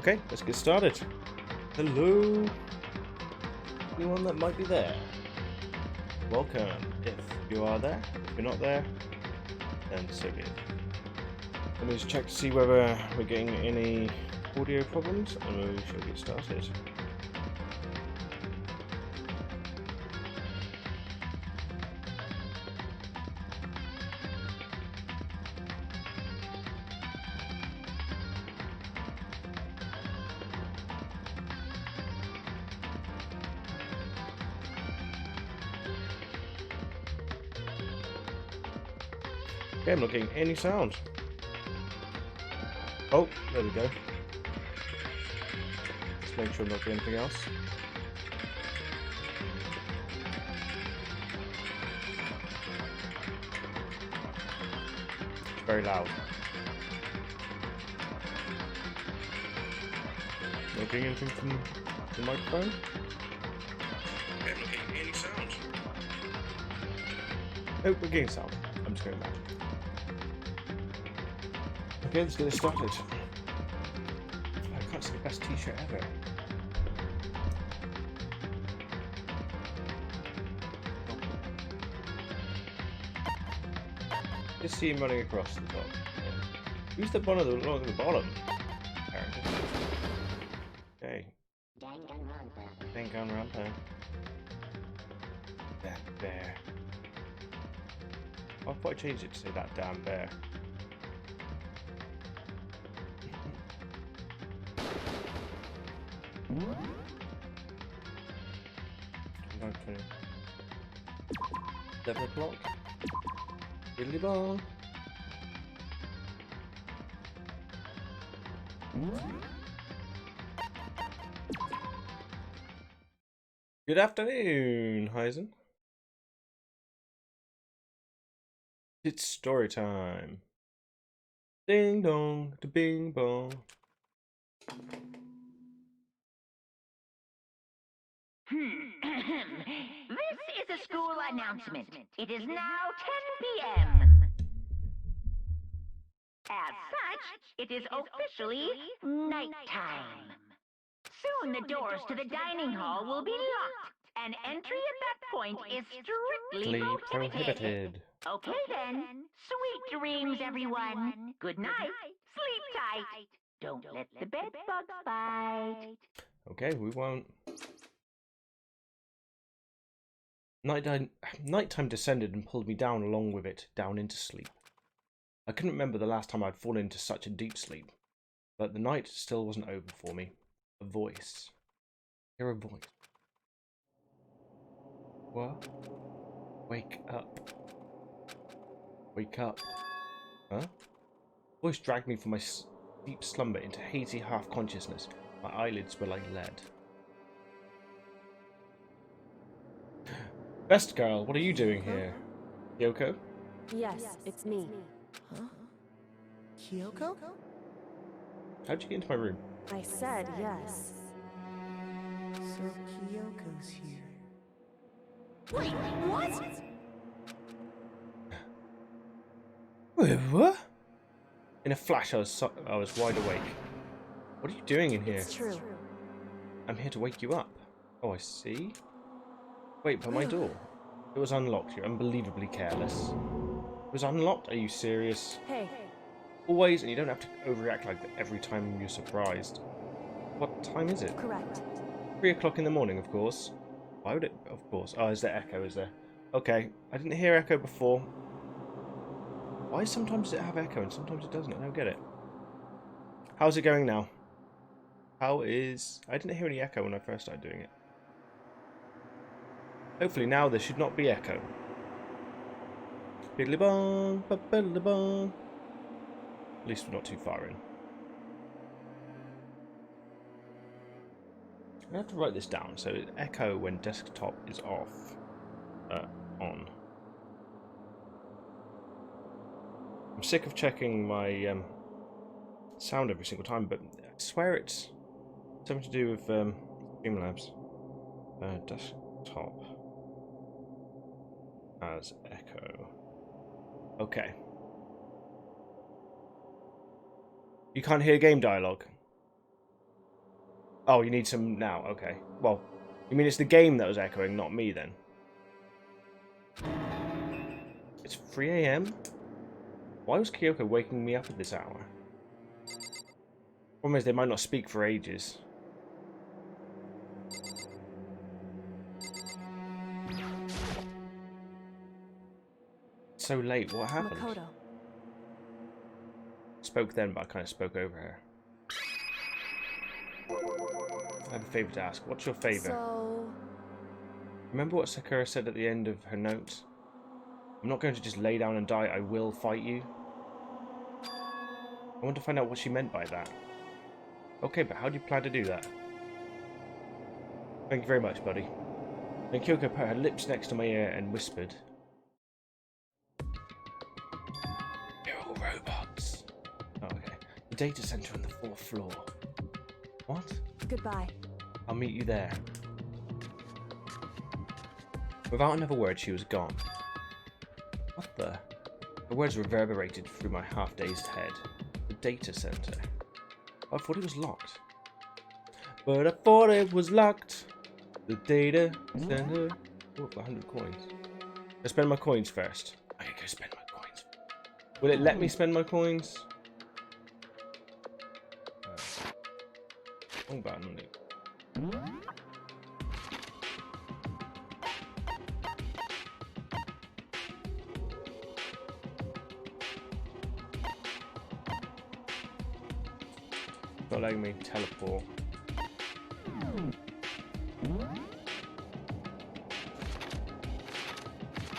Okay, let's get started. Hello, anyone that might be there. Welcome, if you are there. If you're not there, then so be it. Let me just check to see whether we're getting any audio problems, and we shall get started. Okay, I'm not getting any sound. Oh, there we go. Just make sure I'm not getting anything else. It's very loud. Not getting anything from the microphone. Okay, I'm not getting any sound. Oh, we're getting sound. I'm just going back. Okay, let's get this started. I can't see the best t-shirt ever. Just see him running across the top. Yeah. Who's the one at the bottom? Apparently. Okay. Danganronpa. That bear. I thought I changed it to say that damn bear. About 11 o'clock. Diddly bong. Good afternoon, Heisen. It's story time. Ding dong, da bing bong. This is a school announcement. It is now 10 p.m. As such, it is officially nighttime. Soon the doors to the dining hall will be locked, and entry at that point is strictly prohibited. Okay then. Sweet dreams, everyone. Good night. Sleep tight. Don't let the bed bugs bite. Okay, we won't. Nighttime descended and pulled me down along with it, down into sleep. I couldn't remember the last time I'd fallen into such a deep sleep, but the night still wasn't over for me. A voice. Hear a voice. What? Wake up. Wake up. Huh? The voice dragged me from my deep slumber into hazy half-consciousness. My eyelids were like lead. Best girl, what are you doing here? Kyoko? Yes, it's me. Huh? Kyoko? How'd you get into my room? I said yes. So Kyoko's here. Wait, what? Wait, what? In a flash, I was wide awake. What are you doing in here? It's true. I'm here to wake you up. Oh, I see. Wait, but my door. It was unlocked. You're unbelievably careless. It was unlocked? Are you serious? Hey, Always, and you don't have to overreact like that every time you're surprised. What time is it? correct. 3 o'clock in the morning, of course. Why would it? Of course. Oh, is there echo, is there? Okay, I didn't hear echo before. Why sometimes does it have echo and sometimes it doesn't? I don't get it. How's it going now? How is... I didn't hear any echo when I first started doing it. Hopefully now there should not be echo. Biddly bong, biddly bong. At least we're not too far in. I have to write this down so it echo when desktop is off. On. I'm sick of checking my sound every single time, but I swear it's something to do with Streamlabs. Desktop as echo. Okay. You can't hear game dialogue. Oh, you need some now. Okay. Well, you mean it's the game that was echoing, not me then? It's 3 a.m.? Why was Kyoko waking me up at this hour? Problem is, they might not speak for ages. It's so late. What happened? Makoto. Spoke then, but I kind of spoke over her. I have a favour to ask. What's your favour? So... Remember what Sakura said at the end of her note? I'm not going to just lay down and die. I will fight you. I want to find out what she meant by that. Okay, but how do you plan to do that? Thank you very much, buddy. Then Kyoko put her lips next to my ear and whispered, "They're all robots." Oh, okay. The data center on the 4th floor. What? Goodbye. I'll meet you there. Without another word, she was gone. What the? The words reverberated through my half-dazed head. The data center. I thought it was locked. But I thought it was locked. The data center. Oh, 100 coins. I spend my coins first. I gotta go spend my coins. Will it let me spend my coins? Wrong button on it. Not letting me teleport.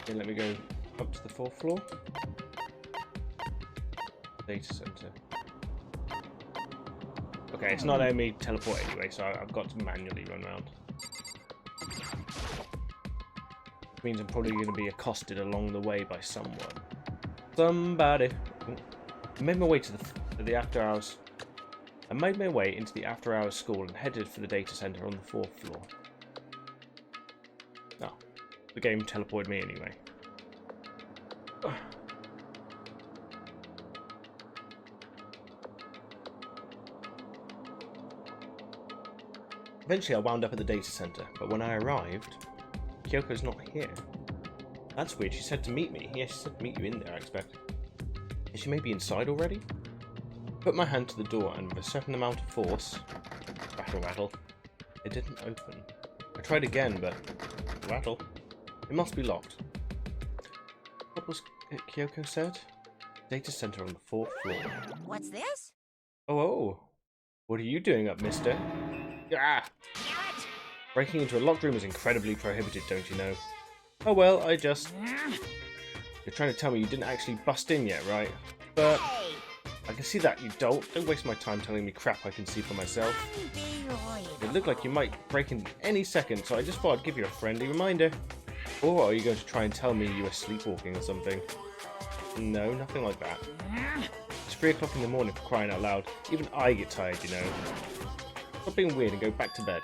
Okay, let me go up to the 4th floor. Data center. Okay, it's not letting me teleport anyway, so I've got to manually run around. Which means I'm probably going to be accosted along the way by someone. Somebody. I made my way to the after hours. I made my way into the after-hours school and headed for the data center on the 4th floor. Oh, the game teleported me anyway. Eventually I wound up at the data center, but when I arrived, Kyoko's not here. That's weird, she said to meet me. Yeah, she said to meet you in there, I expect. Is she maybe inside already? Put my hand to the door and with a certain amount of force, rattle rattle, it didn't open. I tried again, but rattle, it must be locked. What was it Kyoko said? Data center on the 4th floor. What's this? Oh, what are you doing up, mister? Ah! Breaking into a locked room is incredibly prohibited, don't you know? Oh well, I just... You're trying to tell me you didn't actually bust in yet, right? But... I can see that you don't. Don't waste my time telling me crap I can see for myself. It looked like you might break in any second, so I just thought I'd give you a friendly reminder. Or are you going to try and tell me you were sleepwalking or something? No, nothing like that. It's 3 o'clock in the morning for crying out loud. Even I get tired, you know. Stop being weird and go back to bed.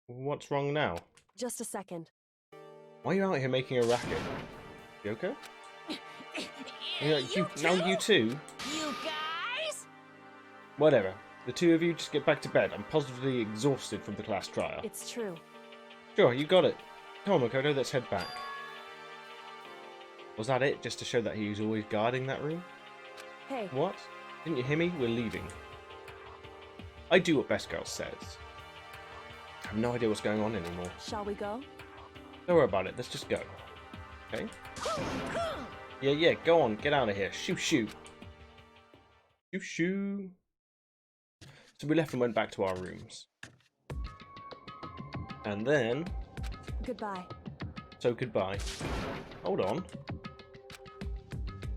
What's wrong now? Just a second. Why are you out here making a racket? Yoko? You two? You guys? Whatever. The two of you just get back to bed. I'm positively exhausted from the class trial. It's true. Sure, you got it. Come on, Makoto, let's head back. Was that it? Just to show that he was always guarding that room? Hey. What? Didn't you hear me? We're leaving. I do what Best Girl says. I have no idea what's going on anymore. Shall we go? Don't worry about it. Let's just go. Okay? Yeah, go on. Get out of here. Shoo, shoo. Shoo, shoo. So we left and went back to our rooms. And then... Goodbye. So goodbye. Hold on.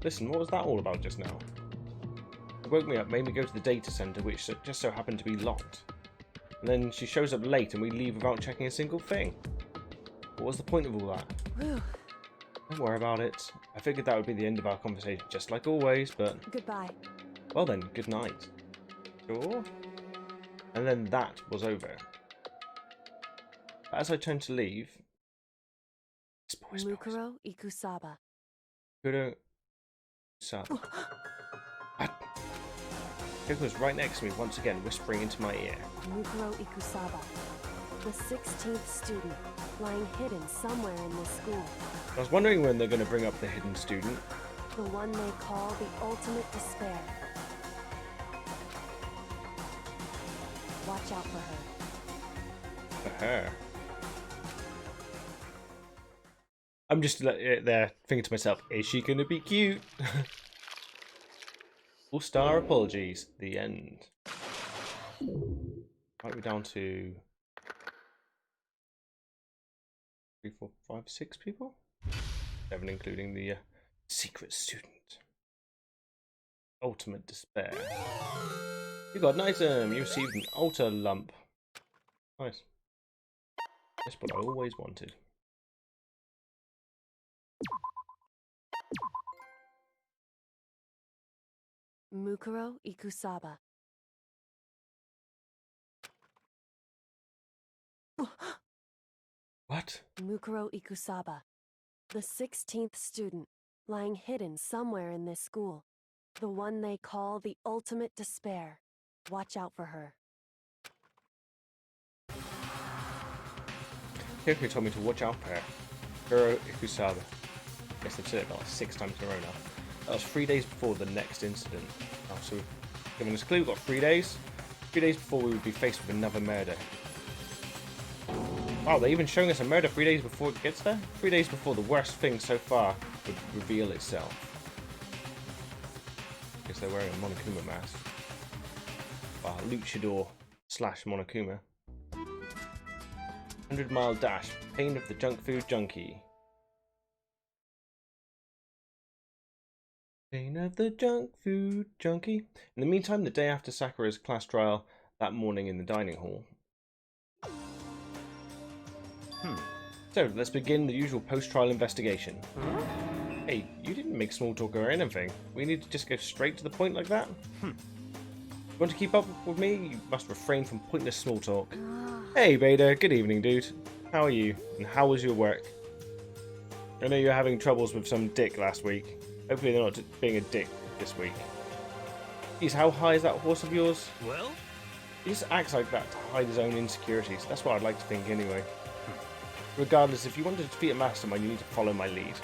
Listen, what was that all about just now? It woke me up, made me go to the data center, which just so happened to be locked. And then she shows up late and we leave without checking a single thing. What was the point of all that? Whew. Don't worry about it. I figured that would be the end of our conversation, just like always, but... Goodbye. Well then, good night. Sure? And then that was over. As I turned to leave... Spoilers. Mukuro Ikusaba. Kuro... Saba. What? Kyoko's right next to me once again, whispering into my ear. Mukuro Ikusaba, the 16th student, lying hidden somewhere in this school. I was wondering when they're going to bring up the hidden student. The one they call the ultimate despair. Watch out for her. For her. I'm just there thinking to myself, is she going to be cute? Full star apologies. The end. Right, we're down to 3, 4, 5, 6 people? 7 including the secret student. Ultimate despair. You got an item. You received an altar lump. Nice. That's what I always wanted. Mukuro Ikusaba. What? Mukuro Ikusaba, the 16th student, lying hidden somewhere in this school. The one they call the ultimate despair. Watch out for her. Kyoko told me to watch out for her. Mukuro Ikusaba. Guess I've said it about 6 times in a row now. That was 3 days before the next incident. Oh, so given us a clue, we've got 3 days. 3 days before we would be faced with another murder. Wow, they're even showing us a murder 3 days before it gets there? 3 days before the worst thing so far would reveal itself. Guess they're wearing a Monokuma mask. Wow, luchador / Monokuma. 100-mile dash. Pain of the junk food junkie. Pain of the junk food junkie. In the meantime, the day after Sakura's class trial, that morning in the dining hall. So, let's begin the usual post-trial investigation. Hey, you didn't make small talk or anything. We need to just go straight to the point like that? You want to keep up with me? You must refrain from pointless small talk. Hey, Beta. Good evening, dude. How are you? And how was your work? I know you were having troubles with some dick last week. Hopefully they're not being a dick this week. Geez, how high is that horse of yours? Well? He just acts like that to hide his own insecurities. That's what I'd like to think anyway. Regardless, if you want to defeat a mastermind, you need to follow my lead.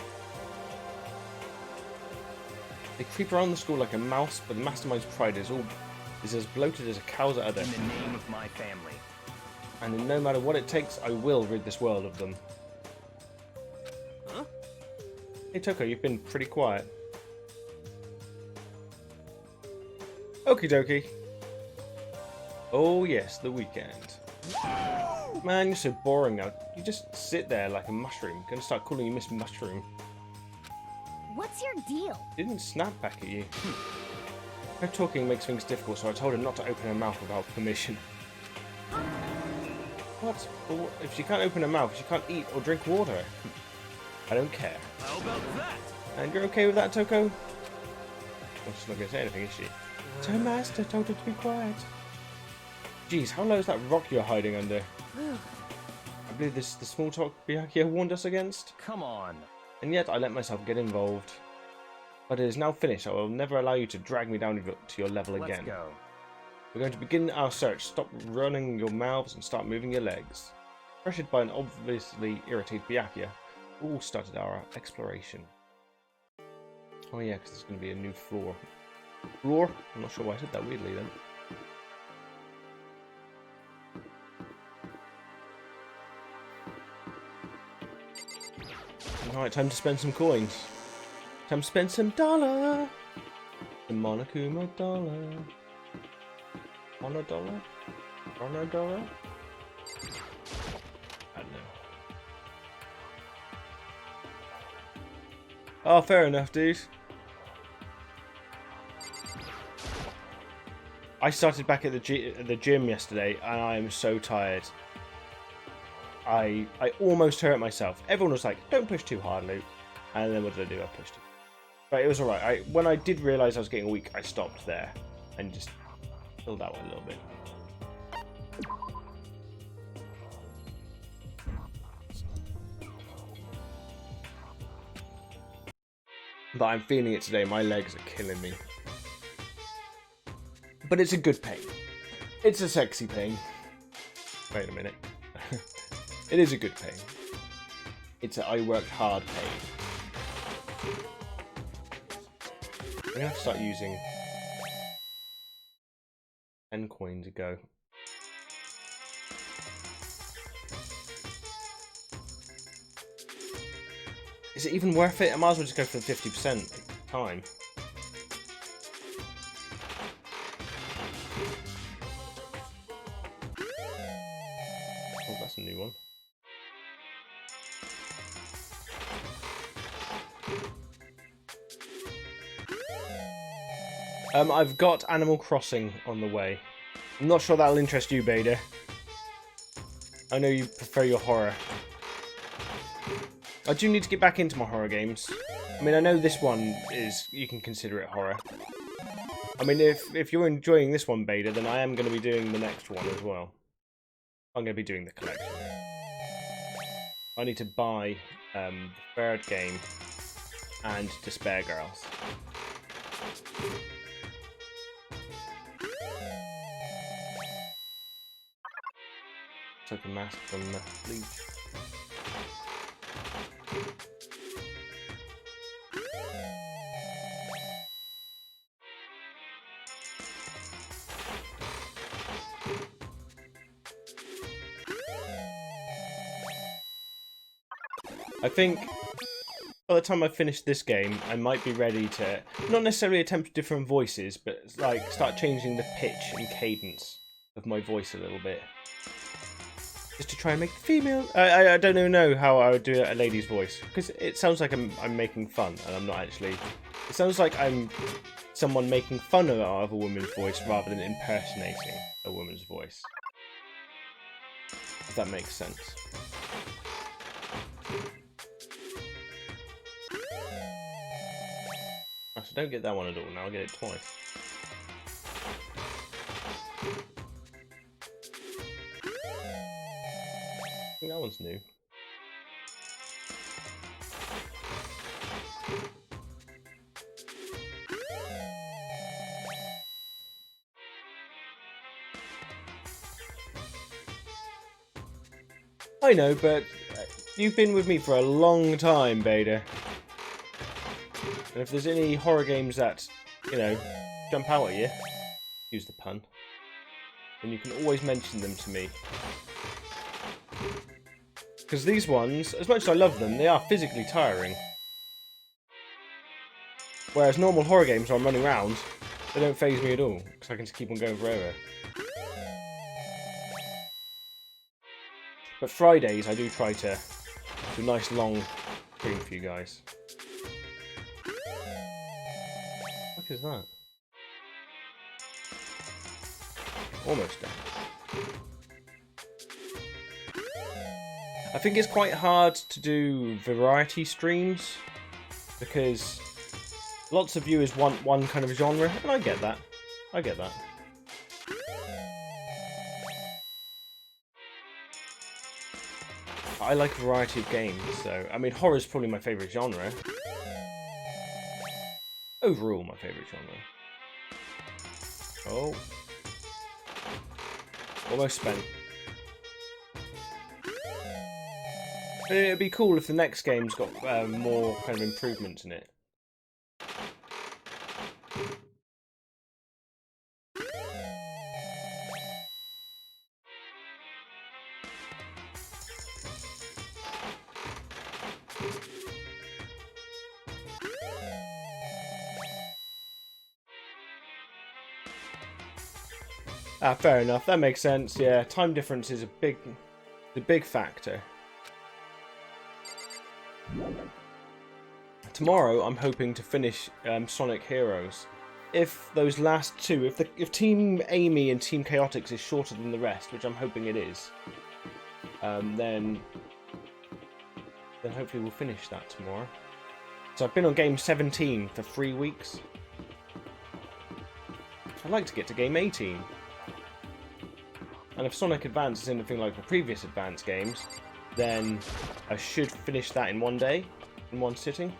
They creep around the school like a mouse, but the mastermind's pride is as bloated as a cow's udder. In the name of my family. And no matter what it takes, I will rid this world of them. Huh? Hey Toko, you've been pretty quiet. Okie dokie. Oh yes, the weekend. Man, you're so boring now. You just sit there like a mushroom. Gonna start calling you Miss Mushroom. What's your deal? Didn't snap back at you. Her talking makes things difficult, so I told her not to open her mouth without permission. What? Well, if she can't open her mouth, she can't eat or drink water. I don't care. How about that? And you're okay with that, Toko? Well, she's not going to say anything, is she? So Master told her to be quiet. Jeez, how low is that rock you're hiding under? I believe this is the small talk Byakuya warned us against. Come on. And yet I let myself get involved. But it is now finished. I will never allow you to drag me down to your level again. Let's go. We're going to begin our search. Stop running your mouths and start moving your legs. Pressured by an obviously irritated Byakuya, we all started our exploration. Oh yeah, because there's going to be a new floor. Floor? I'm not sure why I said that weirdly then. Alright, time to spend some coins. Time to spend some dollar. The Monokuma dollar. On a dollar? On a dollar? I don't know. Oh, fair enough, dude. I started back at the gym yesterday, and I am so tired. I almost hurt myself. Everyone was like, "Don't push too hard, Luke." And then what did I do? I pushed it. But it was alright. When I did realise I was getting weak, I stopped there and just chilled out a little bit. But I'm feeling it today. My legs are killing me. But it's a good pain. It's a sexy pain. Wait a minute. It is a good pain. It's a I worked hard pain. I'm gonna have to start using 10 coins a go. Is it even worth it? I might as well just go for the 50% time. Oh, that's a new one. I've got Animal Crossing on the way. I'm not sure that'll interest you, Bader. I know you prefer your horror. I do need to get back into my horror games. I mean, I know this one is... you can consider it horror. I mean, if you're enjoying this one, Bader, then I am going to be doing the next one as well. I'm going to be doing the collection. I need to buy the third game and Despair Girls. It's like a mask from Bleach. I think by the time I finish this game, I might be ready to not necessarily attempt different voices, but like start changing the pitch and cadence of my voice a little bit. Just to try and make the female... I don't even know how I would do a lady's voice, because it sounds like I'm making fun, and I'm not actually... It sounds like I'm someone making fun of a woman's voice rather than impersonating a woman's voice. If that makes sense. Oh, so don't get that one at all, now I'll get it twice. I think that one's new. I know, but you've been with me for a long time, Bader. And if there's any horror games that, you know, jump out at you, use the pun, then you can always mention them to me. Because these ones, as much as I love them, they are physically tiring. Whereas normal horror games where I'm running around, they don't faze me at all, because I can just keep on going forever. But Fridays, I do try to do a nice long stream for you guys. What is that? Almost done. I think it's quite hard to do variety streams because lots of viewers want one kind of genre, and I get that. I get that. I like a variety of games, so I mean, horror is probably my favourite genre. Overall, my favourite genre. Oh. Almost spent. It'd be cool if the next game's got more kind of improvements in it. Ah, fair enough. That makes sense. Yeah, time difference is a big factor. Tomorrow, I'm hoping to finish Sonic Heroes. If those last two, if Team Amy and Team Chaotix is shorter than the rest, which I'm hoping it is, then hopefully we'll finish that tomorrow. So I've been on game 17 for 3 weeks. I'd like to get to game 18. And if Sonic Advance is anything like the previous Advance games, then I should finish that in one day, in one sitting.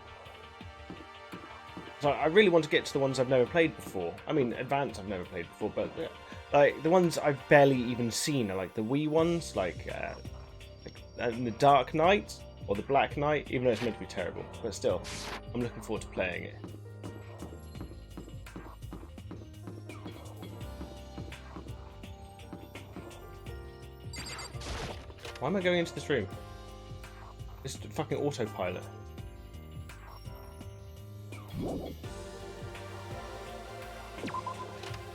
So I really want to get to the ones I've never played before. I mean, Advance I've never played before, but like the ones I've barely even seen are like the Wii ones, like the Dark Knight or the Black Knight, even though it's meant to be terrible. But still, I'm looking forward to playing it. Why am I going into this room? This fucking autopilot.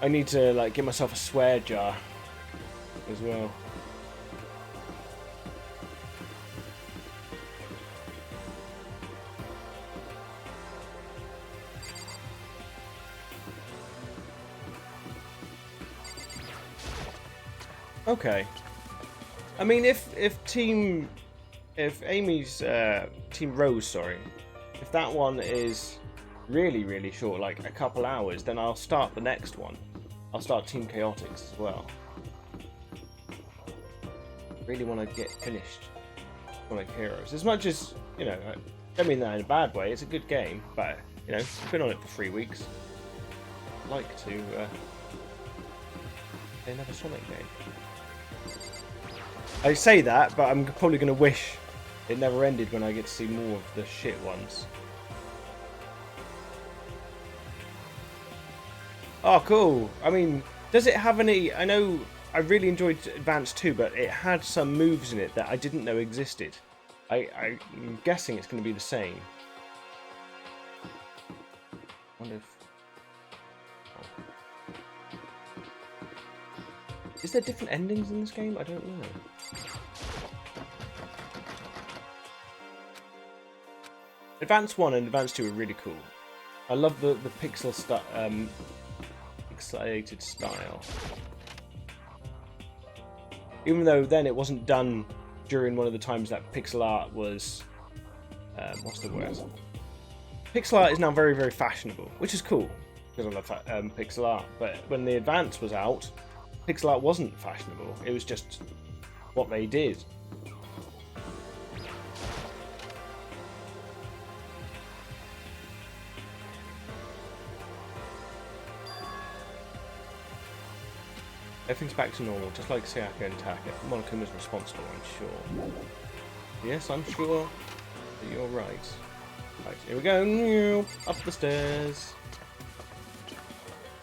I need to like get myself a swear jar as well. Okay. I mean, if Amy's Team Rose, sorry, if that one is really short, like a couple hours, then I'll start the next one. I'll start Team Chaotix as well. Really want to get finished Sonic Heroes. As much as, you know, I don't mean that in a bad way, it's a good game, but, you know, I've been on it for 3 weeks. I'd like to play another Sonic game. I say that, but I'm probably going to wish it never ended when I get to see more of the shit ones. Oh, cool. I mean, does it have any... I know I really enjoyed Advance 2, but it had some moves in it that I didn't know existed. I'm guessing it's going to be the same. I wonder if... Oh. Is there different endings in this game? I don't know. Advance 1 and Advance 2 are really cool. I love the pixelated style. Even though then it wasn't done during one of the times that pixel art was... what's the word? Pixel art is now very fashionable, which is cool, because I love pixel art. But when the Advance was out, pixel art wasn't fashionable. It was just what they did. Everything's back to normal, just like Sayaka and Taka. Monokuma's responsible, I'm sure. Yes, I'm sure that you're right. Right, here we go. Up the stairs.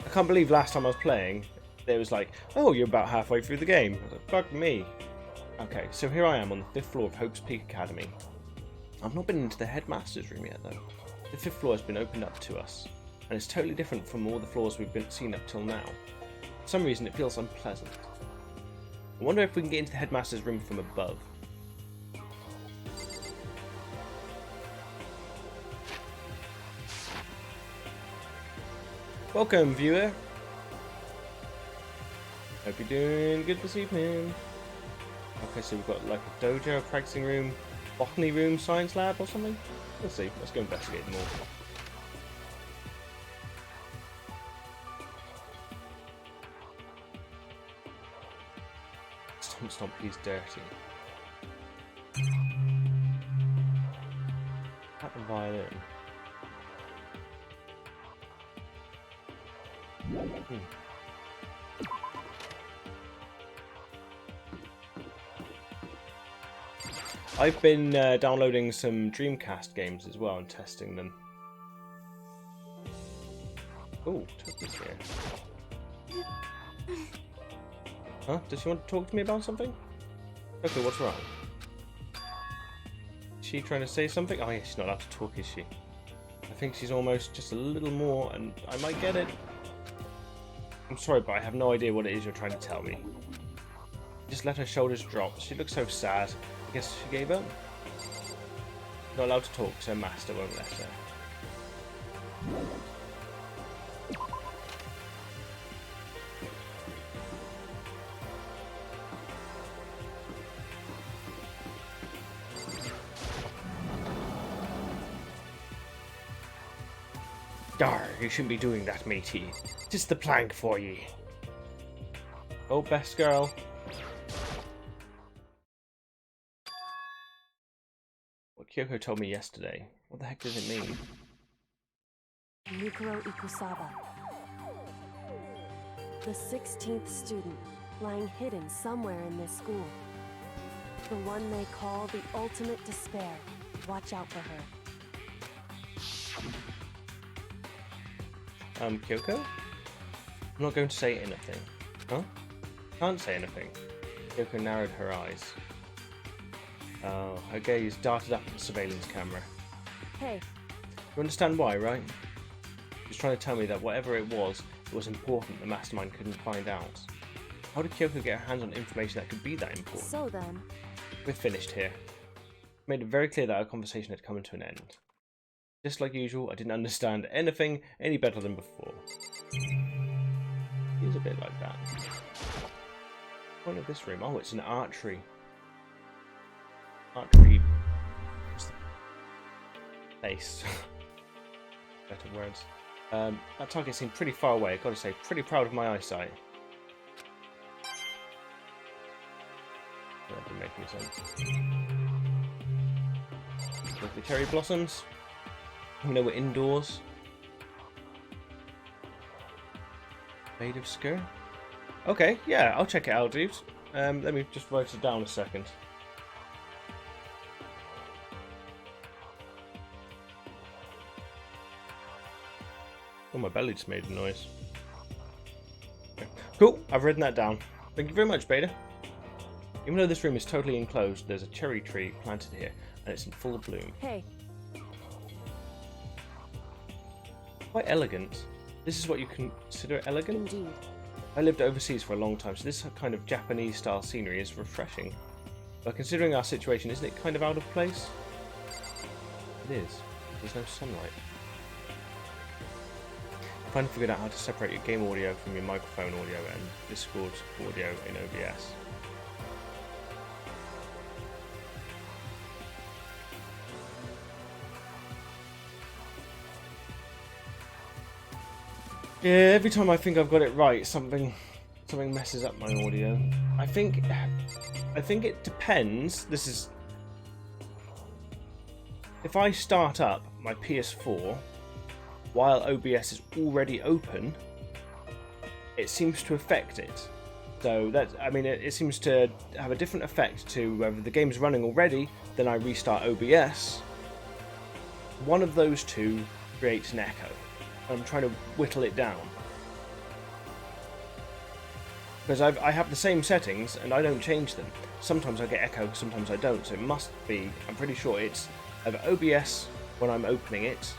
I can't believe last time I was playing, it was like, oh, you're about halfway through the game. I was like, fuck me. Okay, so here I am on the 5th floor of Hope's Peak Academy. I've not been into the headmaster's room yet, though. The 5th floor has been opened up to us, and it's totally different from all the floors we've seen up till now. For some reason, it feels unpleasant. I wonder if we can get into the headmaster's room from above. Welcome, viewer. Hope you're doing good this evening. Okay, so we've got like a dojo, a practicing room, botany room, science lab or something? Let's see. Let's go investigate more. Stomp, he's dirty. At the violin. I've been downloading some Dreamcast games as well and testing them. Oh, Toki's here. Huh? Does she want to talk to me about something? Okay, what's wrong? Is she trying to say something? Oh yeah, she's not allowed to talk, is she? I think she's almost just a little more and I might get it. I'm sorry, but I have no idea what it is you're trying to tell me. Just let her shoulders drop. She looks so sad. I guess she gave up? Not allowed to talk because her master won't let her. Dar, you shouldn't be doing that, matey. Tis the plank for ye. Oh, best girl. What Kyoko told me yesterday. What the heck does it mean? Yukiro Ikusaba. The 16th student, lying hidden somewhere in this school. The one they call the ultimate despair. Watch out for her. Kyoko? I'm not going to say anything. Huh? Can't say anything. Kyoko narrowed her eyes. Oh, her gaze darted up at the surveillance camera. Hey, You understand why, right? She was trying to tell me that whatever it was important the mastermind couldn't find out. How did Kyoko get her hands on information that could be that important? so then, We're finished here. Made it very clear that our conversation had come to an end. Just like usual, I didn't understand anything any better than before. He's a bit like that. Point of this room. Oh, it's an archery. Archery. Place. Better words. That target seemed pretty far away. I've got to say, pretty proud of my eyesight. That didn't make any sense. Lovely cherry blossoms. We know we're indoors. Made of skirt. Okay, yeah, I'll check it out, dudes. Let me just write it down a second. Oh, my belly just made a noise. Okay. Cool, I've written that down. Thank you very much, Beta. Even though this room is totally enclosed, there's a cherry tree planted here, and it's in full bloom. hey, Quite elegant. This is what you consider elegant? indeed. I lived overseas for a long time, so this kind of Japanese-style scenery is refreshing. But considering our situation, isn't it kind of out of place? It is. There's no sunlight. Finally figured out how to separate your game audio from your microphone audio and Discord audio in OBS. Yeah, every time I think I've got it right, something messes up my audio. I think it depends. This is if I start up my PS4 while OBS is already open, it seems to affect it. So that it seems to have a different effect to whether the game's running already, then I restart OBS. One of those two creates an echo. I'm trying to whittle it down. Because I have the same settings and I don't change them. Sometimes I get echo, sometimes I don't. So it must be, I'm pretty sure it's either OBS when I'm opening it,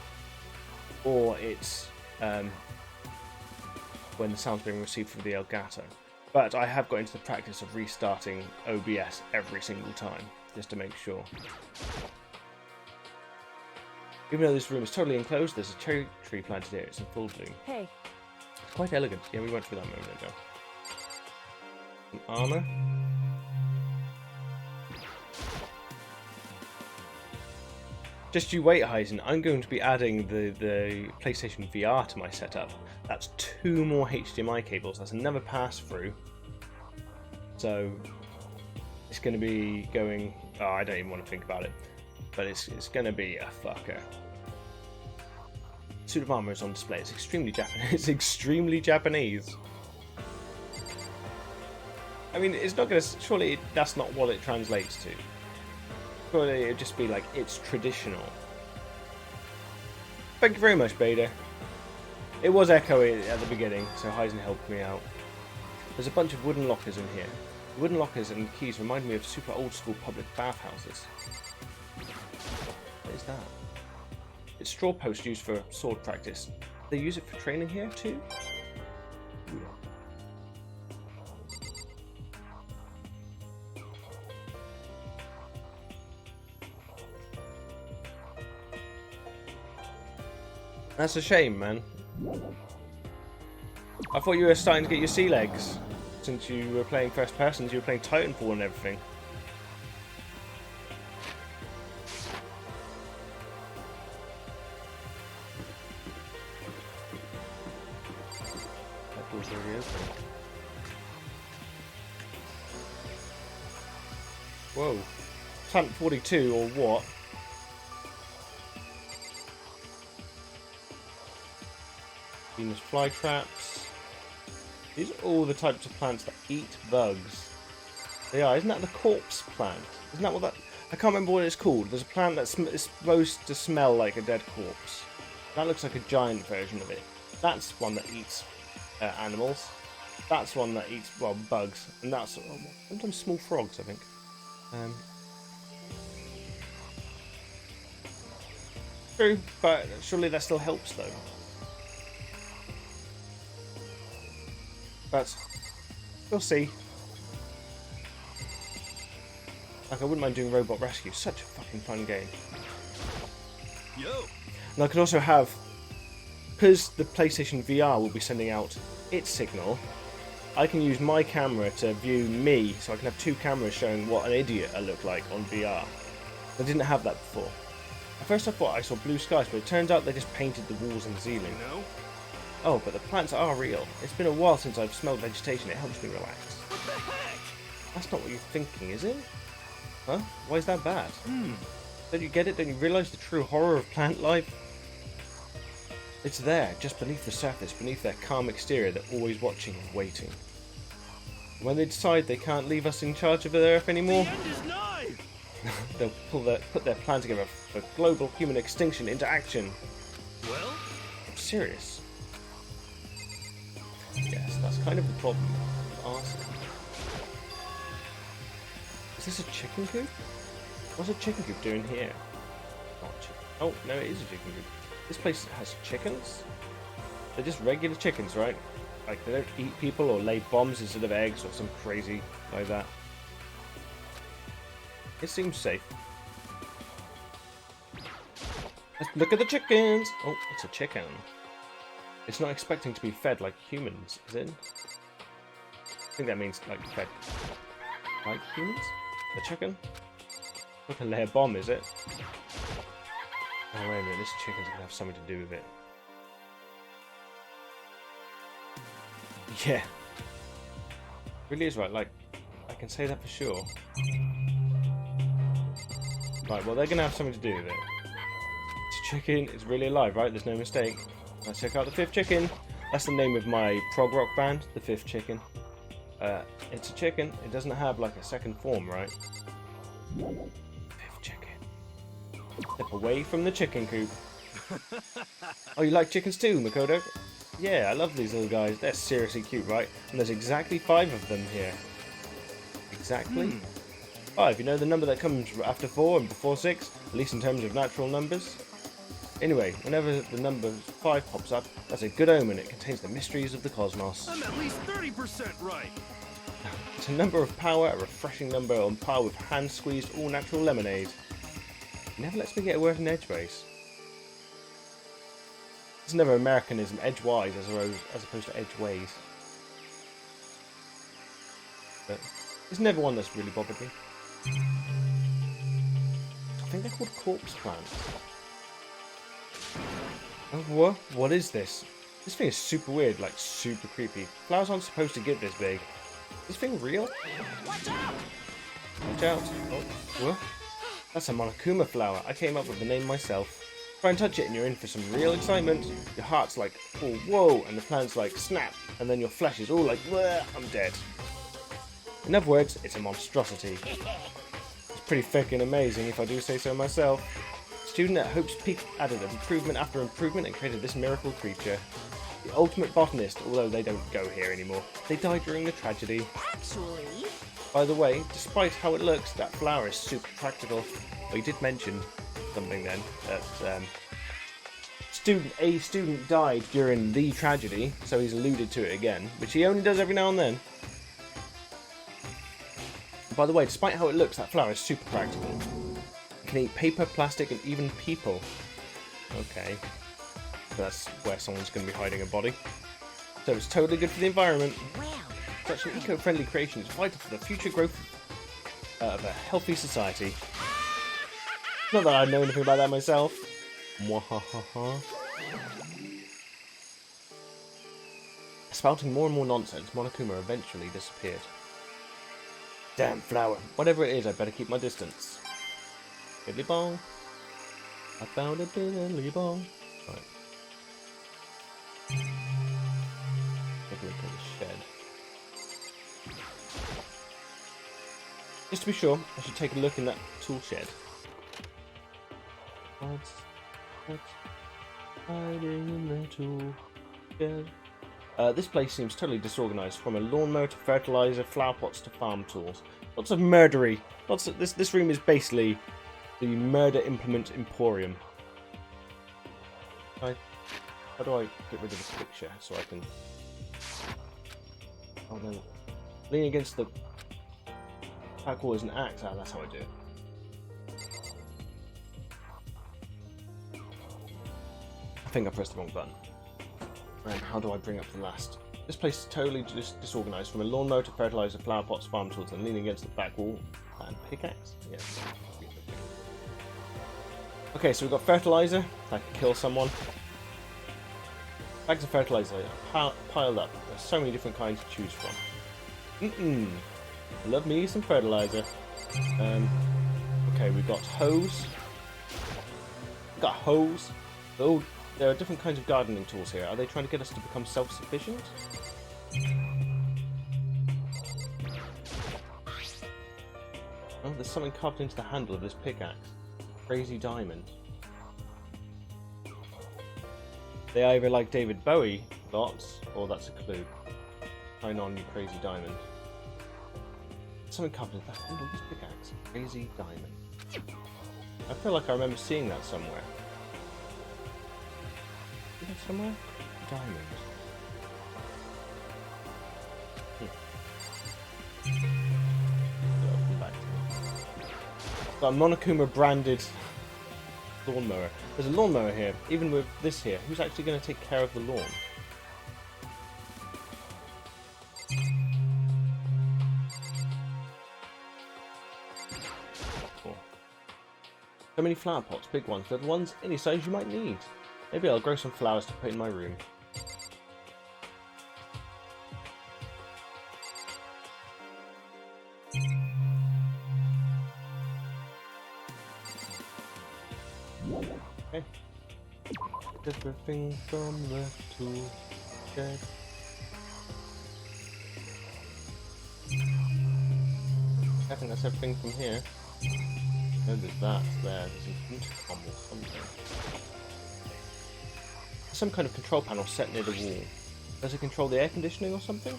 or it's when the sound's being received from the Elgato. But I have got into the practice of restarting OBS every single time, just to make sure. Even though this room is totally enclosed, there's a cherry tree planted here. It's in full bloom. Hey, It's quite elegant. Yeah, we went through that a moment ago. Some armor. Just you wait, Heisen. I'm going to be adding the PlayStation VR to my setup. That's 2 more HDMI cables. That's another pass-through. So it's going to be going... Oh, I don't even want to think about it. But it's going to be a fucker. Suit of armor is on display. It's extremely Japanese. It's extremely Japanese. I mean, it's not going to... Surely that's not what it translates to. Surely it'd just be like, it's traditional. Thank you very much, Beta. It was echoey at the beginning, so Heisen helped me out. There's a bunch of wooden lockers in here. The wooden lockers and keys remind me of super old school public bathhouses. What is that? It's straw posts used for sword practice. They use it for training here too? Ooh. That's a shame, man. I thought you were starting to get your sea legs. Since you were playing first persons, you were playing Titanfall and everything. That door's already open. Whoa. Plant 42 or what? Venus flytraps. These are all the types of plants that eat bugs. They are. Isn't that the corpse plant? Isn't that what that... I can't remember what it's called. There's a plant that's supposed to smell like a dead corpse. That looks like a giant version of it. That's one that eats animals. That's one that eats, well, bugs. And that's sometimes small frogs, I think. True, but surely that still helps, though. But we'll see. Like, I wouldn't mind doing Robot Rescue. Such a fucking fun game. Yo. And I could also have, because the PlayStation VR will be sending out its signal, I can use my camera to view me, so I can have two cameras showing what an idiot I look like on VR. I didn't have that before. At first I thought I saw blue skies, but it turns out they just painted the walls and ceiling. No. Oh, but the plants are real. It's been a while since I've smelled vegetation. It helps me relax. What the heck? That's not what you're thinking, is it? Huh? Why is that bad? Don't you get it? Don't you realise the true horror of plant life? It's there, just beneath the surface, beneath their calm exterior. They're always watching and waiting. When they decide they can't leave us in charge of the Earth anymore, The end is nigh. they'll put their plan together for global human extinction into action. Well, I'm serious. Yes, that's kind of the problem. Arson. Is this a chicken coop? What's a chicken coop doing here? Not chicken. Oh, no, it is a chicken coop. This place has chickens? They're just regular chickens, right? Like, they don't eat people or lay bombs instead of eggs or some crazy like that. It seems safe. Let's look at the chickens! Oh, it's a chicken. It's not expecting to be fed like humans, is it? I think that means, like, fed like humans? The chicken? Not gonna lay a bomb, is it? Oh, wait a minute, this chicken's gonna have something to do with it. Yeah. Really is right, like, I can say that for sure. Right, well, they're gonna have something to do with it. It's a chicken, it's really alive, right? There's no mistake. Let's check out the fifth chicken. That's the name of my prog rock band, the fifth chicken. It's a chicken, it doesn't have, like, a second form, right? Fifth chicken. Step away from the chicken coop. Oh, you like chickens too, Makoto? Yeah, I love these little guys. They're seriously cute, right? And there's exactly 5 of them here. Exactly? 5. You know the number that comes after 4 and before 6? At least in terms of natural numbers? Anyway, whenever the number 5 pops up, that's a good omen. It contains the mysteries of the cosmos. I'm at least 30% right. It's a number of power, a refreshing number on par with hand-squeezed all-natural lemonade. It never lets me get a word in edgeways. It's never Americanism, edgewise as opposed to edgeways. But it's never one that's really bothered me. I think they're called corpse plants. Oh, what is this? This thing is super weird, like super creepy. Flowers aren't supposed to get this big. Is this thing real? Watch out! Watch out. Oh, what? That's a Monokuma flower. I came up with the name myself. Try and touch it and you're in for some real excitement. Your heart's like, oh, whoa, and the plant's like, snap, and then your flesh is all like, I'm dead. In other words, it's a monstrosity. It's pretty fucking amazing if I do say so myself. Student at Hope's Peak added improvement after improvement and created this miracle creature. The ultimate botanist, although they don't go here anymore. They died during the tragedy. Actually, By the way, despite how it looks, that flower is super practical. Well, you did mention something then, that a student died during the tragedy, so he's alluded to it again, which he only does every now and then. By the way, despite how it looks, that flower is super practical. It can eat paper, plastic, and even people. Okay. That's where someone's going to be hiding a body. So it's totally good for the environment. well, Such an eco-friendly creation is vital for the future growth of a healthy society. Not that I know anything about that myself. Mwahaha. Spouting more and more nonsense, Monokuma eventually disappeared. Damn flower. Whatever it is, I better keep my distance. Diddly bong. I found a diddly bong. Right. Just to be sure, I should take a look in that tool shed. What's hiding in the tool shed? This place seems totally disorganized, from a lawnmower to fertilizer, flower pots to farm tools. Lots of murdery. This room is basically the murder implement emporium. How do I get rid of this picture so I can... Oh no. Lean against the back wall is an axe. Ah, that's how I do it. I think I pressed the wrong button. And how do I bring up the last? This place is totally disorganized, from a lawnmower to fertilizer, flower pots, farm tools, and leaning against the back wall. And pickaxe? Yeah. Okay, so we've got fertilizer. That can kill someone. Bags of fertilizer piled up. There's so many different kinds to choose from. Love me some fertilizer. Okay, we've got hose. We've got hose. Oh, there are different kinds of gardening tools here. Are they trying to get us to become self-sufficient? Oh, there's something carved into the handle of this pickaxe. Crazy diamond. They either like David Bowie lots, or that's a clue. Shine on, you crazy diamond. Something carved into the handle of this pickaxe. Crazy diamond. I feel like I remember seeing that somewhere. Is it somewhere? Diamond. Got a Monokuma branded lawnmower. There's a lawnmower here. Even with this here, who's actually going to take care of the lawn? Cool. So many flower pots, big ones, little ones, any size you might need. Maybe I'll grow some flowers to put in my room. Okay. Everything from the tool shed. I think that's everything from here. No, there's that there. There's an intercom or something. Some kind of control panel set near the wall. Does it control the air conditioning or something?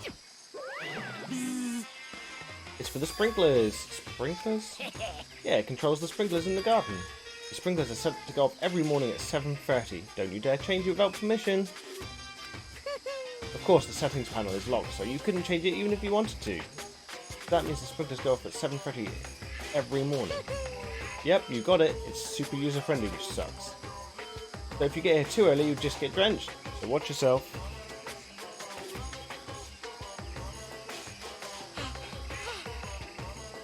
It's for the sprinklers. Sprinklers? Yeah, it controls the sprinklers in the garden. The sprinklers are set to go off every morning at 7:30. Don't you dare change it without permission. Of course, the settings panel is locked, so you couldn't change it even if you wanted to. That means the sprinklers go off at 7:30 every morning. Yep, you got it. It's super user-friendly, which sucks. So if you get here too early, you just get drenched. So watch yourself.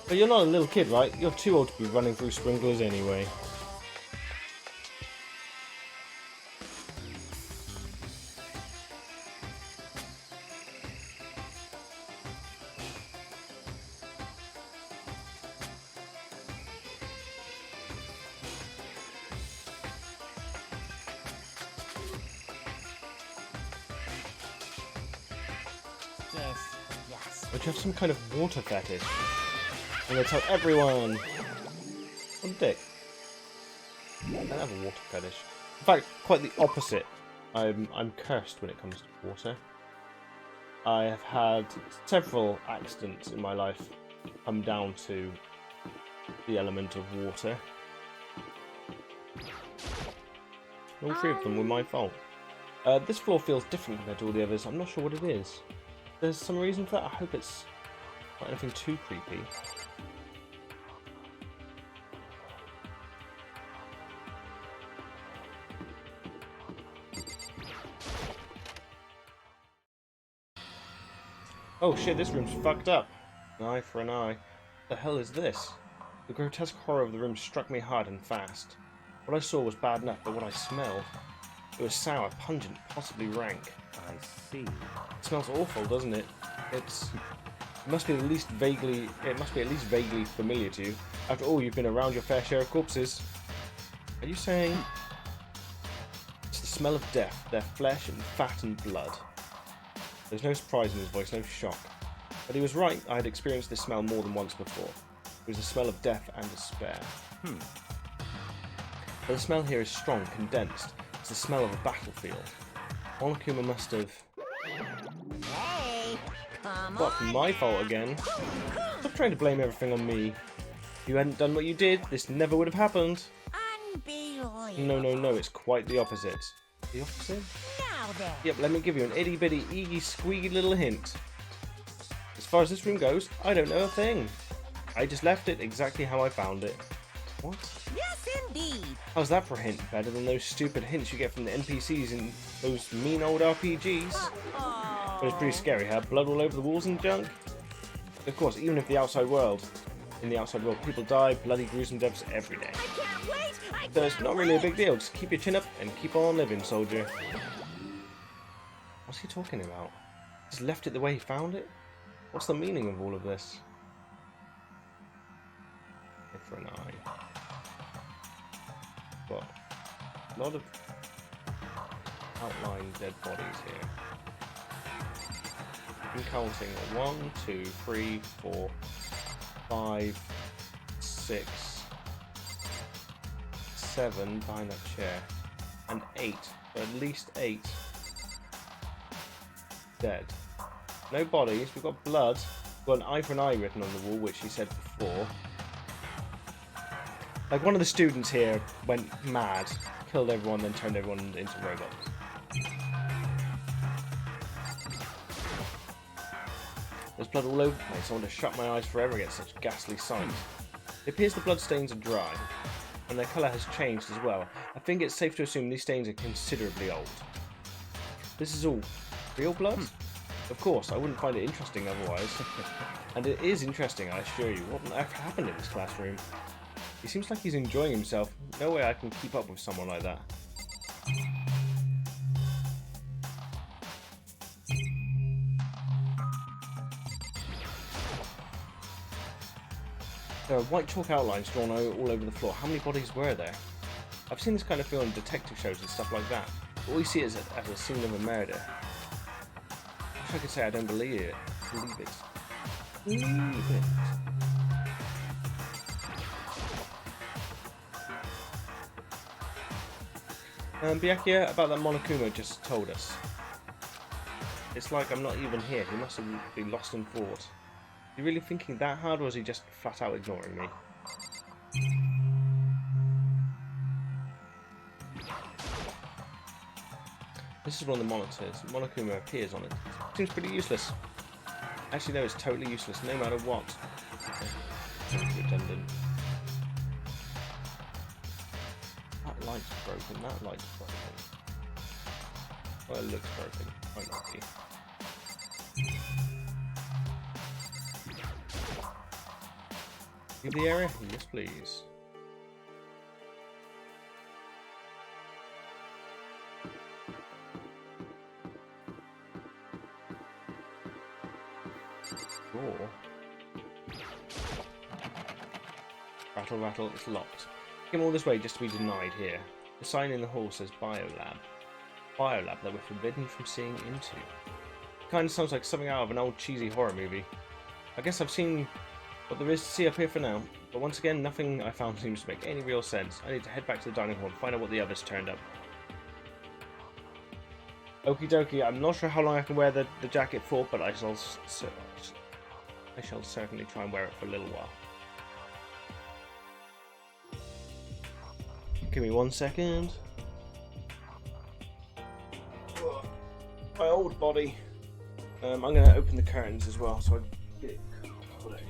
But you're not a little kid, right? You're too old to be running through sprinklers anyway. Yes. But you have some kind of water fetish. I'm gonna tell everyone. What a dick. I don't have a water fetish. In fact, quite the opposite. I'm cursed when it comes to water. I have had several accidents in my life come down to the element of water. All three of them were my fault. This floor feels different compared to all the others. I'm not sure what it is. There's some reason for that. I hope it's not anything too creepy. Oh shit, this room's fucked up. An eye for an eye. What the hell is this? The grotesque horror of the room struck me hard and fast. What I saw was bad enough, but what I smelled... It was sour, pungent, possibly rank. I see. It smells awful, doesn't it? It must be at least vaguely familiar to you. After all, you've been around your fair share of corpses. Are you saying... It's the smell of death, their flesh and fat and blood. There's no surprise in his voice, no shock. But he was right, I had experienced this smell more than once before. It was the smell of death and despair. But the smell here is strong, condensed. It's the smell of a battlefield. Monokuma must have... Hey, come What, my fault again? Stop trying to blame everything on me. If you hadn't done what you did, this never would have happened. Unbelievable. No, it's quite the opposite. The opposite? Now then. Yep, let me give you an itty bitty, eeggy squeaky little hint. As far as this room goes, I don't know a thing. I just left it exactly how I found it. What? Yes, indeed. How's that for a hint? Better than those stupid hints you get from the NPCs in those mean old RPGs? Oh. But it's pretty scary, huh? Blood all over the walls and junk? Of course, even if the outside world, in the outside world, people die, bloody gruesome deaths every day. I can't wait. So it's not really a big deal, just keep your chin up and keep on living, soldier. What's he talking about? Just left it the way he found it? What's the meaning of all of this? For an eye. But a lot of outlying dead bodies here. I'm counting 1, 2, 3, 4, 5, 6, 7 behind that chair, and 8. So at least 8 dead. No bodies. We've got blood. We've got an eye for an eye written on the wall, which he said before. Like, one of the students here went mad, killed everyone, then turned everyone into robots. There's blood all over the place. I want to shut my eyes forever against such ghastly sight. It appears the blood stains are dry, and their colour has changed as well. I think it's safe to assume these stains are considerably old. This is all real blood? Of course, I wouldn't find it interesting otherwise. And it is interesting, I assure you. What on earth happened in this classroom? He seems like he's enjoying himself. No way I can keep up with someone like that. There are white chalk outlines drawn all over the floor. How many bodies were there? I've seen this kind of film in detective shows and stuff like that. All you see is as a scene of a murder. I wish I could say I don't believe it. Believe it. Byakuya, about that Monokuma just told us. It's like I'm not even here. He must have been lost in thought. Is he really thinking that hard, or is he just flat out ignoring me? This is one of the monitors. Monokuma appears on it. Seems pretty useless. Actually, no, it's totally useless, no matter what. Redundant. That light's broken, that light's broken. Well, it looks broken. Might not be. Leave the area? Yes, please. Door. Rattle, rattle, it's locked. Came all this way just to be denied here. The sign in the hall says Biolab. Biolab that we're forbidden from seeing into. Kinda sounds like something out of an old cheesy horror movie. I guess I've seen what there is to see up here for now, but once again, nothing I found seems to make any real sense. I need to head back to the dining hall and find out what the others turned up. Okie dokie, I'm not sure how long I can wear the jacket for, but I shall certainly try and wear it for a little while. Give me 1 second. My old body. I'm going to open the curtains as well, so I get it put it in.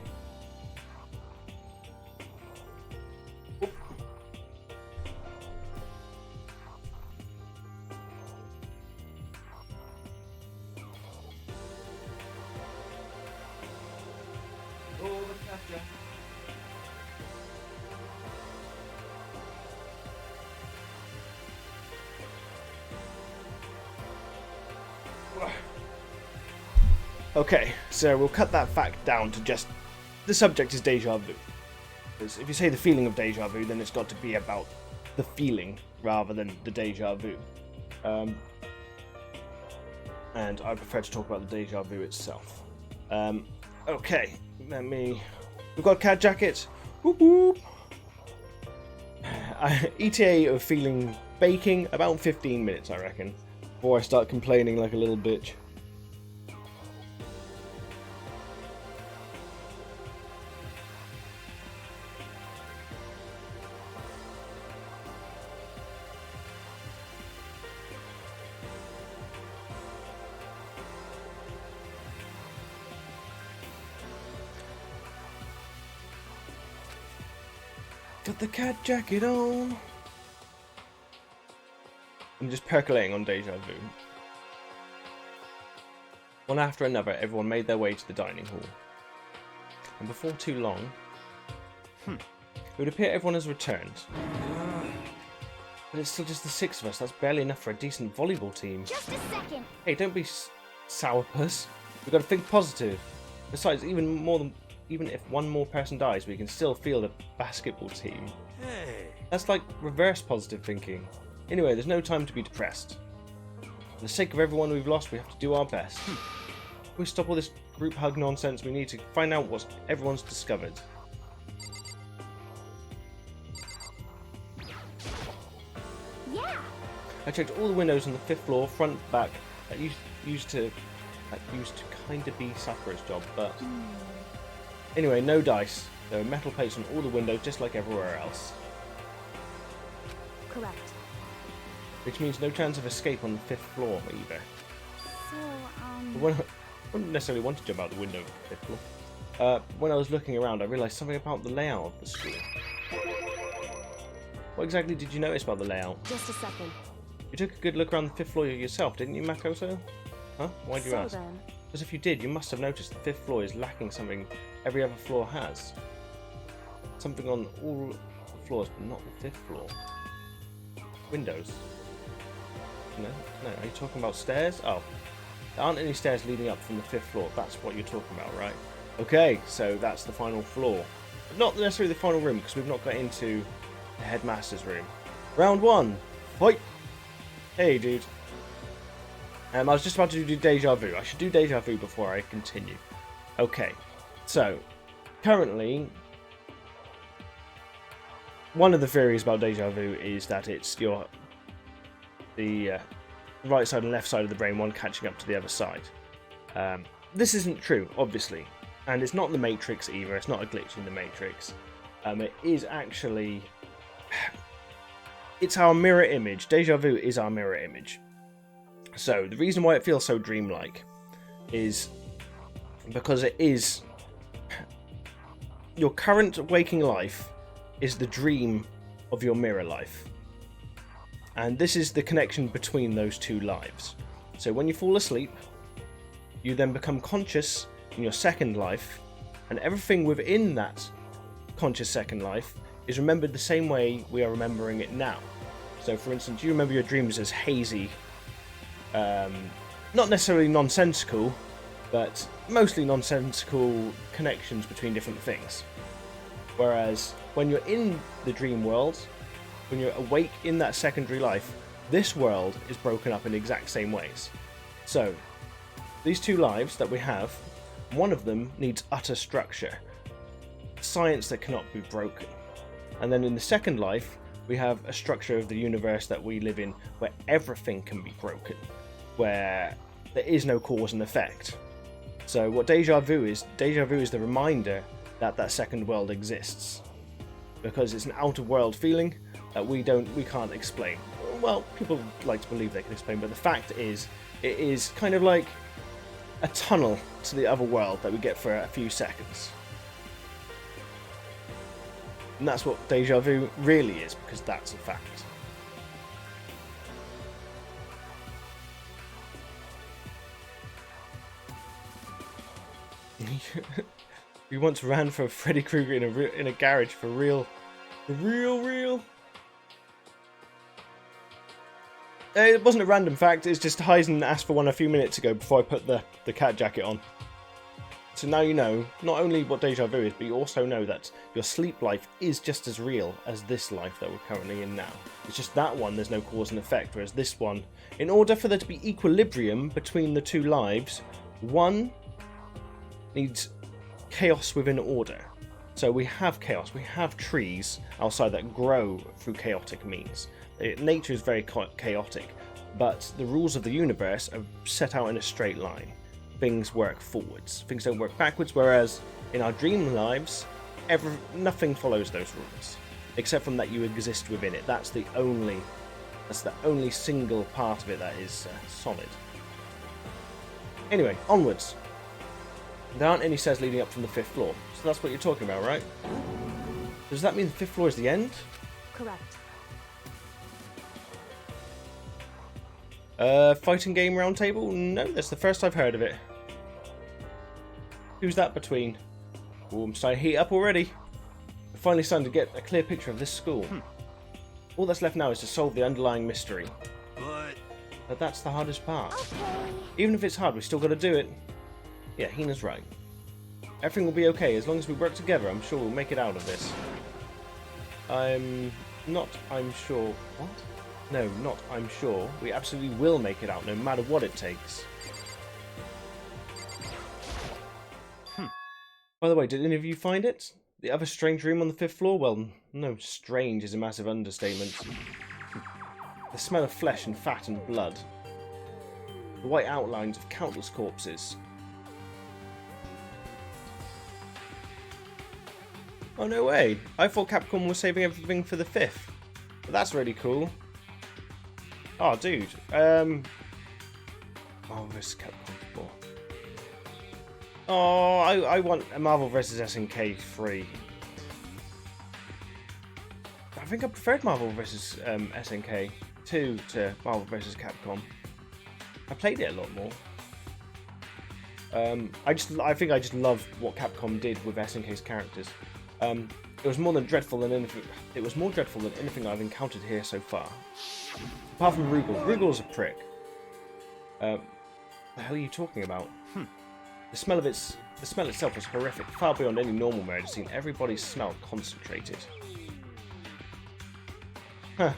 Oh, the catcher. Okay, so we'll cut that fact down to just the subject is deja vu. Because if you say the feeling of deja vu, then it's got to be about the feeling rather than the deja vu. And I prefer to talk about the deja vu itself. Okay, let me We've got cat jackets. Whoop whoop. ETA of feeling baking about 15 minutes, I reckon, before I start complaining like a little bitch. Got the cat jacket on. I'm just percolating on deja vu. One after another, everyone made their way to the dining hall. And before too long, it would appear everyone has returned. But it's still just the 6 of us. That's barely enough for a decent volleyball team. Just a second. Hey, don't be sourpuss. We've got to think positive. Besides, even if one more person dies, we can still field a basketball team. Hey. That's like reverse positive thinking. Anyway, there's no time to be depressed. For the sake of everyone we've lost, we have to do our best. If we stop all this group hug nonsense, we need to find out what everyone's discovered. Yeah. I checked all the windows on the 5th floor, front, back. That used to kind of be Sakura's job, but anyway, no dice. There are metal plates on all the windows, just like everywhere else. Correct. Which means no chance of escape on the 5th floor either. So, I wouldn't necessarily want to jump out the window of the 5th floor. When I was looking around, I realised something about the layout of the school. What exactly did you notice about the layout? Just a second. You took a good look around the 5th floor yourself, didn't you, Makoto? Huh? Why do you ask? Then, Because if you did, you must have noticed the 5th floor is lacking something every other floor has. Something on all the floors, but not the 5th floor. Windows. No, are you talking about stairs? Oh, there aren't any stairs leading up from the 5th floor. That's what you're talking about, right? Okay, so that's the final floor. But not necessarily the final room, because we've not got into the headmaster's room. Round 1. Fight! Hey, dude. I was just about to do deja vu. I should do deja vu before I continue. Okay, so currently, one of the theories about deja vu is that it's the right side and left side of the brain, one catching up to the other side. This isn't true, obviously, and it's not the Matrix either. It's not a glitch in the Matrix. It is actually, it's our mirror image. Deja vu is our mirror image. So, the reason why it feels so dreamlike is because it is your current waking life is the dream of your mirror life. And this is the connection between those two lives. So when you fall asleep, you then become conscious in your second life, and everything within that conscious second life is remembered the same way we are remembering it now. So for instance, you remember your dreams as hazy, not necessarily nonsensical, but mostly nonsensical connections between different things. Whereas when you're in the dream world, when you're awake in that secondary life, this world is broken up in the exact same ways. So, these two lives that we have, one of them needs utter structure, science that cannot be broken. And then in the second life, we have a structure of the universe that we live in where everything can be broken, where there is no cause and effect. So what deja vu is the reminder that that second world exists, because it's an outer world feeling that we can't explain. Well, people like to believe they can explain, but the fact is, it is kind of like a tunnel to the other world that we get for a few seconds. And that's what deja vu really is, because that's a fact. We once ran for Freddy Krueger in a garage for real. It wasn't a random fact, it's just Heisen asked for one a few minutes ago before I put the cat jacket on. So now you know not only what deja vu is, but you also know that your sleep life is just as real as this life that we're currently in now. It's just that one, there's no cause and effect, whereas this one, in order for there to be equilibrium between the two lives, one needs chaos within order. So we have chaos, we have trees outside that grow through chaotic means. Nature is very chaotic, but the rules of the universe are set out in a straight line. Things work forwards, things don't work backwards, whereas in our dream lives, nothing follows those rules, except from that you exist within it. That's the only single part of it that is solid. Anyway, onwards. There aren't any stairs leading up from the 5th floor, so that's what you're talking about, right? Does that mean the 5th floor is the end? Correct. Fighting game round table? No, that's the first I've heard of it. Who's that between? Oh, I'm starting to heat up already. I'm finally starting to get a clear picture of this school. All that's left now is to solve the underlying mystery. But that's the hardest part. Okay. Even if it's hard, we still got to do it. Yeah, Hina's right. Everything will be okay as long as we work together. I'm sure we'll make it out of this. I'm sure. What? No, not I'm sure. We absolutely will make it out, no matter what it takes. By the way, did any of you find it? The other strange room on the 5th floor? Well, no, strange is a massive understatement. The smell of flesh and fat and blood. The white outlines of countless corpses. Oh, no way. I thought Capcom was saving everything for the 5th. But that's really cool. Oh, dude. Oh, vs. Capcom 4. Oh, I want a Marvel vs. SNK 3. I think I preferred Marvel vs. SNK 2 to Marvel vs. Capcom. I played it a lot more. I think I just love what Capcom did with SNK's characters. It was more dreadful than anything. It was more dreadful than anything I've encountered here so far. Apart from Rugal. Rugal's a prick. The hell are you talking about? The smell itself was horrific, far beyond any normal murder I've seen. Everybody's smell concentrated. Huh.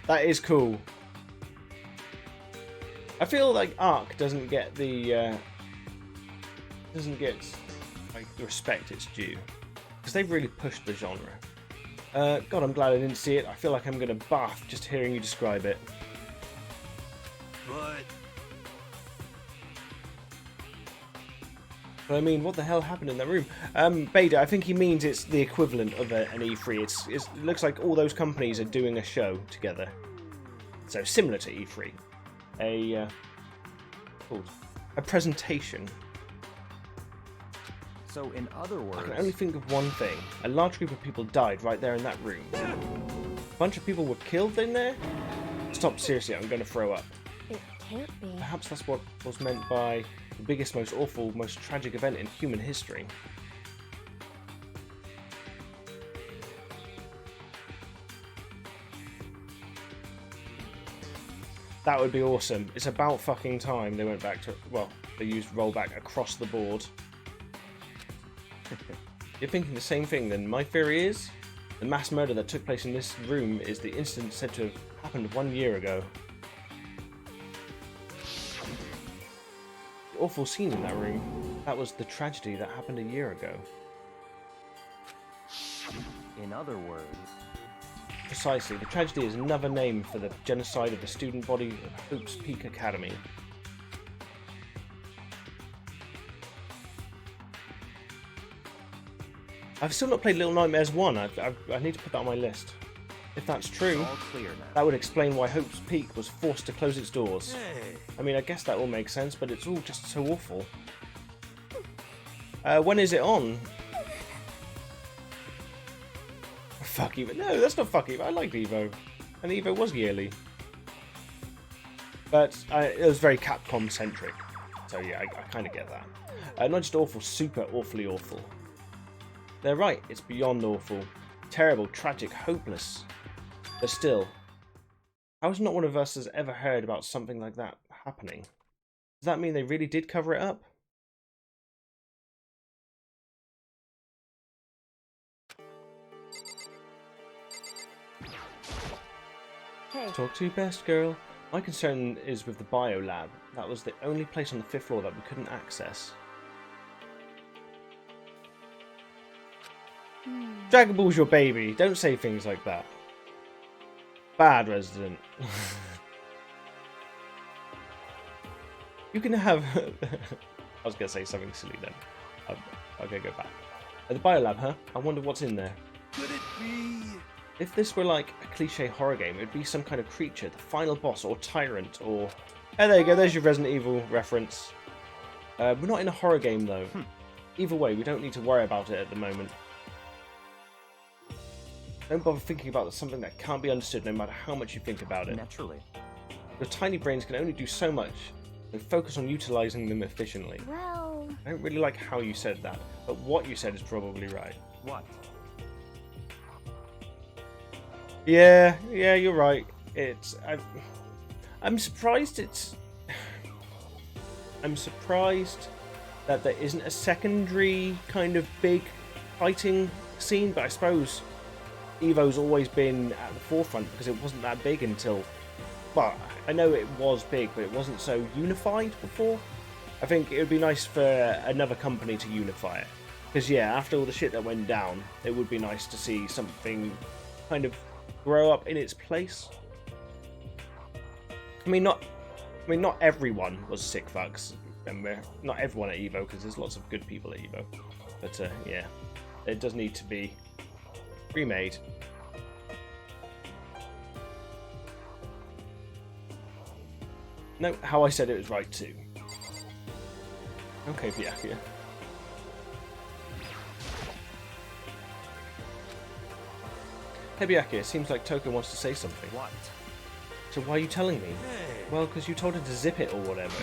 That is cool. I feel like Ark doesn't get the respect it's due, because they've really pushed the genre. God, I'm glad I didn't see it. I feel like I'm gonna barf just hearing you describe it. But I mean, what the hell happened in that room? Bader, I think he means it's the equivalent of an E3. It looks like all those companies are doing a show together. So similar to E3. A presentation. So in other words... I can only think of one thing. A large group of people died right there in that room. A bunch of people were killed in there? Stop, seriously, I'm going to throw up. It can't be. Perhaps that's what was meant by the biggest, most awful, most tragic event in human history. That would be awesome. It's about fucking time they went back to... Well, they used rollback across the board. You're thinking the same thing then. My theory is the mass murder that took place in this room is the incident said to have happened 1 year ago. The awful scene in that room, that was the tragedy that happened a year ago. In other words... Precisely, the tragedy is another name for the genocide of the student body of Hope's Peak Academy. I've still not played Little Nightmares 1. I need to put that on my list. If that's true, All clear now. that would explain why Hope's Peak was forced to close its doors. Hey. I mean, I guess that all makes sense, but it's all just so awful. When is it on? Fuck Evo. No, that's not fuck Evo. I liked Evo. And Evo was yearly. But it was very Capcom-centric. So yeah, I kind of get that. Not just awful, super awfully awful. They're right, it's beyond awful. Terrible, tragic, hopeless. But still, how is not one of us has ever heard about something like that happening? Does that mean they really did cover it up? Hey, Talk to your best, girl. My concern is with the bio lab. That was the only place on the 5th floor that we couldn't access. Dragon Ball's your baby. Don't say things like that. Bad resident. You can have... I was going to say something silly then. Okay, go back. At the biolab, huh? I wonder what's in there. Could it be? If this were like a cliche horror game, it would be some kind of creature, the final boss, or tyrant, or... Oh, there you go, there's your Resident Evil reference. We're not in a horror game, though. Either way, we don't need to worry about it at the moment. Don't bother thinking about something that can't be understood no matter how much you think about it. Naturally. Your tiny brains can only do so much, so focus on utilizing them efficiently. Well... I don't really like how you said that, but what you said is probably right. What? Yeah, you're right. I'm surprised it's... I'm surprised that there isn't a secondary kind of big fighting scene, but I suppose Evo's always been at the forefront because it wasn't that big until... Well, I know it was big, but it wasn't so unified before. I think it would be nice for another company to unify it. Because, yeah, after all the shit that went down, it would be nice to see something kind of grow up in its place. I mean, not everyone was sick fucks. Remember, not everyone at Evo, because there's lots of good people at Evo. But, yeah, it does need to be remade. No, how I said it was right too. Okay, Byakuya. Hey Byakuya, seems like Toko wants to say something. What? So why are you telling me? Hey. Well, because you told her to zip it or whatever.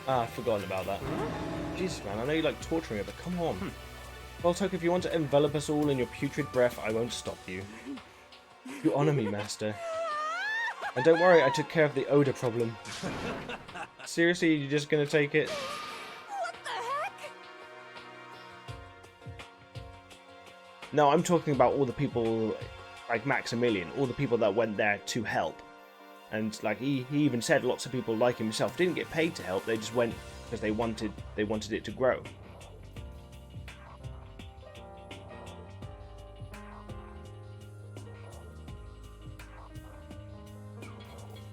Ah, I've forgotten about that. Jesus, man, I know you like torturing her, but come on. Well, Toko, if you want to envelop us all in your putrid breath, I won't stop you. You honor me, Master. And don't worry, I took care of the odor problem. Seriously, you're just gonna take it? What the heck? No, I'm talking about all the people, like Maximilian, all the people that went there to help. And like he even said lots of people like himself didn't get paid to help, they just went because they wanted it to grow.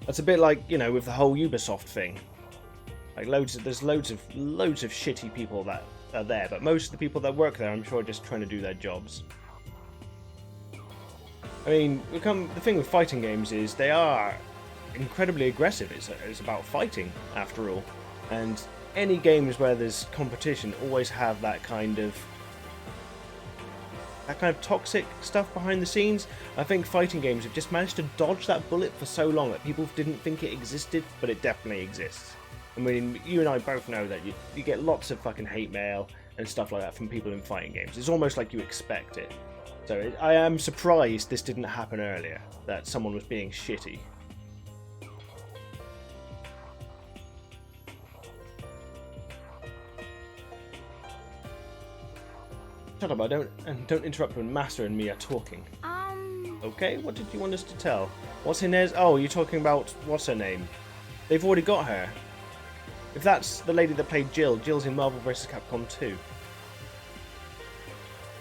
That's a bit like, you know, with the whole Ubisoft thing. Like there's loads of shitty people that are there, but most of the people that work there, I'm sure, are just trying to do their jobs. I mean, the thing with fighting games is they are incredibly aggressive. It's about fighting, after all. And any games where there's competition always have that kind of toxic stuff behind the scenes. I think fighting games have just managed to dodge that bullet for so long that people didn't think it existed, but it definitely exists. I mean, you and I both know that you get lots of fucking hate mail and stuff like that from people in fighting games. It's almost like you expect it. So I am surprised this didn't happen earlier, that someone was being shitty. Shut up, don't interrupt when Master and me are talking. Okay, what did you want us to tell? What's Inez? Oh, you're talking about, what's her name? They've already got her. If that's the lady that played Jill, Jill's in Marvel vs. Capcom 2.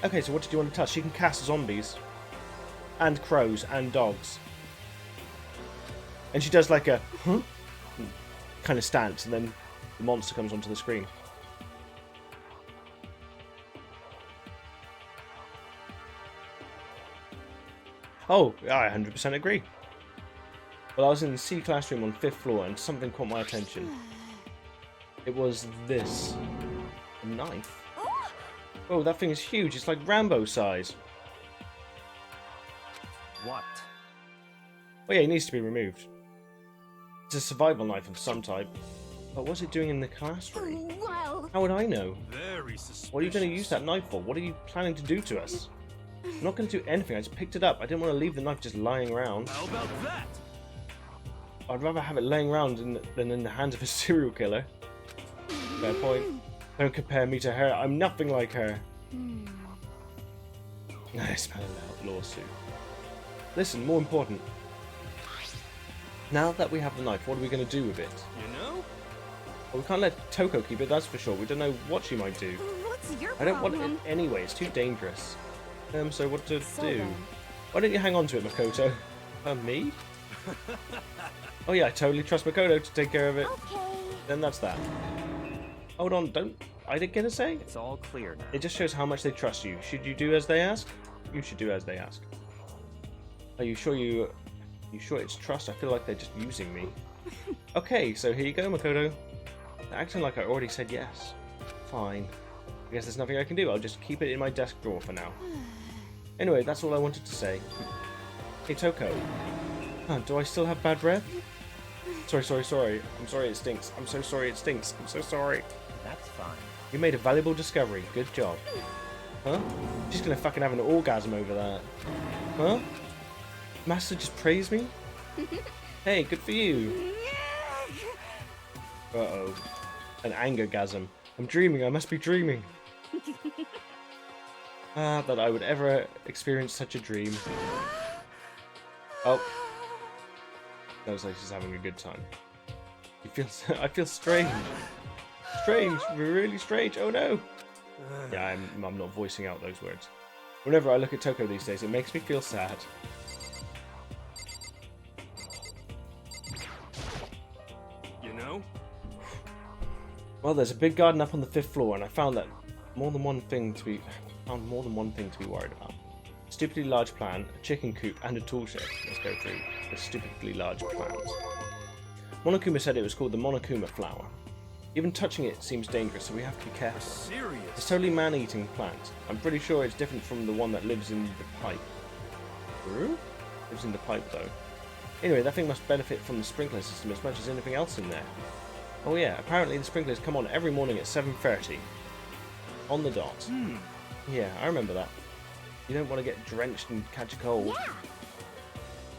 Okay, so what did you want to tell? She can cast zombies. And crows, and dogs. And she does like a, huh? kind of stance, and then the monster comes onto the screen. Oh, I 100% agree. Well, I was in the C classroom on 5th floor and something caught my attention. It was this. A knife. Oh, that thing is huge. It's like Rambo size. What? Oh yeah, it needs to be removed. It's a survival knife of some type. But what's it doing in the classroom? Well... How would I know? Very suspicious. What are you going to use that knife for? What are you planning to do to us? I'm not going to do anything. I just picked it up. I didn't want to leave the knife just lying around. How about that? I'd rather have it laying around than in the hands of a serial killer. Fair point. Don't compare me to her. I'm nothing like her. I smell a lawsuit. Listen, more important. Now that we have the knife, what are we going to do with it? You know? Well, we can't let Toko keep it, that's for sure. We don't know what she might do. What's That's your I don't want problem. it anyway. It's too dangerous. So what to So do? then. Why don't you hang on to it, Makoto? Me? Oh yeah, I totally trust Makoto to take care of it. Okay. Then that's that. Hold on, don't... I didn't get a say? It's all clear now. It just shows how much they trust you. Should you do as they ask? You should do as they ask. Are you sure it's trust? I feel like they're just using me. Okay, so here you go, Makoto. They're acting like I already said yes. Fine. I guess there's nothing I can do. I'll just keep it in my desk drawer for now. Anyway, that's all I wanted to say. Hey, Toko. Do I still have bad breath? Sorry. I'm sorry it stinks. I'm so sorry it stinks. I'm so sorry. That's fine. You made a valuable discovery. Good job. Huh? She's gonna fucking have an orgasm over that. Huh? Master just praised me? Hey, good for you. Uh-oh. An anger-gasm. I'm dreaming. I must be dreaming. That I would ever experience such a dream. Oh. Sounds like she's having a good time. I feel strange. Strange. Really strange. Oh no. Yeah, I'm not voicing out those words. Whenever I look at Toko these days, it makes me feel sad. You know? Well, there's a big garden up on the 5th floor, and I found more than one thing to be worried about. A stupidly large plant, a chicken coop, and a tool shed. Let's go through the stupidly large plant. Monokuma said it was called the Monokuma flower. Even touching it seems dangerous, so we have to be careful. Serious? It's a totally man-eating plant. I'm pretty sure it's different from the one that lives in the pipe. True? Lives in the pipe, though. Anyway, that thing must benefit from the sprinkler system as much as anything else in there. Oh yeah, apparently the sprinklers come on every morning at 7:30. On the dot. Yeah, I remember that. You don't want to get drenched and catch a cold. Yeah.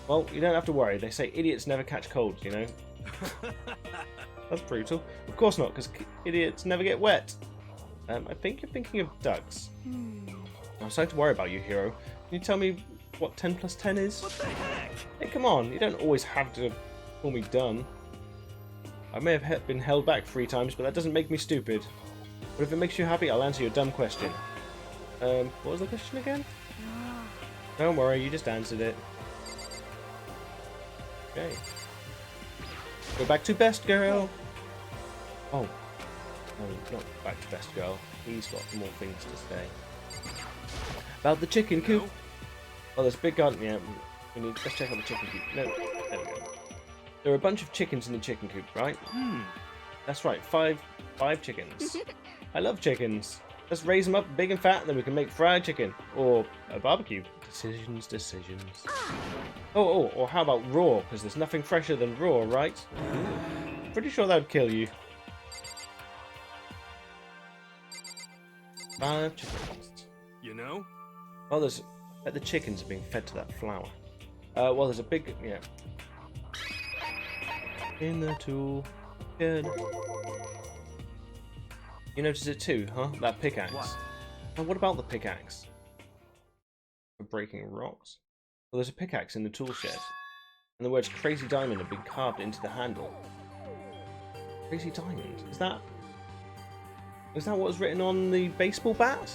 Well, you don't have to worry. They say idiots never catch colds, you know? That's brutal. Of course not, because idiots never get wet. I think you're thinking of ducks. I'm starting to worry about you, Hero. Can you tell me what 10 plus 10 is? What the heck? Hey, come on. You don't always have to call me dumb. I may have been held back 3 times, but that doesn't make me stupid. But if it makes you happy, I'll answer your dumb question. What was the question again? Don't worry, you just answered it. Okay. Go back to best girl. Oh. No, not back to best girl. He's got more things to say. About the chicken coop. Oh, there's a big garden. Yeah, let's check out the chicken coop. No, there we go. There are a bunch of chickens in the chicken coop, right? That's right, five chickens. I love chickens. Let's raise them up big and fat, and then we can make fried chicken. Or a barbecue. Decisions. Oh, or how about raw? Because there's nothing fresher than raw, right? Pretty sure that would kill you. 5 chickens. You know? Well, the chickens are being fed to that flower. Well, there's a big, yeah. In the tool. Good. You notice it too, huh? That pickaxe. What? And what about the pickaxe? For breaking rocks. Well, there's a pickaxe in the tool shed. And the words Crazy Diamond have been carved into the handle. Crazy Diamond? Is that what was written on the baseball bat?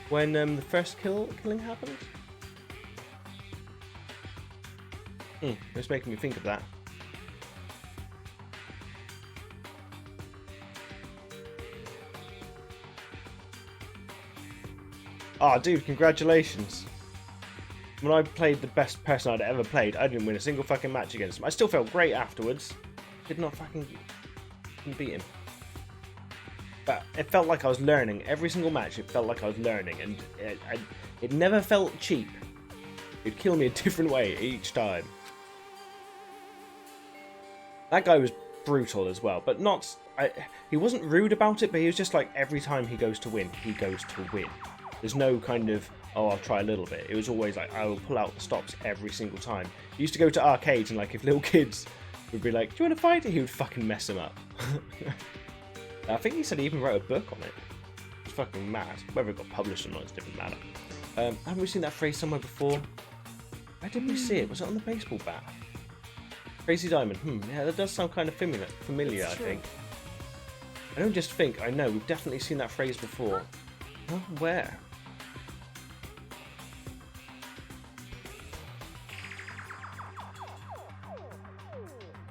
When the first killing happened? It's making me think of that. Oh, dude, congratulations. When I played the best person I'd ever played, I didn't win a single fucking match against him. I still felt great afterwards. Did not fucking beat him. But it felt like I was learning. Every single match, it felt like I was learning. And it never felt cheap. It'd kill me a different way each time. That guy was brutal as well, but not... he wasn't rude about it, but he was just like, every time he goes to win, he goes to win. There's no kind of, oh, I'll try a little bit. It was always like, I will pull out the stops every single time. He used to go to arcades, and like, if little kids would be like, do you want to fight? He would fucking mess them up. I think he said he even wrote a book on it. It's fucking mad. Whether it got published or not, it's a different matter. Haven't we seen that phrase somewhere before? Where did we see it? Was it on the baseball bat? Crazy Diamond. Yeah, that does sound kind of familiar, I think. I don't just think, I know, we've definitely seen that phrase before. Huh? Where?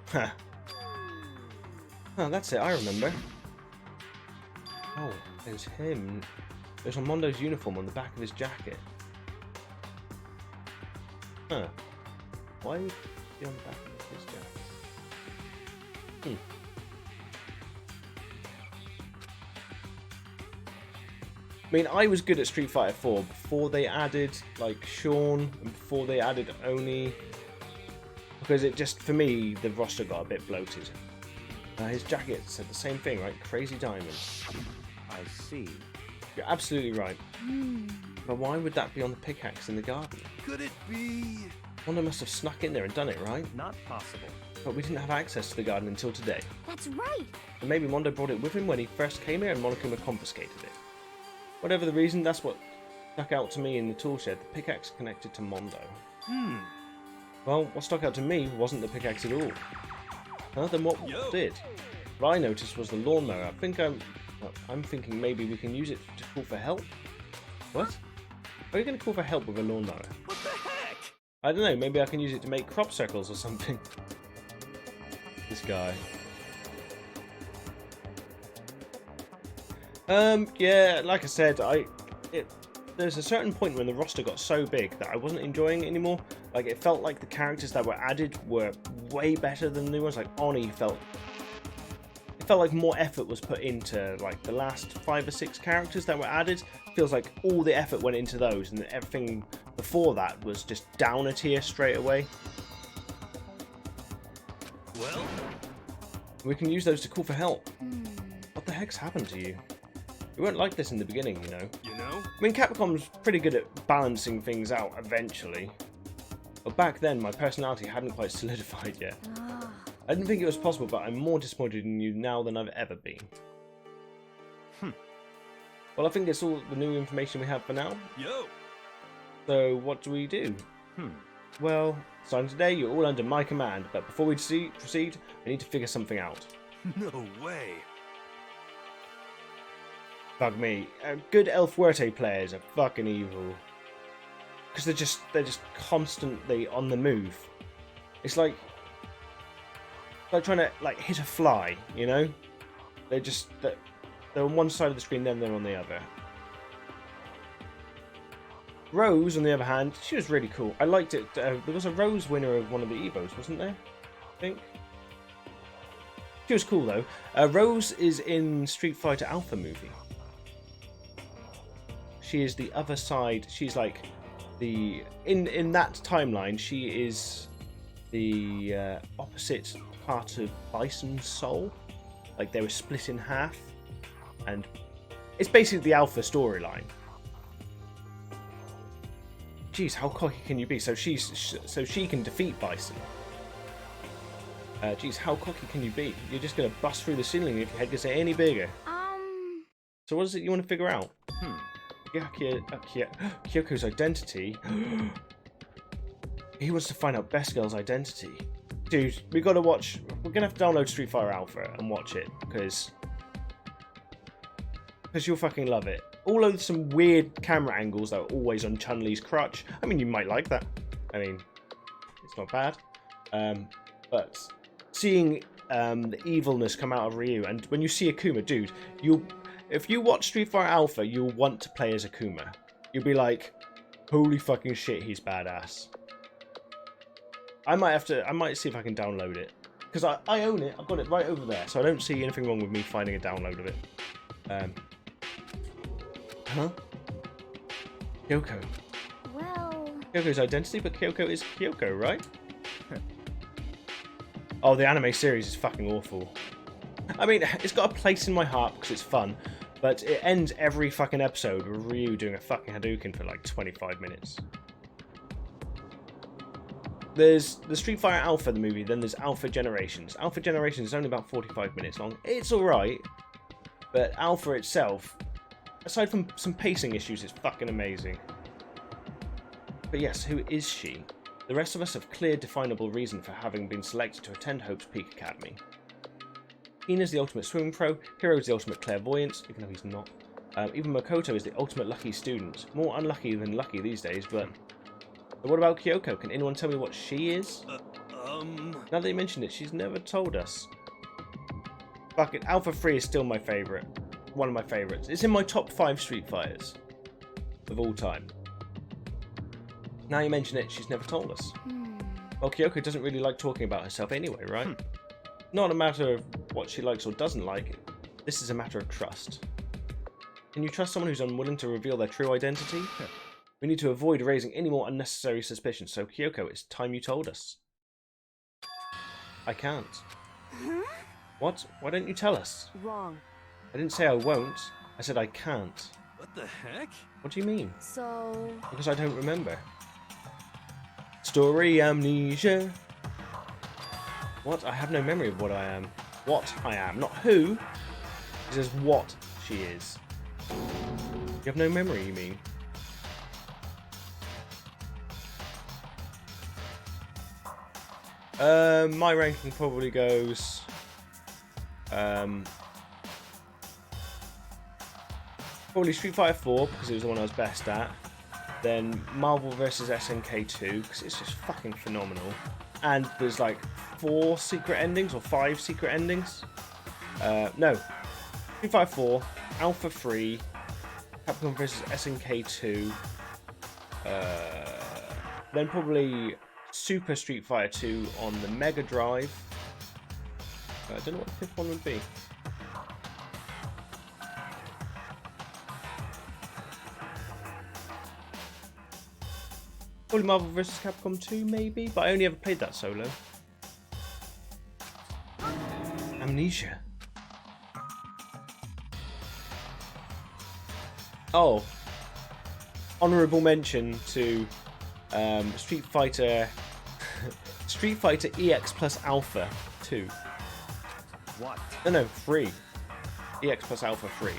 Huh. Oh, that's it, I remember. Oh, there's him. There's Mondo's uniform on the back of his jacket. Huh. Why would he be on the back of his jacket? I mean, I was good at Street Fighter 4 before they added, like, Sean, and before they added Oni. Because it just, for me, the roster got a bit bloated. His jacket said the same thing, right? Crazy Diamonds. I see. You're absolutely right. But why would that be on the pickaxe in the garden? Could it be? Mondo must have snuck in there and done it, right? Not possible. But we didn't have access to the garden until today. That's right. And maybe Mondo brought it with him when he first came here and Monokuma confiscated it. Whatever the reason, that's what stuck out to me in the tool shed. The pickaxe connected to Mondo. Well, what stuck out to me wasn't the pickaxe at all. Huh? Then what did? What I noticed was the lawnmower. I'm thinking maybe we can use it to call for help. What? Are you going to call for help with a lawnmower? What the heck? I don't know. Maybe I can use it to make crop circles or something. This guy. Yeah, like I said, there's a certain point when the roster got so big that I wasn't enjoying it anymore. Like, it felt like the characters that were added were way better than the new ones. Like, Oni felt like more effort was put into, like, the last 5 or 6 characters that were added. Feels like all the effort went into those, and everything before that was just down a tier straight away. Well? We can use those to call for help. What the heck's happened to you? We weren't like this in the beginning, you know. You know? I mean, Capcom's pretty good at balancing things out eventually. But back then, my personality hadn't quite solidified yet. I didn't think it was possible, but I'm more disappointed in you now than I've ever been. Well, I think that's all the new information we have for now. Yo! So, what do we do? Well, starting today, you're all under my command, but before we proceed, I need to figure something out. No way. Fuck me. Good El Fuerte players are fucking evil. Because they're just constantly on the move. It's like trying to like hit a fly, you know? They're on one side of the screen, then they're on the other. Rose, on the other hand, she was really cool. I liked it. There was a Rose winner of one of the Evos, wasn't there? I think. She was cool though. Rose is in Street Fighter Alpha movie. She is the other side. She's like the in that timeline. She is the opposite part of Bison's soul. Like they were split in half, and it's basically the Alpha storyline. Jeez, how cocky can you be? So she can defeat Bison. Jeez, how cocky can you be? You're just gonna bust through the ceiling if your head gets any bigger. So what is it you want to figure out? Kyoko's identity. He wants to find out Best Girl's identity. Dude, we gotta watch. We're gonna have to download Street Fighter Alpha and watch it because you'll fucking love it. All of some weird camera angles that are always on Chun-Li's crutch. I mean, you might like that. I mean, it's not bad. But seeing the evilness come out of Ryu, and when you see Akuma, dude, if you watch Street Fighter Alpha, you'll want to play as Akuma. You'll be like, holy fucking shit, he's badass. I might see if I can download it. Because I own it, I've got it right over there, so I don't see anything wrong with me finding a download of it. Kyoko. Well... Kyoko's identity, but Kyoko is Kyoko, right? Oh, the anime series is fucking awful. I mean, it's got a place in my heart because it's fun, but it ends every fucking episode with Ryu doing a fucking Hadouken for like 25 minutes. There's the Street Fighter Alpha, the movie, then there's Alpha Generations. Alpha Generations is only about 45 minutes long. It's alright, but Alpha itself, aside from some pacing issues, it's fucking amazing. But yes, who is she? The rest of us have clear, definable reason for having been selected to attend Hope's Peak Academy. Hina's the ultimate swim pro. Hiro's the ultimate clairvoyance, even though he's not. Even Makoto is the ultimate lucky student. More unlucky than lucky these days, but... But what about Kyoko? Can anyone tell me what she is? Now that you mentioned it, she's never told us. Fuck it, Alpha 3 is still my favourite. One of my favourites. It's in my top 5 Street Fighters of all time. Now you mention it, she's never told us. Well, Kyoko doesn't really like talking about herself anyway, right? Not a matter of what she likes or doesn't like. This is a matter of trust. Can you trust someone who's unwilling to reveal their true identity? We need to avoid raising any more unnecessary suspicions, so Kyoko, it's time you told us. I can't. What? Why don't you tell us? Wrong. I didn't say I won't. I said I can't. What the heck? What do you mean? So... Because I don't remember. Story amnesia. What? I have no memory of what I am. What I am, not who. It says what she is. You have no memory, you mean? My ranking probably goes... probably Street Fighter 4, because it was the one I was best at. Then Marvel vs. SNK 2, because it's just fucking phenomenal. And there's like 4 secret endings, or 5 secret endings. No. Street Fighter 4, Alpha 3, Capcom vs. SNK 2. Then probably Super Street Fighter 2 on the Mega Drive. I don't know what the 5th one would be. Probably Marvel vs. Capcom 2, maybe? But I only ever played that solo. Amnesia. Oh. Honourable mention to Street Fighter... Street Fighter EX plus Alpha 2. What? No, 3. EX plus Alpha 3.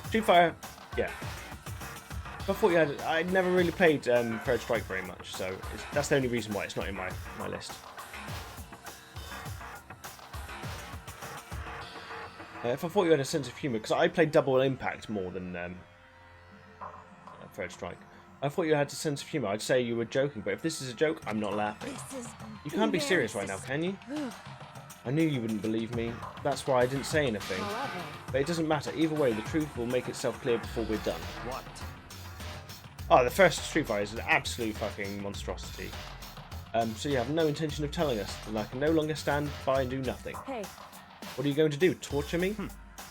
Street Fighter... Yeah. I thought you had... I'd never really played Third Strike very much, so that's the only reason why it's not in my list. If I thought you had a sense of humour, because I played Double Impact more than Third Strike. I thought you had a sense of humour. I'd say you were joking, but if this is a joke, I'm not laughing. You can't be serious right now, can you? I knew you wouldn't believe me. That's why I didn't say anything. But it doesn't matter. Either way, the truth will make itself clear before we're done. What? Oh, the first Street Fighter is an absolute fucking monstrosity. So you have no intention of telling us, and I can no longer stand by and do nothing. Hey. What are you going to do? Torture me?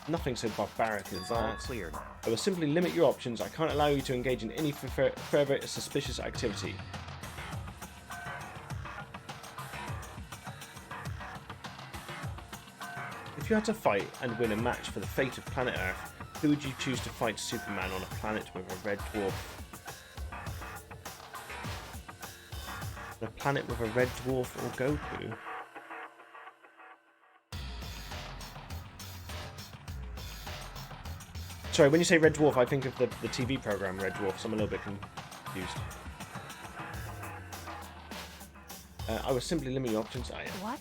Nothing so barbaric as All that. clear now. I will simply limit your options. I can't allow you to engage in any further suspicious activity. If you had to fight and win a match for the fate of planet Earth, who would you choose to fight Superman on a planet with a red dwarf? A planet with a red dwarf or Goku? Sorry, when you say Red Dwarf, I think of the TV program Red Dwarf, so I'm a little bit confused. I will simply limit your options. What?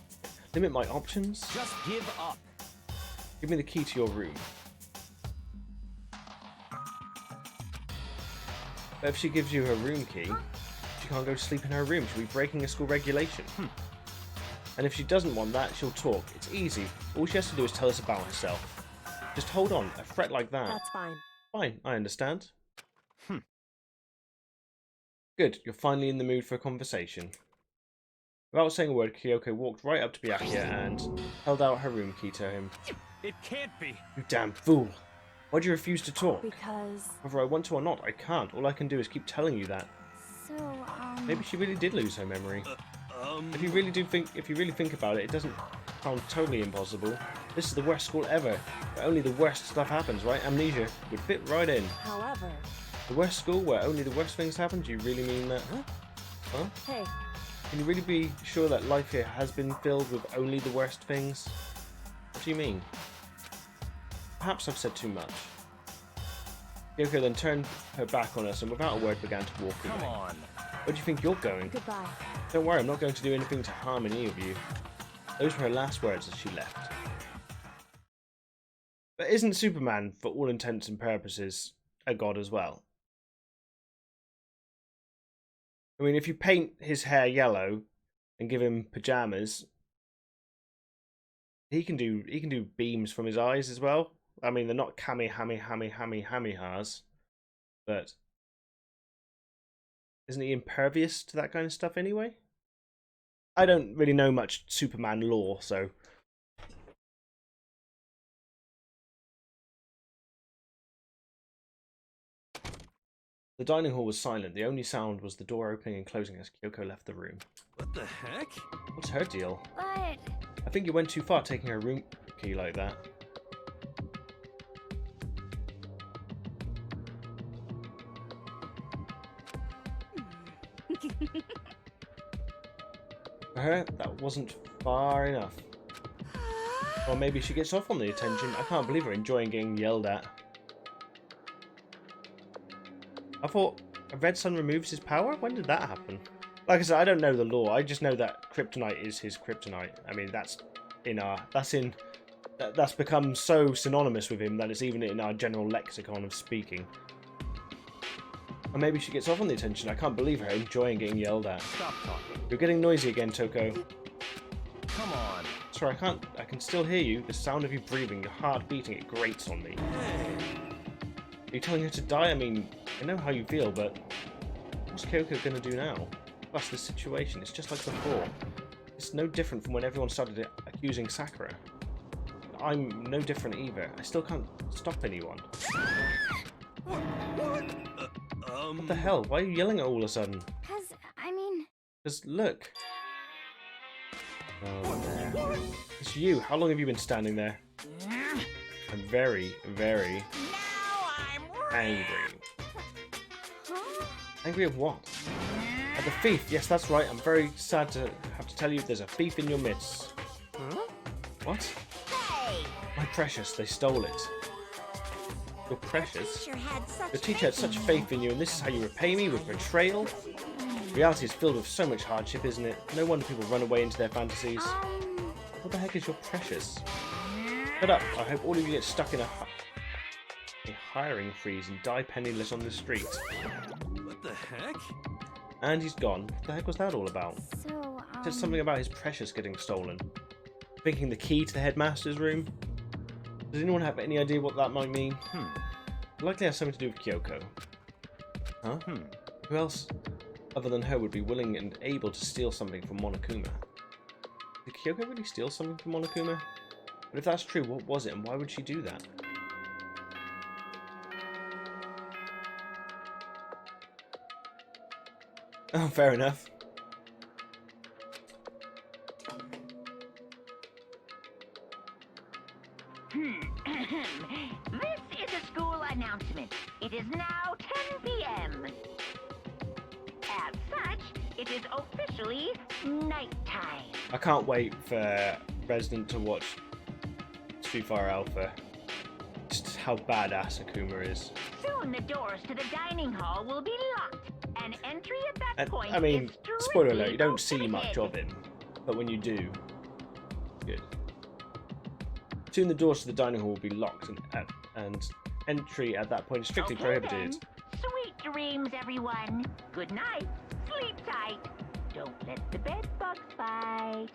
Limit my options? Just give up. Give me the key to your room. But if she gives you her room key, she can't go to sleep in her room. She'll be breaking a school regulation. And if she doesn't want that, she'll talk. It's easy. All she has to do is tell us about herself. Just hold on. A threat like that. That's fine. Fine, I understand. Good, you're finally in the mood for a conversation. Without saying a word, Kyoko walked right up to Byakuya and held out her room key to him. It can't be. You damn fool! Why do you refuse to talk? Because... Whether I want to or not, I can't. All I can do is keep telling you that. So, Maybe she really did lose her memory. If you really think about it, it doesn't sound totally impossible. This is the worst school ever. Where only the worst stuff happens, right? Amnesia would fit right in. However... The worst school where only the worst things happen? Do you really mean that? Huh? Hey. Can you really be sure that life here has been filled with only the worst things? What do you mean? Perhaps I've said too much. Kyoko then turned her back on us and without a word began to walk away. Come on. Where do you think you're going? Goodbye. Don't worry, I'm not going to do anything to harm any of you. Those were her last words as she left. isn't Superman, for all intents and purposes, a god as well? I mean, if you paint his hair yellow and give him pajamas, he can do beams from his eyes as well. I mean, they're not kamehamehas, but isn't he impervious to that kind of stuff anyway? I don't really know much Superman lore, so. The dining hall was silent. The only sound was the door opening and closing as Kyoko left the room. What the heck? What's her deal? But I think you went too far taking her room key like that. For her, that wasn't far enough. Or maybe she gets off on the attention. I can't believe her enjoying getting yelled at. I thought a red sun removes his power? When did that happen? Like I said, I don't know the lore. I just know that kryptonite is his kryptonite. I mean, that's become so synonymous with him that it's even in our general lexicon of speaking. Or maybe she gets off on the attention. I can't believe her enjoying getting yelled at. Stop talking. You're getting noisy again, Toko. Come on. Sorry, I can still hear you. The sound of you breathing, your heart beating, it grates on me. Hey. Are you telling her to die? I mean, I know how you feel, but what's Kyoko gonna do now? Plus, the situation, it's just like before. It's no different from when everyone started accusing Sakura. I'm no different either. I still can't stop anyone. What the hell? Why are you yelling all of a sudden? I mean... Just look. Oh, it's you. How long have you been standing there? I'm very, very angry. Huh? Angry at what? At the thief. Yes, that's right. I'm very sad to have to tell you there's a thief in your midst. Huh? What? Hey! My precious, they stole it. Your precious? The teacher had such in faith in you, and this is how you repay me with betrayal? Reality is filled with so much hardship, isn't it? No wonder people run away into their fantasies. What the heck is your precious? Shut up. I hope all of you get stuck in a hiring freeze and die penniless on the street. What the heck? And he's gone. What the heck was that all about? So, He said something about his precious getting stolen. Thinking the key to the headmaster's room? Does anyone have any idea what that might mean? It likely has something to do with Kyoko. Huh? Who else other than her would be willing and able to steal something from Monokuma? Did Kyoko really steal something from Monokuma? But if that's true, what was it and why would she do that? Oh, fair enough. This is a school announcement. It is now 10 p.m. As such, it is officially nighttime. I can't wait for Resident to watch Street Fighter Alpha. Just how badass Akuma is. Soon the doors to the dining hall will be locked. And entry at that And, point I mean, is spoiler strictly alert, you don't see much of prohibited. him. But when you do, good. Soon the doors to the dining hall will be locked and entry at that point is strictly Okay, prohibited. then. Sweet dreams, everyone. Good night. Sleep tight. Don't let the bed bugs bite.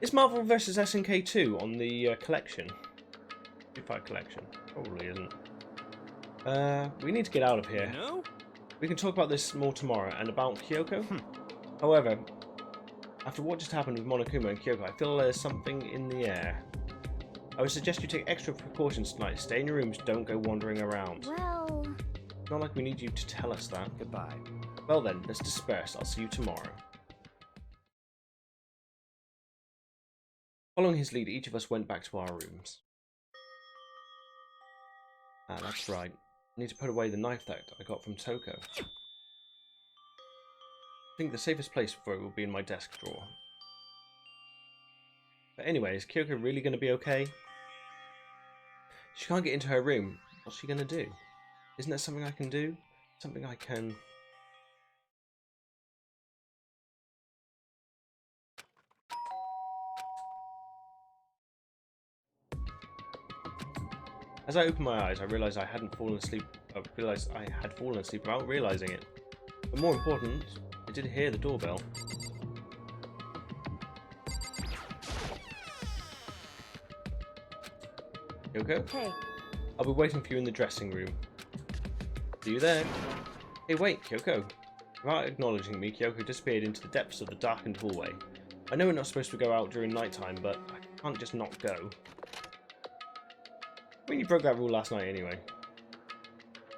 Is Marvel vs. SNK 2 on the collection? Street Fighter collection? Probably isn't. We need to get out of here. No? We can talk about this more tomorrow and about Kyoko. However, after what just happened with Monokuma and Kyoko, I feel there's something in the air. I would suggest you take extra precautions tonight. Stay in your rooms, don't go wandering around. well... It's not like we need you to tell us that. Goodbye. Well then, let's disperse. I'll see you tomorrow. Following his lead, each of us went back to our rooms. Ah, that's right. I need to put away the knife that I got from Toko. I think the safest place for it will be in my desk drawer. But anyway, is Kyoko really going to be okay? She can't get into her room. What's she going to do? Isn't there something I can do? Something I can... As I opened my eyes, I realized I hadn't fallen asleep. I realized I had fallen asleep without realizing it. But more important, I did hear the doorbell. Kyoko? Hey, I'll be waiting for you in the dressing room. See you there. Hey, wait, Kyoko. Without acknowledging me, Kyoko disappeared into the depths of the darkened hallway. I know we're not supposed to go out during nighttime, but I can't just not go. I mean, you broke that rule last night anyway.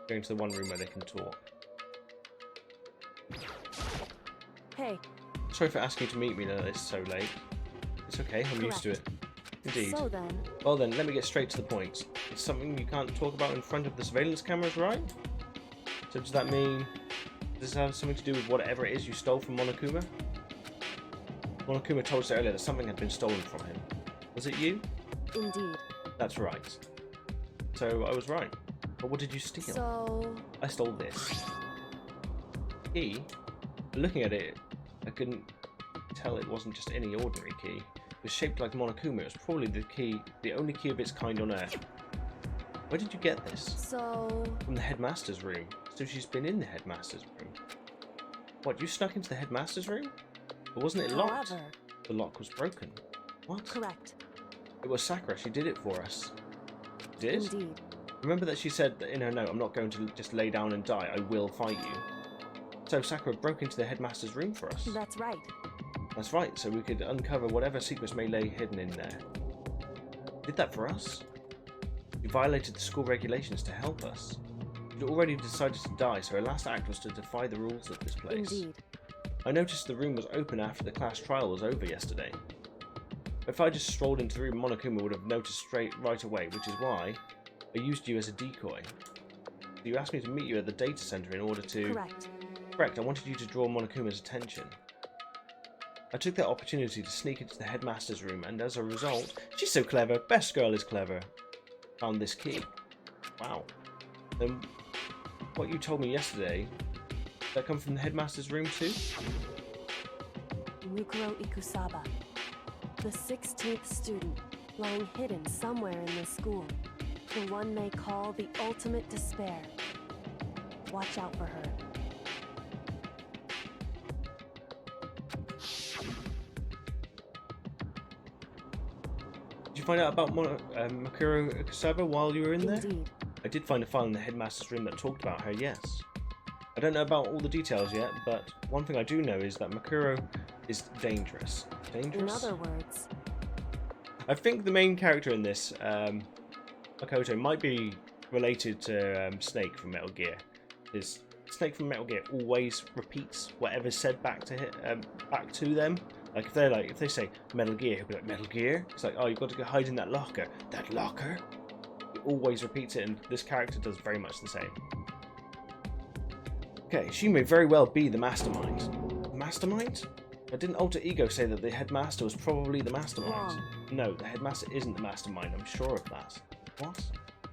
Going to the one room where they can talk. hey, Sorry for asking you to meet me this so late. It's okay, I'm used to it. Indeed. so then, Well then, let me get straight to the point. It's something you can't talk about in front of the surveillance cameras, right? So does that mean... does this have something to do with whatever it is you stole from Monokuma? Monokuma told us earlier that something had been stolen from him. Was it you? indeed. That's right. So I was right. But what did you steal? So, I stole this. Key? Looking at it, I couldn't tell it wasn't just any ordinary key. It was shaped like Monokuma. It was probably the only key of its kind on Earth. Where did you get this? so... From the headmaster's room. So she's been in the headmaster's room. What, you snuck into the headmaster's room? But wasn't it locked? However, The lock was broken. What? correct. It was Sakura. She did it for us. Did? Indeed. Remember that she said that in her note, I'm not going to just lay down and die. I will fight you. So Sakura broke into the headmaster's room for us. That's right. That's right, so we could uncover whatever secrets may lay hidden in there. Did that for us? You violated the school regulations to help us. You'd already decided to die, so her last act was to defy the rules of this place. Indeed. I noticed the room was open after the class trial was over yesterday. If I just strolled into the room, Monokuma would have noticed right away, which is why I used you as a decoy. So you asked me to meet you at the data center in order to... Correct. Correct, I wanted you to draw Monokuma's attention. I took that opportunity to sneak into the headmaster's room, and as a result, she's so clever, best girl is clever, found this key. Wow. Then what you told me yesterday, did that come from the headmaster's room too? Mukuro Ikusaba, the 16th student, lying hidden somewhere in this school. The one they call the ultimate despair. Watch out for her. Did you find out about Makuro Ikusaba while you were in there? Indeed. I did find a file in the headmaster's room that talked about her, yes. I don't know about all the details yet, but one thing I do know is that Makuro is dangerous. Dangerous? In other words, I think the main character in this, Makoto, might be related to Snake from Metal Gear. Is Snake from Metal Gear always repeats whatever's said back to them. Like if they say Metal Gear, he'll be like, Metal Gear? It's like, oh, you've got to go hide in that locker. That locker? He always repeats it, and this character does very much the same. Okay, she may very well be the mastermind. Mastermind? But didn't Alter Ego say that the headmaster was probably the mastermind? Wrong. No, the headmaster isn't the mastermind. I'm sure of that. What?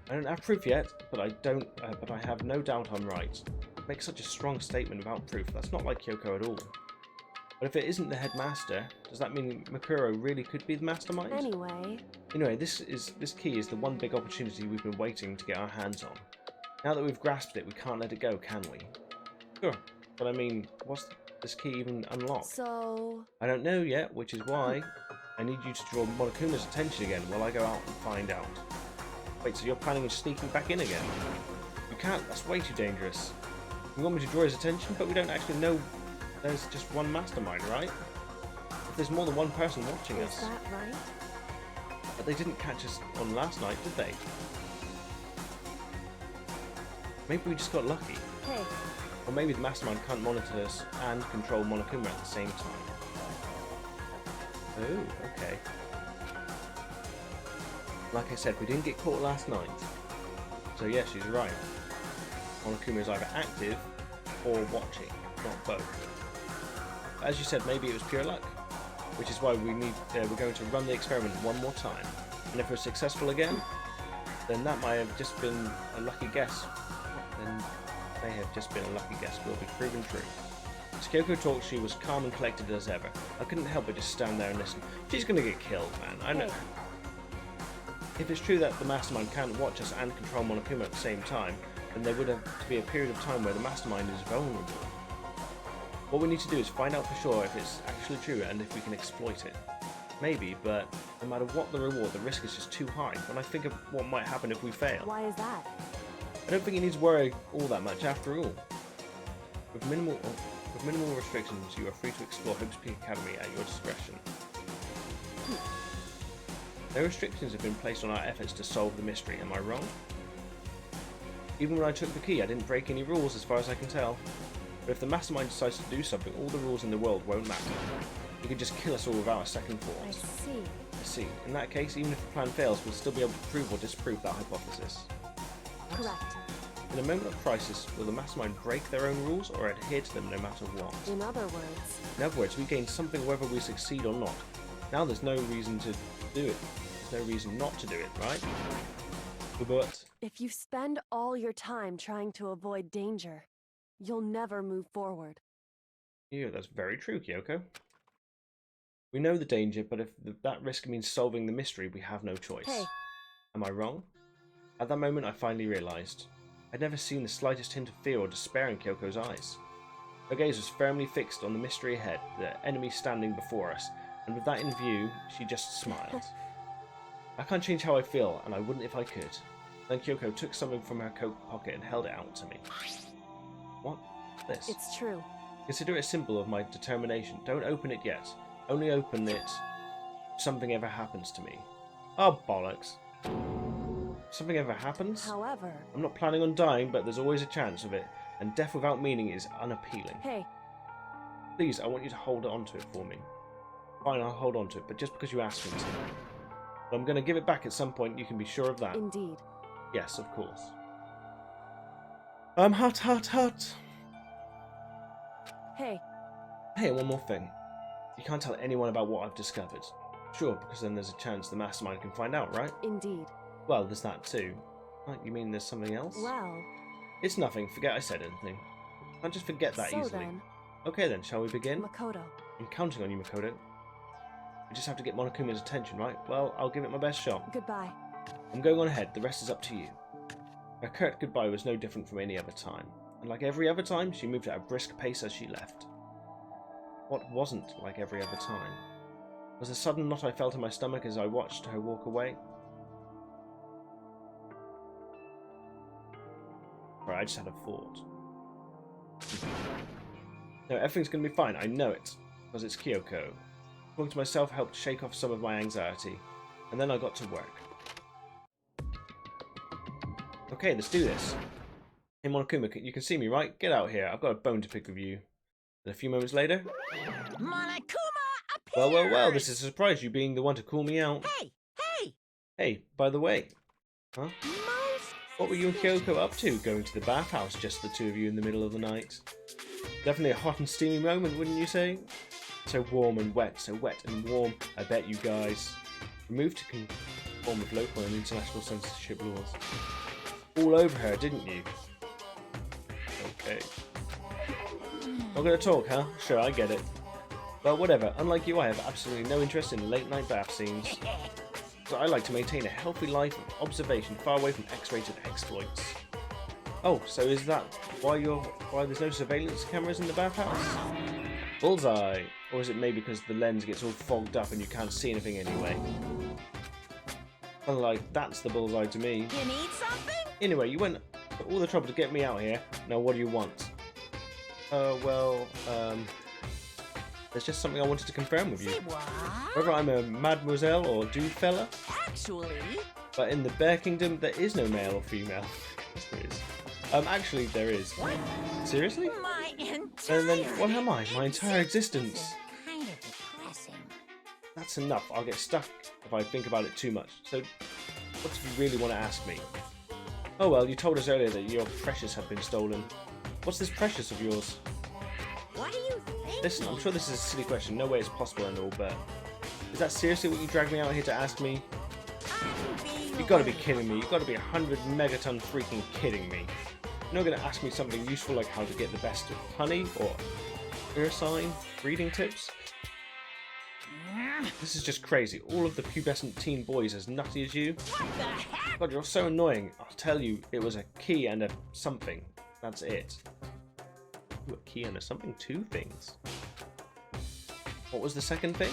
I don't have proof yet, but I have no doubt I'm right. Make such a strong statement without proof. That's not like Kyoko at all. But if it isn't the headmaster, does that mean Makuro really could be the mastermind? Anyway, this key is the one big opportunity we've been waiting to get our hands on. Now that we've grasped it, we can't let it go, can we? Sure, but I mean, what's this key even unlock? so... I don't know yet, which is why I need you to draw Monokuma's attention again while I go out and find out. Wait, so you're planning on sneaking back in again? You can't, that's way too dangerous. You want me to draw his attention, but we don't actually know there's just one mastermind, right? If there's more than one person watching us. Is that right? But they didn't catch us on last night, did they? Maybe we just got lucky. Hey, Or maybe the mastermind can't monitor us and control Monokuma at the same time. Oh, okay. Like I said, we didn't get caught last night. So yeah, she's right. Monokuma is either active or watching, not both. As you said, maybe it was pure luck, which is why we're going to run the experiment one more time. And if we're successful again, then that might have just been a lucky guess. Then may have just been a lucky guess will be proven true. As Kyoko talked, she was calm and collected as ever. I couldn't help but just stand there and listen. She's gonna get killed, man. I know. Hey. If it's true that the Mastermind can't watch us and control Monokuma at the same time, then there would have to be a period of time where the Mastermind is vulnerable. What we need to do is find out for sure if it's actually true and if we can exploit it. Maybe, but no matter what the reward, the risk is just too high when I think of what might happen if we fail. Why is that? I don't think you need to worry all that much after all. With minimal restrictions, you are free to explore Hope's Peak Academy at your discretion. No restrictions have been placed on our efforts to solve the mystery, am I wrong? Even when I took the key, I didn't break any rules as far as I can tell. But if the Mastermind decides to do something, all the rules in the world won't matter. He could just kill us all without a second I thought. see. I see. In that case, even if the plan fails, we'll still be able to prove or disprove that hypothesis. Correct. In a moment of crisis, will the Mastermind break their own rules or adhere to them no matter what? In other words, We gain something whether we succeed or not. Now there's no reason to do it. There's no reason not to do it, right? But if you spend all your time trying to avoid danger, you'll never move forward. yeah, that's very true, Kyoko. We know the danger, but if that risk means solving the mystery, we have no choice. Hey. Am I wrong? At that moment, I finally realised. I'd never seen the slightest hint of fear or despair in Kyoko's eyes. Her gaze was firmly fixed on the mystery ahead, the enemy standing before us, and with that in view, she just smiled. I can't change how I feel, and I wouldn't if I could. Then Kyoko took something from her coat pocket and held it out to me. What? This? It's true. Consider it a symbol of my determination. Don't open it yet. Only open it if something ever happens to me. Oh, bollocks. If something ever happens? However... I'm not planning on dying, but there's always a chance of it, and death without meaning is unappealing. Hey. Please, I want you to hold on to it for me. Fine, I'll hold on to it, but just because you asked me to. But I'm going to give it back at some point, you can be sure of that. Indeed. Yes, of course. Hut. Hey. Hey, one more thing. You can't tell anyone about what I've discovered. Sure, because then there's a chance the Mastermind can find out, right? Indeed. Well, there's that too. Oh, you mean there's something else? Well... It's nothing. Forget I said anything. Can't just forget that so easily. Then, Okay then, shall we begin? Makoto. I'm counting on you, Makoto. We just have to get Monokuma's attention, right? Well, I'll give it my best shot. Goodbye. I'm going on ahead. The rest is up to you. Her curt goodbye was no different from any other time. And like every other time, she moved at a brisk pace as she left. What wasn't like every other time? Was the sudden knot I felt in my stomach as I watched her walk away? Or I just had a thought. No, everything's going to be fine. I know it. Because it's Kyoko. Talking to myself helped shake off some of my anxiety. And then I got to work. Okay, let's do this. Hey Monokuma, you can see me, right? Get out here. I've got a bone to pick with you. And a few moments later... Monokuma appears! Well, this is a surprise, you being the one to call me out. Hey! Hey, by the way. Huh? What were you and Kyoko up to, going to the bathhouse, just the two of you in the middle of the night? Definitely a hot and steamy moment, wouldn't you say? So warm and wet, so wet and warm, I bet you guys. Removed to conform with local and international censorship laws. All over her, didn't you? Okay. Not gonna talk, huh? Sure, I get it. Well, whatever. Unlike you, I have absolutely no interest in late-night bath scenes. So I like to maintain a healthy life of observation, far away from X-rated exploits. Oh, so is that why there's no surveillance cameras in the bathhouse? Bullseye! Or is it maybe because the lens gets all fogged up and you can't see anything anyway? Well, like, that's the bullseye to me. You need something? Anyway, you went to all the trouble to get me out here. Now what do you want? There's just something I wanted to confirm with you. Say what? Whether I'm a mademoiselle or dude fella, Actually... but in the Bear Kingdom there is no male or female. Yes, there is. Actually there is. What? Seriously? My entire... And then what am I? My entire existence. Kind of depressing. That's enough. I'll get stuck if I think about it too much. So, what do you really want to ask me? Oh well, you told us earlier that your precious had been stolen. What's this precious of yours? What do you think? Listen, I'm sure this is a silly question. No way it's possible and all, but... Is that seriously what you dragged me out here to ask me? You've got to be kidding me. You've got to be 100 megaton freaking kidding me. You're not going to ask me something useful like how to get the best of honey or ear sign, breeding tips? This is just crazy. All of the pubescent teen boys as nutty as you. What the heck? God, you're so annoying. I'll tell you, it was a key and a something. That's it. Ooh, a key and a something? 2 things. What was the second thing?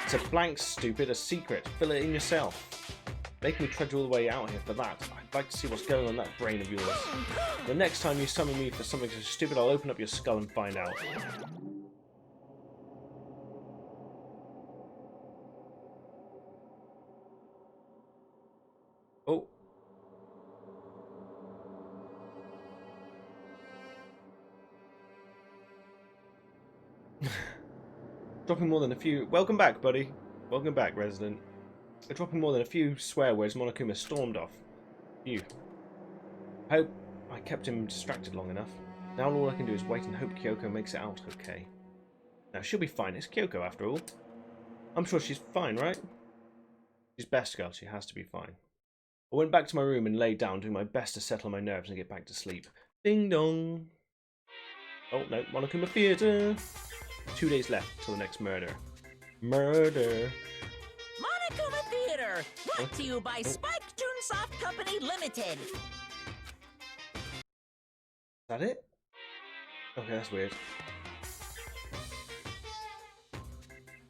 It's a blank, stupid, a secret. Fill it in yourself. Make me trudge all the way out here for that. I'd like to see what's going on in that brain of yours. The next time you summon me for something so stupid, I'll open up your skull and find out. Oh. Dropping more than a few... Welcome back, buddy. Welcome back, resident. Dropping more than a few swear words, Monokuma stormed off. You. Hope I kept him distracted long enough. Now all I can do is wait and hope Kyoko makes it out okay. Now she'll be fine. It's Kyoko after all. I'm sure she's fine, right? She's best girl. She has to be fine. I went back to my room and laid down, doing my best to settle my nerves and get back to sleep. Ding dong. Oh no, Monokuma Theatre. 2 days left till the next murder. Murder. Monokuma Theater, brought to you by Spike Toonsoft Company Limited. Is that it? Okay, that's weird.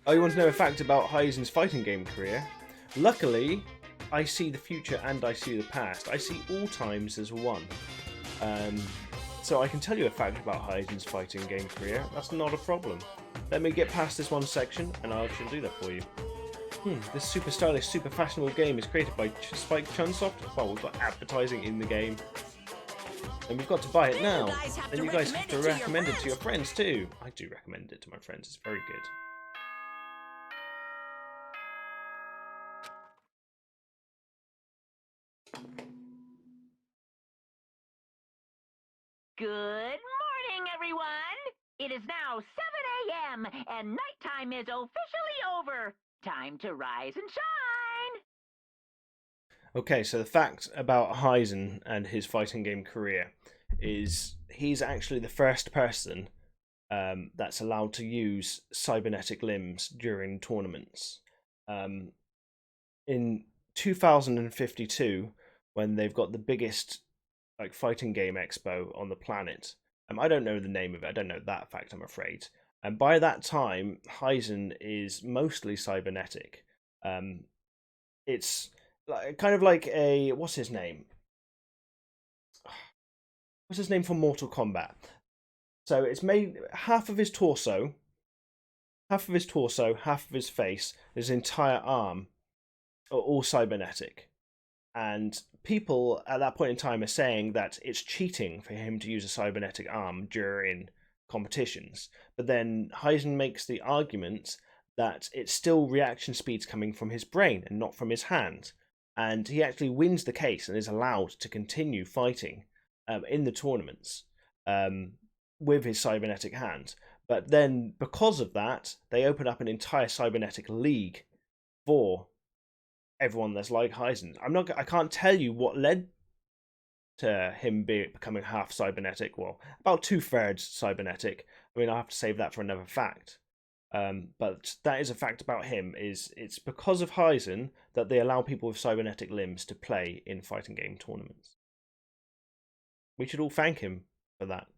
Oh, you want to know a fact about Heisen's fighting game career? Luckily, I see the future and I see the past. I see all times as one. So I can tell you a fact about Heisen's fighting game career. That's not a problem. Let me get past this one section and I shall do that for you. This super stylish, super fashionable game is created by Spike Chunsoft. Well, we've got advertising in the game. And we've got to buy it now. And you guys have to recommend it to your friends too. I do recommend it to my friends. It's very good. Good morning, everyone! It is now 7 a.m. and nighttime is officially over. Time to rise and shine! Okay, so the fact about Heisen and his fighting game career is he's actually the first person that's allowed to use cybernetic limbs during tournaments. In 2052, when they've got the biggest fighting game expo on the planet, I don't know the name of it. I don't know that fact, I'm afraid. And by that time, Heisen is mostly cybernetic. It's kind of like a... What's his name? What's his name for Mortal Kombat? So it's made half of his torso, half of his face, his entire arm are all cybernetic. And people at that point in time are saying that it's cheating for him to use a cybernetic arm during competitions. But then Heisen makes the argument that it's still reaction speeds coming from his brain and not from his hand. And he actually wins the case and is allowed to continue fighting in the tournaments with his cybernetic hand. But then because of that, they open up an entire cybernetic league for everyone that's like Heisen. I can't tell you what led to him becoming half cybernetic. Well, about 2/3 cybernetic. I mean, I'll have to save that for another fact. But that is a fact about him. It's because of Heisen that they allow people with cybernetic limbs to play in fighting game tournaments. We should all thank him for that.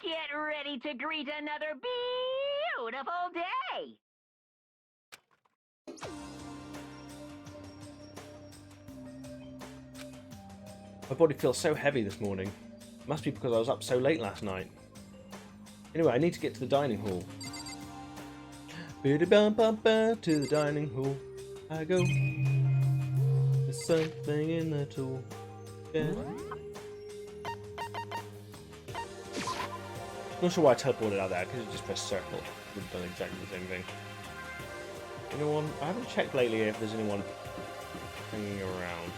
Get ready to greet another beautiful day! My body feels so heavy this morning. Must be because I was up so late last night. Anyway, I need to get to the dining hall. Biddy-bum-bum-bum, to the dining hall I go. There's something in the tool. Yeah. Not sure why I teleported out there. I could have just pressed circle. Would have done exactly the same thing. Anyone? I haven't checked lately if there's anyone hanging around.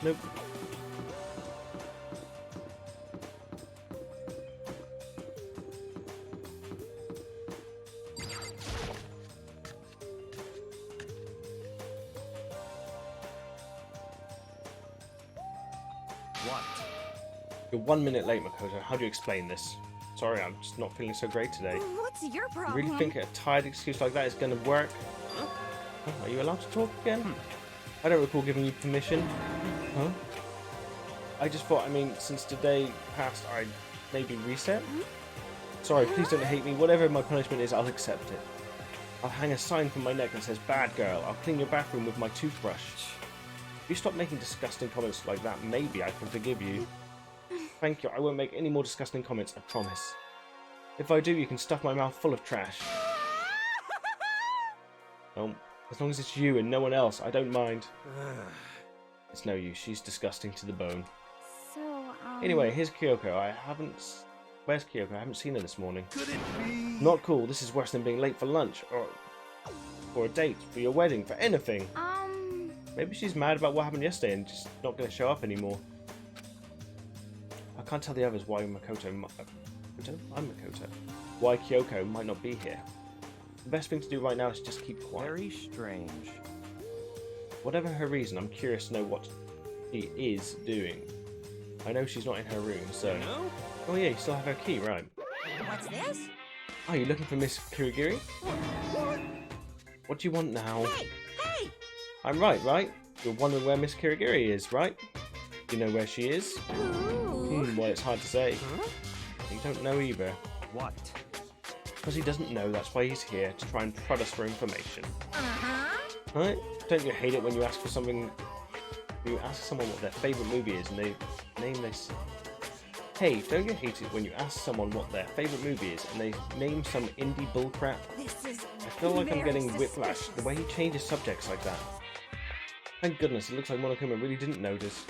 Nope. You're 1 minute late, Makoto. How do you explain this? Sorry, I'm just not feeling so great today. What's your You problem? really think a tired excuse like that is going to work? Oh, are you allowed to talk again? I don't recall giving you permission. Huh? I just thought, since today passed, I'd maybe reset? Sorry, please don't hate me. Whatever my punishment is, I'll accept it. I'll hang a sign from my neck that says, "Bad girl." I'll clean your bathroom with my toothbrush. If you stop making disgusting comments like that, maybe I can forgive you. Thank you. I won't make any more disgusting comments, I promise. If I do, you can stuff my mouth full of trash. Oh, as long as it's you and no one else, I don't mind. It's no use. She's disgusting to the bone. So, Anyway, here's Kyoko. Where's Kyoko? I haven't seen her this morning. Could it be? Not cool. This is worse than being late for lunch, or for a date, for your wedding, for anything. Maybe she's mad about what happened yesterday and just not going to show up anymore. I can't tell the others why why Kyoko might not be here. The best thing to do right now is just keep quiet. Very strange. Whatever her reason, I'm curious to know what she is doing. I know she's not in her room, so... No? Oh yeah, you still have her key, right? What's this? Oh, you looking for Miss Kirigiri? What do you want now? Hey! Hey! I'm right? You're wondering where Miss Kirigiri is, right? Do you know where she is? Well, it's hard to say. You don't know either. What? Because he doesn't know, that's why he's here, to try and prod us for information. Right? Don't you hate it when you ask for something... You ask someone what their favourite movie is and they name this... Hey, don't you hate it when you ask someone what their favourite movie is and they name some indie bullcrap? this is I feel like I'm very getting whiplash, suspicious. the way he changes subjects like that. Thank goodness, it looks like Monokuma really didn't notice.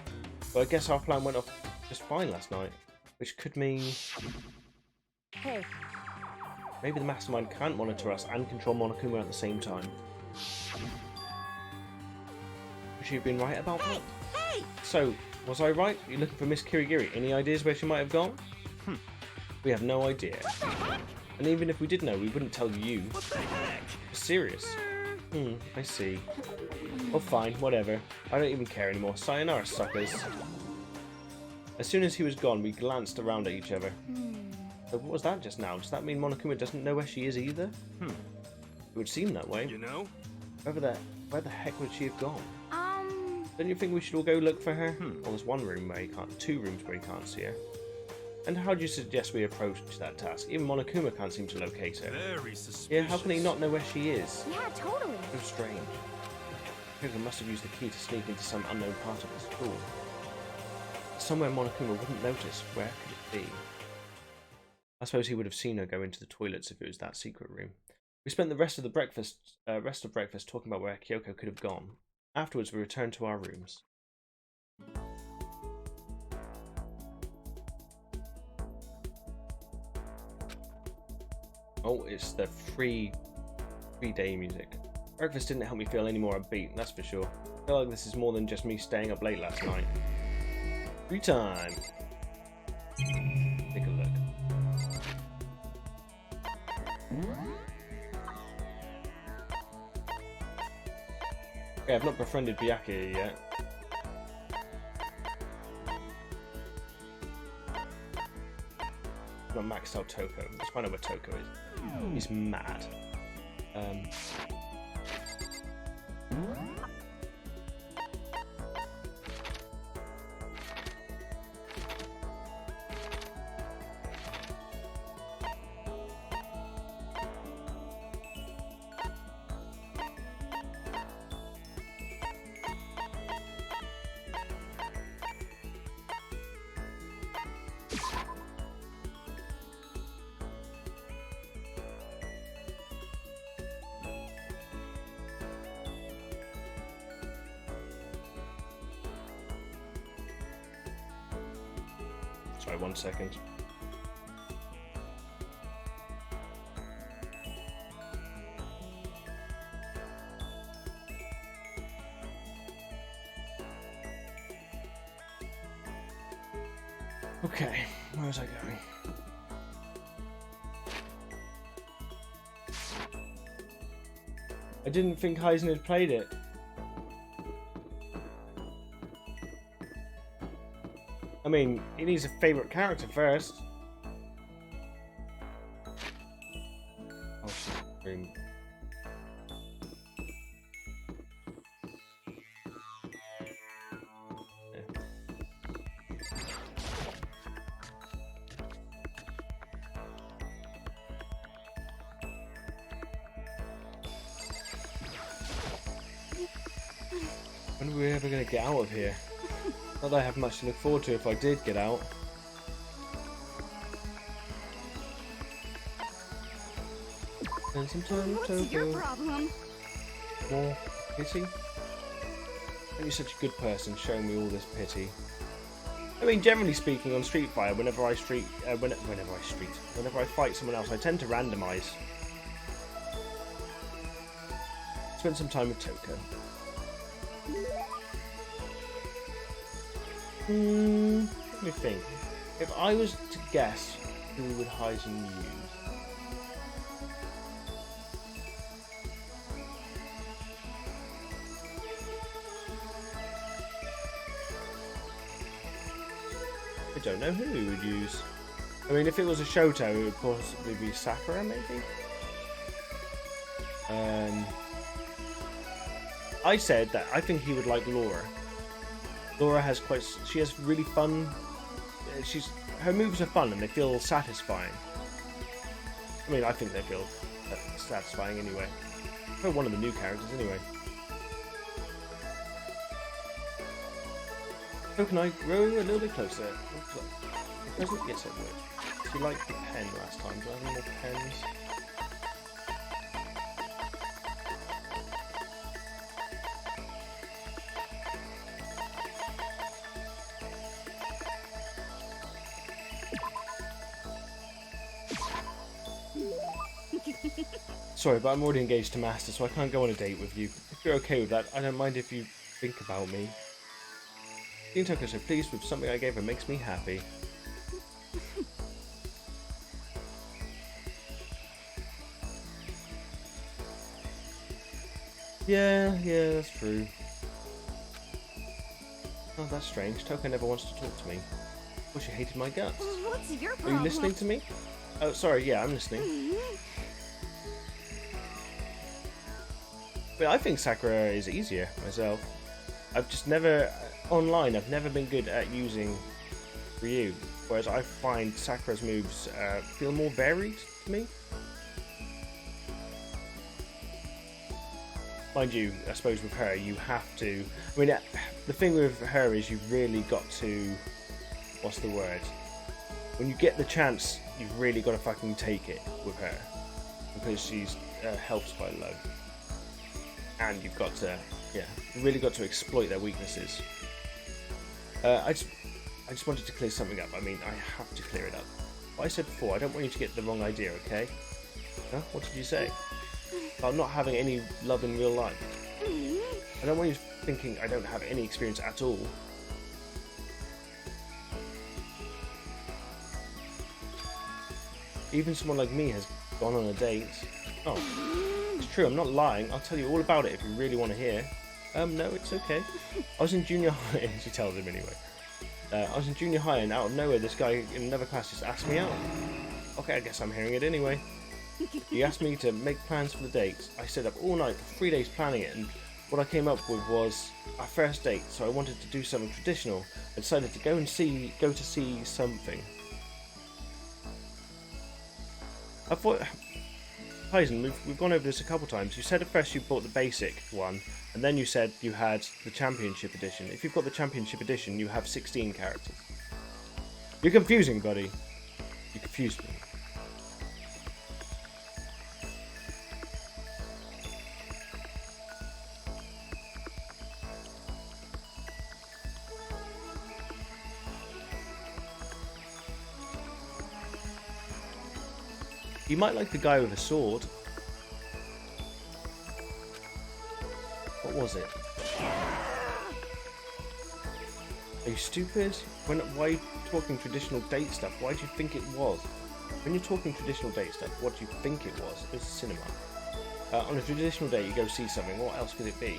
But I guess our plan went off just fine last night. Which could mean... Hey, Maybe the mastermind can't monitor us and control Monokuma at the same time. Would she have been right about that? Hey! So, was I right? You're looking for Miss Kirigiri. Any ideas where she might have gone? We have no idea. And even if we did know, we wouldn't tell you. What the heck? Serious? I see. Well, fine, whatever. I don't even care anymore. Sayonara, suckers. As soon as he was gone, we glanced around at each other. So what was that just now? Does that mean Monokuma doesn't know where she is either? It would seem that way. You know? Where the heck would she have gone? Don't you think we should all go look for her? Well, there's one room where you can't, 2 rooms where you can't see her. And how do you suggest we approach that task? Even Monokuma can't seem to locate her. Very suspicious. Yeah, how can he not know where she is? Yeah, totally. So strange. Kyoko must have used the key to sneak into some unknown part of the school. Somewhere Monokuma wouldn't notice. Where could it be? I suppose he would have seen her go into the toilets if it was that secret room. We spent the rest of breakfast talking about where Kyoko could have gone. Afterwards, we returned to our rooms. Oh, it's the free day music. Breakfast didn't help me feel any more upbeat, that's for sure. I feel like this is more than just me staying up late last night. Free time. Take a look. Okay, I've not befriended Byakuya yet. I've not maxed out Toko. Let's find out where Toko is. He's mad. Sorry, 1 second. Okay, where was I going? I didn't think Heisen had played it. mean, he needs a favorite character first. Oh, she's green. When are we ever going to get out of here? Not that I have much to look forward to if I did get out. And sometimes What's your problem? More pity? You're such a good person showing me all this pity. I mean, generally speaking, on Street Fighter, whenever I fight someone else, I tend to randomize. Spend some time with Toko. Let me think. If I was to guess who would Heisen use? I don't know who he would use. I mean, if it was a Shoto, it would possibly be Sakura, maybe? I said that I think he would like Laura. Laura has she has really fun, her moves are fun and they feel satisfying. I mean, I think they feel satisfying anyway. For one of the new characters anyway. So can I grow a little bit closer? The present? Yes, I would. She liked the pen last time. Do I have any more pens? Sorry, but I'm already engaged to Master, so I can't go on a date with you. If you're okay with that, I don't mind if you think about me. Seeing Toko so pleased with something I gave her makes me happy. Yeah, that's true. Oh, that's strange. Toko never wants to talk to me. Well, she hated my guts. What's your Are problem? you listening to me? Oh, sorry, yeah, I'm listening. But I think Sakura is easier myself. I've just never, online, I've never been good at using Ryu. Whereas I find Sakura's moves feel more varied to me. Mind you, I suppose with her, you have to... I mean, the thing with her is you've really got to... What's the word? When you get the chance, you've really got to fucking take it with her. Because she's helped by low. And you've got to... Yeah, you've really got to exploit their weaknesses. I just wanted to clear something up. I mean, I have to clear it up. What I said before, I don't want you to get the wrong idea, okay? Huh? What did you say? About not having any love in real life. I don't want you thinking I don't have any experience at all. Even someone like me has gone on a date. Oh, it's true, I'm not lying. I'll tell you all about it if you really want to hear. No, it's okay. I was in junior high, she tells him anyway. I was in junior high and out of nowhere this guy in another class just asked me out. Okay, I guess I'm hearing it anyway. He asked me to make plans for the date. I stayed up all night for 3 days planning it, and what I came up with was our first date, so I wanted to do something traditional. I decided to go to see something. I thought... Heisen, we've gone over this a couple times. You said at first you bought the basic one, and then you said you had the championship edition. If you've got the championship edition, you have 16 characters. You're confusing, buddy. You confused me. You might like the guy with a sword. What was it? Are you stupid? Why are you talking traditional date stuff? Why do you think it was? When you're talking traditional date stuff, what do you think it was? It was a cinema. On a traditional date, you go see something. What else could it be?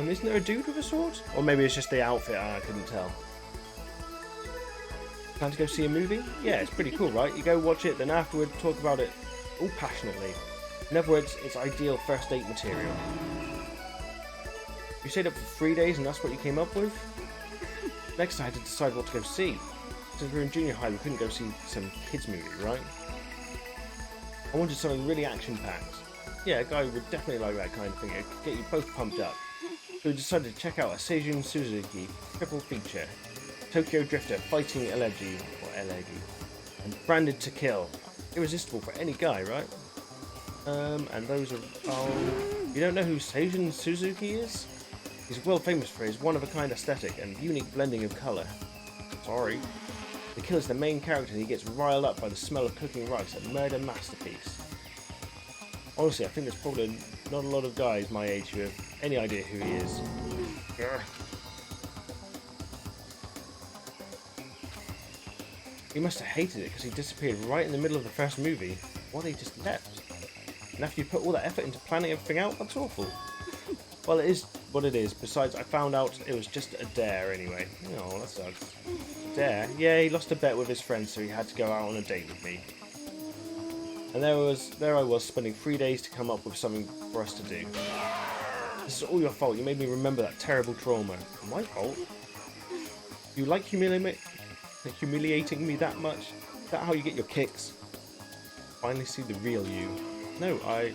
Isn't there a dude with a sword? Or maybe it's just the outfit, I couldn't tell. Plan to go see a movie? Yeah, it's pretty cool, right? You go watch it, then afterward talk about it all passionately. In other words, it's ideal first date material. You stayed up for 3 days and that's what you came up with? Next I had to decide what to go see. Since we were in junior high, we couldn't go see some kids movie, right? I wanted something really action-packed. Yeah, a guy would definitely like that kind of thing. It could get you both pumped up. So we decided to check out a Seijun Suzuki triple feature. Tokyo Drifter fighting Elegi, and Branded to Kill. Irresistible for any guy, right? And those are... Oh... You don't know who Seijun Suzuki is? He's world famous for his one-of-a-kind aesthetic and unique blending of colour. Sorry. The Kill is the main character and he gets riled up by the smell of cooking rice, a murder masterpiece. Honestly, I think there's probably not a lot of guys my age who have any idea who he is. Grr. He must have hated it because he disappeared right in the middle of the first movie. Well, he just left. And after you put all that effort into planning everything out, that's awful. Well, it is what it is. Besides, I found out it was just a dare anyway. Oh, that sucks. Dare? Yeah, he lost a bet with his friends, so he had to go out on a date with me. And there I was, spending 3 days to come up with something for us to do. This is all your fault. You made me remember that terrible trauma. My fault? You like humiliating me that much? Is that how you get your kicks? Finally see the real you. No, I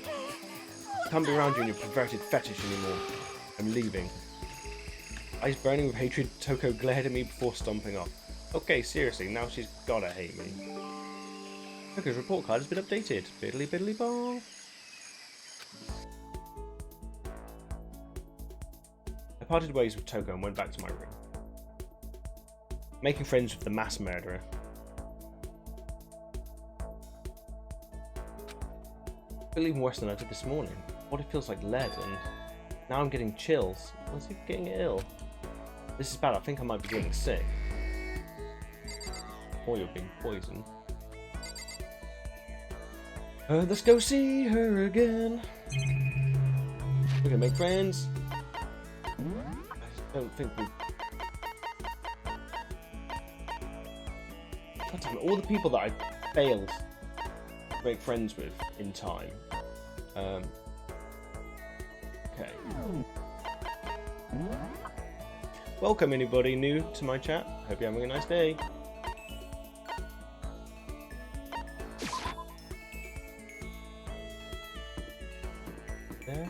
can't be around you in your perverted fetish anymore. I'm leaving. Eyes burning with hatred, Toko glared at me before stomping off. Okay, seriously, now she's gotta hate me. Toko's report card has been updated. Biddly biddly ball. I parted ways with Toko and went back to my room. Making friends with the mass murderer. I feel even worse than I did this morning. Body feels like lead and now I'm getting chills. Was he getting ill? This is bad. I think I might be getting sick. Or you're being poisoned. Let's go see her again. We're gonna make friends. I just don't think we... God damn it, all the people that I failed to make friends with in time. Okay. Welcome anybody new to my chat. Hope you're having a nice day. There.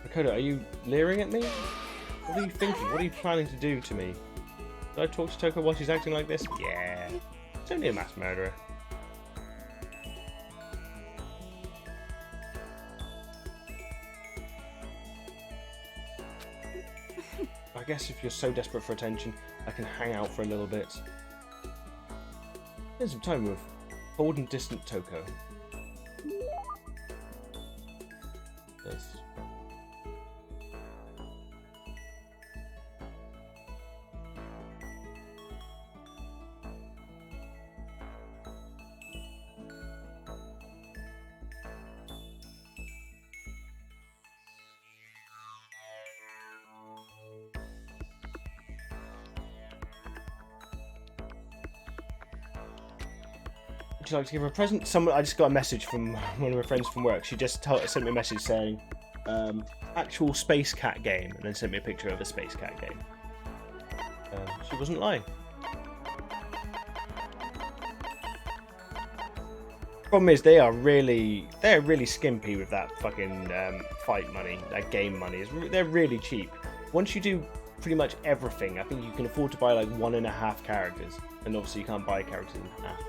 Makoto, are you leering at me? What are you thinking? What are you planning to do to me? Did I talk to Toko while she's acting like this? Yeah. It's only a mass murderer. I guess if you're so desperate for attention, I can hang out for a little bit. Spend some time with cold and distant Toko. Yes. Would you like to give her a present? I just got a message from one of my friends from work. She just sent me a message saying, actual Space Cat game, and then sent me a picture of a Space Cat game. She wasn't lying. Problem is, they're really skimpy with that fucking fight money, that game money. They're really cheap. Once you do pretty much everything, I think you can afford to buy like 1.5 characters, and obviously you can't buy characters in half.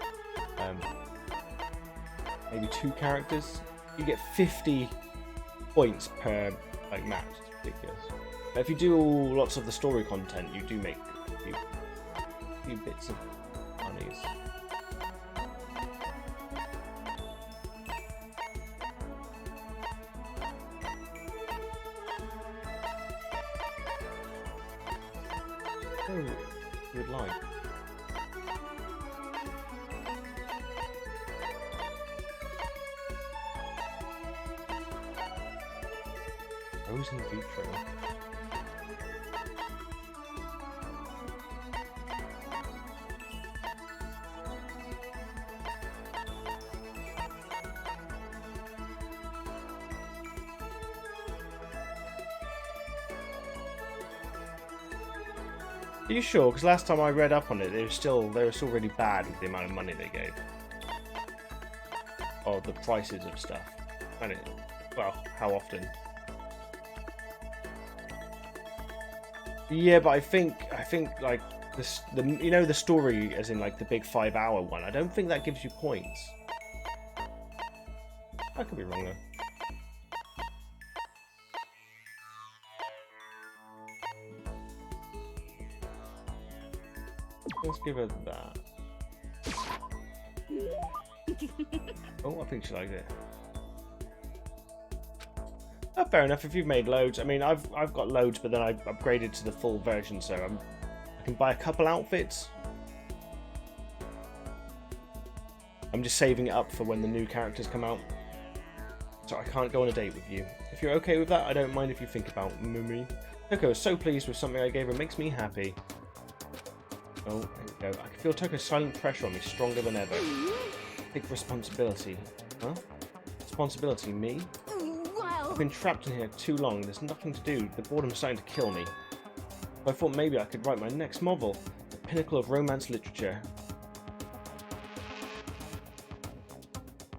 Maybe 2 characters. You get 50 points per like match. It's ridiculous. But if you do lots of the story content, you do make a few bits of monies. Oh, you would like. Rose in vitro. Are you sure? Because last time I read up on it, they were still really bad with the amount of money they gave. Or the prices of stuff. And it, well, how often? Yeah, but I think like the story, as in like the big 5-hour one. I don't think that gives you points. I could be wrong though. Let's give her that. Oh, I think she liked it. Oh, fair enough. If you've made loads, I mean, I've got loads, but then I upgraded to the full version, so I can buy a couple outfits. I'm just saving it up for when the new characters come out. So I can't go on a date with you. If you're okay with that, I don't mind if you think about me. Toko is so pleased with something I gave her. Makes me happy. Oh, there we go. I can feel Toko's silent pressure on me, stronger than ever. Big responsibility. Huh? Responsibility? Me? Well, I've been trapped in here too long. There's nothing to do. The boredom's starting to kill me. I thought maybe I could write my next novel. The pinnacle of romance literature.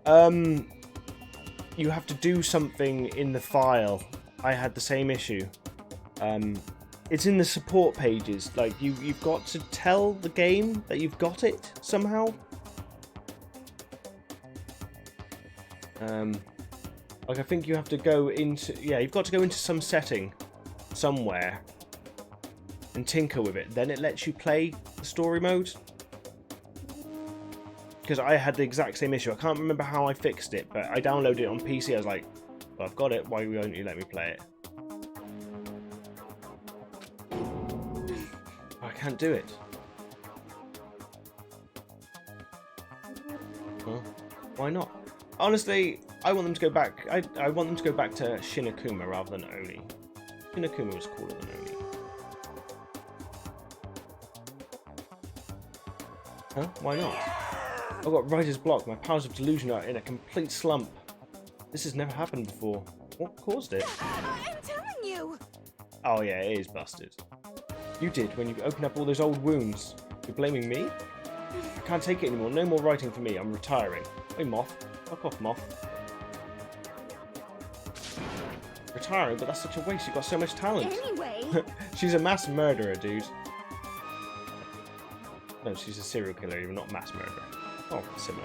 You have to do something in the file. I had the same issue. It's in the support pages. Like, you've got to tell the game that you've got it somehow. Like, I think you have to go into... Yeah, you've got to go into some setting somewhere and tinker with it. Then it lets you play the story mode. Because I had the exact same issue. I can't remember how I fixed it, but I downloaded it on PC. I was like, well, I've got it. Why won't you let me play it? I can't do it. Huh? Why not? Honestly, I want them to go back. I want them to go back to Shinakuma rather than Oni. Shinakuma was cooler than Oni. Huh? Why not? I've got writer's block. My powers of delusion are in a complete slump. This has never happened before. What caused it? I'm telling you. Oh yeah, it is busted. You did when you opened up all those old wounds. You're blaming me? I can't take it anymore. No more writing for me. I'm retiring. Hey, Moth. Fuck off, Moth. Retiring? But that's such a waste. You've got so much talent. Anyway. She's a mass murderer, dude. No, she's a serial killer, even not mass murderer. Oh, similar.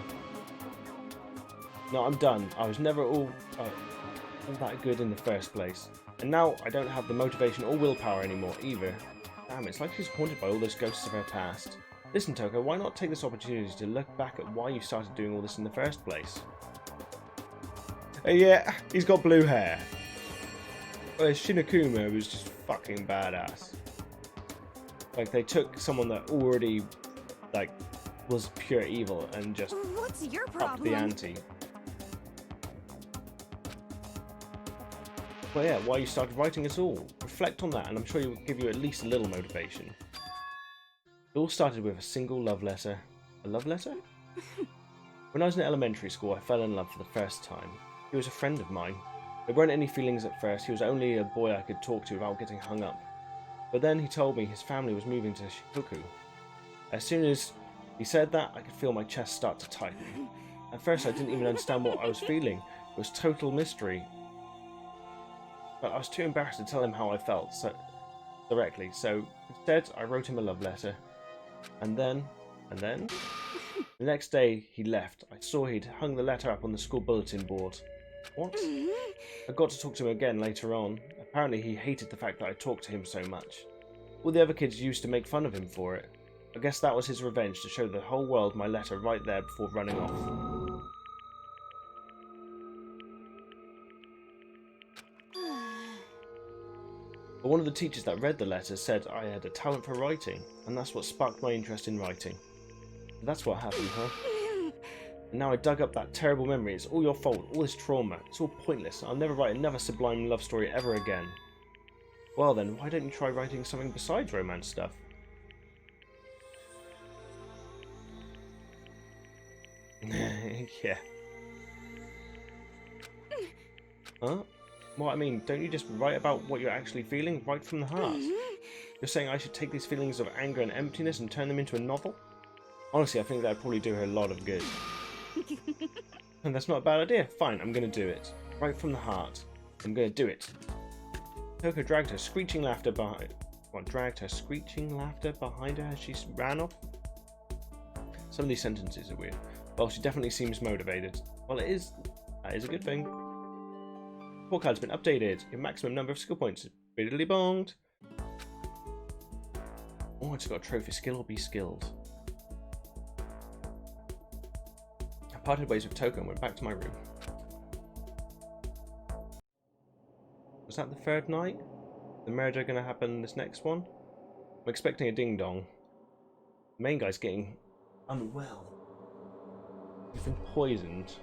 No, I'm done. I was never all that good in the first place. And now I don't have the motivation or willpower anymore, either. Damn, it's like she's haunted by all those ghosts of her past. Listen, Toko, why not take this opportunity to look back at why you started doing all this in the first place? Yeah, he's got blue hair. Whereas Shinakuma was just fucking badass. Like, they took someone that already, like, was pure evil and just What's your upped problem? the ante. But yeah, why you started writing at all. Reflect on that, and I'm sure it will give you at least a little motivation. It all started with a single love letter. A love letter? When I was in elementary school, I fell in love for the first time. He was a friend of mine. There weren't any feelings at first. He was only a boy I could talk to without getting hung up. But then he told me his family was moving to Shikoku. As soon as he said that, I could feel my chest start to tighten. At first, I didn't even understand what I was feeling. It was total mystery. But I was too embarrassed to tell him how I felt directly, so instead I wrote him a love letter. And then, the next day he left. I saw he'd hung the letter up on the school bulletin board. What? I got to talk to him again later on. Apparently he hated the fact that I talked to him so much. All the other kids used to make fun of him for it. I guess that was his revenge, to show the whole world my letter right there before running off. But one of the teachers that read the letter said I had a talent for writing, and that's what sparked my interest in writing. That's what happened, huh? And now I dug up that terrible memory. It's all your fault. All this trauma. It's all pointless. I'll never write another sublime love story ever again. Well then, why don't you try writing something besides romance stuff? Yeah. Huh? Well, I mean, don't you just write about what you're actually feeling right from the heart? You're saying I should take these feelings of anger and emptiness and turn them into a novel? Honestly, I think that'd probably do her a lot of good. And that's not a bad idea. Fine, I'm going to do it. Right from the heart. I'm going to do it. Coco dragged her screeching laughter behind... What, dragged her screeching laughter behind her as she ran off? Some of these sentences are weird. Well, she definitely seems motivated. Well, that is a good thing. Report card's been updated. Your maximum number of skill points is biddly bonged. Oh, I just got a trophy. Skill or be skilled. I parted ways with Toko and went back to my room. Was that the third night? The murder gonna happen this next one? I'm expecting a ding dong. The main guy's getting unwell. He's been poisoned.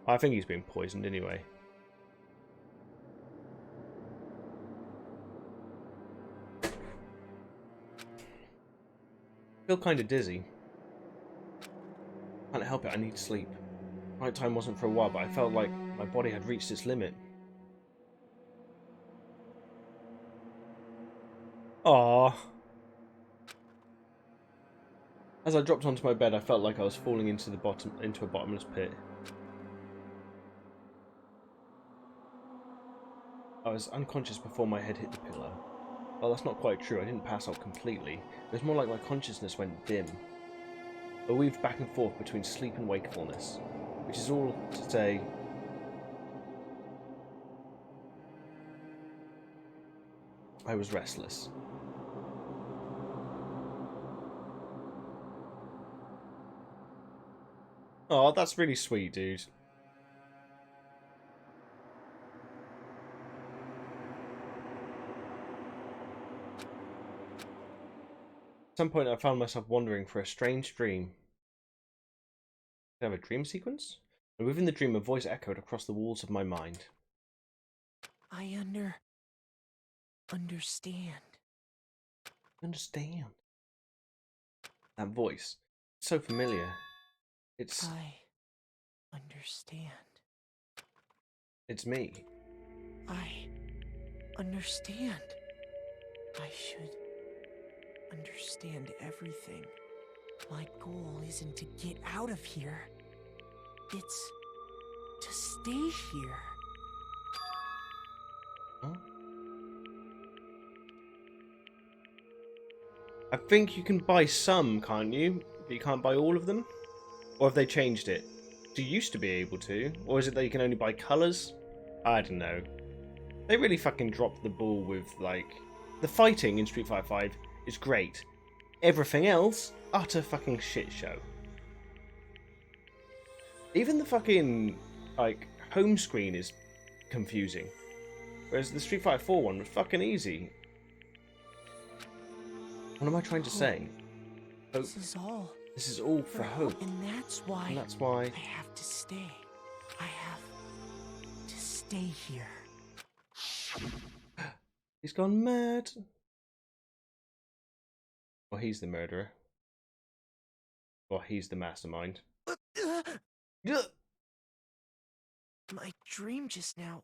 I think he's been poisoned anyway. I feel kind of dizzy. Can't help it, I need sleep. Night time wasn't for a while, but I felt like my body had reached its limit. Aww. As I dropped onto my bed, I felt like I was falling into a bottomless pit. I was unconscious before my head hit the pillow. Well, that's not quite true. I didn't pass out completely. It was more like my consciousness went dim. I weaved back and forth between sleep and wakefulness, which is all to say I was restless. Oh, that's really sweet, dude. At some point I found myself wandering for a strange dream. Did I have a dream sequence? And within the dream a voice echoed across the walls of my mind. I understand. Understand? That voice. It's so familiar. It's I understand. It's me. I understand. I should understand everything. My goal isn't to get out of here. It's to stay here. Huh? I think you can buy some, can't you? But you can't buy all of them? Or have they changed it? You used to be able to? Or is it that you can only buy colours? I don't know. They really fucking dropped the ball with, like... The fighting in Street Fighter 5 is great. Everything else, utter fucking shit show. Even the fucking, like, home screen is confusing. Whereas the Street Fighter 4 one was fucking easy. What am I trying to say? Hope. This is all for hope. And that's why I have to stay. I have to stay here. He's gone mad. Well, he's the murderer. Well, he's the mastermind. My dream just now.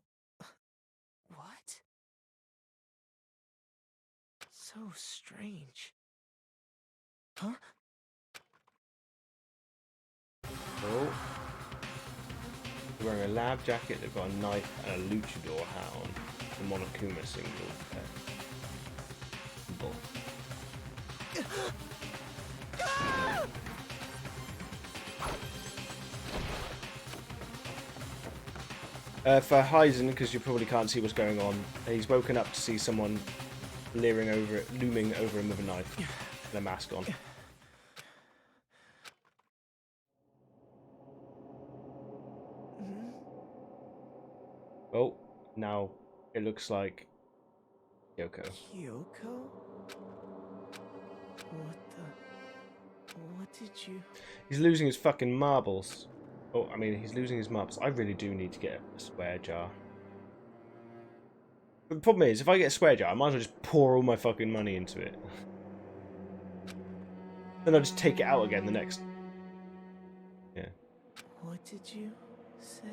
What? So strange. Huh? Oh. He's wearing a lab jacket, they've got a knife and a luchador hat on. The Monokuma single. For Heisen, because you probably can't see what's going on, he's woken up to see someone looming over him with a knife and a mask on. Oh, now it looks like Kyoko. Kyoko? What did you... He's losing his fucking marbles. Oh, I mean, he's losing his marbles. I really do need to get a swear jar. But the problem is, if I get a swear jar, I might as well just pour all my fucking money into it. Then I'll just take it out again the next... Yeah. What did you say?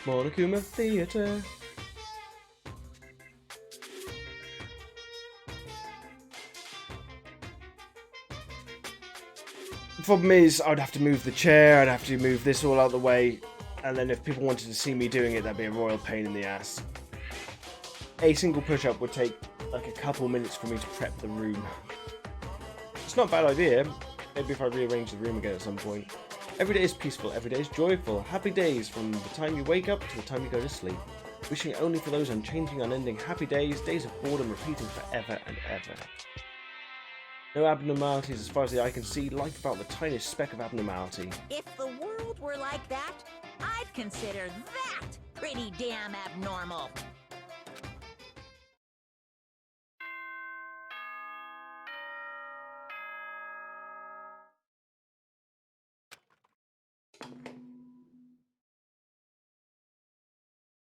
Monokuma Theatre. The problem is, I'd have to move the chair, I'd have to move this all out of the way, and then if people wanted to see me doing it, that'd be a royal pain in the ass. A single push-up would take like a couple minutes for me to prep the room. It's not a bad idea, maybe if I rearrange the room again at some point. Every day is peaceful, every day is joyful, happy days from the time you wake up to the time you go to sleep. Wishing only for those unchanging, unending happy days, days of boredom repeating forever and ever. No abnormalities as far as the eye can see, life without the tiniest speck of abnormality. If the world were like that, I'd consider that pretty damn abnormal.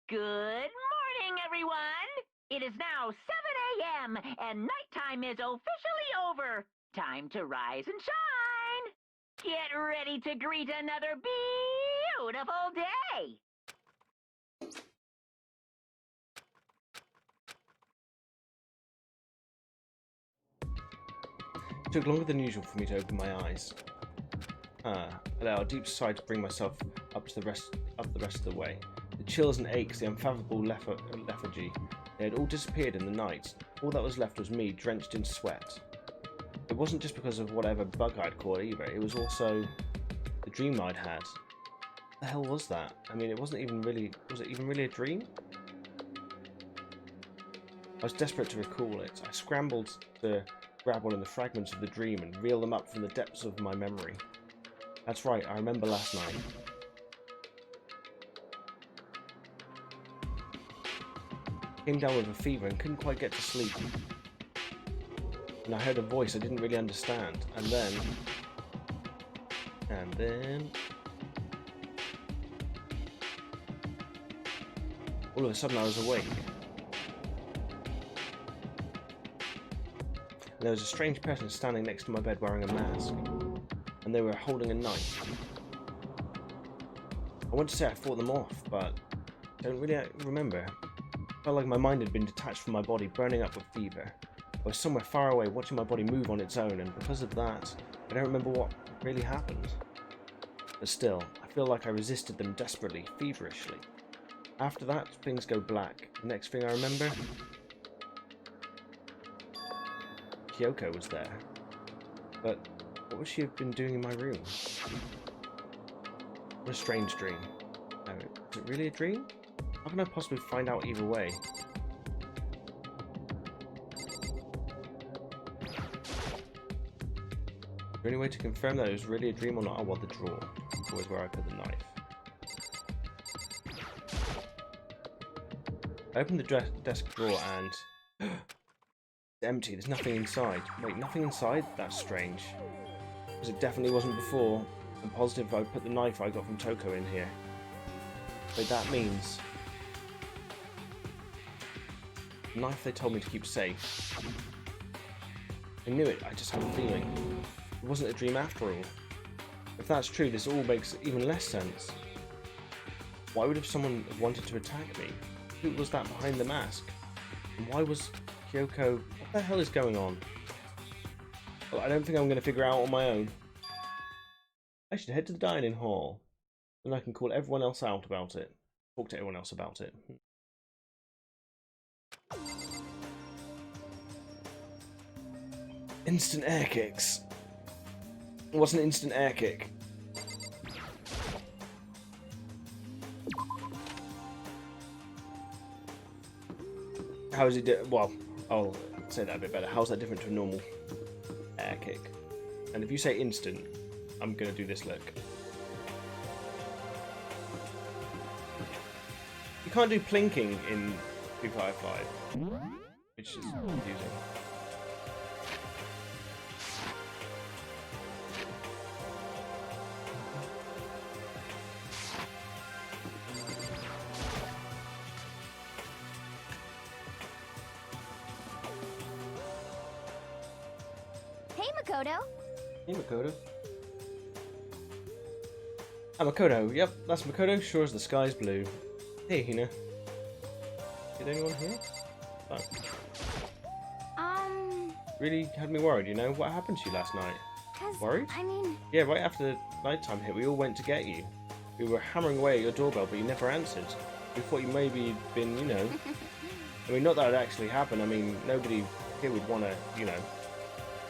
Good morning, everyone! It is now 7 a.m. and nighttime is officially over. Time to rise and shine! Get ready to greet another beautiful day! It took longer than usual for me to open my eyes. I allowed a deep sigh to bring myself up the rest of the way. The chills and aches, the unfathomable lethargy, they had all disappeared in the night. All that was left was me, drenched in sweat. It wasn't just because of whatever bug I'd caught either, it was also the dream I'd had. What the hell was that? I mean, was it even really a dream? I was desperate to recall it. I scrambled to grab one of the fragments of the dream and reel them up from the depths of my memory. That's right, I remember last night. Came down with a fever and couldn't quite get to sleep. And I heard a voice I didn't really understand. And then... all of a sudden I was awake. And there was a strange person standing next to my bed wearing a mask. And they were holding a knife. I want to say I fought them off, but I don't really remember. I felt like my mind had been detached from my body, burning up with fever. I was somewhere far away, watching my body move on its own, and because of that, I don't remember what really happened. But still, I feel like I resisted them desperately, feverishly. After that, things go black. The next thing I remember... Kyoko was there. But what would she have been doing in my room? What a strange dream. No, was it really a dream? How can I possibly find out either way? Is there any way to confirm that it was really a dream or not? Oh, well, the drawer. Always where I put the knife. I opened the desk drawer and... it's empty, there's nothing inside. Wait, nothing inside? That's strange. Because it definitely wasn't before. I'm positive I put the knife I got from Toko in here. But that means... the knife they told me to keep safe. I knew it, I just had a feeling. It wasn't a dream after all. If that's true, this all makes even less sense. Why would someone have wanted to attack me? Who was that behind the mask? And why was Kyoko... what the hell is going on? Well, I don't think I'm going to figure out on my own. I should head to the dining hall. Then I can call everyone else out about it. Talk to everyone else about it. Instant air kicks. What's an instant air kick? How is it well, I'll say that a bit better. How's that different to a normal air kick? And if you say instant, I'm gonna do this look. You can't do plinking in 255, which is confusing. Hey, Makoto. Hey, Makoto. Ah, Makoto. Yep, that's Makoto. Sure as the sky's blue. Hey, Hina. Is anyone here? Oh. Really had me worried, you know? What happened to you last night? Worried? I mean... Yeah, right after nighttime hit, we all went to get you. We were hammering away at your doorbell, but you never answered. We thought you maybe had been, you know... I mean, not that it actually happened. I mean, nobody here would want to, you know...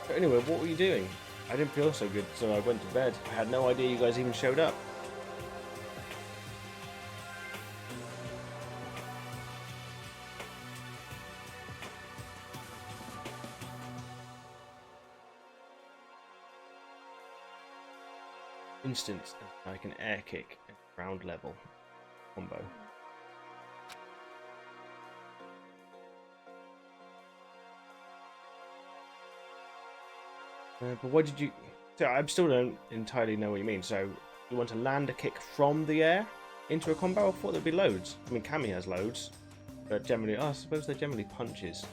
But anyway, what were you doing? I didn't feel so good, so I went to bed. I had no idea you guys even showed up. Instant, like an air kick at ground level combo. But what did you... So I still don't entirely know what you mean. So you want to land a kick from the air into a combo? I thought there'd be loads. I mean, Cammy has loads, but generally, I suppose they're generally punches.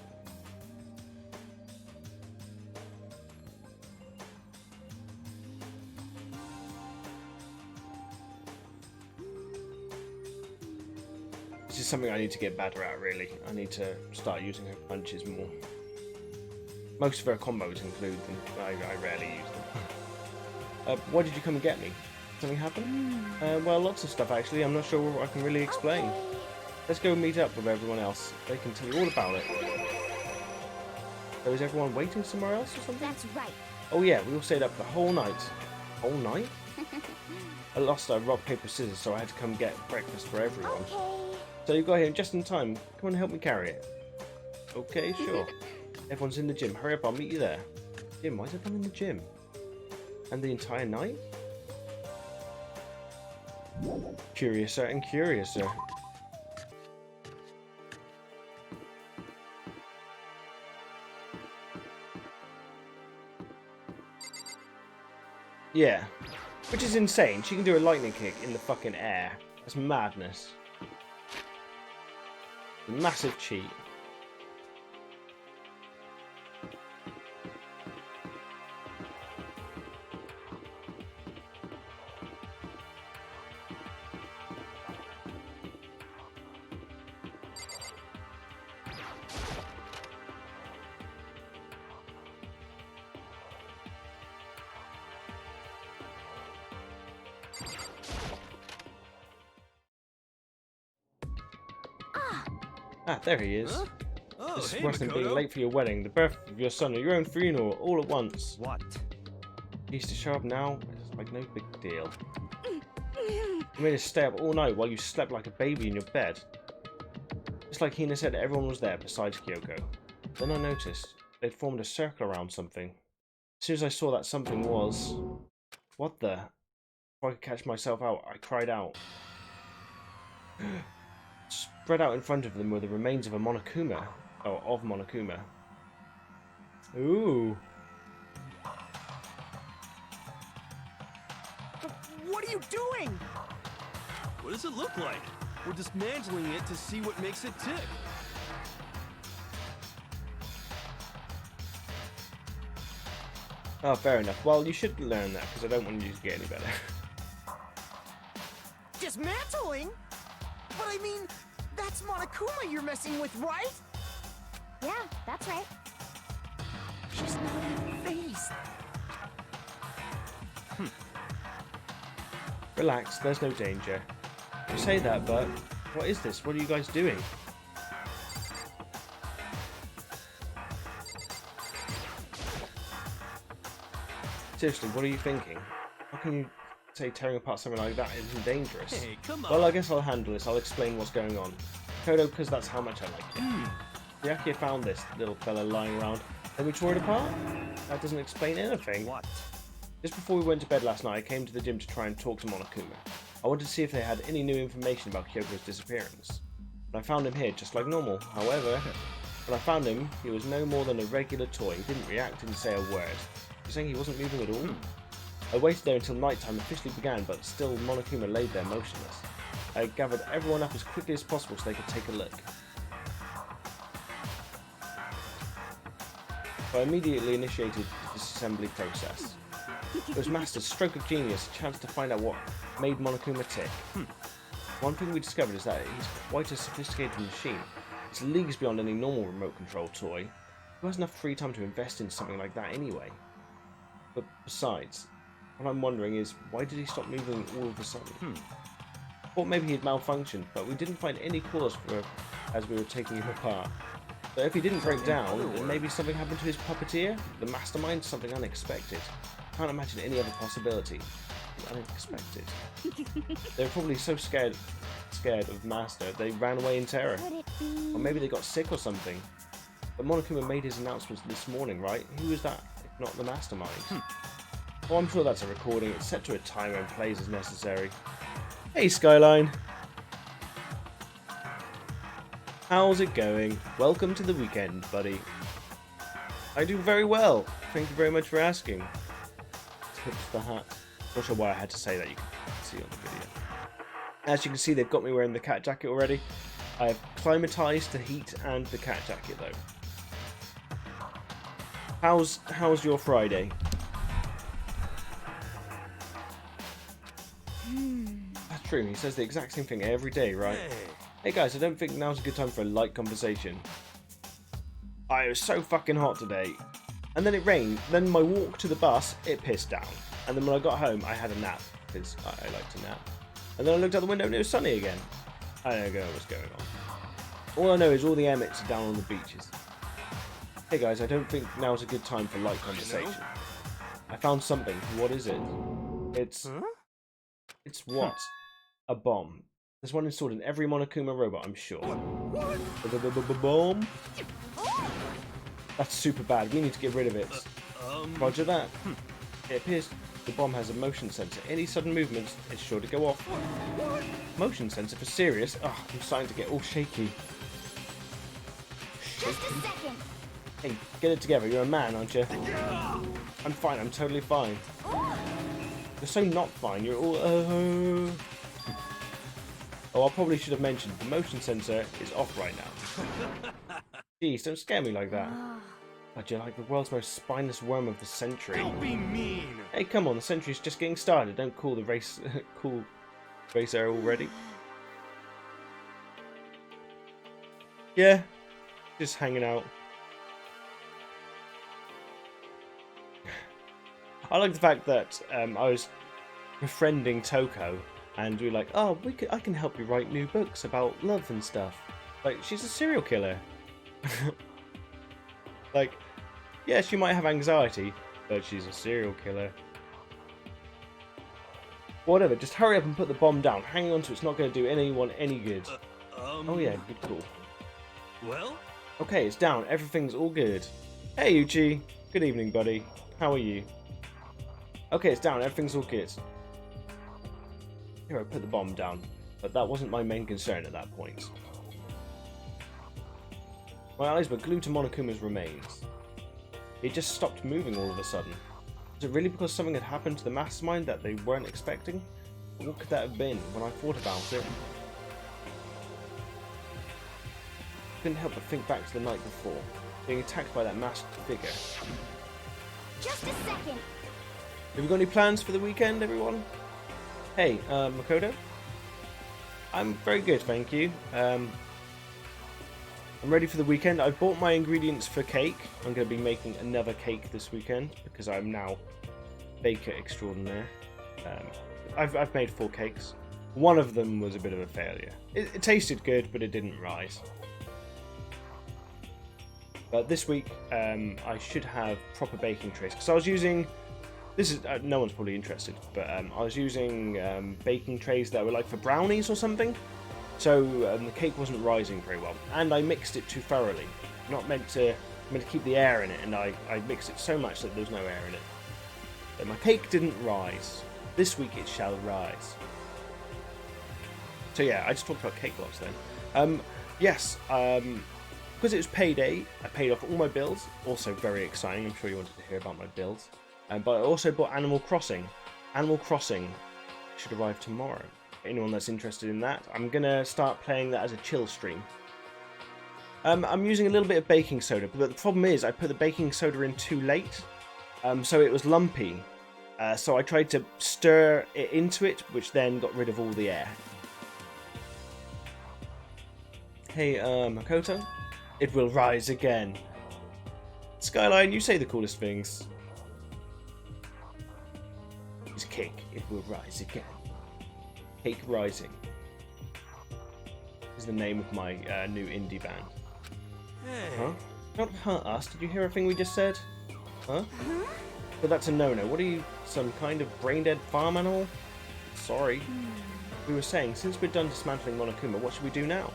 This is something I need to get better at, really. I need to start using her punches more. Most of her combos include them. I rarely use them. Why did you come and get me? Something happened? Well, lots of stuff actually. I'm not sure what I can really explain. Let's go meet up with everyone else. They can tell you all about it. So is everyone waiting somewhere else or something? That's right. Oh yeah, we all stayed up the whole night. Whole night? I lost rock, paper, scissors, so I had to come get breakfast for everyone. Okay. So you got here just in time. Come on, help me carry it. Okay, sure. Everyone's in the gym. Hurry up, I'll meet you there. Jim, why is everyone in the gym? And the entire night? Curiouser and curiouser. Yeah. Which is insane. She can do a lightning kick in the fucking air. That's madness. Massive cheat. Ah, there he is. Huh? Oh, This is hey, worse than being Makoto. late for your wedding, the birth of your son, or your own funeral, all at once. What? He used to show up now, it's like no big deal. You made us stay up all night while you slept like a baby in your bed. Just like Hina said, everyone was there besides Kyoko. Then I noticed they'd formed a circle around something. As soon as I saw that something was... What the? Before I could catch myself out, I cried out. Spread out in front of them were the remains of a Monokuma. Oh, of Monokuma. Ooh. What are you doing? What does it look like? We're dismantling it to see what makes it tick. Oh, fair enough. Well, you should learn that, because I don't want you to get any better. Dismantling? But I mean, that's Monokuma you're messing with, right? Yeah, that's right. She's not phased. Relax, there's no danger. You say that, but what is this? What are you guys doing? Seriously, what are you thinking? How can you say tearing apart something like that isn't dangerous? Hey, come on. Well, I guess I'll handle this. I'll explain what's going on. Kodo, because that's how much I like you. Ryaki found this little fella lying around, then we tore it apart? That doesn't explain anything. What? Just before we went to bed last night, I came to the gym to try and talk to Monokuma. I wanted to see if they had any new information about Kyoko's disappearance. I found him here just like normal. However, when I found him, he was no more than a regular toy. He didn't react, didn't say a word. You're saying he wasn't moving at all? I waited there until nighttime officially began, but still Monokuma laid there motionless. I gathered everyone up as quickly as possible so they could take a look. So I immediately initiated the disassembly process. It was Master's stroke of genius, a chance to find out what made Monokuma tick. One thing we discovered is that he's quite a sophisticated machine. It's leagues beyond any normal remote control toy. Who has enough free time to invest in something like that anyway? But besides, what I'm wondering is, why did he stop moving all of a sudden? I thought maybe he'd malfunctioned, but we didn't find any cause for it as we were taking him apart. So if he didn't break down, then maybe something happened to his puppeteer? The mastermind? Something unexpected. Can't imagine any other possibility. Unexpected. They were probably so scared of Master, they ran away in terror. Or maybe they got sick or something. But Monokuma made his announcements this morning, right? Who was that, if not the mastermind? Oh, I'm sure that's a recording. It's set to a timer and plays as necessary. Hey, Skyline. How's it going? Welcome to the weekend, buddy. I do very well. Thank you very much for asking. Tips the hat. Not sure why I had to say that. You can see on the video. As you can see, they've got me wearing the cat jacket already. I have climatized the heat and the cat jacket though. How's your Friday? That's true. He says the exact same thing every day, right? Hey guys, I don't think now's a good time for a light conversation. It was so fucking hot today. And then it rained. Then my walk to the bus, it pissed down. And then when I got home, I had a nap, because I like to nap. And then I looked out the window and it was sunny again. I don't know what's going on. All I know is all the emmets are down on the beaches. Hey guys, I don't think now's a good time for light conversation. I found something. What is it? It's what? A bomb. There's one installed in every Monokuma robot, I'm sure. Bomb? That's super bad. We need to get rid of it. Roger that. It appears the bomb has a motion sensor. Any sudden movements, it's sure to go off. Motion sensor for serious? Oh, I'm starting to get all shaky. Just a second. Hey, get it together. You're a man, aren't you? I'm fine. I'm totally fine. You're so not fine. You're all... Oh, I probably should have mentioned, the motion sensor is off right now. Jeez, don't scare me like that. But you're like the world's most spineless worm of the century. Don't be mean. Hey, come on, the century's just getting started. Don't call the race cool racer already. Yeah, just hanging out. I like the fact that I was befriending Toko. And we were like, oh, I can help you write new books about love and stuff. Like, she's a serial killer. Like, yeah, she might have anxiety, but she's a serial killer. Whatever, just hurry up and put the bomb down. Hanging on to it's not going to do anyone any good. Oh yeah, good call. Well? Okay, it's down. Everything's all good. Hey, Uchi. Good evening, buddy. How are you? Okay, it's down. Everything's all good. Here, I put the bomb down, but that wasn't my main concern at that point. My eyes were glued to Monokuma's remains. He just stopped moving all of a sudden. Was it really because something had happened to the mastermind that they weren't expecting? What could that have been when I thought about it? I couldn't help but think back to the night before, being attacked by that masked figure. Just a second. Have you got any plans for the weekend, everyone? Hey, Makoto? I'm very good, thank you. I'm ready for the weekend. I've bought my ingredients for cake. I'm going to be making another cake this weekend because I'm now baker extraordinaire. I've made 4 cakes. One of them was a bit of a failure. It tasted good, but it didn't rise. But this week, I should have proper baking trays because I was using... This is no one's probably interested, but I was using baking trays that were like for brownies or something. So the cake wasn't rising very well, and I mixed it too thoroughly. Not meant to keep the air in it, and I mixed it so much that there's no air in it. But my cake didn't rise. This week it shall rise. So yeah, I just talked about cake blocks then. yes, because it was payday, I paid off all my bills. Also very exciting. I'm sure you wanted to hear about my bills. But I also bought Animal Crossing. Animal Crossing should arrive tomorrow. Anyone that's interested in that, I'm gonna start playing that as a chill stream. I'm using a little bit of baking soda, but the problem is I put the baking soda in too late, so it was lumpy. So I tried to stir it into it, which then got rid of all the air. Hey, Makoto, it will rise again. Skyline, you say the coolest things. It's cake, it will rise again. Cake Rising is the name of my new indie band. Hey. Huh? Don't hurt us. Did you hear everything we just said? Huh? But that's a no-no. What are you, some kind of brain-dead farm animal? Sorry. We were saying, since we're done dismantling Monokuma, what should we do now?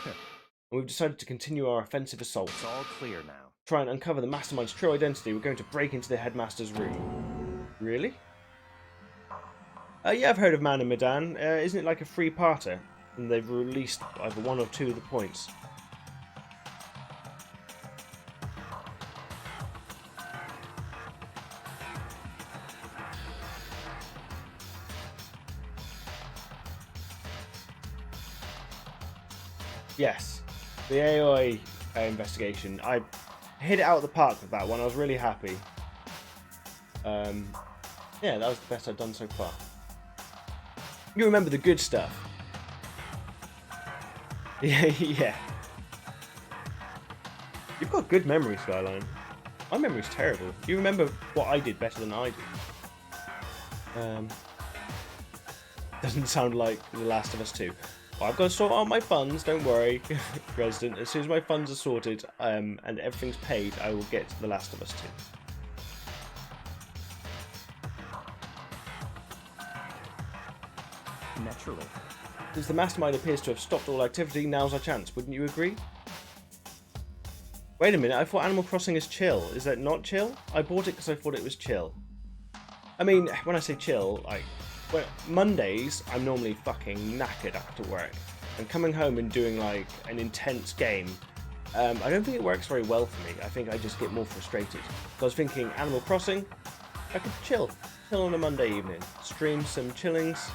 And we've decided to continue our offensive assault. It's all clear now. Try and uncover the mastermind's true identity. We're going to break into the headmaster's room. Really? Yeah, I've heard of Man and Medan. Isn't it like a free-parter? And they've released either one or two of the points. Yes, the AI investigation. I hit it out of the park with that one. I was really happy. Yeah, that was the best I've done so far. You remember the good stuff. Yeah. You've got good memory, Skyline. My memory's terrible. You remember what I did better than I did. Doesn't sound like The Last of Us 2. Well, I've got to sort out my funds, don't worry, President. As soon as my funds are sorted and everything's paid, I will get The Last of Us 2. Naturally. Since the mastermind appears to have stopped all activity, now's our chance. Wouldn't you agree? Wait a minute, I thought Animal Crossing is chill. Is that not chill? I bought it because I thought it was chill. I mean, when I say chill, like, well, Mondays, I'm normally fucking knackered after work. And coming home and doing, like, an intense game, I don't think it works very well for me. I think I just get more frustrated. So I was thinking, Animal Crossing, I could chill. Chill on a Monday evening. Stream some chillings.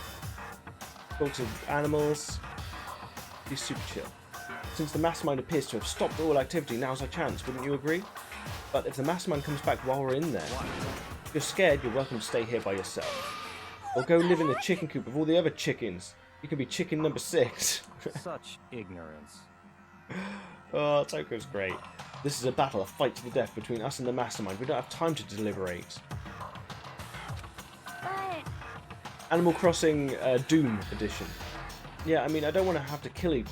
Talk to animals. Be super chill. Since the mastermind appears to have stopped all activity, now's our chance, wouldn't you agree? But if the mastermind comes back while we're in there, if you're scared, you're welcome to stay here by yourself. Or go live in the chicken coop with all the other chickens. You can be chicken number 6. Such ignorance. Oh, Toko's great. This is a battle, a fight to the death between us and the mastermind. We don't have time to deliberate. But Animal Crossing Doom Edition. Yeah, I mean, I don't want to have to kill each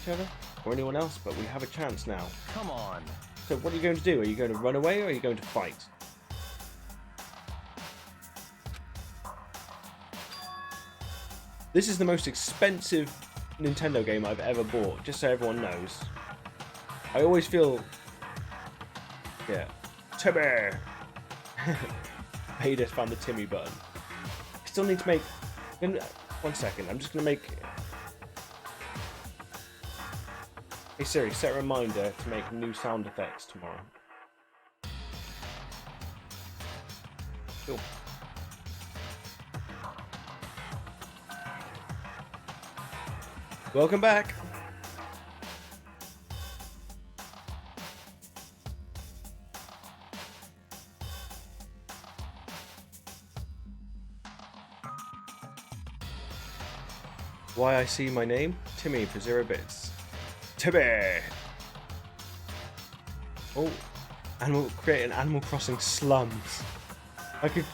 other or anyone else, but we have a chance now. Come on. So what are you going to do? Are you going to run away or are you going to fight? This is the most expensive Nintendo game I've ever bought, just so everyone knows. I always feel... Yeah. Timmy! I just found the Timmy button. I still need to make... 1 second, I'm just going to make... Hey Siri, set a reminder to make new sound effects tomorrow. Cool. Welcome back. Why I see my name? Timmy for 0 bits. Timmy! Oh, create an Animal Crossing slums. I could...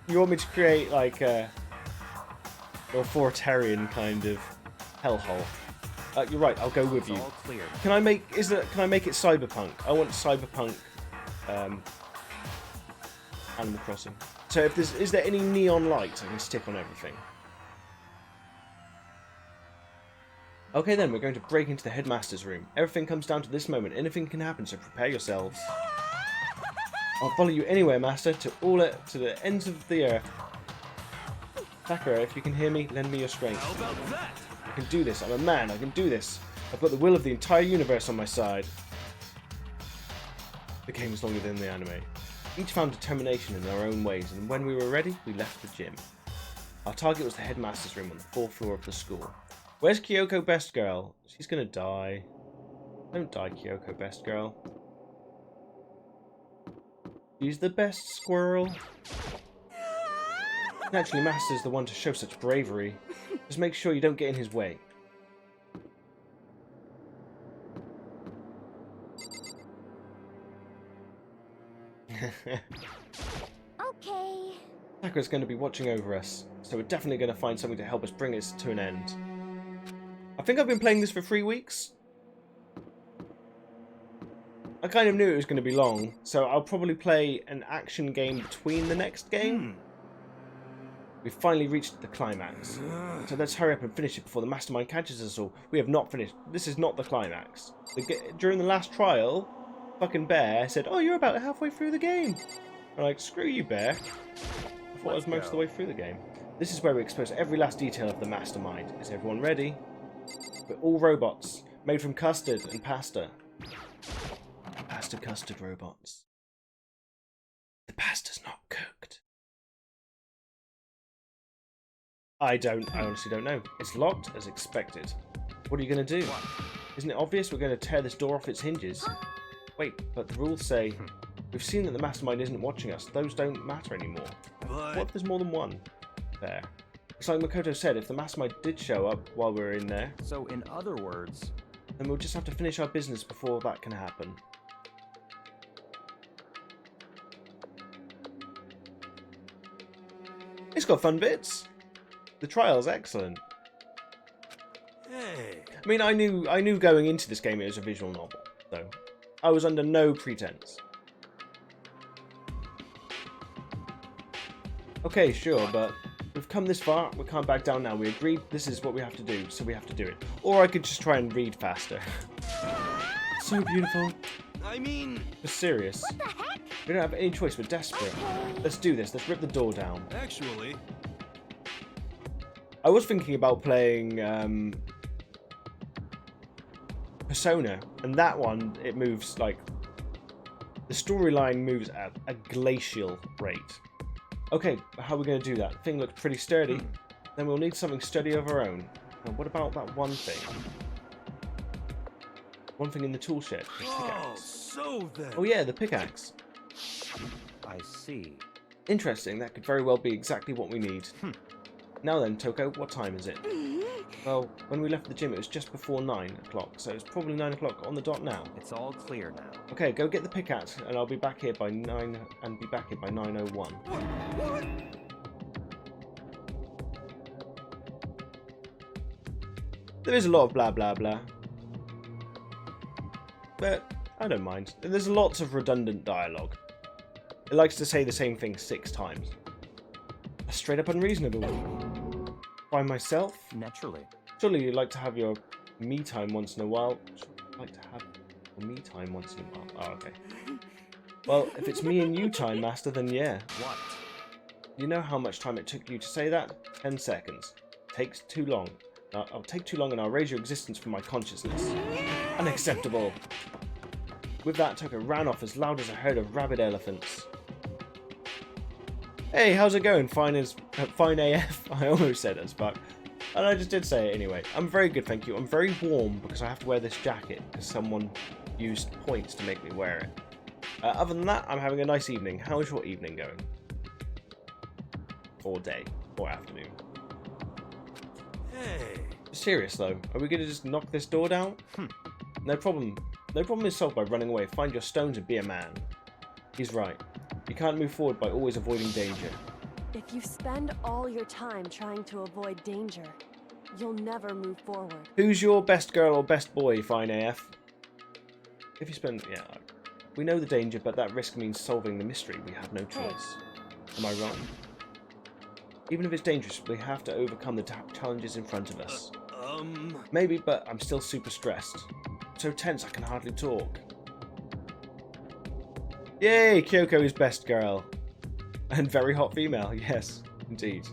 You want me to create like a authoritarian kind of hellhole? You're right. I'll go with you. All clear. Can I make it cyberpunk? I want cyberpunk Animal Crossing. So if is there any neon lights I can stick on everything? Okay then, we're going to break into the headmaster's room. Everything comes down to this moment. Anything can happen, so prepare yourselves. I'll follow you anywhere, master, to the ends of the earth. Sakura, if you can hear me, lend me your strength. How about that? I can do this. I'm a man. I can do this. I've got the will of the entire universe on my side. The game was longer than the anime. Each found determination in their own ways, and when we were ready, we left the gym. Our target was the headmaster's room on the 4th floor of the school. Where's Kyoko, best girl? She's gonna die. Don't die, Kyoko, best girl. She's the best squirrel. Naturally, Master's the one to show such bravery. Just make sure you don't get in his way. Okay. Sakura's going to be watching over us, so we're definitely going to find something to help us bring this to an end. I think I've been playing this for 3 weeks. I kind of knew it was going to be long, so I'll probably play an action game between the next game. We've finally reached the climax, so let's hurry up and finish it before the mastermind catches us all. We have not finished. This is not the climax. During the last trial, fucking Bear said, "Oh, you're about halfway through the game." I'm like, screw you, Bear. I thought I was most of the way through the game. This is where we expose every last detail of the mastermind. Is everyone ready? We're all robots, made from custard and pasta. Pasta custard robots. The pasta's not cooked. I honestly don't know. It's locked as expected. What are you going to do? Isn't it obvious we're going to tear this door off its hinges? Wait, but the rules say we've seen that the mastermind isn't watching us. Those don't matter anymore. What if there's more than one? There. It's like Makoto said, if the mastermind did show up while we're in there, So, in other words, then we'll just have to finish our business before that can happen. It's got fun bits. The trial's excellent. Hey. I mean, I knew going into this game it was a visual novel, so I was under no pretense. Okay, sure, but we've come this far, we can't back down now. We agreed this is what we have to do, so we have to do it. Or I could just try and read faster. So beautiful. I mean... We're serious. What the heck? We don't have any choice, we're desperate. Let's do this, let's rip the door down. Actually... I was thinking about playing Persona, and that one, it moves like... The storyline moves at a glacial rate. Okay, how are we going to do that? The thing looks pretty sturdy. Then we'll need something sturdy of our own. Now, what about that one thing? One thing in the tool shed. The Oh, pickaxe. so then... Oh yeah, the pickaxe. I see. Interesting, that could very well be exactly what we need. Now then, Toko, what time is it? Well, when we left the gym it was just before 9 o'clock, so it's probably 9 o'clock on the dot now. It's all clear now. Okay, go get the pickaxe, and I'll be back here by 9, and be back here by 9:01. There is a lot of blah blah blah, but I don't mind. There's lots of redundant dialogue. It likes to say the same thing 6 times. That's straight up unreasonable. By myself? Naturally. Surely you'd like to have your me time once in a while. I'd like to have your me time once in a while. Oh, okay. Well, if it's me and you time, Master, then yeah. What? You know how much time it took you to say that? 10 seconds. Takes too long. I'll take too long and I'll raise your existence from my consciousness. Unacceptable. With that, Toko ran off as loud as a herd of rabid elephants. Hey, how's it going? Fine AF. I almost said as fuck. And I just did say it anyway. I'm very good, thank you. I'm very warm because I have to wear this jacket because someone used points to make me wear it. Other than that, I'm having a nice evening. How is your evening going? Or day. Or afternoon. Hey. Serious though, are we going to just knock this door down? No problem. No problem is solved by running away. Find your stones and be a man. He's right. You can't move forward by always avoiding danger. If you spend all your time trying to avoid danger, you'll never move forward. Who's your best girl or best boy, Fine AF? If you spend... yeah, we know the danger, but that risk means solving the mystery. We have no choice. Am I wrong? Even if it's dangerous, we have to overcome the challenges in front of us. Maybe, but I'm still super stressed. So tense I can hardly talk. Yay! Kyoko is best girl. And very hot female, yes, indeed.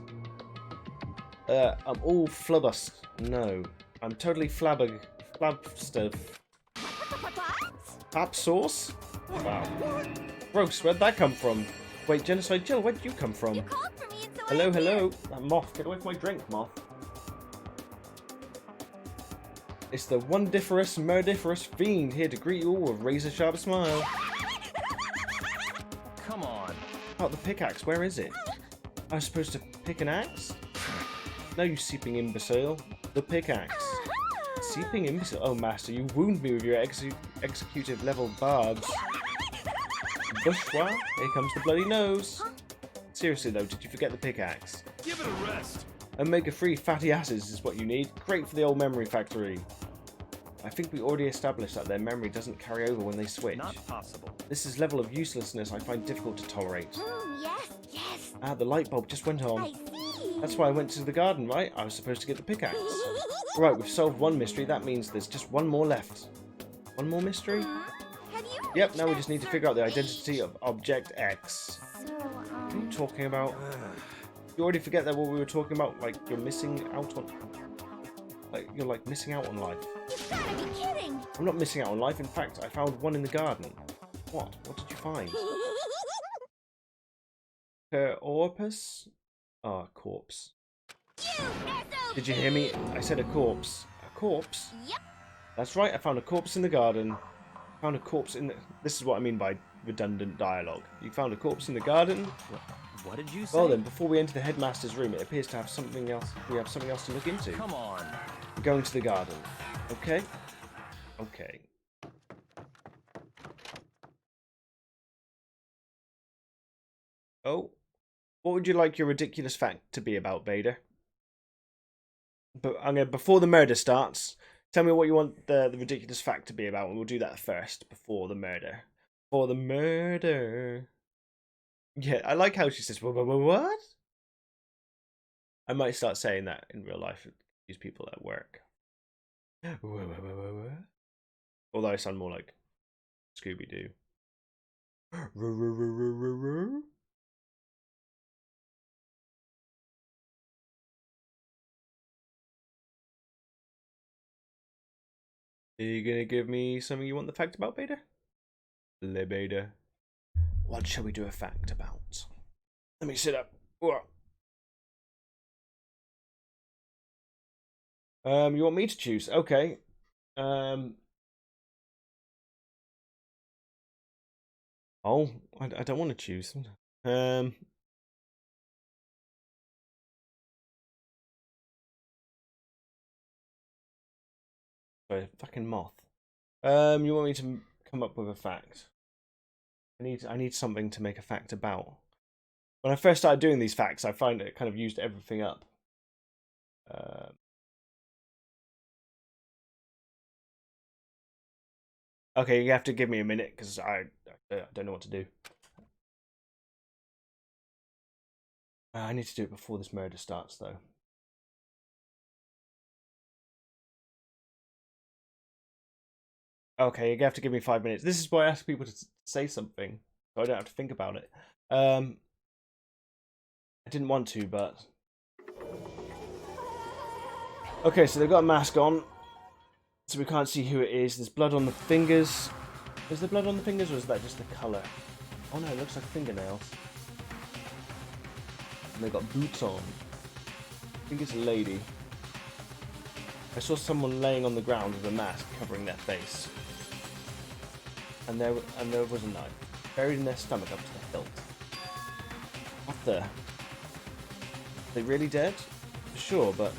I'm all flubbust. No. I'm totally flabstuff. Pap sauce? Wow. Gross, where'd that come from? Wait, Genocide Jill, where'd you come from? You called for me and so Hello, I did. hello. Moth, get away from my drink, Moth. It's the wondiferous, murdiferous fiend here to greet you all with a razor-sharp smile. Come on. Oh, the pickaxe, where is it? I was supposed to pick an axe? No, you seeping imbecile. The pickaxe. Seeping imbecile? Oh, master, you wound me with your executive level barbs. Bourgeois, here comes the bloody nose. Seriously though, did you forget the pickaxe? Give it a rest. Omega-3 fatty acids is what you need. Great for the old memory factory. I think we already established that their memory doesn't carry over when they switch. Not possible. This is level of uselessness I find difficult to tolerate. Yes, yes. Ah, the light bulb just went I on. see. That's why I went to the garden, right? I was supposed to get the pickaxe. Right, we've solved one mystery. That means there's just one more left. One more mystery? Have you Yep, reached now we that just need to figure out the certain identity of Object X. age? So, What are you talking about? You already forget that what we were talking about? Like, you're missing out on... Like, you're like missing out on life. you've gotta be kidding. I'm not missing out on life. In fact, I found one in the garden. What? What did you find? Orpus? Ah, corpse. Did you hear me? I said a corpse. A corpse? Yep. That's right, I found a corpse in the garden. Found a corpse in the... This is what I mean by redundant dialogue. You found a corpse in the garden? What did you say? Well then, before we enter the headmaster's room, it appears to have something else. We have something else to look into. Come on. We're going to the garden. Okay? Okay. Oh. What would you like your ridiculous fact to be about, Vader? But I'm gonna, before the murder starts, tell me what you want the ridiculous fact to be about, and we'll do that first, before the murder. Before the murder. Yeah, I like how she says, what? I might start saying that in real life, these people at work. Although I sound more like Scooby-Doo. Are you gonna give me something you want the fact about, Beta? Le Beta. What shall we do a fact about? Let me sit up. Whoa. You want me to choose? Okay. Oh, I don't want to choose. Sorry, fucking moth. You want me to come up with a fact? I need something to make a fact about. When I first started doing these facts, I find it kind of used everything up. Okay, you have to give me a minute because I don't know what to do. I need to do it before this murder starts, though. Okay, you have to give me 5 minutes. This is why I ask people to say something, so I don't have to think about it. I didn't want to, but... Okay, so they've got a mask on, so we can't see who it is. There's blood on the fingers. Is there blood on the fingers, or is that just the colour? Oh no, it looks like fingernails. And they've got boots on. I think it's a lady. I saw someone laying on the ground with a mask covering their face. And there was a knife buried in their stomach up to the hilt. What the? Are they really dead? For sure, but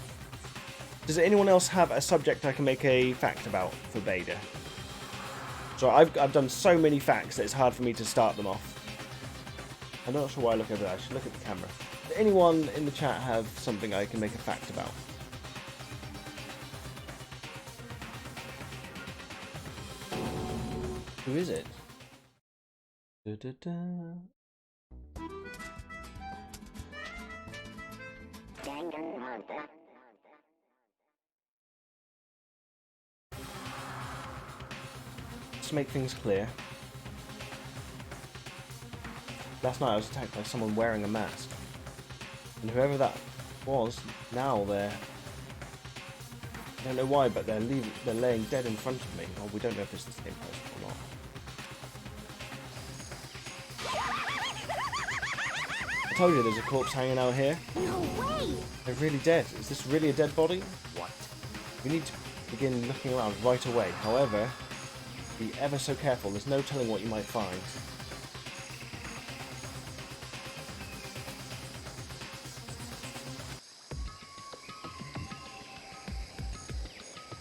does anyone else have a subject I can make a fact about for Vader? So I've done so many facts that it's hard for me to start them off. I'm not sure why I look over there. I should look at the camera. Does anyone in the chat have something I can make a fact about? Who is it? Danganronpa. To make things clear, last night I was attacked by someone wearing a mask, and whoever that was. Now they're... I don't know why, but they're laying dead in front of me. Well, we don't know if it's the same person or not. I told you there's a corpse hanging out here. No way! They're really dead. Is this really a dead body? What? We need to begin looking around right away. However, be ever so careful. There's no telling what you might find.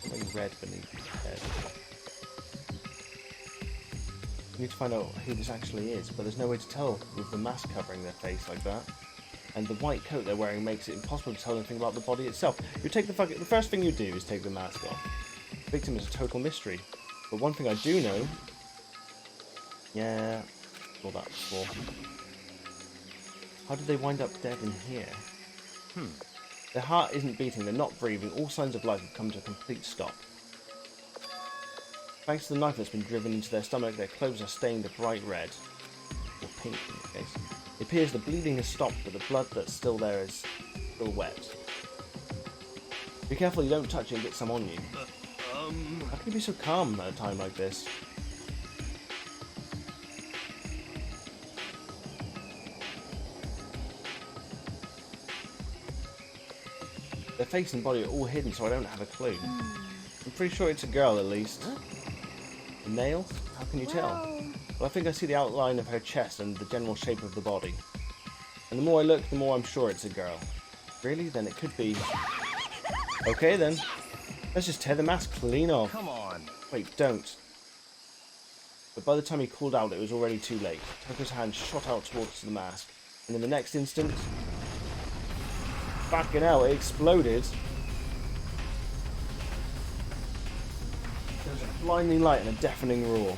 Something red beneath his head. We need to find out who this actually is, but there's no way to tell with the mask covering their face like that. And the white coat they're wearing makes it impossible to tell anything about the body itself. You take the first thing you do is take the mask off. The victim is a total mystery. But one thing I do know... Yeah, saw that before. How did they wind up dead in here? Their heart isn't beating, they're not breathing, all signs of life have come to a complete stop. Thanks to the knife that's been driven into their stomach, their clothes are stained a bright red. Or pink in this case. It appears the bleeding has stopped, but the blood that's still there is still wet. Be careful you don't touch it and get some on you. How can you be so calm at a time like this? Their face and body are all hidden, so I don't have a clue. I'm pretty sure it's a girl, at least. The nails? How can you tell? Well, I think I see the outline of her chest and the general shape of the body. And the more I look, the more I'm sure it's a girl. Really? Then it could be... Okay, then. Let's just tear the mask clean off. Come on. Wait, don't. But by the time he called out, it was already too late. Toko's hand shot out towards the mask. And in the next instant... Fucking hell, it exploded. There was a blinding light and a deafening roar.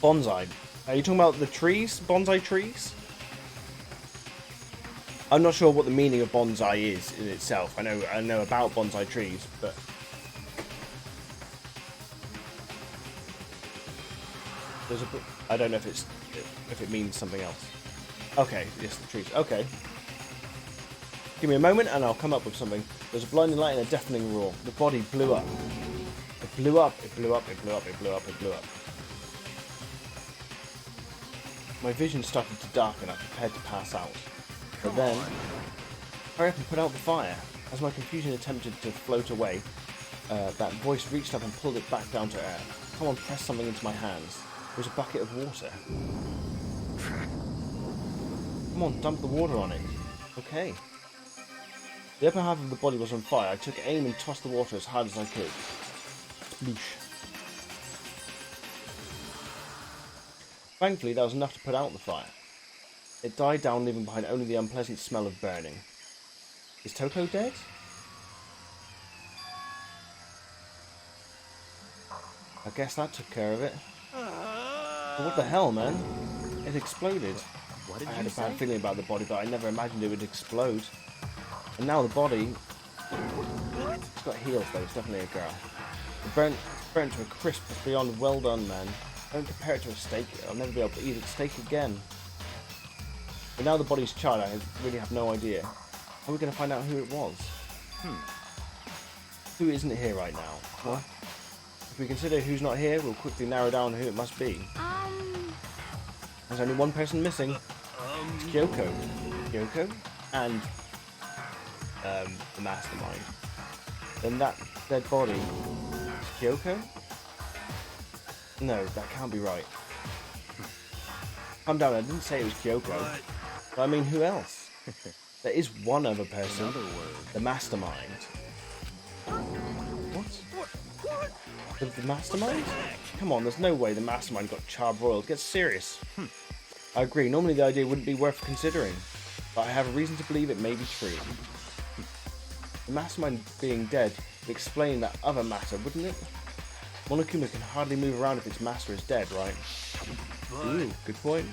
Bonsai. Are you talking about the trees? Bonsai trees? I'm not sure what the meaning of bonsai is in itself. I know about bonsai trees, but... There's a... I don't know if it means something else. Okay, yes, the trees. Okay. Give me a moment and I'll come up with something. There's a blinding light and a deafening roar. The body blew up. It blew up, it blew up, it blew up, it blew up, it blew up. My vision started to darken. I prepared to pass out. But then, hurry up and put out the fire. As my confusion attempted to float away, that voice reached up and pulled it back down to earth. Someone pressed something into my hands. It was a bucket of water. Come on, dump the water on it. Okay. The upper half of the body was on fire. I took aim and tossed the water as hard as I could. Sploosh. Thankfully, that was enough to put out the fire. It died down, leaving behind only the unpleasant smell of burning. Is Toko dead? I guess that took care of it. But what the hell, man? It exploded. What did I you had a say? bad feeling about the body, but I never imagined it would explode. And now the body... It's got heels, though. It's definitely a girl. Burnt to a crisp beyond well done, man. Don't compare it to a steak. I'll never be able to eat a steak again. But now the body's charred, I really have no idea. How are we going to find out who it was? Who isn't here right now? What? If we consider who's not here, we'll quickly narrow down who it must be. There's only one person missing. It's Kyoko. Kyoko and the mastermind. Then that dead body. Kyoko? No, that can't be right. Calm down, I didn't say it was Kyoko. But I mean, who else? There is one other person. The mastermind. What? The mastermind? Come on, there's no way the mastermind got charbroiled. Get serious. I agree, normally the idea wouldn't be worth considering. But I have a reason to believe it may be true. The mastermind being dead would explain that other matter, wouldn't it? Monokuma can hardly move around if its master is dead, right? Ooh, good point.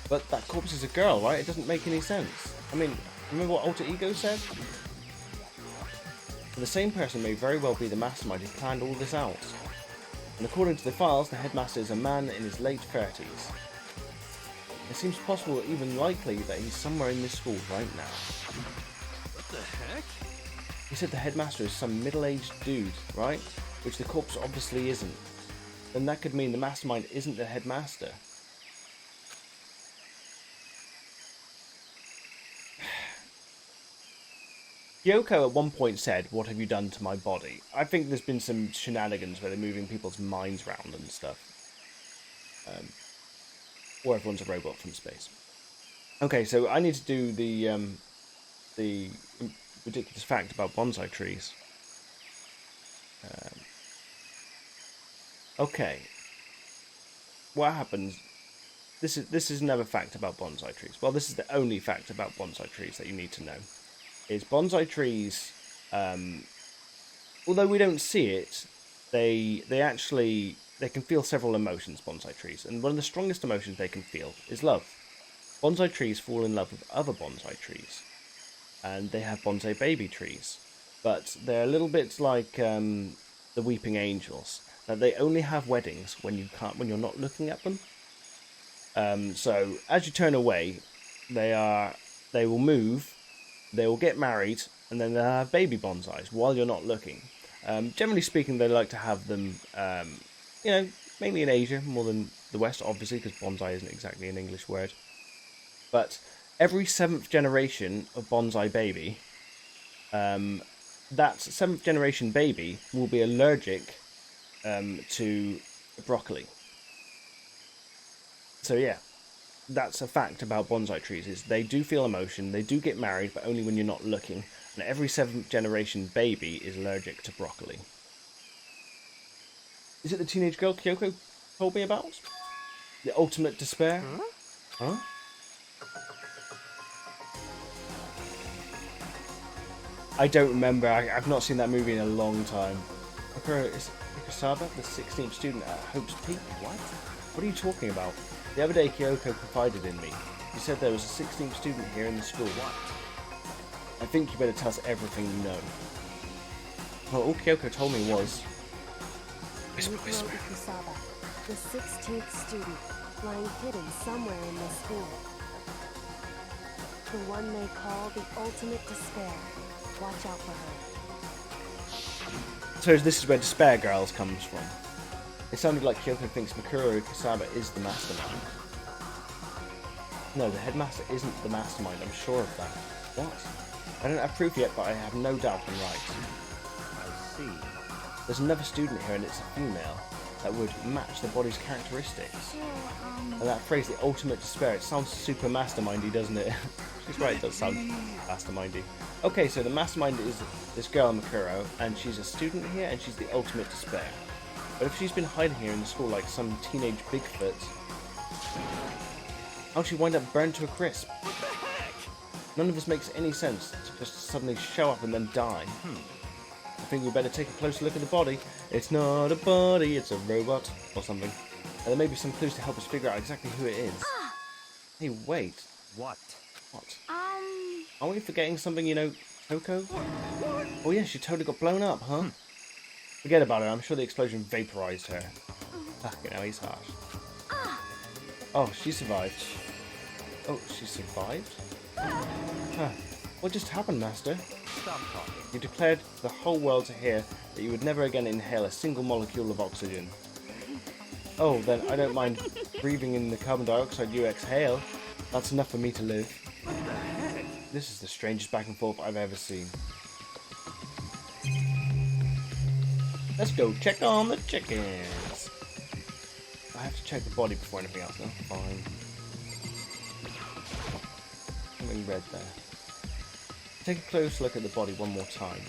But that corpse is a girl, right? It doesn't make any sense. I mean, remember what Alter Ego said? But the same person may very well be the mastermind who planned all this out. And according to the files, the headmaster is a man in his late 30s. It seems possible, even likely, that he's somewhere in this school right now. What the heck? He said the headmaster is some middle-aged dude, right? Which the corpse obviously isn't. Then that could mean the mastermind isn't the headmaster. Kyoko at one point said, "What have you done to my body?" I think there's been some shenanigans where they're moving people's minds around and stuff. Or everyone's a robot from space. Okay, so I need to do the ridiculous fact about bonsai trees. Okay. What happens? This is another fact about bonsai trees. Well, this is the only fact about bonsai trees that you need to know. Is bonsai trees, although we don't see it, they can feel several emotions. Bonsai trees, and one of the strongest emotions they can feel is love. Bonsai trees fall in love with other bonsai trees, and they have bonsai baby trees, but they're a little bit like the weeping angels. That they only have weddings when you're not looking at them. So as you turn away, they will move. They will get married, and then they'll have baby bonsais while you're not looking. Generally speaking, they like to have them, mainly in Asia, more than the West, obviously, because bonsai isn't exactly an English word. But every 7th generation of bonsai baby, that 7th generation baby will be allergic to broccoli. So yeah. That's a fact about bonsai trees, is they do feel emotion, they do get married, but only when you're not looking. And every 7th generation baby is allergic to broccoli. Is it the teenage girl Kyoko told me about? The ultimate despair? Huh? I don't remember. I've not seen that movie in a long time. Is Ikasaba the 16th student at Hope's Peak? What are you talking about? The other day, Kyoko confided in me. She said there was a 16th student here in the school. I think you better tell us everything you know. Well, all Kyoko told me was... Whisper. Ikasaba, the 16th student, lying hidden somewhere in this school. The one they call the ultimate despair. Watch out for her. So this is where Despair Girls comes from. It sounded like Kyoko thinks Mikuro Ikasaba is the mastermind. No, the headmaster isn't the mastermind, I'm sure of that. What? I don't have proof yet, but I have no doubt I'm right. I see. There's another student here, and it's a female, that would match the body's characteristics. And that phrase, the ultimate despair, it sounds super mastermindy, doesn't it? She's right, it does sound mastermindy. Okay, so the mastermind is this girl, Mikuro, and she's a student here, and she's the ultimate despair. But if she's been hiding here in the school like some teenage Bigfoot, how'd she wind up burned to a crisp? What the heck? None of this makes any sense to just suddenly show up and then die. I think we better take a closer look at the body. It's not a body, it's a robot, or something. And there may be some clues to help us figure out exactly who it is. Hey, wait. What? What? Aren't we forgetting something, Toko? Oh yeah, she totally got blown up, huh? Forget about it, I'm sure the explosion vaporized her. He's harsh. Oh, she survived. Oh, she survived? Huh. What just happened, Master? Stop talking. You declared to the whole world to hear that you would never again inhale a single molecule of oxygen. Oh, then I don't mind breathing in the carbon dioxide you exhale. That's enough for me to live. What the heck? This is the strangest back and forth I've ever seen. Let's go check on the chickens. I have to check the body before anything else. No, fine. Something red there. Take a close look at the body one more time.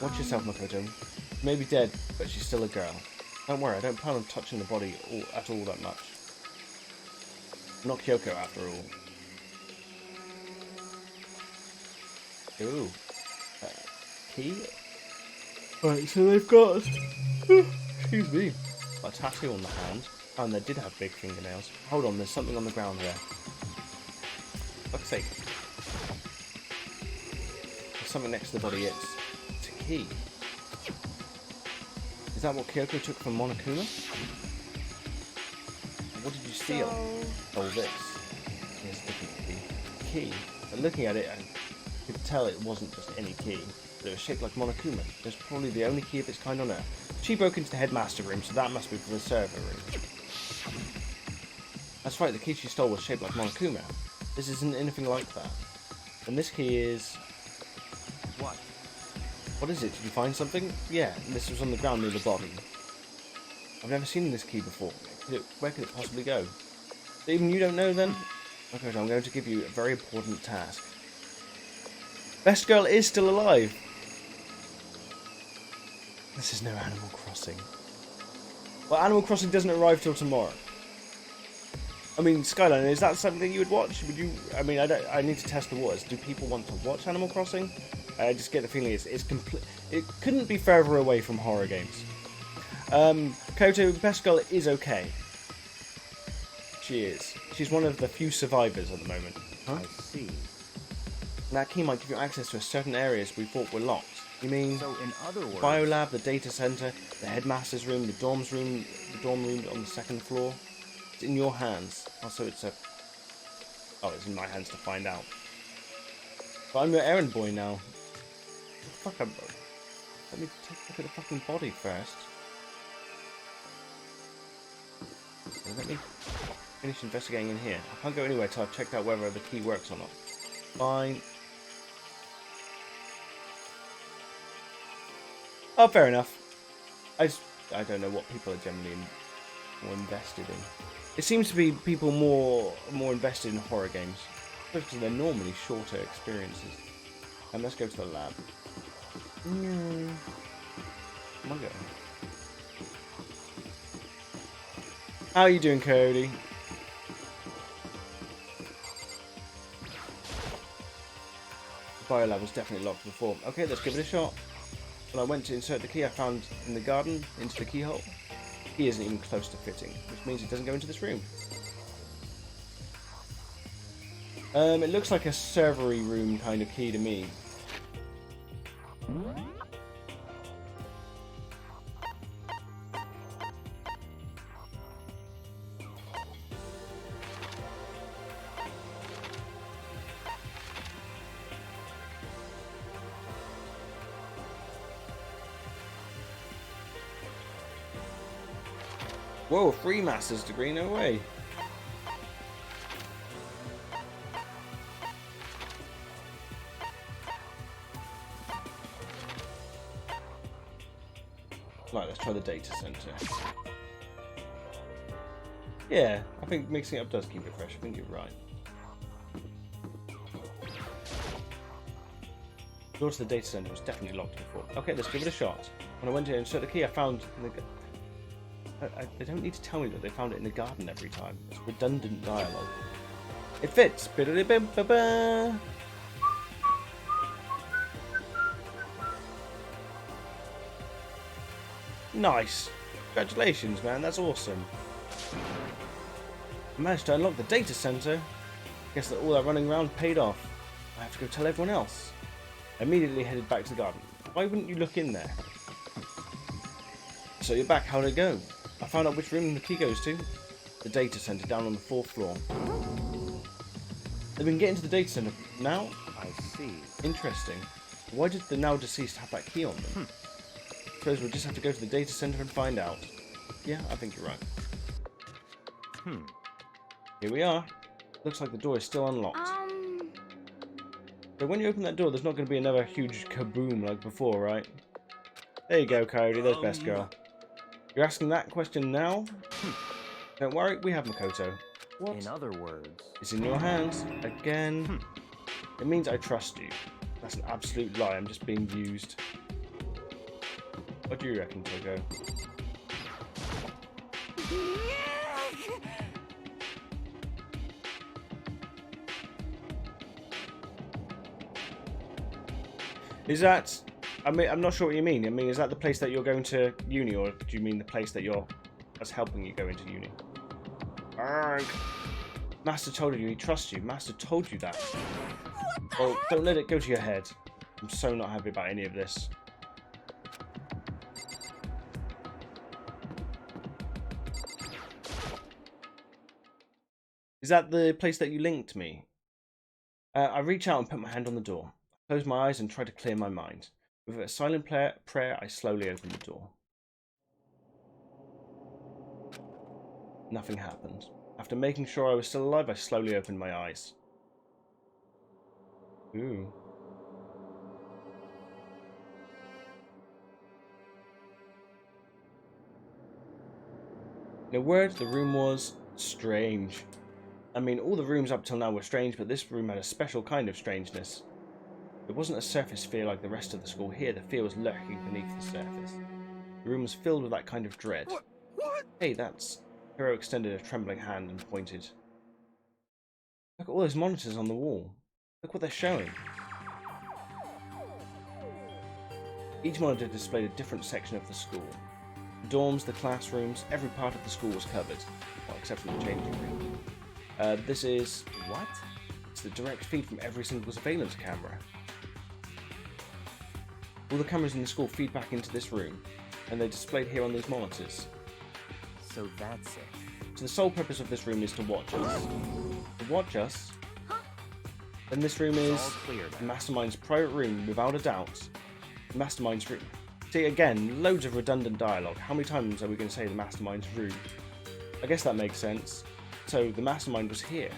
Watch yourself, Makoto. She may be dead, but she's still a girl. Don't worry, I don't plan on touching the body at all that much. I'm not Kyoko, after all. Ooh. Key? Right, so they've got... excuse me. A tattoo on the hand. Oh, and they did have big fingernails. Hold on, there's something on the ground there. For fuck's sake. There's something next to the body, it's a key. Is that what Kyoko took from Monokuma? What did you steal? Oh, this. Here's a different key. But looking at it, I could tell it wasn't just any key. But it was shaped like Monokuma. It was probably the only key of its kind on Earth. She broke into the headmaster room, so that must be for the server room. That's right, the key she stole was shaped like Monokuma. This isn't anything like that. And this key is... What? What is it? Did you find something? Yeah, this was on the ground near the body. I've never seen this key before. Where could it possibly go? Even you don't know then? Okay, so I'm going to give you a very important task. Best Girl is still alive! This is no Animal Crossing. Well, Animal Crossing doesn't arrive till tomorrow. I mean, Skyline, is that something you would watch? Would you? I mean, I need to test the waters. Do people want to watch Animal Crossing? I just get the feeling it's complete. It couldn't be further away from horror games. Koto, Best Girl is okay. She is. She's one of the few survivors at the moment. Huh? I see. That key might give you access to certain areas we thought were locked. You mean So, in other words, Biolab, the data center, the headmaster's room, the dorm room on the second floor? It's in your hands. Also, it's in my hands to find out. But I'm your errand boy now. Fuck, let me take a look at the fucking body first. Let me finish investigating in here. I can't go anywhere till I've checked out whether the key works or not. Fine. Oh, fair enough. I don't know what people are generally more invested in. It seems to be people more invested in horror games, because they're normally shorter experiences. And let's go to the lab. Come on, go. How are you doing, Cody? The biolab was definitely locked before. Okay, let's give it a shot. When I went to insert the key I found in the garden into the keyhole, the key isn't even close to fitting, which means it doesn't go into this room. It looks like a servery room kind of key to me. Whoa, free master's degree, no way. Right, let's try the data center. Yeah, I think mixing it up does keep it fresh. I think you're right. The door to the data center was definitely locked before. Okay, let's give it a shot. When I went to insert the key, I found they don't need to tell me that they found it in the garden every time. It's redundant dialogue. It fits. Ba-da-da-ba-ba-ba. Nice. Congratulations, man. That's awesome. I managed to unlock the data center. Guess that all that running around paid off. I have to go tell everyone else. I immediately headed back to the garden. Why wouldn't you look in there? So you're back. How'd it go? I found out which room the key goes to. The data center down on the 4th floor. They've been getting to the data center now? I see. Interesting. Why did the now deceased have that key on them? Suppose we'll just have to go to the data center and find out. Yeah, I think you're right. Here we are. Looks like the door is still unlocked. But when you open that door, there's not going to be another huge kaboom like before, right? There you go, Cody. There's Best Girl. You're asking that question now? Don't worry, we have Makoto. What? In other words, It's in your hands. Again. It means I trust you. That's an absolute lie. I'm just being used. What do you reckon, Togo? Is that... I mean, I'm not sure what you mean. I mean, is that the place that you're going to uni, or do you mean the place that that's helping you go into uni? Arrgh. Master told you he trusts you. Master told you that. Well, don't let it go to your head. I'm so not happy about any of this. Is that the place that you linked me? I reach out and put my hand on the door. I close my eyes and try to clear my mind. With a silent prayer, I slowly open the door. Nothing happened. After making sure I was still alive, I slowly opened my eyes. Ooh. In a word, the room was strange. I mean, all the rooms up till now were strange, but this room had a special kind of strangeness. It wasn't a surface fear like the rest of the school. Here, the fear was lurking beneath the surface. The room was filled with that kind of dread. What? Hey, that's... Hiro extended a trembling hand and pointed. Look at all those monitors on the wall. Look what they're showing. Each monitor displayed a different section of the school. The dorms, the classrooms, every part of the school was covered. Well, except for the changing room. This is... what? It's the direct feed from every single surveillance camera. All the cameras in the school feed back into this room, and they're displayed here on these monitors. So that's it. So the sole purpose of this room is to watch us. To watch us? Then this room is All clear the now. Mastermind's private room, without a doubt. The Mastermind's room. See, again, loads of redundant dialogue. How many times are we going to say the Mastermind's room? I guess that makes sense. So the Mastermind was here.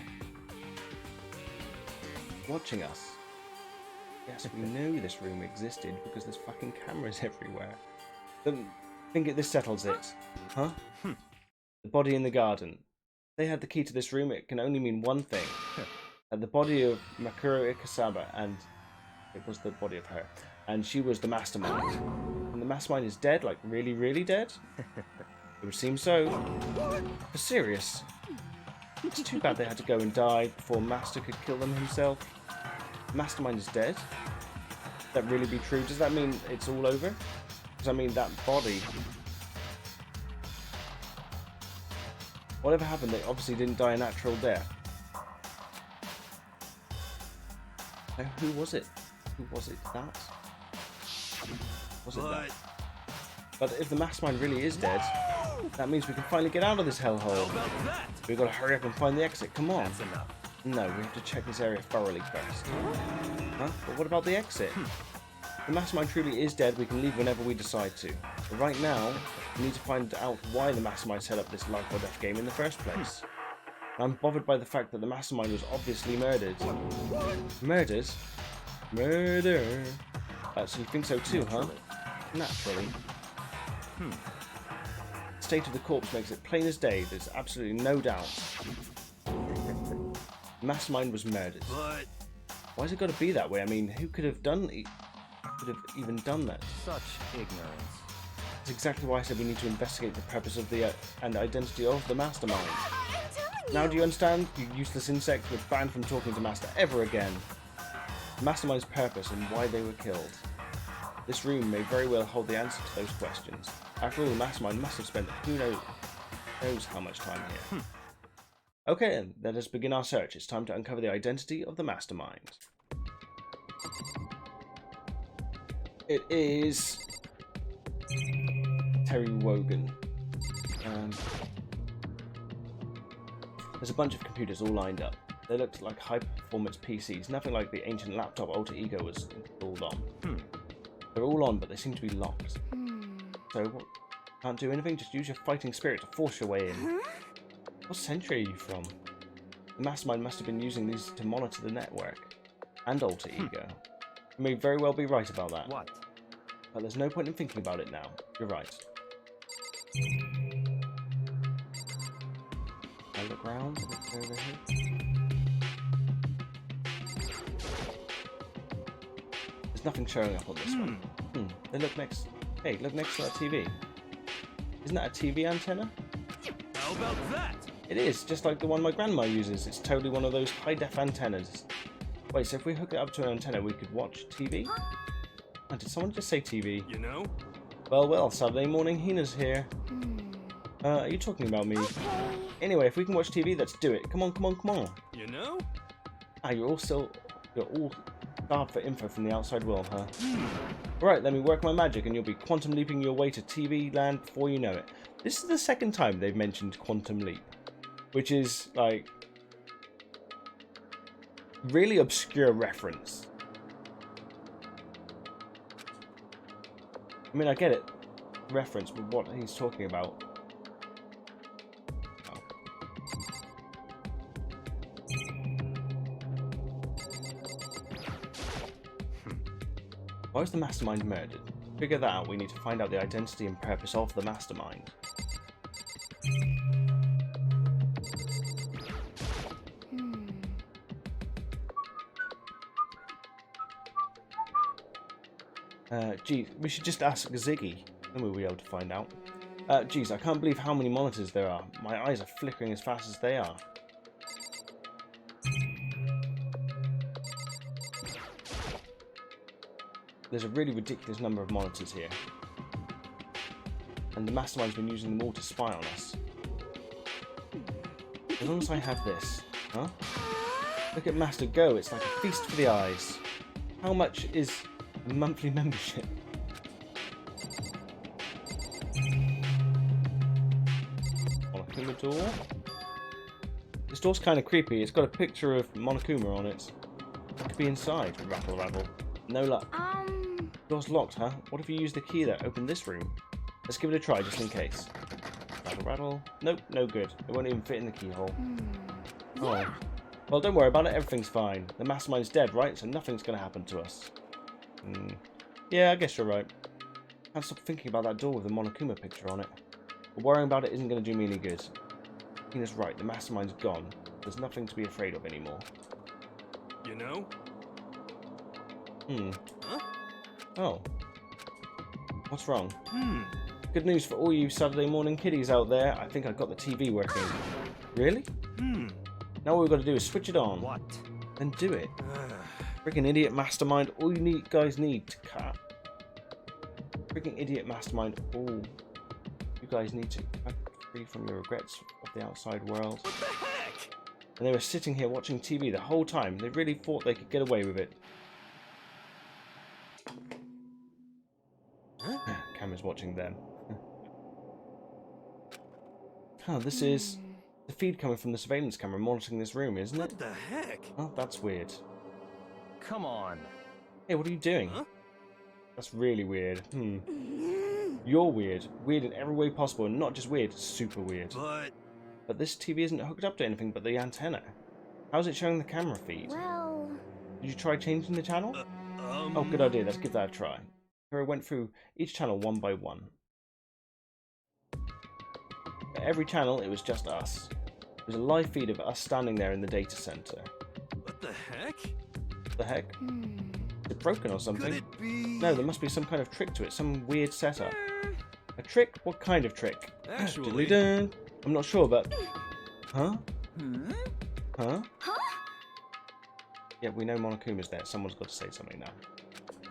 Watching us. Yes, we knew this room existed because there's fucking cameras everywhere. Then think this settles it. Huh? The body in the garden. If they had the key to this room, it can only mean one thing. The body of Makuro Ikasaba, and it was the body of her. And she was the Mastermind. And the Mastermind is dead, like really, really dead? It would seem so. For serious. It's too bad they had to go and die before Master could kill them himself. Mastermind is dead? Would that really be true? Does that mean it's all over? Because I mean, that body... Whatever happened, they obviously didn't die a natural death. Now, who was it? Who was it? That? Was it that? But if the Mastermind really is dead, that means we can finally get out of this hellhole. How about that? We've got to hurry up and find the exit. Come on. That's enough. No, we have to check this area thoroughly first. Huh? But what about the exit? If the Mastermind truly is dead, we can leave whenever we decide to. But right now, we need to find out why the Mastermind set up this life or death game in the first place. I'm bothered by the fact that the Mastermind was obviously murdered. Murdered? Murder! So you think so too, huh? Naturally. The state of the corpse makes it plain as day. There's absolutely no doubt. The Mastermind was murdered. But Why's it got to be that way? I mean, who could have even done that? Such ignorance. That's exactly why I said we need to investigate the purpose of the and identity of the Mastermind. I'm telling you. Now do you understand? You useless insect was banned from talking to Master ever again. The Mastermind's purpose and why they were killed. This room may very well hold the answer to those questions. After all, the Mastermind must have spent who knows how much time here. Okay then, let us begin our search. It's time to uncover the identity of the Mastermind. It is... Terry Wogan. There's a bunch of computers all lined up. They looked like high-performance PCs, nothing like the ancient laptop Alter Ego was installed on. They're all on, but they seem to be locked. So, what? Can't do anything? Just use your fighting spirit to force your way in. What century are you from? The Mastermind must have been using these to monitor the network. And Alter Ego. You may very well be right about that. What? But there's no point in thinking about it now. You're right. I look round, look over here. There's nothing showing up on this one. They look next... Hey, look next to that TV. Isn't that a TV antenna? how about that? It is, just like the one my grandma uses. It's totally one of those high-def antennas. Wait, so if we hook it up to an antenna, we could watch TV? Oh, did someone just say TV? You know? Well, Saturday morning, Hina's here. Are you talking about me? Anyway, if we can watch TV, let's do it. Come on. You know? You're all starved for info from the outside world, huh? Right, let me work my magic and you'll be quantum leaping your way to TV land before you know it. This is the second time they've mentioned quantum leap. Which is, like, really obscure reference. I mean, I get it. Reference, but what he's talking about. Oh. Why was the mastermind murdered? To figure that out, we need to find out the identity and purpose of the mastermind. Geez, we should just ask Ziggy, then we'll be able to find out. Geez, I can't believe how many monitors there are. My eyes are flickering as fast as they are. There's a really ridiculous number of monitors here. And the mastermind's been using them all to spy on us. As long as I have this. Huh? Look at Master go, it's like a feast for the eyes. How much is a monthly membership? Monokuma door? This door's kind of creepy. It's got a picture of Monokuma on it. What could be inside? Rattle, rattle. No luck. Door's locked, huh? What if you use the key that opened this room? Let's give it a try, just in case. Rattle, rattle. Nope, no good. It won't even fit in the keyhole. Oh. Well, don't worry about it. Everything's fine. The mastermind's dead, right? So nothing's going to happen to us. Yeah, I guess you're right. I can't stop thinking about that door with the Monokuma picture on it. But worrying about it isn't going to do me any good. Tina's right. The mastermind's gone. There's nothing to be afraid of anymore. You know? Huh? Oh. What's wrong? Good news for all you Saturday morning kiddies out there. I think I got the TV working. Really? Now all we've got to do is switch it on. What? Then do it. Freaking idiot mastermind. All you guys need to cut. Freaking idiot mastermind. All you guys need to cut free from your regrets of the outside world. What the heck? And they were sitting here watching TV the whole time. They really thought they could get away with it. Camera's watching them. Oh, this is the feed coming from the surveillance camera monitoring this room, isn't it? What the heck? Oh, that's weird. Come on. Hey, what are you doing? Huh? That's really weird. You're weird. Weird in every way possible, and not just weird, super weird. But this TV isn't hooked up to anything but the antenna. How's it showing the camera feed? Well... Did you try changing the channel? Oh, good idea. Let's give that a try. Hero went through each channel one by one. At every channel, it was just us. It was a live feed of us standing there in the data center. What the heck? What the heck? Is it broken or something? Could it be? No, there must be some kind of trick to it. Some weird setup. A trick? What kind of trick? Actually... Diddly-dun. I'm not sure, but... Huh? Huh? Huh? Yeah, we know Monokuma's there. Someone's got to say something now.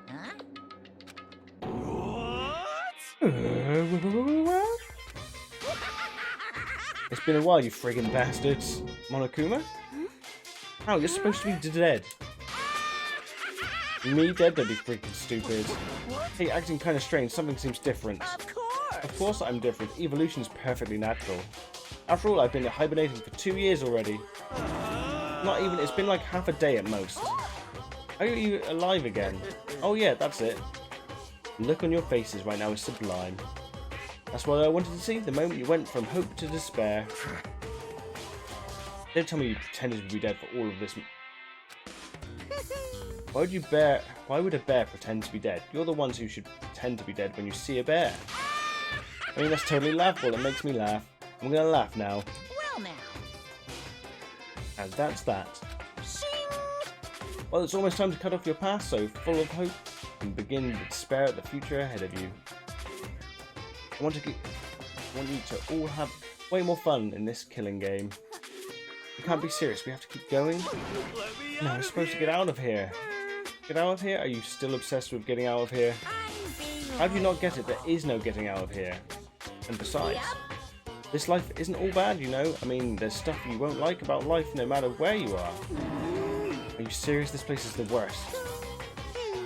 Huh? What? It's been a while, you friggin' bastards. Monokuma? How? You're supposed to be dead. Me dead? That'd be freaking stupid. Hey, acting kind of strange. Something seems different. Of course I'm different. Evolution's perfectly natural. After all, I've been hibernating for 2 years already. Not even, it's been like half a day at most. Are you alive again? Oh yeah, that's it. The look on your faces right now is sublime. That's what I wanted to see, the moment you went from hope to despair. Don't tell me you pretended to be dead for all of this. Why would a bear pretend to be dead? You're the ones who should pretend to be dead when you see a bear. I mean, that's totally laughable. It makes me laugh. I'm gonna laugh now. Well now. And that's that. Shing! Well, it's almost time to cut off your past, so full of hope and begin to despair at the future ahead of you. I want you to all have way more fun in this killing game. We can't be serious. We have to keep going. No, we're supposed to get out of here. Get out of here? Are you still obsessed with getting out of here? How do you not get it? There is no getting out of here. And besides, this life isn't all bad, you know? I mean, there's stuff you won't like about life no matter where you are. Are you serious? This place is the worst.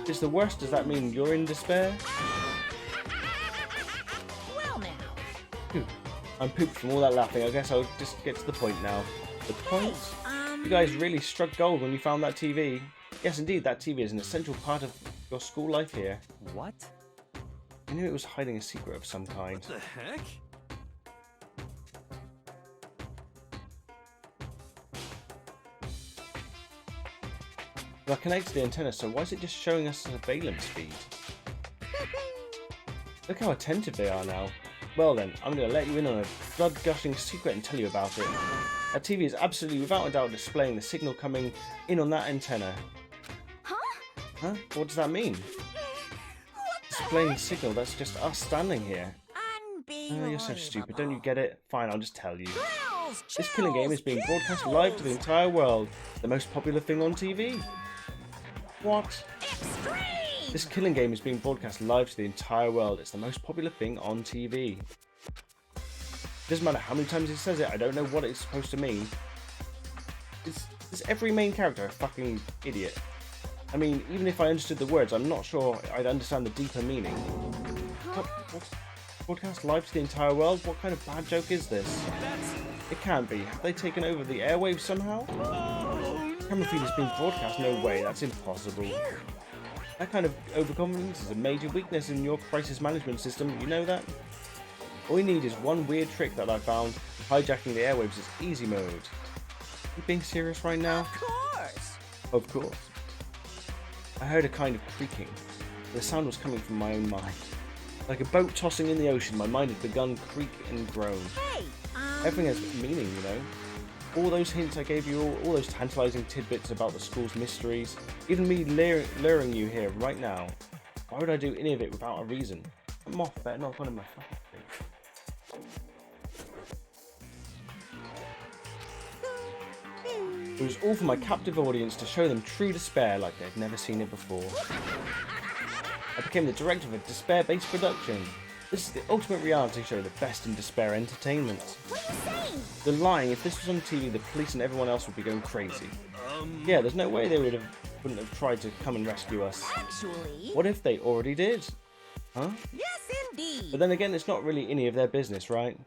If it's the worst, does that mean you're in despair? Well now. Phew. I'm pooped from all that laughing. I guess I'll just get to the point now. The point? You guys really struck gold when you found that TV. Yes, indeed, that TV is an essential part of your school life here. What? I knew it was hiding a secret of some kind. What the heck? Well, I connected the antenna, so why is it just showing us surveillance feed? Look how attentive they are now. Well then, I'm going to let you in on a blood-gushing secret and tell you about it. That TV is absolutely without a doubt displaying the signal coming in on that antenna. Huh? What does that mean? Displaying the signal, that's just us standing here. Oh, you're so stupid, don't you get it? Fine, I'll just tell you. This killing game is being broadcast live to the entire world. The most popular thing on TV. What? Extreme! This killing game is being broadcast live to the entire world. It's the most popular thing on TV. Doesn't matter how many times he says it, I don't know what it's supposed to mean. Is every main character a fucking idiot? I mean, even if I understood the words, I'm not sure I'd understand the deeper meaning. What? Broadcast live to the entire world? What kind of bad joke is this? It can't be. Have they taken over the airwaves somehow? Camera feed is being broadcast? No way, that's impossible. That kind of overconfidence is a major weakness in your crisis management system, you know that? All you need is one weird trick that I found. Hijacking the airwaves is easy mode. Are you being serious right now? Of course! Of course. I heard a kind of creaking. The sound was coming from my own mind. Like a boat tossing in the ocean, my mind had begun creak and groan. Hey, Everything has meaning, you know. All those hints I gave you, all those tantalizing tidbits about the school's mysteries, even me luring you here right now. Why would I do any of it without a reason? A moth better not gone in my fucking face. It was all for my captive audience to show them true despair like they'd never seen it before. I became the director of a despair-based production. This is the ultimate reality show, the best in despair entertainment. What are you saying? They're lying. If this was on TV, the police and everyone else would be going crazy. Yeah, there's no way they wouldn't have tried to come and rescue us. actually... What if they already did? Huh? Yes, indeed! But then again, it's not really any of their business, right?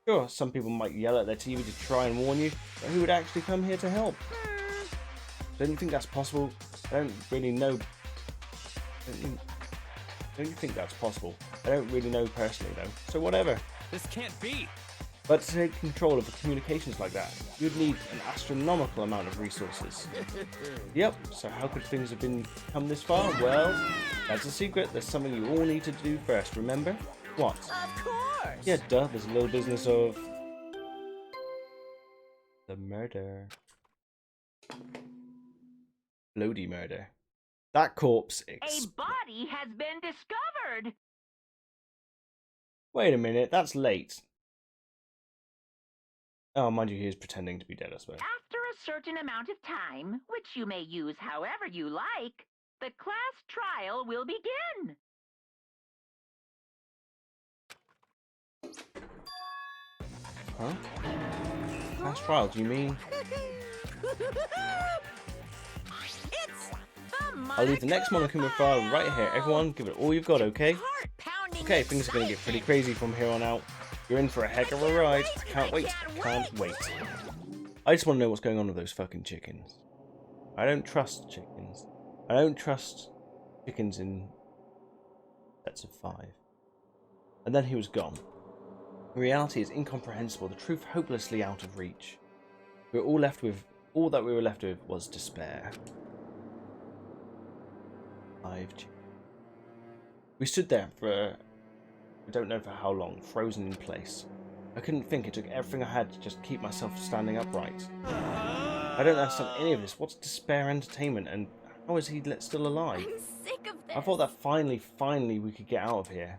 Sure, some people might yell at their TV to try and warn you, but who would actually come here to help? Don't you think that's possible? I don't really know. Don't you think that's possible? I don't really know personally though, so whatever. This can't be. But to take control of communications like that, you'd need an astronomical amount of resources. Yep, so how could things have come this far? Well, that's a secret. There's something you all need to do first, remember? What? Of course! Yeah, duh, there's a little business of... the murder. Bloody murder. That corpse A body has been discovered. Wait a minute, that's late. Oh, mind you, he is pretending to be dead, I suppose. After a certain amount of time, which you may use however you like, the class trial will begin. Huh? Class trial, do you mean? It's the I'll leave the next Monokuma file right here. Everyone, give it all you've got, okay? Okay, things are going to get pretty crazy from here on out. You're in for a heck of a ride. I can't wait. Can't wait. I just want to know what's going on with those fucking chickens. I don't trust chickens. I don't trust chickens in sets of 5. And then he was gone. Reality is incomprehensible, the truth hopelessly out of reach. We were all left with, all that we were left with was despair. 5 chickens. We stood there for, I don't know for how long, frozen in place. I couldn't think, it took everything I had to just keep myself standing upright. I don't understand any of this. What's despair entertainment and how is he still alive? I'm sick of this. I thought that finally we could get out of here.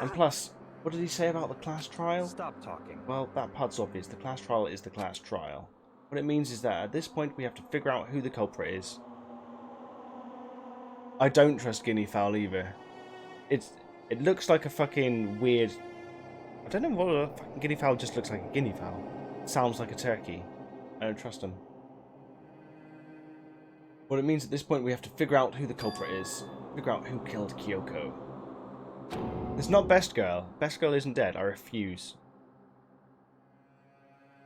And plus, what did he say about the class trial? Stop talking. Well, that part's obvious. The class trial is the class trial. What it means is that at this point we have to figure out who the culprit is. I don't trust guinea fowl either. It looks like a fucking weird... I don't know what a fucking guinea fowl just looks like a guinea fowl. It sounds like a turkey. I don't trust them. What it means at this point we have to figure out who the culprit is. Figure out who killed Kyoko. It's not Best Girl. Best Girl isn't dead. I refuse.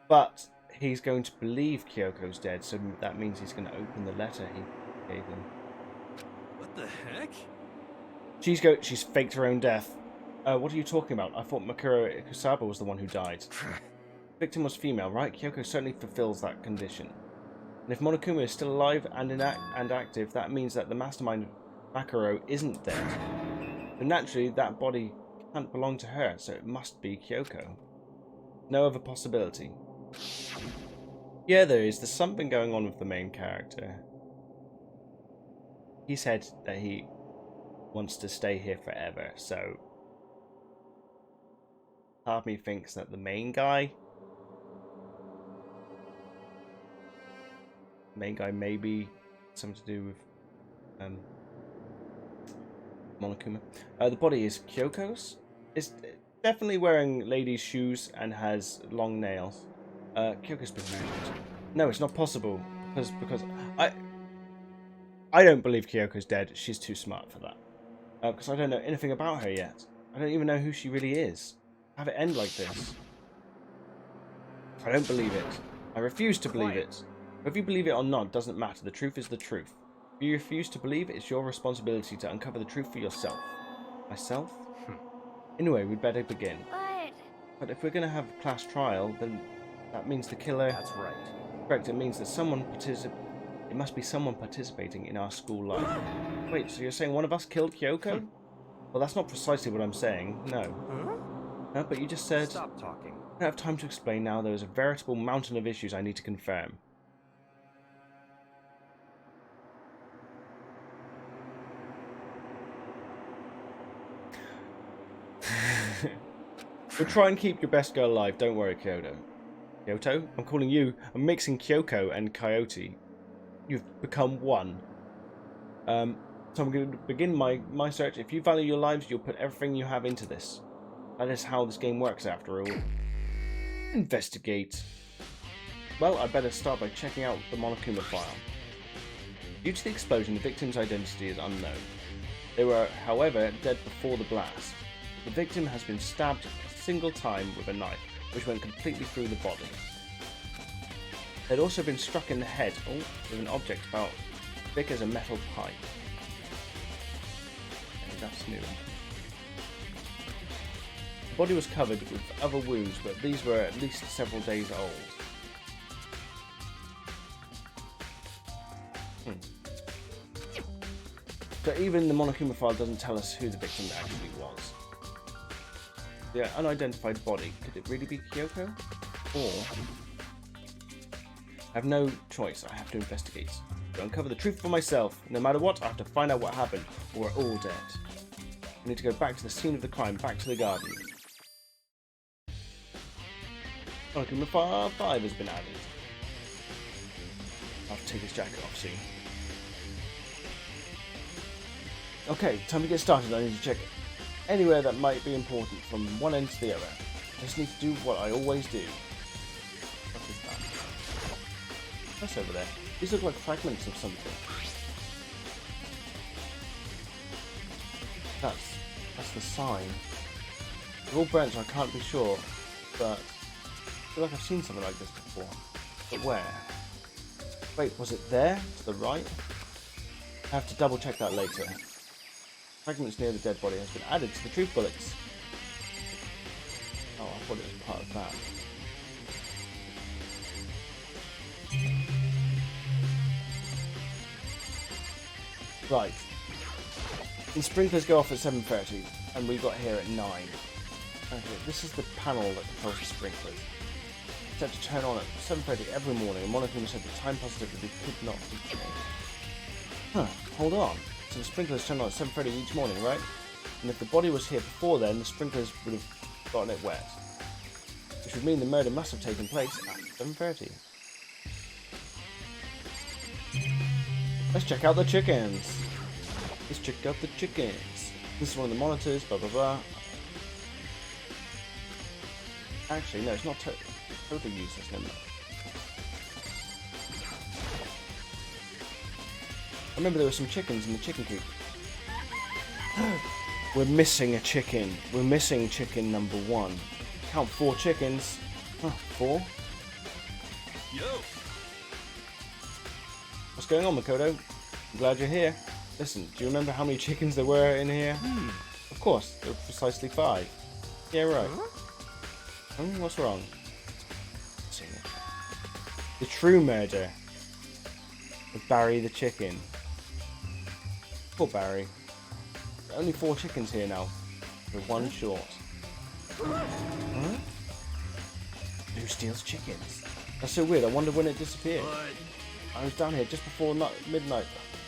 But he's going to believe Kyoko's dead, so that means he's going to open the letter he gave him. What the heck? She's faked her own death. What are you talking about? I thought Makuro Kusaba was the one who died. The victim was female, right? Kyoko certainly fulfills that condition. And if Monokuma is still alive and active, that means that the mastermind of Makuro isn't dead. So naturally, that body can't belong to her, so it must be Kyoko. No other possibility. Yeah, there is. There's something going on with the main character. He said that he wants to stay here forever, so part of me thinks that the main guy may be something to do with Monokuma. The body is Kyoko's. It's definitely wearing ladies' shoes and has long nails. Kyoko's been wounded. No, it's not possible because I don't believe Kyoko's dead. She's too smart for that. Because I don't know anything about her yet. I don't even know who she really is. Have it end like this. I don't believe it. I refuse to believe it. Whether you believe it or not doesn't matter. The truth is the truth. If you refuse to believe, it's your responsibility to uncover the truth for yourself. Myself? Anyway, we'd better begin. But if we're going to have a class trial, then that means the killer... That's right. Correct, it means that it must be someone participating in our school life. Wait, so you're saying one of us killed Kyoko? Well, that's not precisely what I'm saying, no. Huh? No, but you just said... Stop talking. I don't have time to explain now. There is a veritable mountain of issues I need to confirm. We'll try and keep your best girl alive. Don't worry, Kyoto. Kyoto? I'm calling you. I'm mixing Kyoko and Coyote. You've become one. So I'm going to begin my search. If you value your lives, you'll put everything you have into this. That is how this game works, after all. Investigate. Well, I better start by checking out the Monokuma file. Due to the explosion, the victim's identity is unknown. They were, however, dead before the blast. The victim has been stabbed a single time with a knife, which went completely through the body. They'd also been struck in the head with an object about thick as a metal pipe. Okay, that's new. The body was covered with other wounds, but these were at least several days old. So even the Monokuma file doesn't tell us who the victim actually was. The unidentified body, could it really be Kyoko? Or... I have no choice, I have to investigate. To uncover the truth for myself. No matter what, I have to find out what happened, or we're all dead. I need to go back to the scene of the crime, back to the garden. Monokuma File 5 has been added. I'll have to take his jacket off soon. Okay, time to get started. I need to check anywhere that might be important from one end to the other. I just need to do what I always do. What is that? What's over there? These look like fragments of something. That's the sign. They're all burnt, so I can't be sure, but I feel like I've seen something like this before. But where? Wait, was it there? To the right? I have to double check that later. Fragments near the dead body has been added to the truth bullets. Oh, I thought it was part of that. Right. The sprinklers go off at 7:30, and we got here at 9. Okay, this is the panel that controls the sprinklers. It's set to turn on at 7:30 every morning, and Monokuma said the time positivity could not be changed. Huh, hold on. So the sprinklers turn on at 7:30 each morning, right? And if the body was here before then, the sprinklers would have gotten it wet. Which would mean the murder must have taken place at 7:30. Let's check out the chickens. Let's check out the chickens. This is one of the monitors, blah blah blah. Actually, no, it's not totally useless, no. I remember there were some chickens in the chicken coop. We're missing a chicken. We're missing chicken number 1. Count 4 chickens. Huh, 4? Yo. What's going on, Makoto? I'm glad you're here. Listen, do you remember how many chickens there were in here? Of course, there were precisely 5. Yeah, right. What's wrong? The true murder of Barry the chicken. Poor Barry. There are only 4 chickens here now. We're 1 short. Huh? Who steals chickens? That's so weird. I wonder when it disappeared. I was down here just before midnight,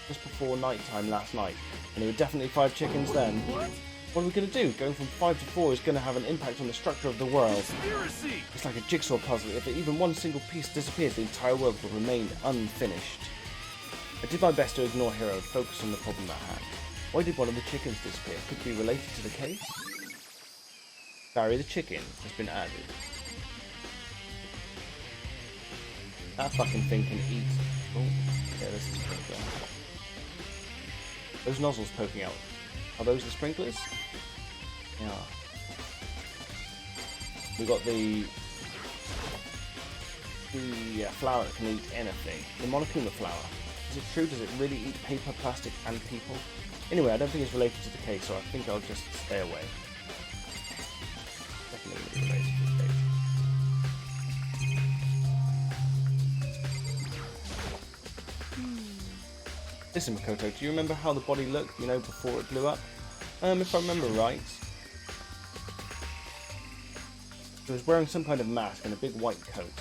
just before night time last night, and there were definitely 5 chickens then. What are we going to do? Going from 5 to 4 is going to have an impact on the structure of the world. Conspiracy. It's like a jigsaw puzzle. If even one single piece disappears, the entire world will remain unfinished. I did my best to ignore Hero and focus on the problem at hand. Why did one of the chickens disappear? Could it be related to the case? Barry the chicken has been added. That fucking thing can eat. Oh, yeah, this is sprinkler. Those nozzles poking out. Are those the sprinklers? Yeah. We got the flower that can eat anything. The Monokuma flower. Is it true? Does it really eat paper, plastic, and people? Anyway, I don't think it's related to the case, so I think I'll just stay away. Definitely related to the case. Listen, Makoto, do you remember how the body looked, you know, before it blew up? If I remember right, it was wearing some kind of mask and a big white coat.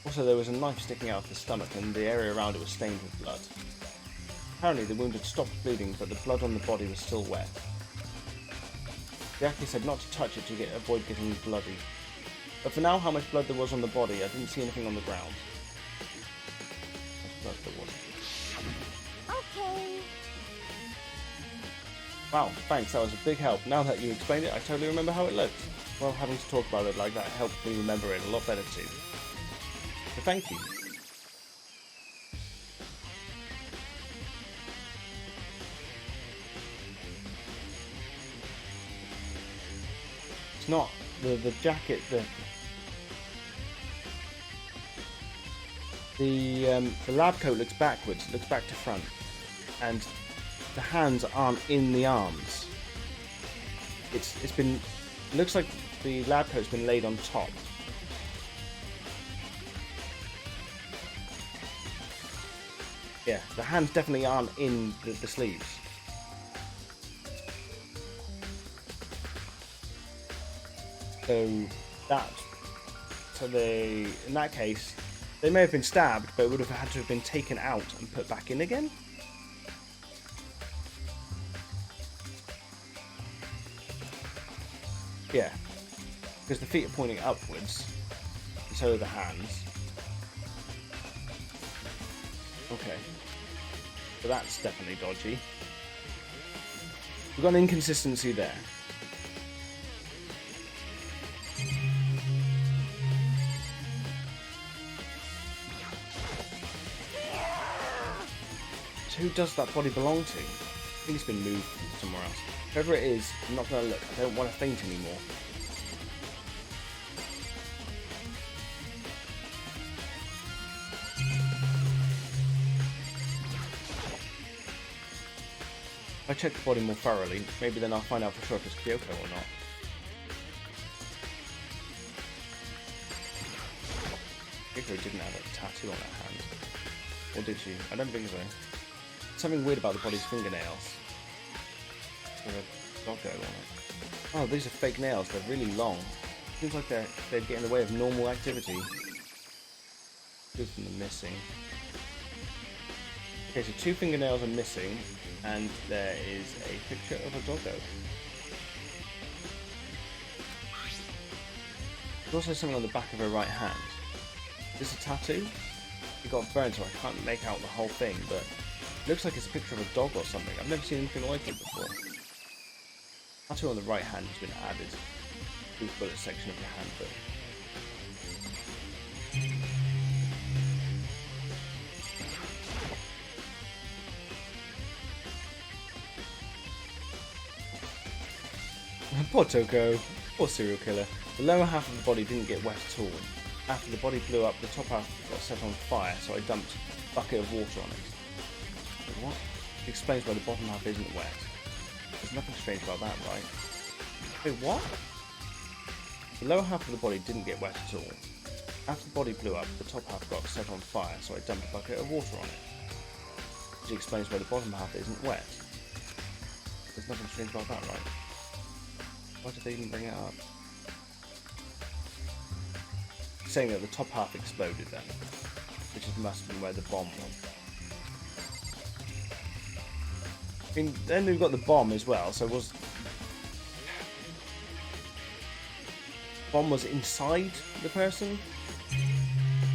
Also, there was a knife sticking out of the stomach and the area around it was stained with blood. Apparently, the wound had stopped bleeding, but the blood on the body was still wet. Yaki said not to touch it to avoid getting bloody. But for now, how much blood there was on the body, I didn't see anything on the ground. How much blood there was. Okay. Wow, thanks, that was a big help. Now that you explained it, I totally remember how it looked. Well, having to talk about it like that helped me remember it a lot better too. So thank you. It's not the jacket, the lab coat looks backwards, it looks back to front, and the hands aren't in the arms. It looks like the lab coat's been laid on top. Yeah, the hands definitely aren't in the sleeves. In that case, they may have been stabbed, but it would have had to have been taken out and put back in again. Yeah, because the feet are pointing upwards, and so are the hands. Okay, so that's definitely dodgy. We've got an inconsistency there. So who does that body belong to? I think it's been moved somewhere else. Whoever it is, I'm not going to look. I don't want to faint anymore. If I check the body more thoroughly, maybe then I'll find out for sure if it's Kyoko or not. Kyoko didn't have a tattoo on her hand. Or did she? I don't think so. Something weird about the body's fingernails. With a doggo on it. Oh, these are fake nails. They're really long. Seems like they'd get in the way of normal activity. Two of them are missing. Okay, so 2 fingernails are missing, and there is a picture of a doggo. There's also something on the back of her right hand. Is this a tattoo? It got burned, so I can't make out the whole thing, but it looks like it's a picture of a dog or something. I've never seen anything like it before. Tattoo on the right hand has been added to the bullet section of your handbook. Poor Toko. Poor serial killer. The lower half of the body didn't get wet at all. After the body blew up, the top half got set on fire, so I dumped a bucket of water on it. Wait, what? It explains why the bottom half isn't wet. There's nothing strange about that, right? Wait, what? The lower half of the body didn't get wet at all. After the body blew up, the top half got set on fire, so I dumped a bucket of water on it. Which explains why the bottom half isn't wet. There's nothing strange about that, right? Why did they even bring it up? Saying that the top half exploded then, which must have been where the bomb was. I mean, then we've got the bomb as well, so was... bomb was inside the person?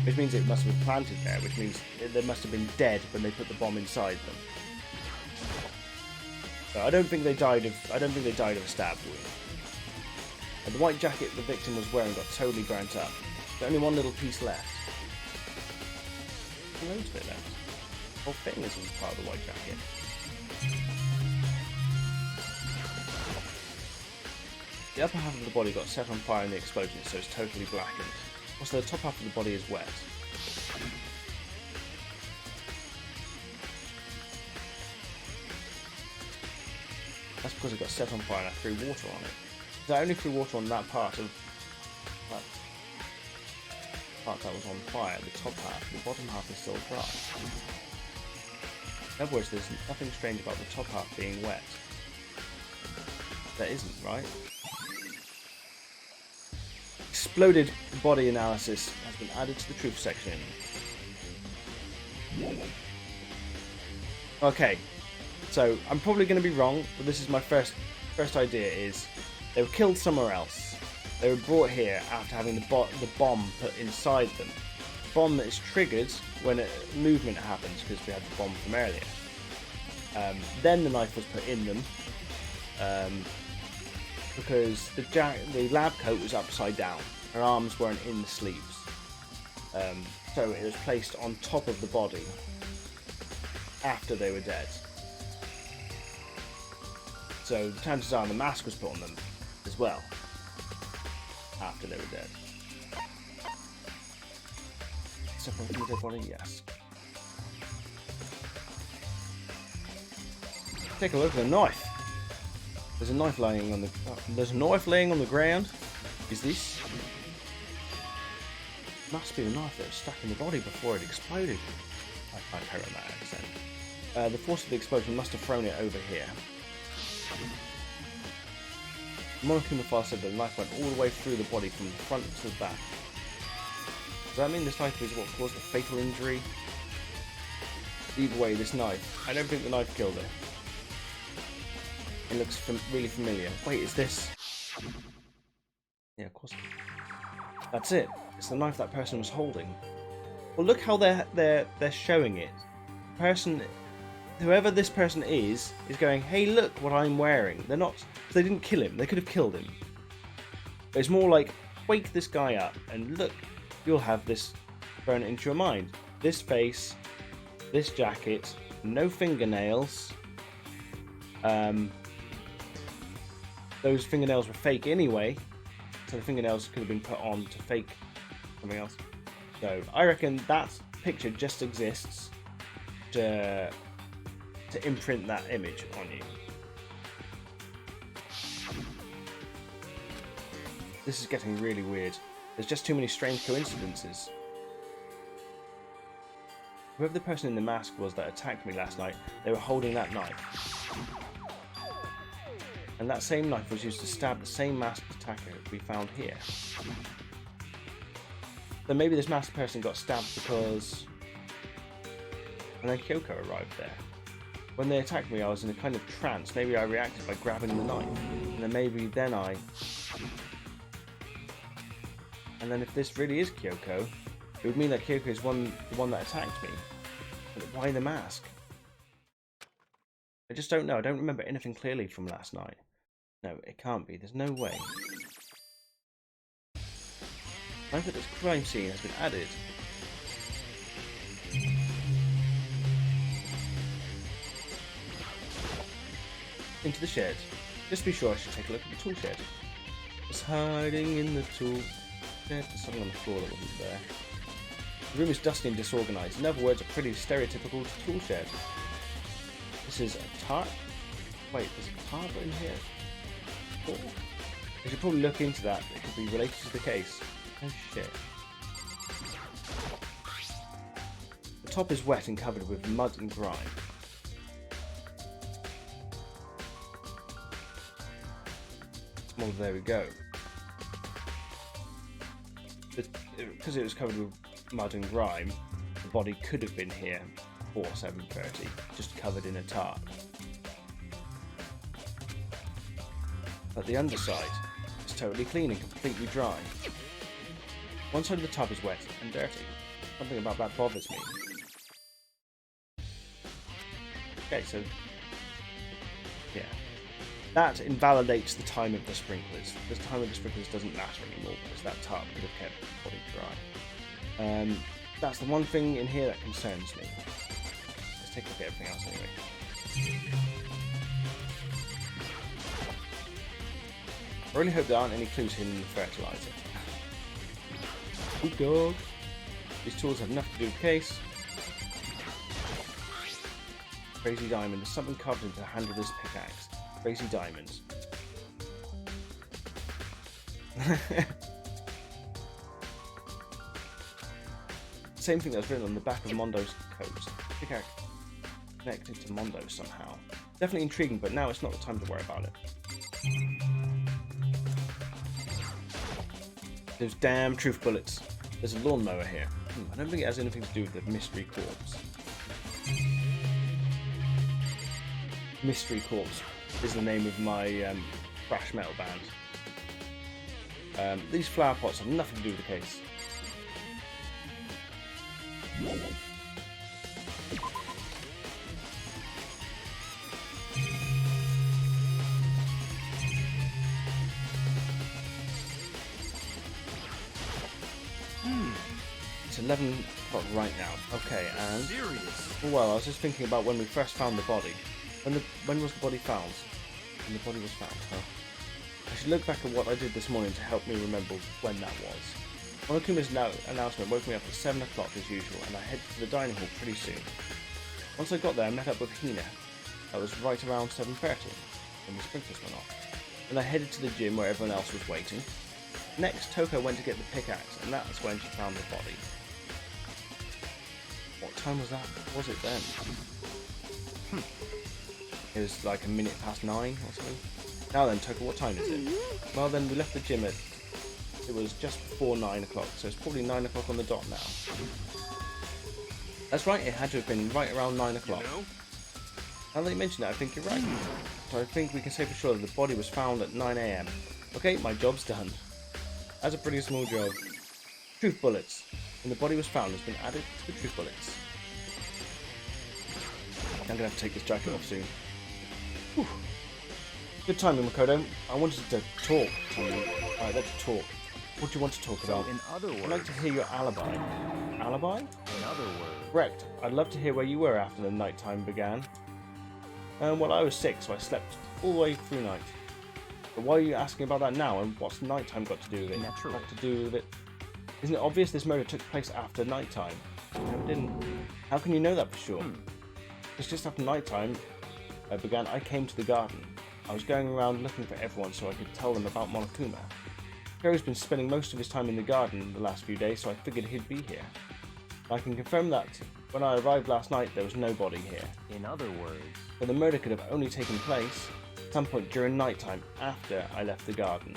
Which means it must have been planted there, which means they must have been dead when they put the bomb inside them. So I don't think they died of a stab wound. And the white jacket the victim was wearing got totally burnt up. There's only one little piece left. Loads of it left. The whole thing is part of the white jacket. The upper half of the body got set on fire in the explosion, so it's totally blackened. Also, the top half of the body is wet. That's because it got set on fire and I threw water on it. I only threw water on that part of that was on fire, the top half. The bottom half is still dry. In other words, there's nothing strange about the top half being wet. There isn't, right? Exploded body analysis has been added to the truth section. Okay, so I'm probably going to be wrong, but this is my first idea. Is they were killed somewhere else. They were brought here after having the bomb put inside them. The bomb that is triggered when movement happens, because we had the bomb from earlier. Then the knife was put in them, because the lab coat was upside down. Her arms weren't in the sleeves. So it was placed on top of the body after they were dead. So the chances are the mask was put on them as well after they were dead. Separating the dead body, yes. Take a look at the knife. There's a knife laying on the. There's a knife laying on the ground. Is this? Must be the knife that was stuck in the body before it exploded. I can't carry on that accent. The force of the explosion must have thrown it over here. The Monokuma file said that the knife went all the way through the body from the front to the back. Does that mean this knife is what caused the fatal injury? Either way, this knife. I don't think the knife killed her. It looks really familiar. Wait, is this? Yeah, of course. That's it. It's the knife that person was holding. Well, look how they're showing it. Whoever this person is going, hey, look what I'm wearing. They're not. They didn't kill him. They could have killed him. But it's more like, wake this guy up and look, you'll have this burn into your mind. This face, this jacket, no fingernails. Those fingernails were fake anyway, so the fingernails could have been put on to fake something else. So I reckon that picture just exists to imprint that image on you. This is getting really weird. There's just too many strange coincidences. Whoever the person in the mask was that attacked me last night, they were holding that knife. And that same knife was used to stab the same masked attacker we found here. So maybe this masked person got stabbed because... And then Kyoko arrived there. When they attacked me, I was in a kind of trance. Maybe I reacted by grabbing the knife. And then maybe then I... And then if this really is Kyoko, it would mean that Kyoko is the one that attacked me. But why the mask? I just don't know. I don't remember anything clearly from last night. No, it can't be. There's no way. Knife at this crime scene has been added. Into the shed. Just be sure I should take a look at the tool shed. It's hiding in the tool There's something on the floor that wasn't there. The room is dusty and disorganized. In other words, a pretty stereotypical tool shed. This is a tarp. Wait, there's a tarp in here? Oh. I should probably look into that. It could be related to the case. Oh shit. The top is wet and covered with mud and grime. Well, there we go. Because it was covered with mud and grime, the body could have been here before 7:30, just covered in a tarp. But the underside is totally clean and completely dry. One side of the tub is wet and dirty. Something about that bothers me. Okay, so yeah. That invalidates the time of the sprinklers. The time of the sprinklers doesn't matter anymore because that tarp could have kept the body dry. That's the one thing in here that concerns me. Let's take a look at everything else anyway. I really hope there aren't any clues hidden in the fertilizer. Good dog. These tools have nothing to do with the case. Crazy diamond. There's something carved into the handle of this pickaxe. Crazy diamonds. Same thing that was written on the back of Mondo's coat. Pickaxe connected to Mondo somehow. Definitely intriguing, but now it's not the time to worry about it. Those damn truth bullets. There's a lawnmower here. I don't think it has anything to do with the mystery corpse. Mystery Corpse is the name of my thrash metal band. These flower pots have nothing to do with the case. It's 11 o'clock right now. Okay, and well, I was just thinking about when we first found the body. When was the body found? When the body was found, huh? I should look back at what I did this morning to help me remember when that was. Monokuma's announcement woke me up at 7 o'clock as usual, and I headed to the dining hall pretty soon. Once I got there, I met up with Hina. That was right around 7:30, when the sprinklers went off. Then I headed to the gym where everyone else was waiting. Next, Toko went to get the pickaxe, and that's when she found the body. What time was that? Was it then? It was like 9:00 or something. Now then, Toko, what time is it? Well then, we left the gym at... It was just before 9 o'clock, so it's probably 9 o'clock on the dot now. That's right, it had to have been right around 9 o'clock. Now that you mention that, I think you're right. So I think we can say for sure that the body was found at 9 AM. Okay, my job's done. That's a pretty small job. Truth bullets. When the body was found, has been added to the truth bullets. I'm gonna have to take this jacket off soon. Whew. Good timing, Makoto. I wanted to talk to you. Alright, let's talk. What do you want to talk about? In other words, I'd like to hear your alibi. Alibi? in other words, Correct. I'd love to hear where you were after the night time began. Well, I was sick, so I slept all the way through night. But why are you asking about that now, and what's nighttime got to do with it? Naturally. Got to do with it? Isn't it obvious this murder took place after nighttime? No, it didn't. How can you know that for sure? It's just after nighttime began, I came to the garden. I was going around looking for everyone so I could tell them about Monokuma. Hiro's been spending most of his time in the garden the last few days, so I figured he'd be here. I can confirm that when I arrived last night, there was nobody here. in other words, But the murder could have only taken place at some point during nighttime after I left the garden.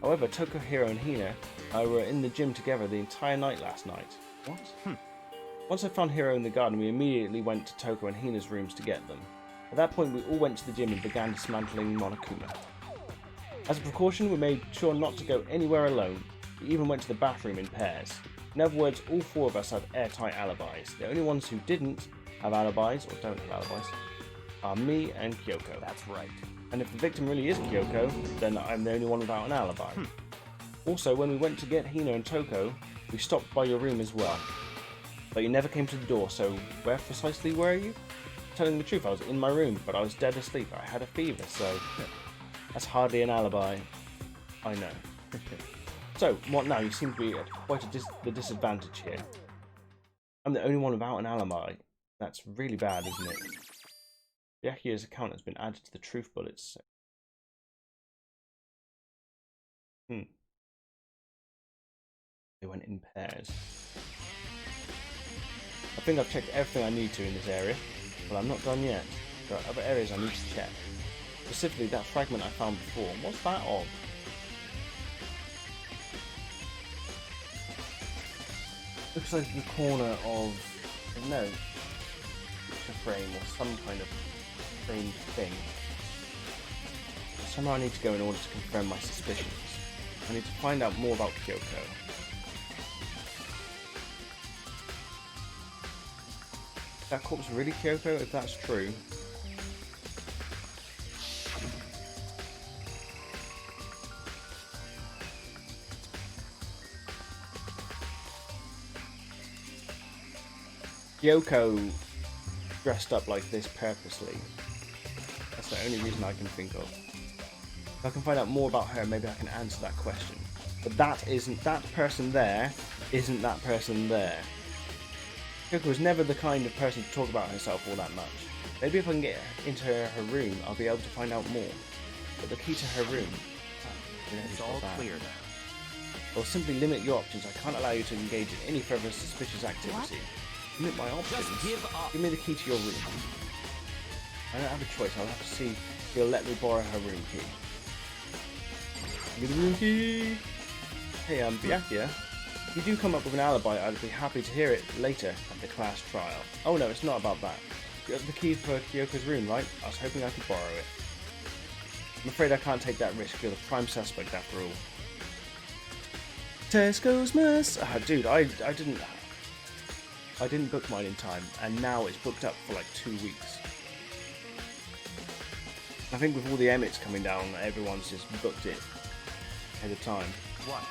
However, Toko, Hiro and Hina were in the gym together the entire night last night. What? Once I found Hiro in the garden, we immediately went to Toko and Hina's rooms to get them. At that point, we all went to the gym and began dismantling Monokuma. As a precaution, we made sure not to go anywhere alone. We even went to the bathroom in pairs. In other words, all four of us had airtight alibis. The only ones who didn't have alibis, or don't have alibis, are me and Kyoko. that's right. And if the victim really is Kyoko, then I'm the only one without an alibi. Also, when we went to get Hina and Toko, we stopped by your room as well. But you never came to the door, so where precisely were you? Telling the truth, I was in my room, but I was dead asleep. I had a fever, so that's hardly an alibi. I know. So, what now? You seem to be at quite the disadvantage here. I'm the only one without an alibi. That's really bad, isn't it? Byakuya's account has been added to the truth bullets. They went in pairs. I think I've checked everything I need to in this area, but I'm not done yet. There are other areas I need to check. Specifically, that fragment I found before. What's that of? Looks like the corner of, I don't know, a frame or some kind of framed thing. Somewhere I need to go in order to confirm my suspicions. I need to find out more about Kyoko. Is that corpse really Kyoko? If that's true. Kyoko dressed up like this purposely. That's the only reason I can think of. If I can find out more about her, maybe I can answer that question. But that person there isn't that person there. Kyoko was never the kind of person to talk about herself all that much. Maybe if I can get into her room, I'll be able to find out more. But the key to her room... It's all clear now. Or simply limit your options. I can't allow you to engage in any further suspicious activity. Limit my options. Just give up. Give me the key to your room. I don't have a choice. I'll have to see if you'll let me borrow her room key. Give me the room key! Hey, Byakuya. If you do come up with an alibi, I'd be happy to hear it later at the class trial. Oh no, it's not about that. You have the key for Kyoko's room, right? I was hoping I could borrow it. I'm afraid I can't take that risk. You're the prime suspect after all. Tesco's mess! Ah, dude, I didn't book mine in time, and now it's booked up for like 2 weeks. I think with all the Emmets coming down, everyone's just booked it ahead of time. What?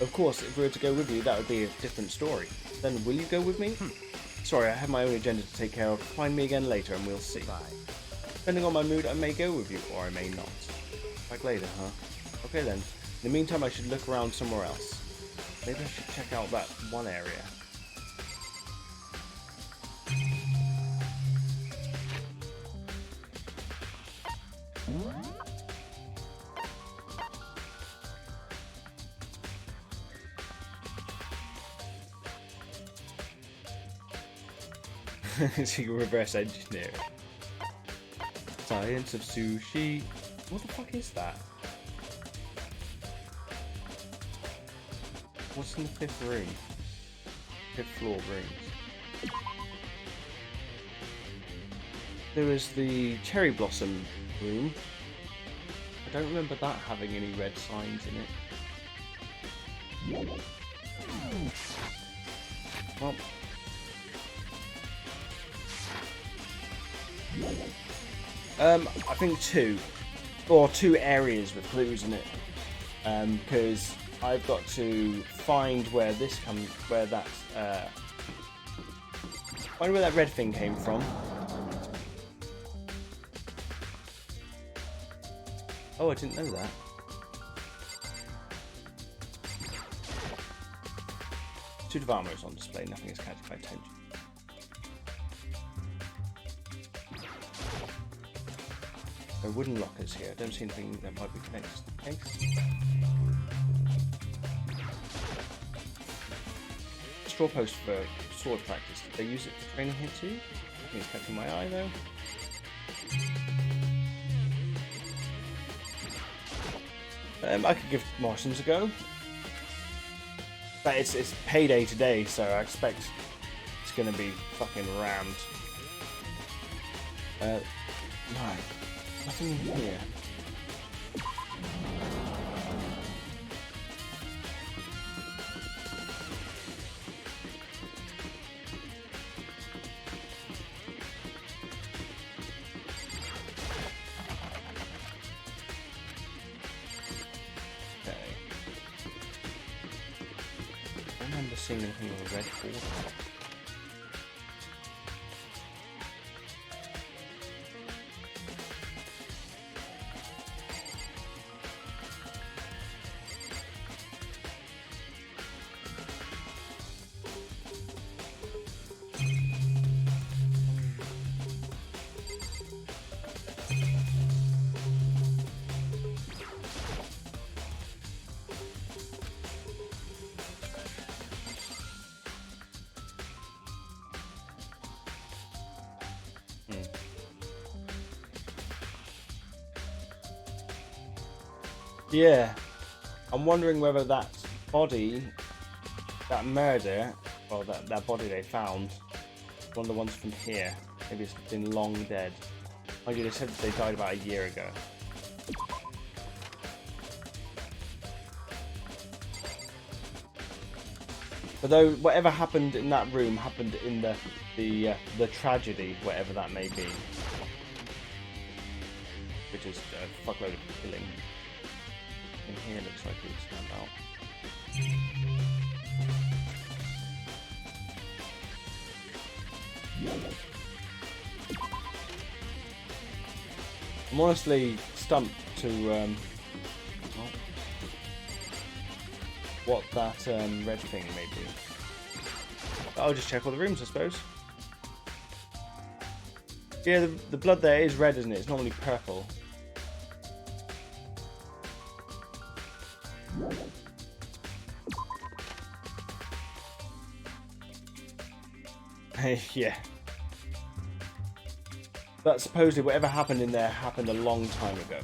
Of course, if we were to go with you, that would be a different story. Then will you go with me? Sorry, I have my own agenda to take care of. Find me again later and we'll see. Bye. Depending on my mood, I may go with you, or I may not. Back later, huh? Okay then. In the meantime, I should look around somewhere else. Maybe I should check out that one area. So you can reverse engineer. Science of sushi. What the fuck is that? What's in the 5th room? 5th floor rooms. There is the cherry blossom room. I don't remember that having any red signs in it. Well. I think 2 areas with clues in it, because I've got to find where that red thing came from. Oh, I didn't know that. Suit of armor is on display. Nothing is catching my attention. There are wooden lockers here. I don't see anything that might be connected to the case. Straw post for sword practice. Did they use it for training here too? I think it's catching my eye though. I could give Martians a go. But it's payday today, so I expect it's gonna be fucking rammed. No. Nothing in here. Okay. I don't remember seeing anything with a red border. Yeah. I'm wondering whether that body, that murder, well, that body they found, one of the ones from here. Maybe it's been long dead. Mind you, they said they died about a year ago. But though, whatever happened in that room happened in the tragedy, whatever that may be. Which is a fuckload of killing. In here looks like it would stand out. I'm honestly stumped to what that red thing may be. But I'll just check all the rooms, I suppose. Yeah, the blood there is red, isn't it? It's normally purple. Yeah. But supposedly whatever happened in there happened a long time ago.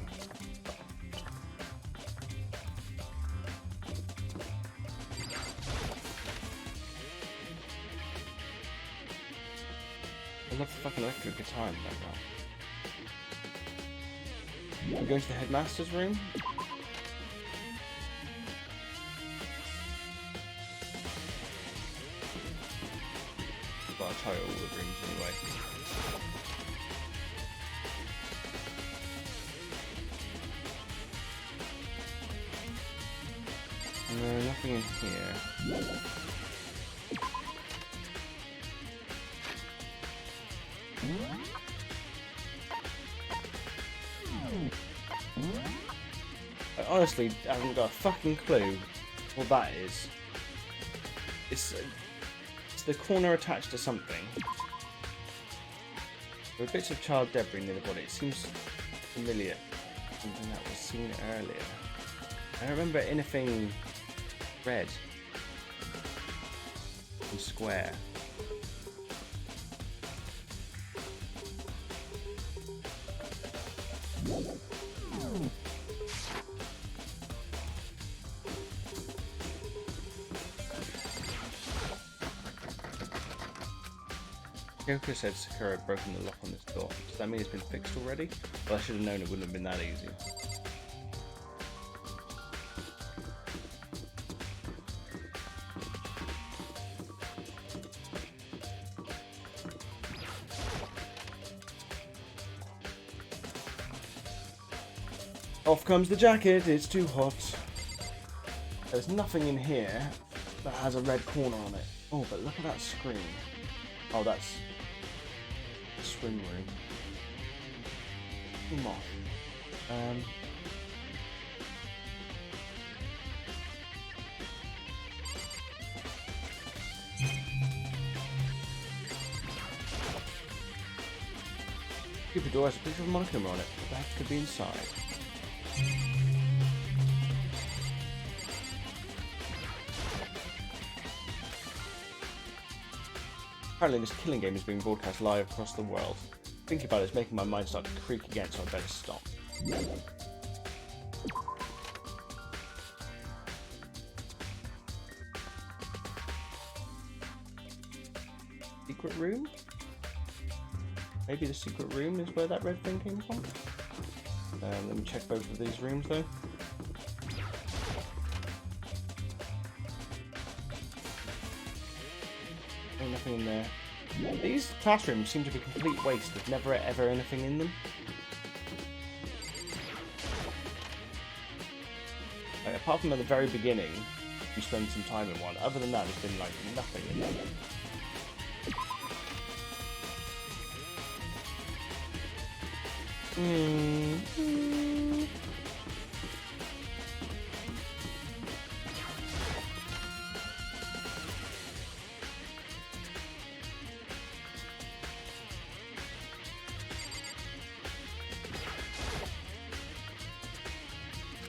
I love the fucking electric guitar in the background. We're going to the headmaster's room. Well, I'll try all the rooms anyway. No, nothing in here. I honestly haven't got a fucking clue what that is. It's the corner attached to something. There are bits of child debris near the body. It seems familiar. Something that was seen earlier. I don't remember anything red and square. Kyoko said Sakura had broken the lock on this door. Does that mean it's been fixed already? Well, I should have known it wouldn't have been that easy. Off comes the jacket, it's too hot. There's nothing in here that has a red corner on it. Oh, but look at that screen. Oh, that's the swim room. Come on. Stupid door has a picture of Monica on it. What the heck could be inside? Apparently this killing game is being broadcast live across the world. Thinking about it is making my mind start to creak again, so I better stop. Secret room? Maybe the secret room is where that red thing came from? Let me check both of these rooms though. Oh, nothing in there. These classrooms seem to be a complete waste with never ever anything in them. Like, apart from at the very beginning, you spend some time in one. Other than that, there's been like nothing in them.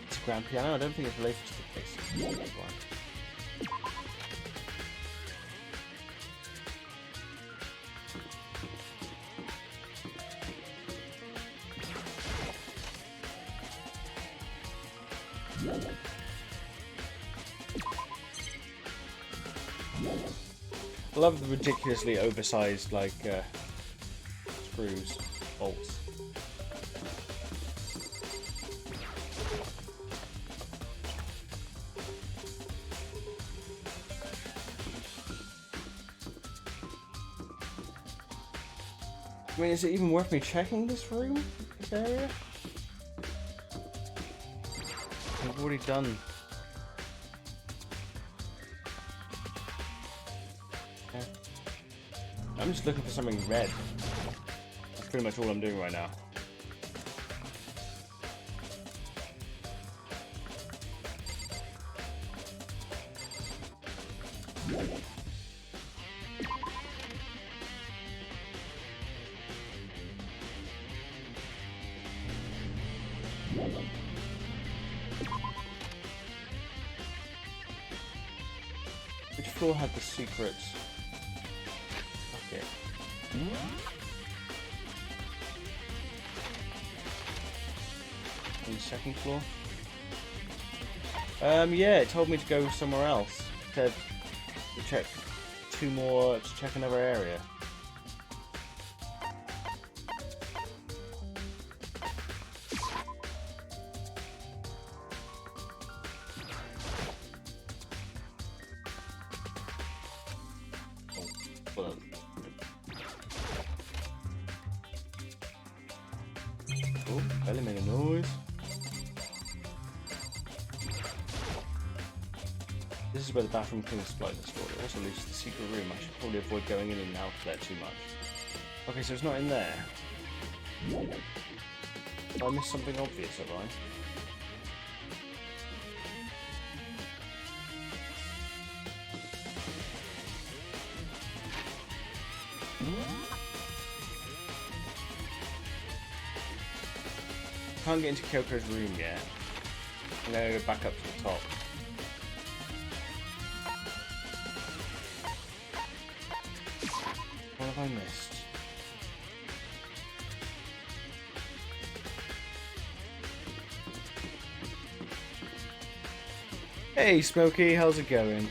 It's a grand piano. I don't think it's related to the place. That's why. I love the ridiculously oversized, like, screws, bolts. I mean, is it even worth me checking this room, this area? I've already done. Yeah. I'm just looking for something red. That's pretty much all I'm doing right now. Which floor had the secrets? Okay. On the second floor? Yeah, it told me to go somewhere else. It said to check to check another area. Oh, belly made a noise. This is where the bathroom cleaning supply is stored. It also leads to the secret room. I should probably avoid going in and out of there too much. Okay, so it's not in there. Have I missed something obvious, have I? Can't get into Kyoko's room yet. I'm gonna go back up to the top. What have I missed? Hey Smokey, how's it going?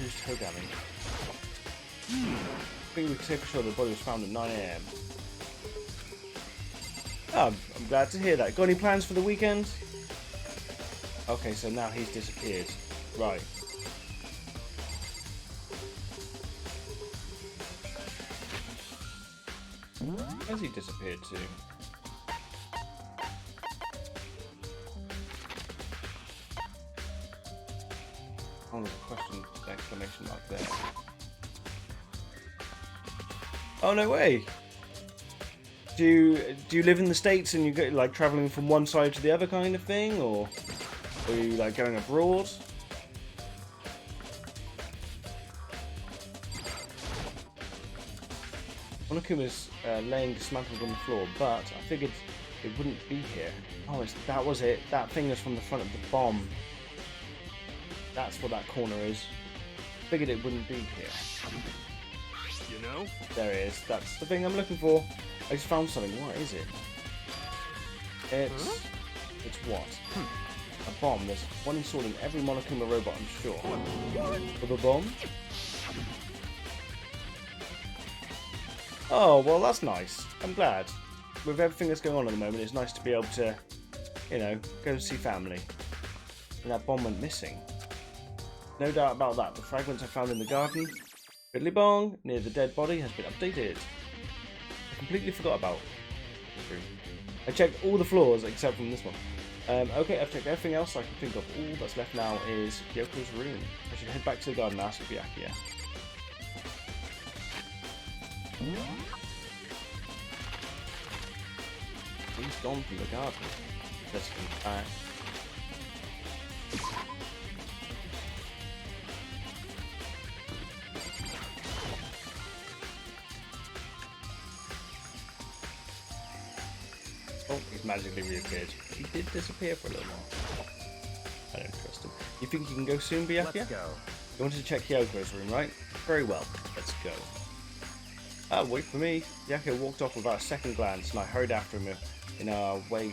Who's Togami? I think we can say for sure the body was found at 9 AM. Oh, I'm glad to hear that. Got any plans for the weekend? Okay, so now he's disappeared. Right. Where's he disappeared to? Oh, there's a question, exclamation mark there. Oh, no way! Do you live in the States and you go like traveling from one side to the other kind of thing, or are you like going abroad? Monokuma's laying dismantled on the floor, but I figured it wouldn't be here. Oh, that was it. That thing is from the front of the bomb. That's what that corner is. Figured it wouldn't be here. You know? There it is. That's the thing I'm looking for. I just found something. What is it? It's what? A bomb. There's one installed in every Monokuma robot, I'm sure. With a bomb? Oh, well, that's nice. I'm glad. With everything that's going on at the moment, it's nice to be able to, you know, go and see family. And that bomb went missing. No doubt about that. The fragments I found in the garden, Fiddly Bong, near the dead body, has been updated. I completely forgot about this room. I checked all the floors except from this one. Okay, I've checked everything else I can think of. All that's left now is Kyoko's room. I should head back to the garden and ask for Byakuya. He's gone from the garden. Let's come back. Oh, he's magically reappeared. He did disappear for a little while. I don't trust him. You think you can go soon, Byakuya? Let's go. You wanted to check Kyoko's room, right? Very well. Let's go. Wait for me. Yaku walked off without a second glance, and I hurried after him on our way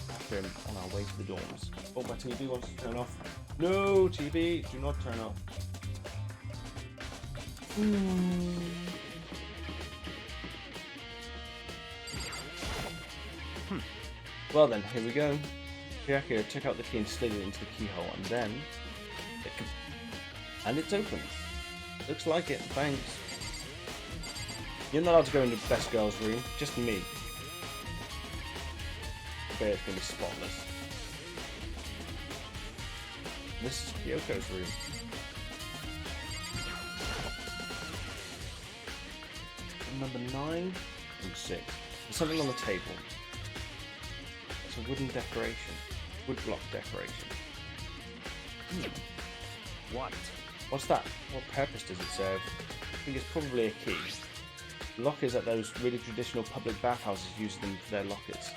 to the dorms. Oh, my TV wants to turn off. No, TV, do not turn off. Well then, here we go. Yaku took out the key and slid it into the keyhole, and then it's open. Looks like it. Thanks. You're not allowed to go into the best girl's room. Just me. I bet it's gonna be spotless. This is Kyoko's room. Number 9 and 6. There's something on the table. It's a wooden decoration. Wood block decoration. What? What's that? What purpose does it serve? I think it's probably a key. Lockers at those really traditional public bathhouses use them for their lockers.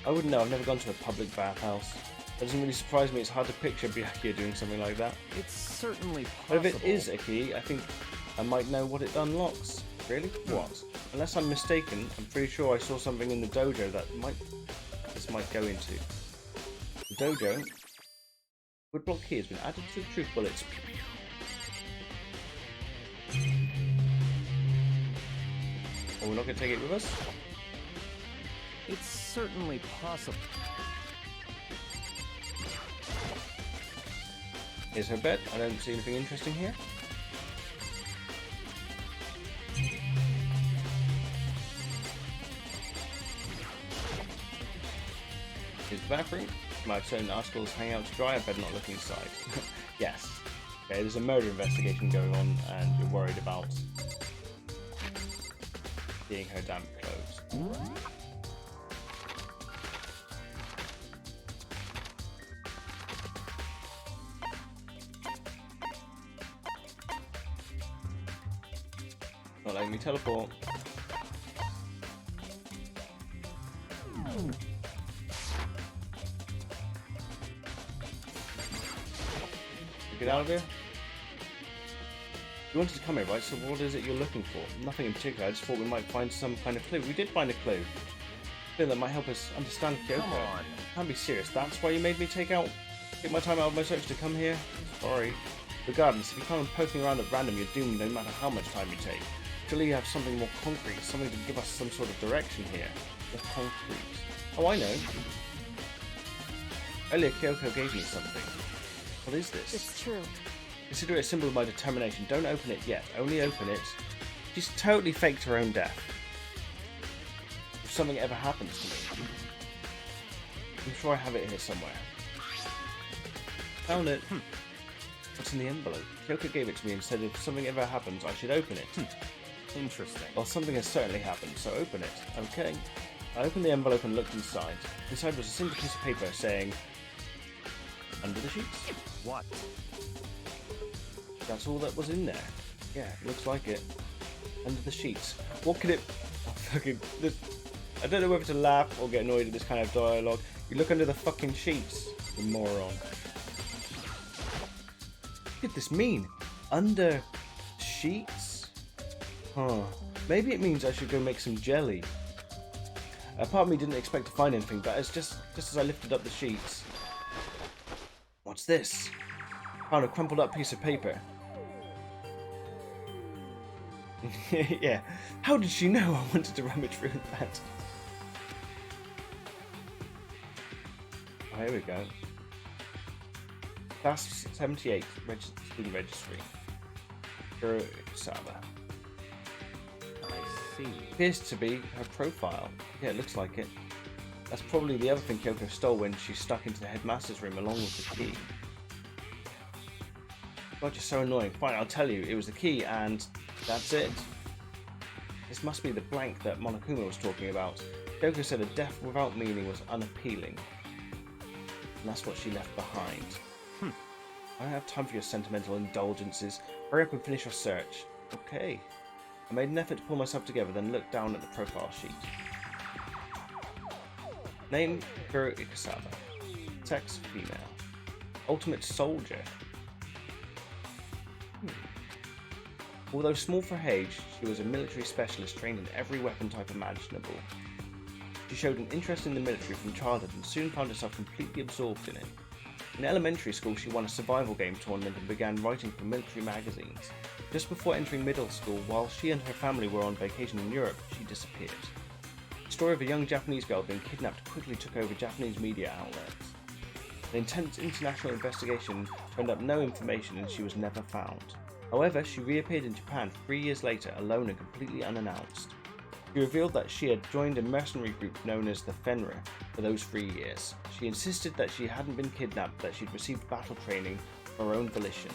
I wouldn't know, I've never gone to a public bathhouse. That doesn't really surprise me, it's hard to picture Byakuya doing something like that. It's certainly possible. But if it is a key, I think I might know what it unlocks. Really? What? Unless I'm mistaken, I'm pretty sure I saw something in the dojo that this might go into. The dojo? Woodblock key has been added to the truth bullets. Oh, we're not going to take it with us? It's certainly possible. Here's her bed. I don't see anything interesting here. Here's the bathroom. My certain articles hang out to dry. I better not look inside. Yes. Okay, there's a murder investigation going on, and you're worried about seeing her damp clothes. Not letting me teleport. Get out of here. You wanted to come here, right? So what is it you're looking for? Nothing in particular. I just thought we might find some kind of clue. We did find a clue. A clue that might help us understand Kyoko. Come on. Can't be serious. That's why you made me take my time out of my search to come here? Sorry. Regardless, if you come poking around at random, you're doomed no matter how much time you take. Surely you have something more concrete, something to give us some sort of direction here. The concrete. Oh, I know. Earlier, Kyoko gave me something. What is this? It's true. Consider it a symbol of my determination. Don't open it yet. Only open it. She's totally faked her own death. If something ever happens to me. I'm sure I have it here somewhere. Found it. What's in the envelope? Kyoko gave it to me and said if something ever happens, I should open it. Interesting. Well, something has certainly happened, so open it. Okay. I opened the envelope and looked inside. Inside was a simple piece of paper saying, "Under the sheets." What? That's all that was in there. Yeah, looks like it. Under the sheets. What could it... Oh, fucking... I don't know whether to laugh or get annoyed at this kind of dialogue. You look under the fucking sheets, you moron. What could this mean? Under sheets? Huh. Maybe it means I should go make some jelly. Part of me didn't expect to find anything, but it's just as I lifted up the sheets. What's this? Found a crumpled up piece of paper. Yeah. How did she know I wanted to rummage through that? Oh, here we go. Class 78, student registry. Kurosawa. I see. Appears to be her profile. Yeah, it looks like it. That's probably the other thing Kyoko stole when she stuck into the headmaster's room along with the key. God, you're so annoying. Fine, I'll tell you. It was the key and that's it. This must be the blank that Monokuma was talking about. Kyoko said a death without meaning was unappealing. And that's what she left behind. I don't have time for your sentimental indulgences. Hurry up and finish your search. Okay. I made an effort to pull myself together, then looked down at the profile sheet. Name, Kuro Ikasawa. Sex, female. Ultimate soldier. Although small for her age, she was a military specialist trained in every weapon type imaginable. She showed an interest in the military from childhood and soon found herself completely absorbed in it. In elementary school, she won a survival game tournament and began writing for military magazines. Just before entering middle school, while she and her family were on vacation in Europe, she disappeared. The story of a young Japanese girl being kidnapped quickly took over Japanese media outlets. An intense international investigation turned up no information and she was never found. However, she reappeared in Japan 3 years later, alone and completely unannounced. She revealed that she had joined a mercenary group known as the Fenrir for those 3 years. She insisted that she hadn't been kidnapped, that she'd received battle training of her own volition.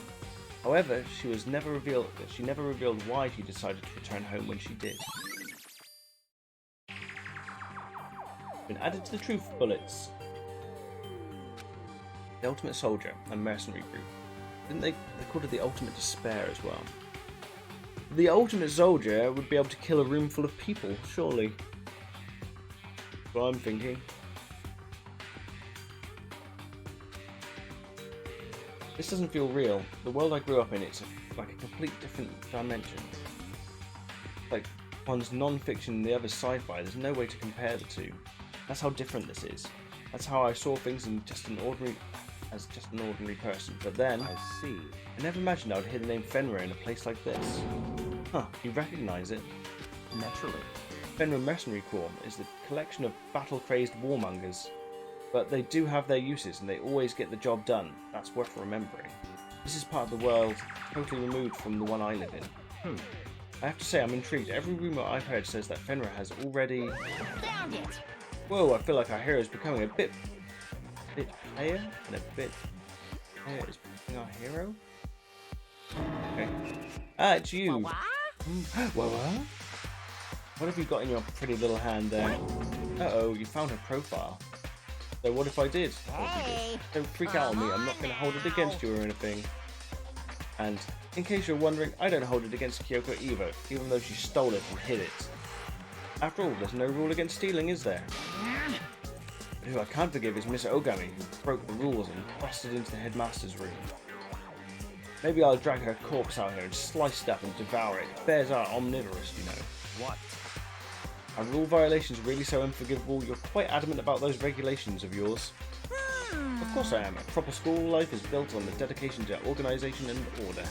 However, she never revealed why she decided to return home when she did. Been added to the truth bullets. The Ultimate Soldier, a mercenary group. Didn't they called it the Ultimate Despair as well? The Ultimate Soldier would be able to kill a room full of people, surely. That's what I'm thinking. This doesn't feel real. The world I grew up in, it's like a complete different dimension. Like one's non-fiction and the other's sci-fi. There's no way to compare the two. That's how different this is. That's how I saw things as just an ordinary person. But then, I see. I never imagined I would hear the name Fenrir in a place like this. Huh, you recognise it? Naturally. Fenrir Mercenary Corps is the collection of battle-crazed warmongers. But they do have their uses and they always get the job done. That's worth remembering. This is part of the world totally removed from the one I live in. I have to say I'm intrigued. Every rumour I've heard says that Fenrir has already... Found it! Whoa, I feel like our hero is becoming a bit player and a bit player is becoming our hero. Okay. Ah, it's you. What? What? What have you got in your pretty little hand there? Uh-oh, you found her profile. So what if I did? Hey. Don't freak out on me, I'm not going to hold it against you or anything. And in case you're wondering, I don't hold it against Kyoko either, even though she stole it and hid it. After all, there's no rule against stealing, is there? But who I can't forgive is Miss Ogami, who broke the rules and busted into the headmaster's room. Maybe I'll drag her corpse out here and slice it up and devour it. Bears are omnivorous, you know. What? Are rule violations really so unforgivable? You're quite adamant about those regulations of yours. Of course I am. A proper school life is built on the dedication to organisation and order.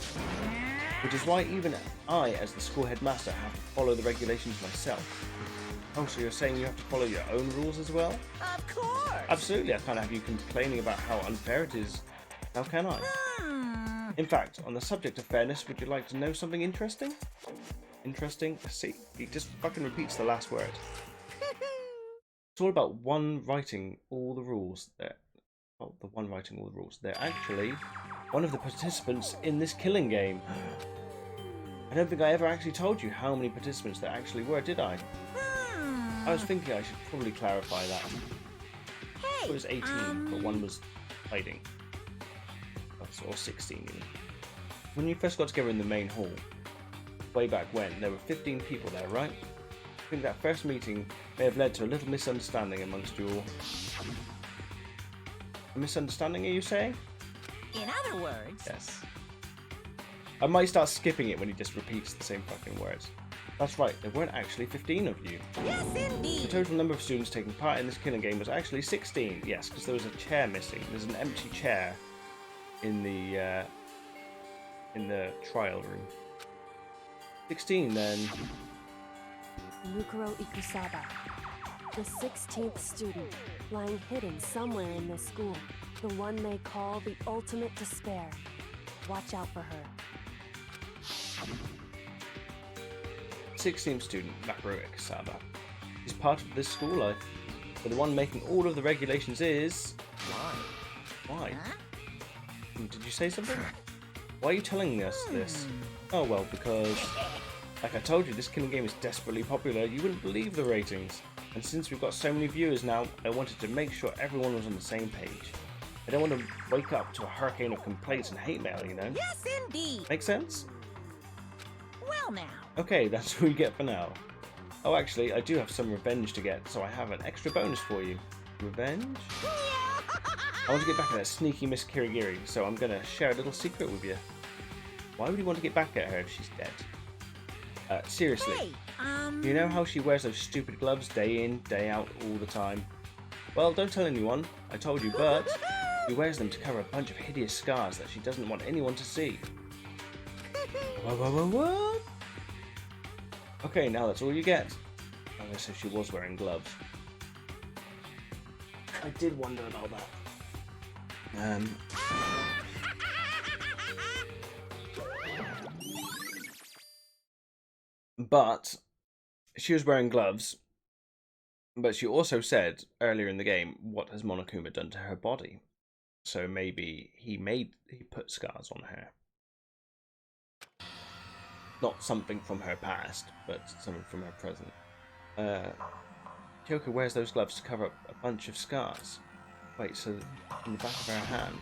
Which is why even I, as the school headmaster, have to follow the regulations myself. Oh, so you're saying you have to follow your own rules as well? Of course. Absolutely, I can't have you complaining about how unfair it is. How can I? In fact, on the subject of fairness, would you like to know something interesting? Interesting? See, he just fucking repeats the last word. It's all about one writing all the rules there. Well, the one writing all the rules. They're actually one of the participants in this killing game. I don't think I ever actually told you how many participants there actually were, did I? I was thinking I should probably clarify that. Hey, It was 18, but one was hiding. Or 16, even. When you first got together in the main hall, way back when, there were 15 people there, right? I think that first meeting may have led to a little misunderstanding amongst you all. A misunderstanding, are you saying? in other words, Yes. I might start skipping it when he just repeats the same fucking words. That's right, there weren't actually 15 of you. yes The indeed. total number of students taking part in this killing game was actually 16. Yes, because there was a chair missing. There's an empty chair in the trial room. 16 then. Mukuro Ikusaba, the 16th student, lying hidden somewhere in this school. The one they call the ultimate despair. Watch out for her. 16th student, Makuro Ikasaba. He's part of this school life. But the one making all of the regulations is... Why? Huh? Did you say something? Why are you telling us this? Oh well, because... Like I told you, this killing game is desperately popular. You wouldn't believe the ratings. And since we've got so many viewers now, I wanted to make sure everyone was on the same page. I don't want to wake up to a hurricane of complaints and hate mail, you know? Yes indeed. Make sense? Well now. Okay, that's what we get for now. Oh, actually, I do have some revenge to get, so I have an extra bonus for you. Revenge? I want to get back at that sneaky Miss Kirigiri, so I'm going to share a little secret with you. Why would you want to get back at her if she's dead? Seriously, Hey, you know how she wears those stupid gloves day in, day out, all the time? Well, don't tell anyone, I told you, but she wears them to cover a bunch of hideous scars that she doesn't want anyone to see. What? Okay, now that's all you get. I guess if she was wearing gloves. I did wonder about that. But she was wearing gloves. But she also said earlier in the game, what has Monokuma done to her body? So maybe he put scars on her. Not something from her past, but something from her present. Kyoko wears those gloves to cover up a bunch of scars. Wait, so in the back of her hand,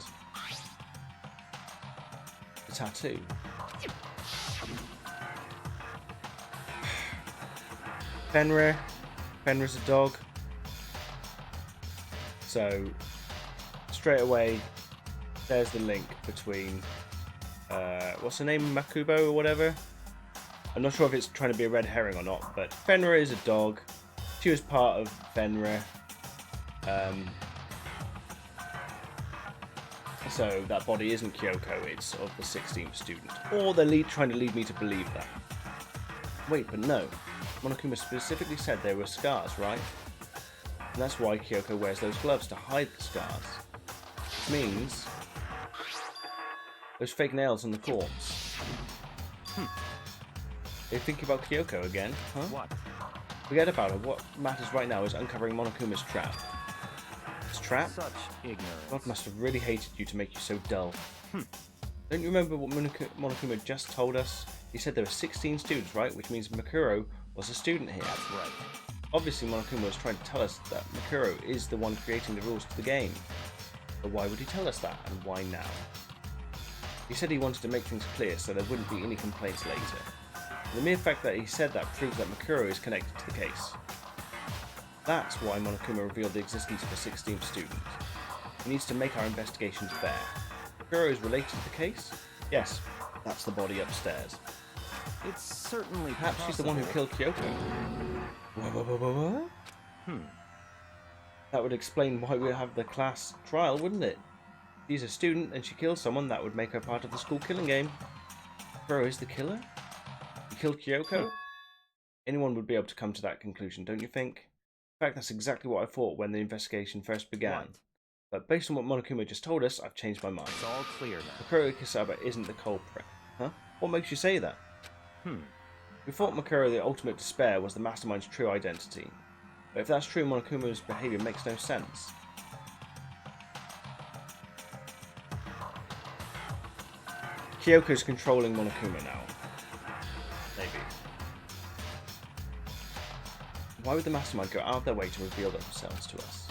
a tattoo. Fenrir's a dog. So straight away, there's the link between what's her name, Makubo or whatever. I'm not sure if it's trying to be a red herring or not, but Fenrir is a dog. She was part of Fenrir. So that body isn't Kyoko, it's of the 16th student. Or they're trying to lead me to believe that. Wait, but no. Monokuma specifically said there were scars, right? And that's why Kyoko wears those gloves, to hide the scars. Which means those fake nails on the corpse. You're thinking about Kyoko again, huh? What? Forget about her. What matters right now is uncovering Monokuma's trap. His trap? Such ignorance. God must have really hated you to make you so dull. Don't you remember what Monokuma just told us? He said there were 16 students, right? Which means Makuro was a student here. That's right. Obviously, Monokuma was trying to tell us that Makuro is the one creating the rules to the game. But why would he tell us that, and why now? He said he wanted to make things clear so there wouldn't be any complaints later. The mere fact that he said that proves that Makuro is connected to the case. That's why Monokuma revealed the existence of a 16th student. He needs to make our investigations fair. Makuro is related to the case? Yes, that's the body upstairs. It's certainly Perhaps she's the one who killed Kyoko. What? That would explain why we have the class trial, wouldn't it? She's a student and she kills someone, that would make her part of the school killing game. Makuro is the killer? He killed Kyoko? Anyone would be able to come to that conclusion, don't you think? In fact, that's exactly what I thought when the investigation first began. Right. But based on what Monokuma just told us, I've changed my mind. It's all clear now. Makuro Kisaba isn't the culprit. Huh? What makes you say that? We thought Makuro the Ultimate Despair was the mastermind's true identity. But if that's true, Monokuma's behaviour makes no sense. Kyoko's controlling Monokuma now. Maybe. Why would the mastermind go out of their way to reveal themselves to us?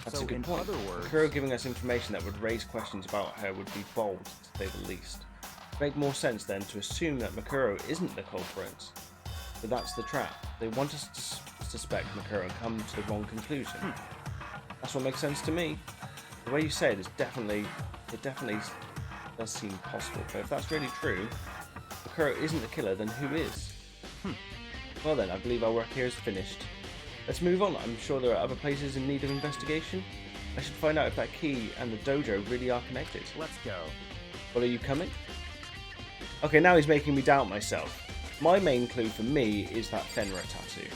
That's So a good in point. other words- Makuro giving us information that would raise questions about her would be bold, to say the least. It would make more sense then to assume that Makuro isn't the culprit. But that's the trap. They want us to suspect Makuro and come to the wrong conclusion. That's what makes sense to me. The way you say it definitely does seem possible. But if that's really true, Makuro isn't the killer, then who is? Well then, I believe our work here is finished. Let's move on. I'm sure there are other places in need of investigation. I should find out if that key and the dojo really are connected. Let's go. Well, are you coming? Okay, now he's making me doubt myself. My main clue for me is that Fenrir tattoo.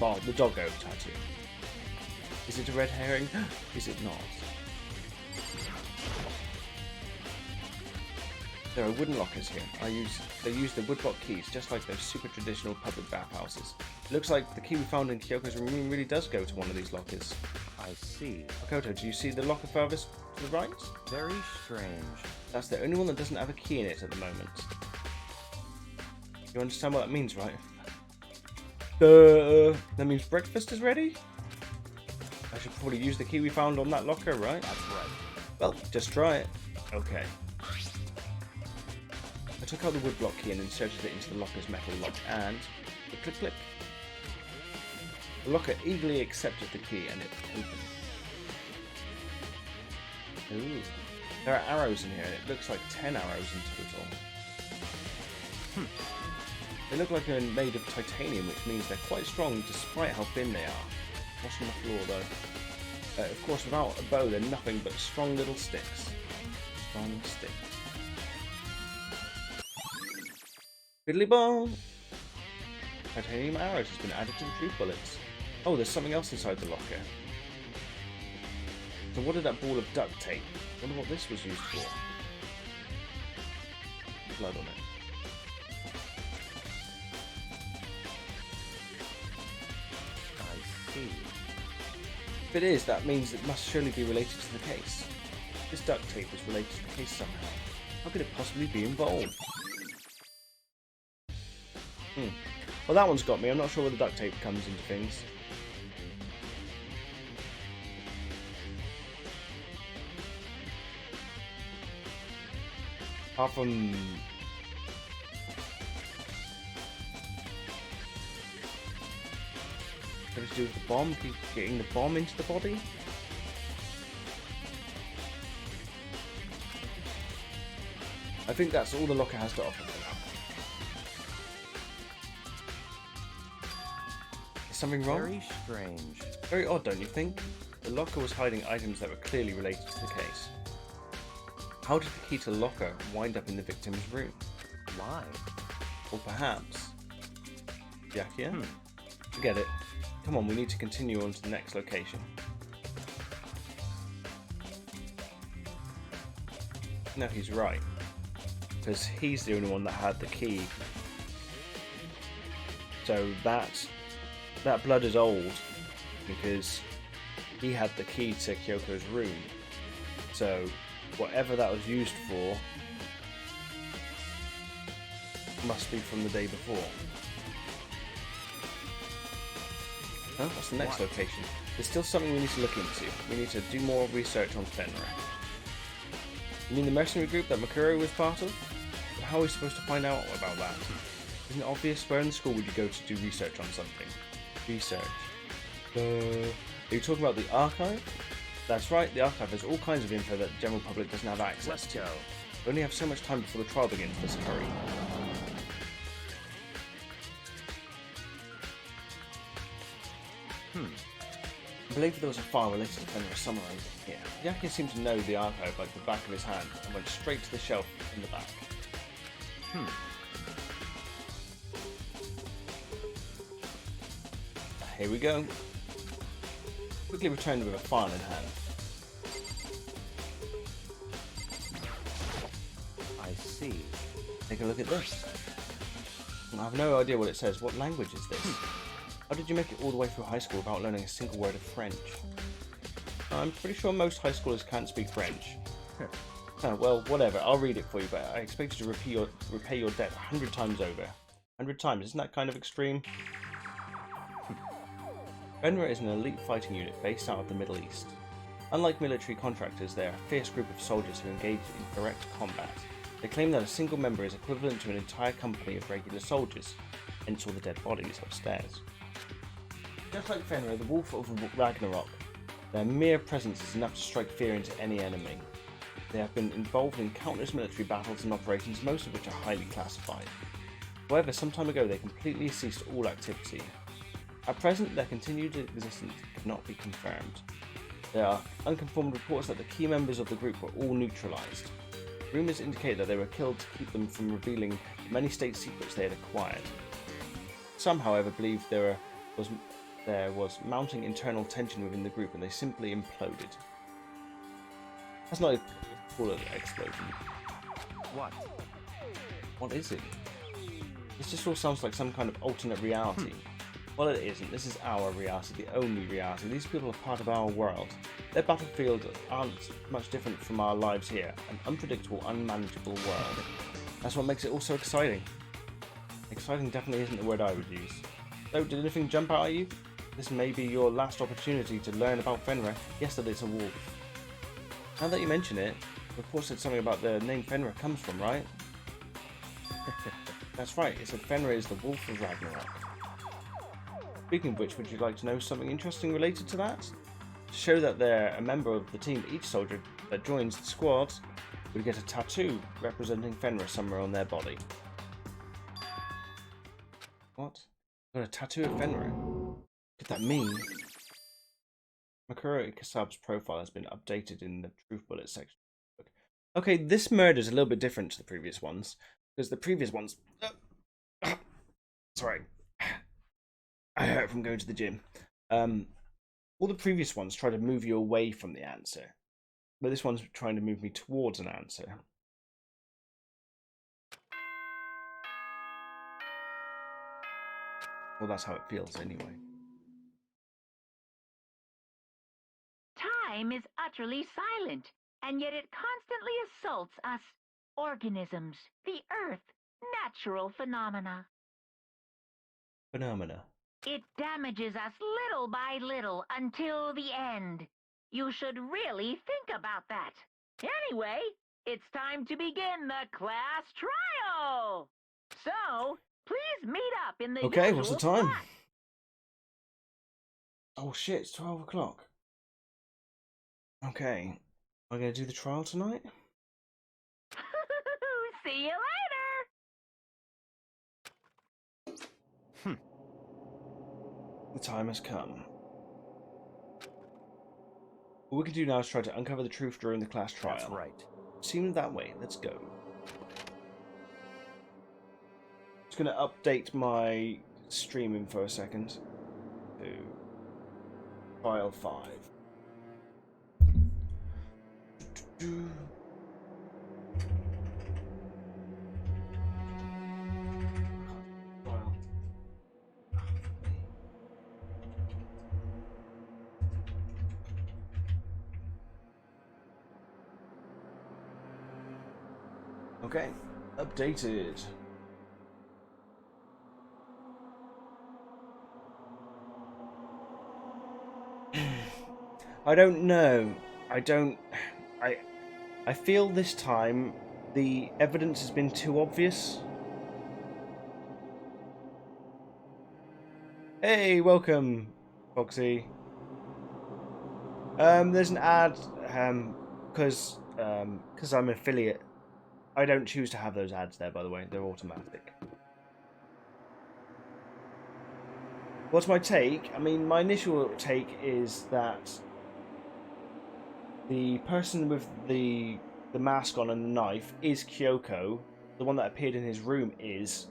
Well, the doggo tattoo. Is it a red herring? Is it not? There are wooden lockers here. They use the woodblock keys, just like those super traditional public bathhouses. It looks like the key we found in Kyoko's room really does go to one of these lockers. I see. Makoto, do you see the locker farthest to the right? Very strange. That's the only one that doesn't have a key in it at the moment. You understand what that means, right? That means breakfast is ready? I should probably use the key we found on that locker, right? That's right. Well, just try it. Okay. I took out the woodblock key and inserted it into the locker's metal lock and... click, click, click. The locker eagerly accepted the key and it opened. Ooh. There are arrows in here and it looks like 10 arrows in total. They look like they're made of titanium, which means they're quite strong despite how thin they are. What's on the floor though? Of course, without a bow, they're nothing but strong little sticks. Strong sticks. Fiddly bong! Titanium arrows has been added to the troop bullets. Oh, there's something else inside the locker. So what did that ball of duct tape? I wonder what this was used for. Blood on it. I see. If it is, that means it must surely be related to the case. This duct tape is related to the case somehow. How could it possibly be involved? Well, that one's got me. I'm not sure where the duct tape comes into things. Apart from... Something to do with the bomb? Keep getting the bomb into the body? I think that's all the locker has to offer for now. Is something wrong? Very strange. Very odd, don't you think? The locker was hiding items that were clearly related to the case. How did the key to the locker wind up in the victim's room? Why? Or perhaps... Yakia? Forget it. Come on, we need to continue on to the next location. No, he's right. Because he's the only one that had the key. So that blood is old because he had the key to Kyoko's room. So whatever that was used for must be from the day before. Huh? What's the next location? There's still something we need to look into. We need to do more research on Fenrir. You mean the mercenary group that Makuro was part of? But how are we supposed to find out about that? Isn't it obvious? Where in the school would you go to do research on something? Research. Are you talking about the archive? That's right, the archive has all kinds of info that the general public doesn't have access Let's to. go. We only have so much time before the trial begins, let's hurry. I believe there was a file related to Fenrir somewhere over here. Yakin seemed to know the archive like the back of his hand and went straight to the shelf in the back. Here we go. Quickly returned with a file in hand. I see. Take a look at this. I have no idea what it says. What language is this? How did you make it all the way through high school without learning a single word of French? I'm pretty sure most high schoolers can't speak French. Oh, well, whatever. I'll read it for you, but I expect you to repay your debt 100 times over. 100 times, isn't that kind of extreme? Fenrir is an elite fighting unit based out of the Middle East. Unlike military contractors, they are a fierce group of soldiers who engage in direct combat. They claim that a single member is equivalent to an entire company of regular soldiers, hence all the dead bodies upstairs. Just like Fenrir, the Wolf of Ragnarok, their mere presence is enough to strike fear into any enemy. They have been involved in countless military battles and operations, most of which are highly classified. However, some time ago they completely ceased all activity. At present, their continued existence cannot be confirmed. There are unconfirmed reports that the key members of the group were all neutralized. Rumors indicate that they were killed to keep them from revealing the many state secrets they had acquired. Some, however, believe there was mounting internal tension within the group and they simply imploded. That's not a full explosion. What? What is it? This just all sounds like some kind of alternate reality. Well, it isn't. This is our reality, the only reality. These people are part of our world. Their battlefields aren't much different from our lives here. An unpredictable, unmanageable world. That's what makes it all so exciting. Exciting definitely isn't the word I would use. So, did anything jump out at you? This may be your last opportunity to learn about Fenrir. Yes, that it's a wolf. Now that you mention it, reports said something about the name Fenrir comes from, right? That's right, it said Fenrir is the Wolf of Ragnarok. Speaking of which, would you like to know something interesting related to that? To show that they're a member of the team, each soldier that joins the squad would get a tattoo representing Fenrir somewhere on their body. What? Got a tattoo of Fenrir. What could that mean? Makuro Ikasaba's profile has been updated in the Truth Bullet section. Okay, this murder is a little bit different to the previous ones, because the previous ones... sorry. I hurt from going to the gym. All the previous ones try to move you away from the answer, but this one's trying to move me towards an answer. Well, that's how it feels anyway. Time is utterly silent, and yet it constantly assaults us, organisms, the earth, natural phenomena. It damages us little by little until the end. You should really think about that. Anyway, it's time to begin the class trial. So, please meet up in the Okay, usual what's the time? spot. Oh shit, it's 12 o'clock. Okay, am I going to do the trial tonight? See you later. The time has come. What we can do now is try to uncover the truth during the class trial. That's right. Seems that way. Let's go. Just going to update my stream info a second to file 5. Okay, updated. I don't know. I feel this time the evidence has been too obvious. Hey, welcome, Foxy. There's an ad, because I'm an affiliate. I don't choose to have those ads there, by the way. They're automatic. What's my take? I mean, my initial take is that the person with the mask on and the knife is Kyoko. The one that appeared in his room is.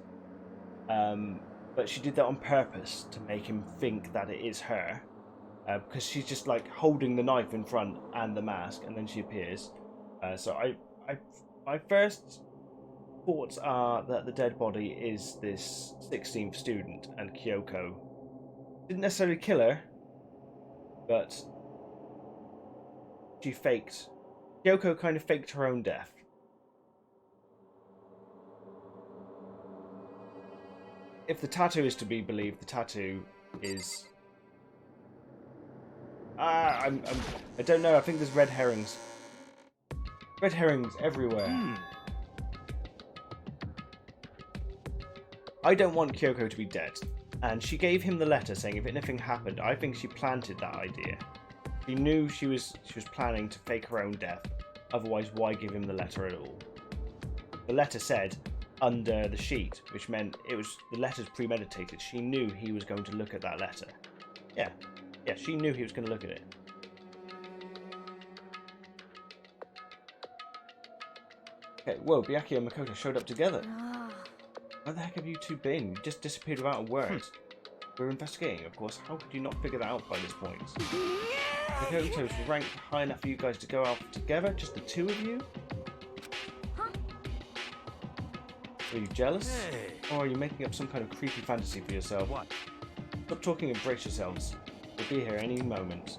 But she did that on purpose to make him think that it is her. Because she's just like holding the knife in front and the mask, and then she appears. So my first thoughts are that the dead body is this 16th student, and Kyoko didn't necessarily kill her, but she faked. Kyoko kind of faked her own death. If the tattoo is to be believed, the tattoo is... I don't know. I think there's red herrings. Red herrings everywhere. I don't want Kyoko to be dead. And she gave him the letter saying if anything happened, I think she planted that idea. She knew she was planning to fake her own death. Otherwise, why give him the letter at all? The letter said under the sheet, which meant the letter's premeditated. She knew he was going to look at that letter. Yeah, she knew he was going to look at it. Okay, whoa, Byakuya and Makoto showed up together. Where the heck have you two been? You just disappeared without a word. We're investigating, of course. How could you not figure that out by this point? Makoto's ranked high enough for you guys to go out together? Just the two of you? Are you jealous? Hey. Or are you making up some kind of creepy fantasy for yourself? What? Stop talking and brace yourselves. We'll be here any moment.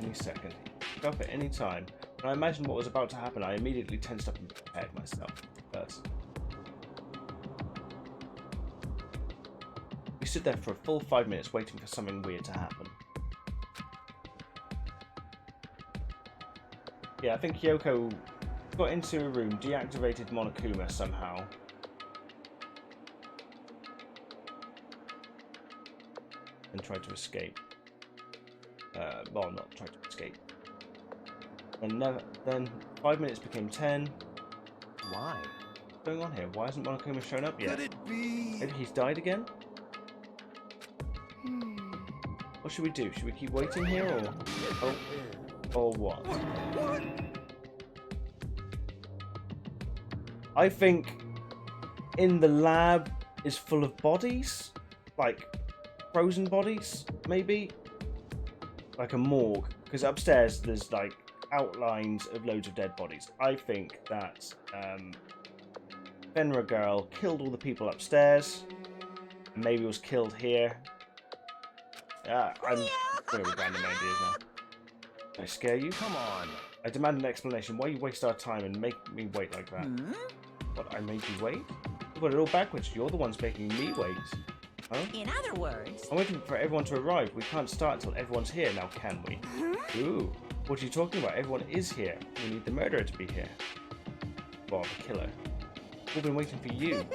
Any second. Go up at any time. When I imagined what was about to happen, I immediately tensed up and prepared myself. First. We stood there for a full 5 minutes waiting for something weird to happen. Yeah, I think Kyoko got into a room, deactivated Monokuma somehow. And tried to escape. Well, not tried to escape. And then 5 minutes became 10. Why? What's going on here? Why hasn't Monokuma shown up yet? Could it be? Maybe he's died again? Hmm. What should we do? Should we keep waiting here or what? I think in the lab is full of bodies, like frozen bodies, maybe like a morgue. Because upstairs there's like outlines of loads of dead bodies. I think that Fenra girl killed all the people upstairs, and maybe was killed here. I'm going with random ideas now. Did I scare you? Come on. I demand an explanation. Why you waste our time and make me wait like that? What, I made you wait? You got it all backwards. You're the ones making me wait. Huh? In other words, I'm waiting for everyone to arrive. We can't start until everyone's here now, can we? Ooh, what are you talking about? Everyone is here. We need the murderer to be here. Well, the killer. We've been waiting for you.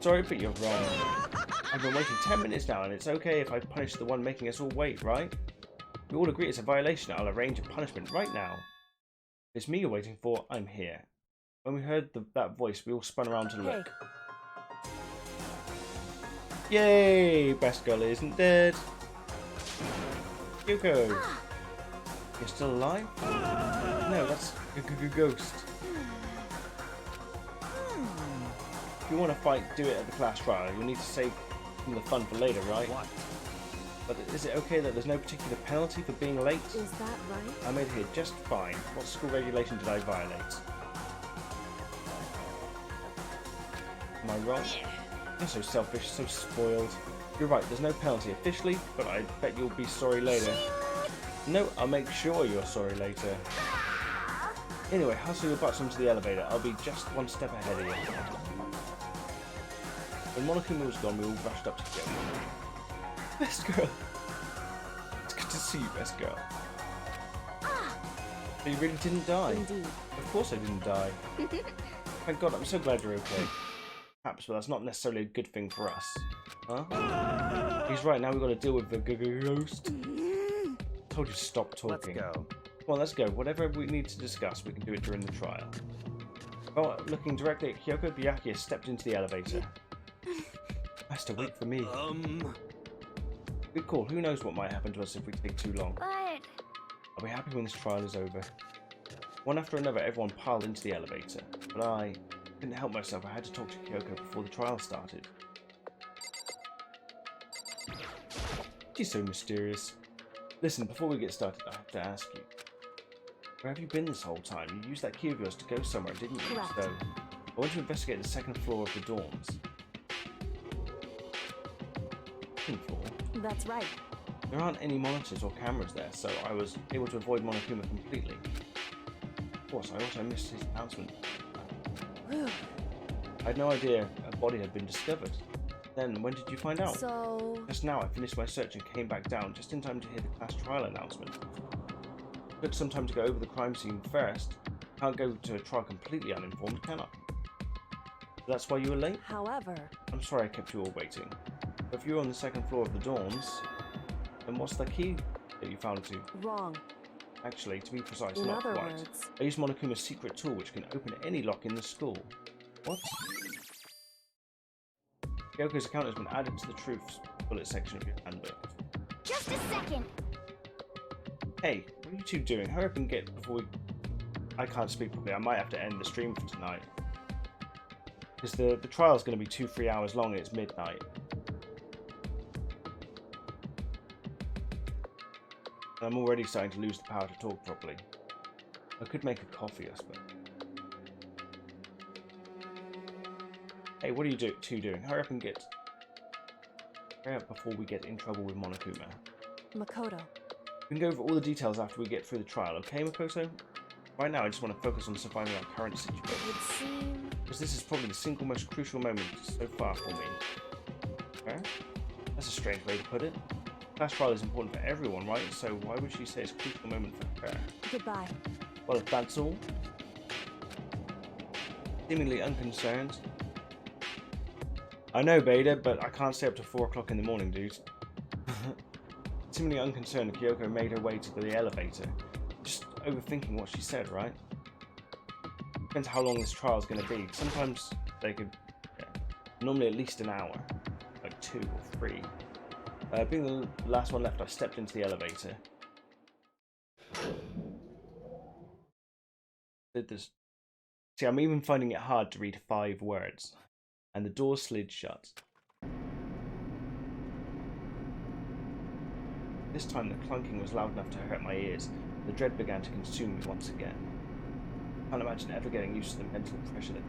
Sorry, but you're wrong. I've been waiting 10 minutes now, and it's okay if I punish the one making us all wait, right? We all agree it's a violation. I'll arrange a punishment right now. If it's me you're waiting for, I'm here. When we heard that voice, we all spun around to look. Yay! Best girl isn't dead. Yoko! You're still alive? No, that's a ghost. If you want to fight, do it at the class trial. You'll need to save some of the fun for later, right? What? But is it okay that there's no particular penalty for being late? Is that right? I made it here just fine. What school regulation did I violate? Am I wrong? You're so selfish, so spoiled. You're right, there's no penalty officially, but I bet you'll be sorry later. No, I'll make sure you're sorry later. Anyway, hustle your butts onto the elevator. I'll be just one step ahead of you. When Monokuma was gone, we all rushed up together. Best girl! It's good to see you, best girl. But you really didn't die. Indeed. Of course I didn't die. Thank God, I'm so glad you're okay. Perhaps, but that's not necessarily a good thing for us. Huh? He's right, now we've got to deal with the ghost. I told you to stop talking. Let's go. Come on, let's go. Whatever we need to discuss, we can do it during the trial. Well, looking directly at Kyoko, Byakuya has stepped into the elevator. Master, wait for me. Good call. Who knows what might happen to us if we take too long. But I'll be happy when this trial is over. One after another, everyone piled into the elevator, but I couldn't help myself. I had to talk to Kyoko before the trial started. She's so mysterious. Listen, before we get started, I have to ask you. Where have you been this whole time? You used that key of yours to go somewhere, didn't you? Correct. So, I want to investigate the second floor of the dorms. Second floor? That's right. There aren't any monitors or cameras there, so I was able to avoid Monokuma completely. Of course, I also missed his announcement. Whew. I had no idea a body had been discovered. Then, when did you find out? So, Just now, I finished my search and came back down just in time to hear the class trial announcement. It took some time to go over the crime scene first. Can't go to a trial completely uninformed, can I? That's why you were late? however, I'm sorry I kept you all waiting. But if you were on the second floor of the dorms, then what's the key that you found to? wrong. Actually, to be precise, In not other quite. words, I used Monokuma's secret tool which can open any lock in the school. What? Kyoko's account has been added to the truth bullet section of your handbook. just a second. Hey, what are you two doing? Hurry up and get before we... I can't speak properly. I might have to end the stream for tonight. Because the trial's going to be 2-3 hours long and it's midnight. I'm already starting to lose the power to talk properly. I could make a coffee, I suppose. Hey, what are you two doing? Hurry up and get... Hurry up before we get in trouble with Monokuma. Makoto. We can go over all the details after we get through the trial, okay, Makoto? Right now, I just want to focus on surviving our current situation. It would seem... Because this is probably the single most crucial moment so far for me. Okay? That's a strange way to put it. Class trial is important for everyone, right? So why would she say it's a crucial moment for her? Goodbye. Well, if that's all... Seemingly unconcerned. I know, Beta, but I can't stay up to 4 o'clock in the morning, dude. Seemingly unconcerned, Kyoko made her way to the elevator. Just overthinking what she said, right? Depends how long this trial is going to be. Sometimes they could normally at least an hour, like 2 or 3. Being the last one left, I stepped into the elevator. Did this. See, I'm even finding it hard to read 5 words, and the door slid shut. This time the clunking was loud enough to hurt my ears. The dread began to consume me once again. I can't imagine ever getting used to the mental pressure that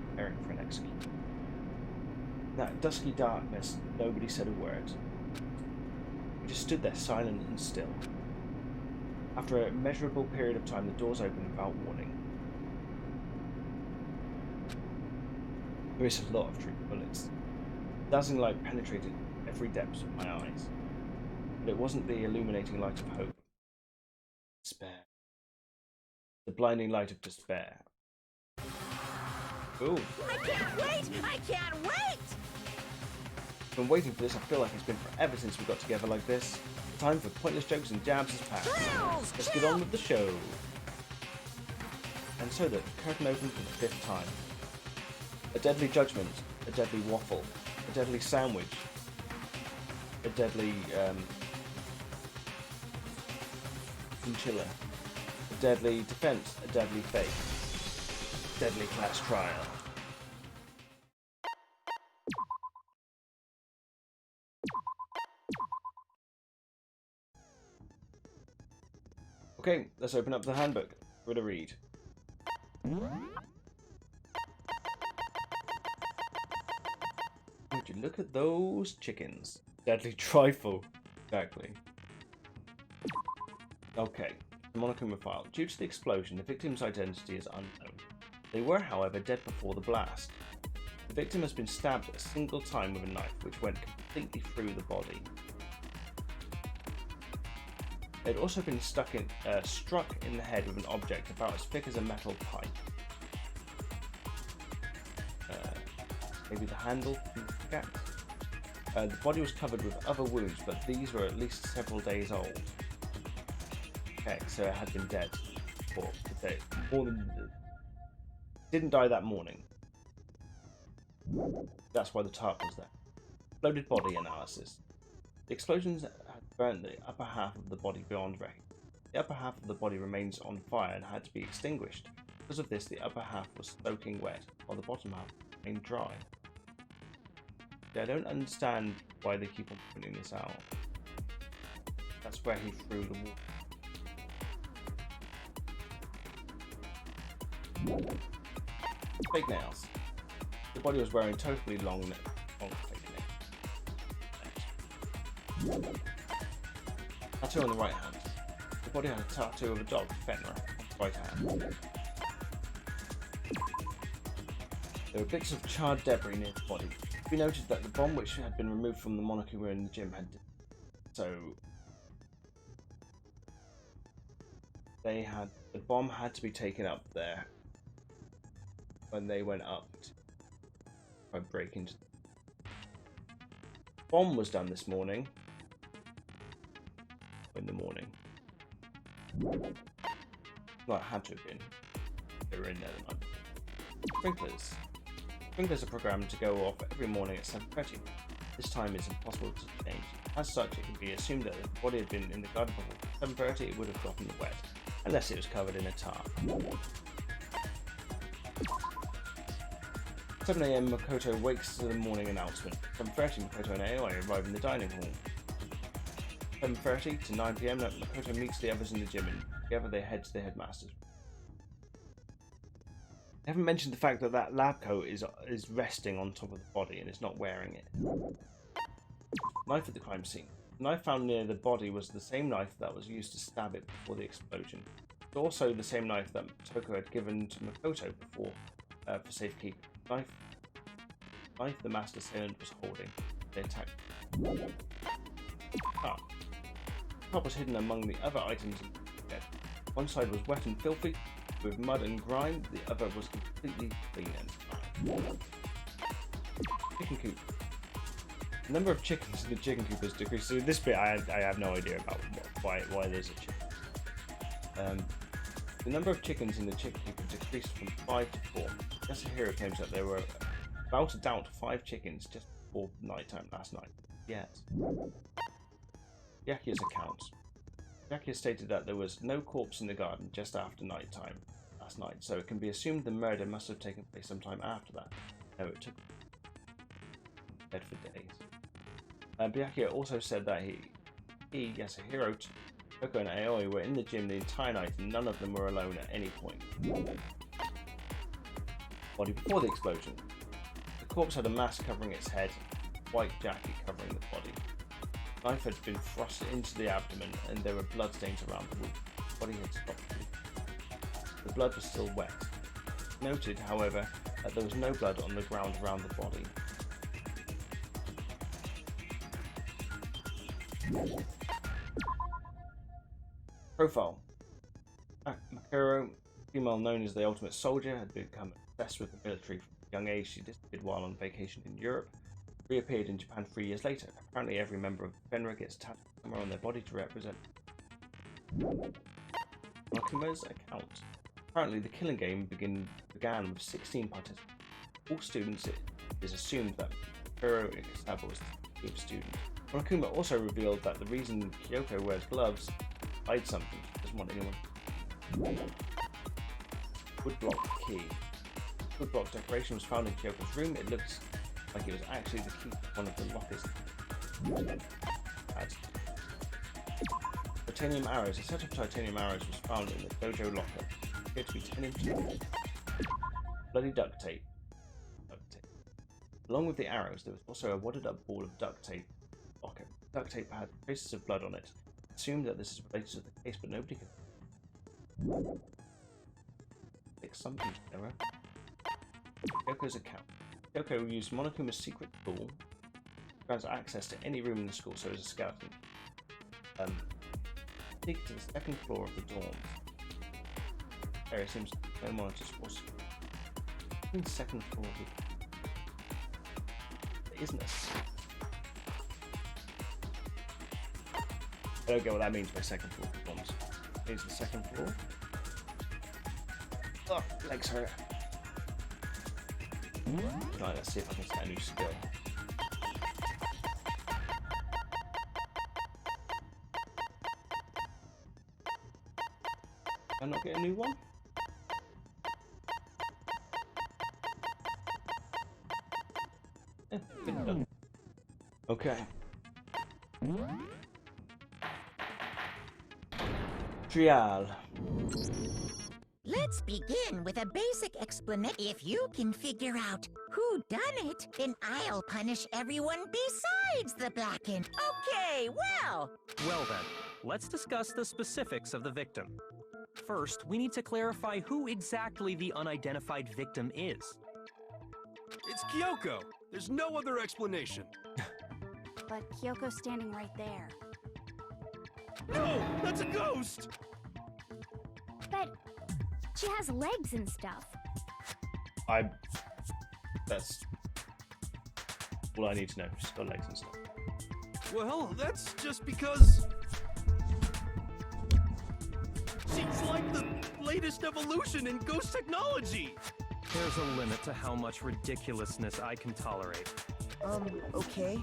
preparing for an execution. In that dusky darkness, nobody said a word. We just stood there silent and still. After a measurable period of time, the doors opened without warning. There is a lot of true bullets. Dazzling light penetrated every depth of my eyes. But it wasn't the illuminating light of hope. Despair. The blinding light of despair. Ooh. I can't wait! I can't wait! I've been waiting for this. I feel like it's been forever since we got together like this. The time for pointless jokes and jabs has passed. Thrills! Let's get on with the show. And so the curtain opened for the 5th time. A deadly judgment, a deadly waffle, a deadly sandwich, a deadly chinchilla, a deadly defense, a deadly fate, deadly class trial. Okay, let's open up the handbook for a read. Would you look at those chickens? Deadly trifle. Exactly. Okay, the Monokuma file. Due to the explosion, the victim's identity is unknown. They were, however, dead before the blast. The victim has been stabbed a single time with a knife, which went completely through the body. They had also been struck in the head with an object about as thick as a metal pipe. Maybe the handle from the pickaxe. The body was covered with other wounds, but these were at least several days old. Okay, so it had been dead for more than. Didn't die that morning. That's why the tarp was there. Exploded body analysis. The explosions had burnt the upper half of the body beyond recognition. The upper half of the body remains on fire and had to be extinguished. Because of this, the upper half was soaking wet, while the bottom half remained dry. I don't understand why they keep on putting this out. That's where he threw the water. Fake nails. The body was wearing totally long fake nails. Tattoo on the right hand. The body had a tattoo of a dog, Fenrir, on the right hand. There were bits of charred debris near the body. We noted that the bomb which had been removed from the Monokuma in the gym had the bomb had to be taken up there when they went up by breaking into. Bomb was done this morning. In the morning. Well, it had to have been. They were in there the night before. Sprinklers. Sprinklers are programmed to go off every morning at 7:30. This time is impossible to change. As such, it can be assumed that if the body had been in the garden before 7:30, it would have gotten wet, unless it was covered in a tarp. 7 AM, Makoto wakes to the morning announcement. 7:30, Makoto and Aoi arrive in the dining hall. 7:30 to 9 PM, Makoto meets the others in the gym and together they head to the headmaster's. I haven't mentioned the fact that that lab coat is resting on top of the body and is not wearing it. Knife at the crime scene. The knife found near the body was the same knife that was used to stab it before the explosion. It's also the same knife that Toko had given to Makoto before for safekeeping. Knife the master assailant was holding. They attacked. The top was hidden among the other items in the bed. One side was wet and filthy, with mud and grime. The other was completely clean and fine. Chicken coop. The number of chickens in the chicken coop has decreased. So this bit I have no idea about why there's a chicken. The number of chickens in the chicken coop has decreased from 5 to 4. Yasuhiro claims that there were Without a doubt, 5 chickens just before nighttime last night. Yes. Byakuya's account. Byakuya stated that there was no corpse in the garden just after nighttime last night, so it can be assumed the murder must have taken place sometime after that. No, it took dead for days. Byakuya also said that he, Yasuhiro, Kyoko, and Aoi were in the gym the entire night and none of them were alone at any point. Body before the explosion. The corpse had a mask covering its head, white jacket covering the body. The knife had been thrust into the abdomen and there were bloodstains around the wound. The body had stopped bleeding. The blood was still wet. Noted, however, that there was no blood on the ground around the body. Profile. Makuro, female known as the Ultimate Soldier, had become obsessed with the military from a young age. She disappeared while on vacation in Europe, reappeared in Japan 3 years later. Apparently every member of Fenrir gets tattooed somewhere on their body to represent Monokuma's account. Apparently the killing game began with 16 participants. All students, it is assumed that Makuro Ikasaba was the team student. Monokuma also revealed that the reason Kyoko wears gloves hide something. She doesn't want anyone. Woodblock key. Woodblock decoration was found in Kyoko's room. It looks like it was actually the key to one of the lockers. Titanium arrows. A set of titanium arrows was found in the dojo locker. It appeared to be 10 inches. Bloody duct tape. Along with the arrows, there was also a wadded up ball of duct tape. Locker. Duct tape had traces of blood on it. Assumed that this is related to the case, but nobody could fix something error. Kyoko's account. Kyoko used Monokuma's secret tool, grants access to any room in the school, so as a skeleton. Take to the second floor of the dorms. Area seems to be no monitors or in the second floor of the there isn't a I don't get what that means by second floor dorms. Here's the second floor. Oh, legs hurt. Right, let's see if I can set a new skill. Can I not get a new one? Yeah, good done. Okay. Trial. Let's begin with a basic explanation. If you can figure out who done it, then I'll punish everyone besides the blackened. Okay, well. Well then, let's discuss the specifics of the victim. First, we need to clarify who exactly the unidentified victim is. It's Kyoko. There's no other explanation. But Kyoko's standing right there. No, that's a ghost! But she has legs and stuff. That's all I need to know. She's got legs and stuff. Well, that's just because... she's like the latest evolution in ghost technology! There's a limit to how much ridiculousness I can tolerate. Okay.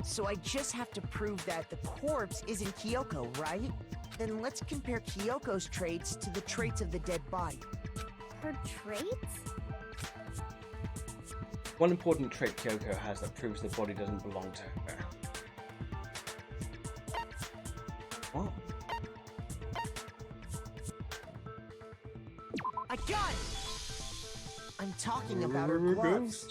So I just have to prove that the corpse isn't Kyoko, right? Then let's compare Kyoko's traits to the traits of the dead body. Her traits? One important trait Kyoko has that proves the body doesn't belong to her. What? I got it! I'm talking about her gloves.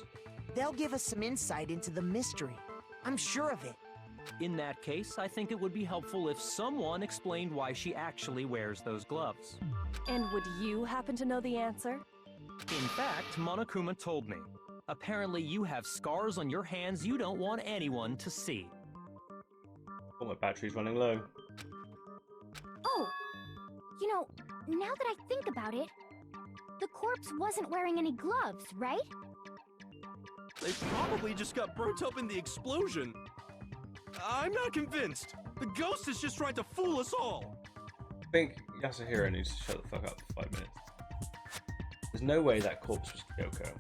They'll give us some insight into the mystery. I'm sure of it. In that case, I think it would be helpful if someone explained why she actually wears those gloves. And would you happen to know the answer? In fact, Monokuma told me. Apparently you have scars on your hands you don't want anyone to see. Oh, my battery's running low. Oh, you know, now that I think about it, the corpse wasn't wearing any gloves, right? They probably just got burnt up in the explosion. I'm not convinced. The ghost is just trying to fool us all. I think Yasuhiro needs to shut the fuck up for 5 minutes. There's no way that corpse was Kyoko.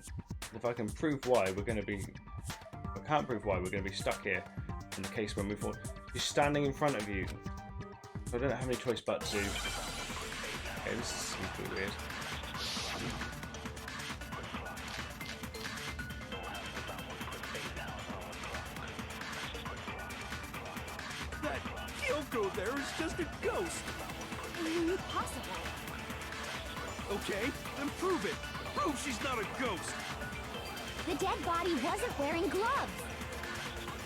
if I can prove why we're going to be... If I can't prove why we're going to be stuck here in the case when we fall. She's standing in front of you. So I don't have any choice but to... Okay, this is super weird. That Kyoko there is just a ghost. Impossible. Okay, then prove it. Prove she's not a ghost. The dead body wasn't wearing gloves.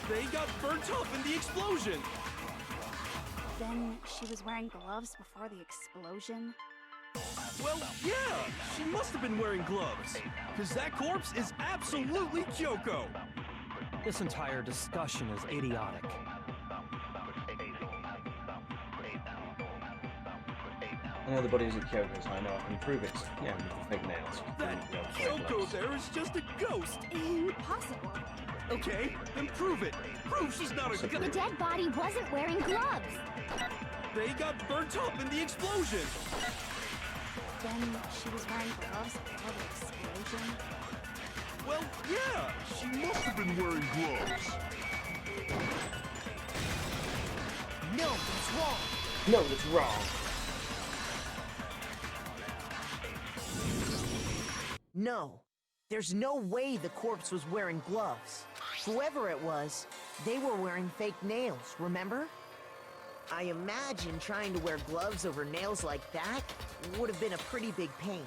They got burnt up in the explosion. Then she was wearing gloves before the explosion? Well, yeah, she must have been wearing gloves. Because that corpse is absolutely Kyoko. This entire discussion is idiotic. I know the body isn't Kyoko's, I know I can prove it. Yeah, with the fake nails. That Kyoko there is just a ghost. Impossible. Okay, then prove it. Prove she's not a The ghost. dead body wasn't wearing gloves. They got burnt up in the explosion. Then she was wearing gloves before the explosion? Well, yeah, she must have been wearing gloves. No, that's wrong. No, that's wrong. No, there's no way the corpse was wearing gloves. Whoever it was, they were wearing fake nails, remember? I imagine trying to wear gloves over nails like that would have been a pretty big pain.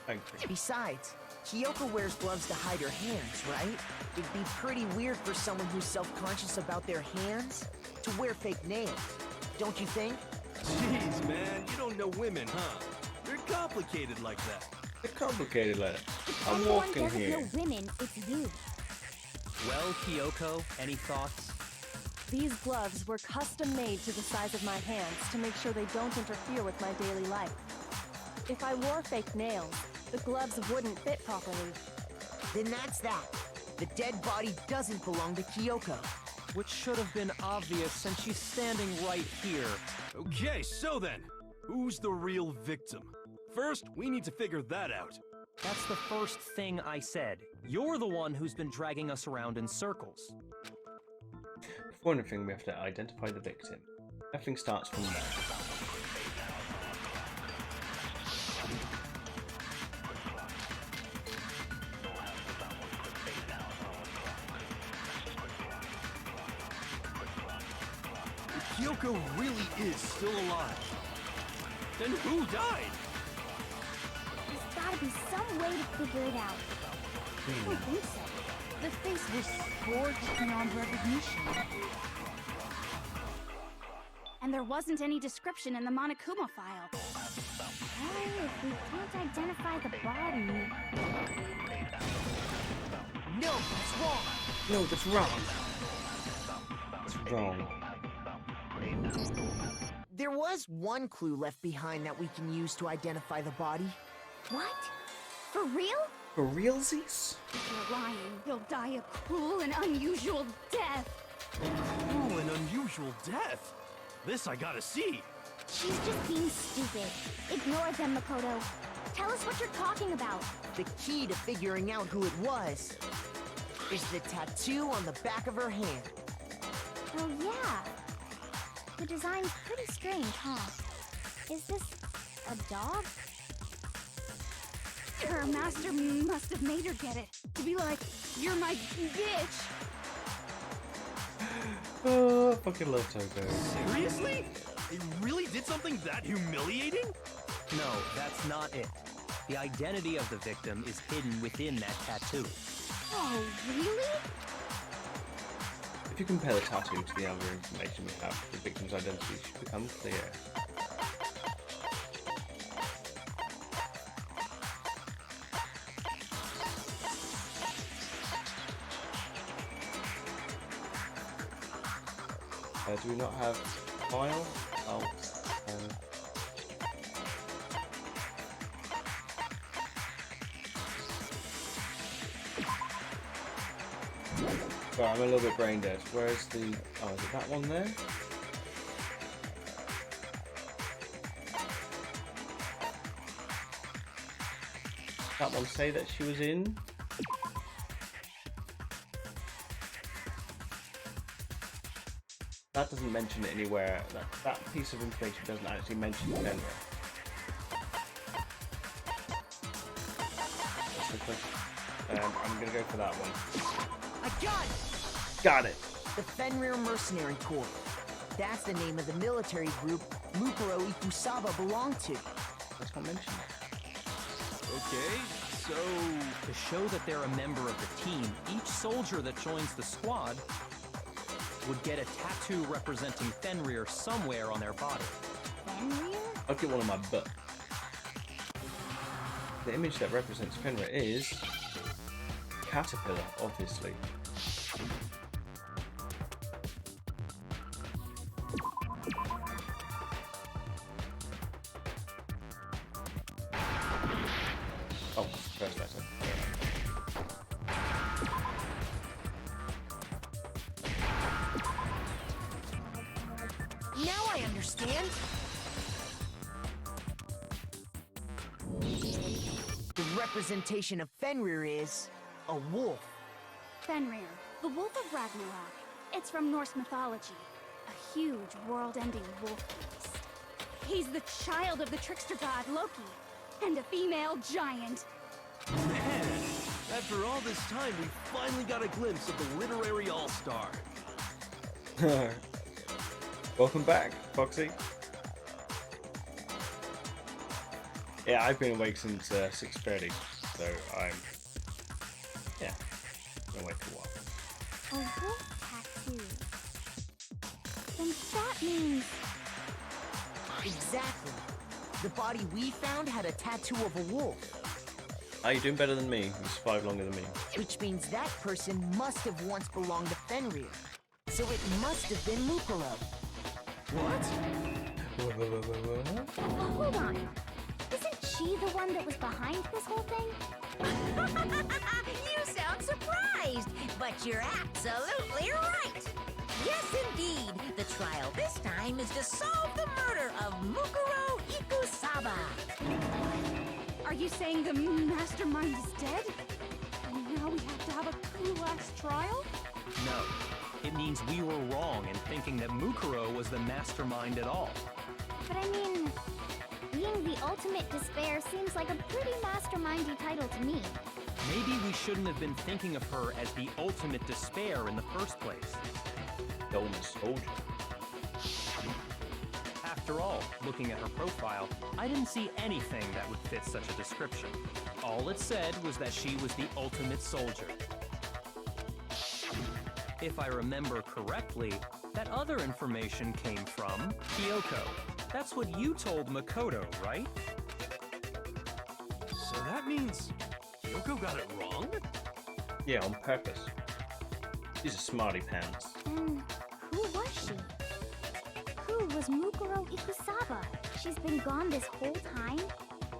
Thank you. Besides, Kyoko wears gloves to hide her hands, right? It'd be pretty weird for someone who's self-conscious about their hands to wear fake nails, don't you think? Jeez, man, you don't know women, huh? They're complicated like that. It's complicated, like If I'm anyone walking doesn't here. know women, it's you. Well, Kyoko, any thoughts? These gloves were custom made to the size of my hands to make sure they don't interfere with my daily life. If I wore fake nails, the gloves wouldn't fit properly. Then that's that. The dead body doesn't belong to Kyoko. Which should have been obvious since she's standing right here. Okay, so then, who's the real victim? First, we need to figure that out. That's the first thing I said. You're the one who's been dragging us around in circles. For one thing, we have to identify the victim. Everything starts from there. If Kyoko really is still alive, then who died? There's gotta be some way to figure it out. I don't think so. The face was scorched beyond recognition. And there wasn't any description in the Monokuma file. Well, if we can't identify the body... No, that's wrong. No, that's wrong. That's wrong. There was one clue left behind that we can use to identify the body. What? For real? For realsies? If you're lying, you'll die a cruel and unusual death. Cruel and unusual death. This I gotta see. She's just being stupid. Ignore them, Makoto. Tell us what you're talking about. The key to figuring out who it was is the tattoo on the back of her hand. Oh, yeah. The design's pretty strange, huh? Is this a dog? Her master must have made her get it. To be like, you're my bitch. Oh, I fucking love Toko. Seriously? It really did something that humiliating? No, that's not it. The identity of the victim is hidden within that tattoo. Oh, really? If you compare the tattoo to the other information we have, the victim's identity should become clear. Do we not have file? Oh, sorry, I'm a little bit brain dead. Where's the... Oh, is it that one there? That one say that she was in? that doesn't mention it anywhere. That piece of information doesn't actually mention Fenrir. I'm gonna go for that one. I got it! Got it! The Fenrir Mercenary Corps. That's the name of the military group Mukuro Ikusaba belonged to. That's not mentioned. Okay, so To show that they're a member of the team, each soldier that joins the squad would get a tattoo representing Fenrir somewhere on their body. Fenrir? I'll get one on my butt. The image that represents Fenrir is caterpillar, obviously. Oh, first letter. Now I understand. The representation of Fenrir is a wolf. Fenrir, the wolf of Ragnarok. It's from Norse mythology. A huge, world-ending wolf beast. He's the child of the trickster god Loki, and a female giant. man, after all this time, we finally got a glimpse of the literary all-star. Welcome back, Foxy. Yeah, I've been awake since 6:30, so I'm been awake for a while. A wolf tattoo. Then that means... Exactly. The body we found had a tattoo of a wolf, Are you doing better than me? You survived longer than me. which means that person must have once belonged to Fenrir. So it must have been Mukuro. Oh, hold on. Isn't she the one that was behind this whole thing? You sound surprised, but you're absolutely right. Yes, indeed. The trial this time is to solve the murder of Mukuro Ikusaba. Are you saying the mastermind is dead? And now we have to have a coup-last trial? No. It means we were wrong in thinking that Mukuro was the mastermind at all. But I mean, being the ultimate despair seems like a pretty mastermindy title to me. Maybe we shouldn't have been thinking of her as the ultimate despair in the first place. The old soldier. After all, looking at her profile, I didn't see anything that would fit such a description. All it said was that she was the ultimate soldier. If I remember correctly, that other information came from Kyoko. That's what you told Makoto, right? So that means Kyoko got it wrong? Yeah, on purpose. She's a smarty pants. And who was she? Who was Mukuro Ikusaba? She's been gone this whole time?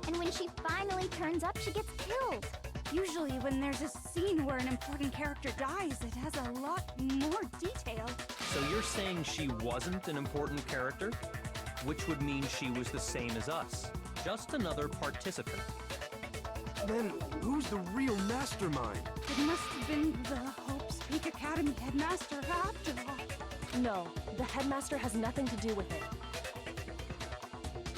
And when she finally turns up, she gets killed. Usually when there's a scene where an important character dies, it has a lot more detail. So you're saying she wasn't an important character? Which would mean she was the same as us. Just another participant. Then who's the real mastermind? It must have been the Hope's Peak Academy headmaster after all. No, the headmaster has nothing to do with it.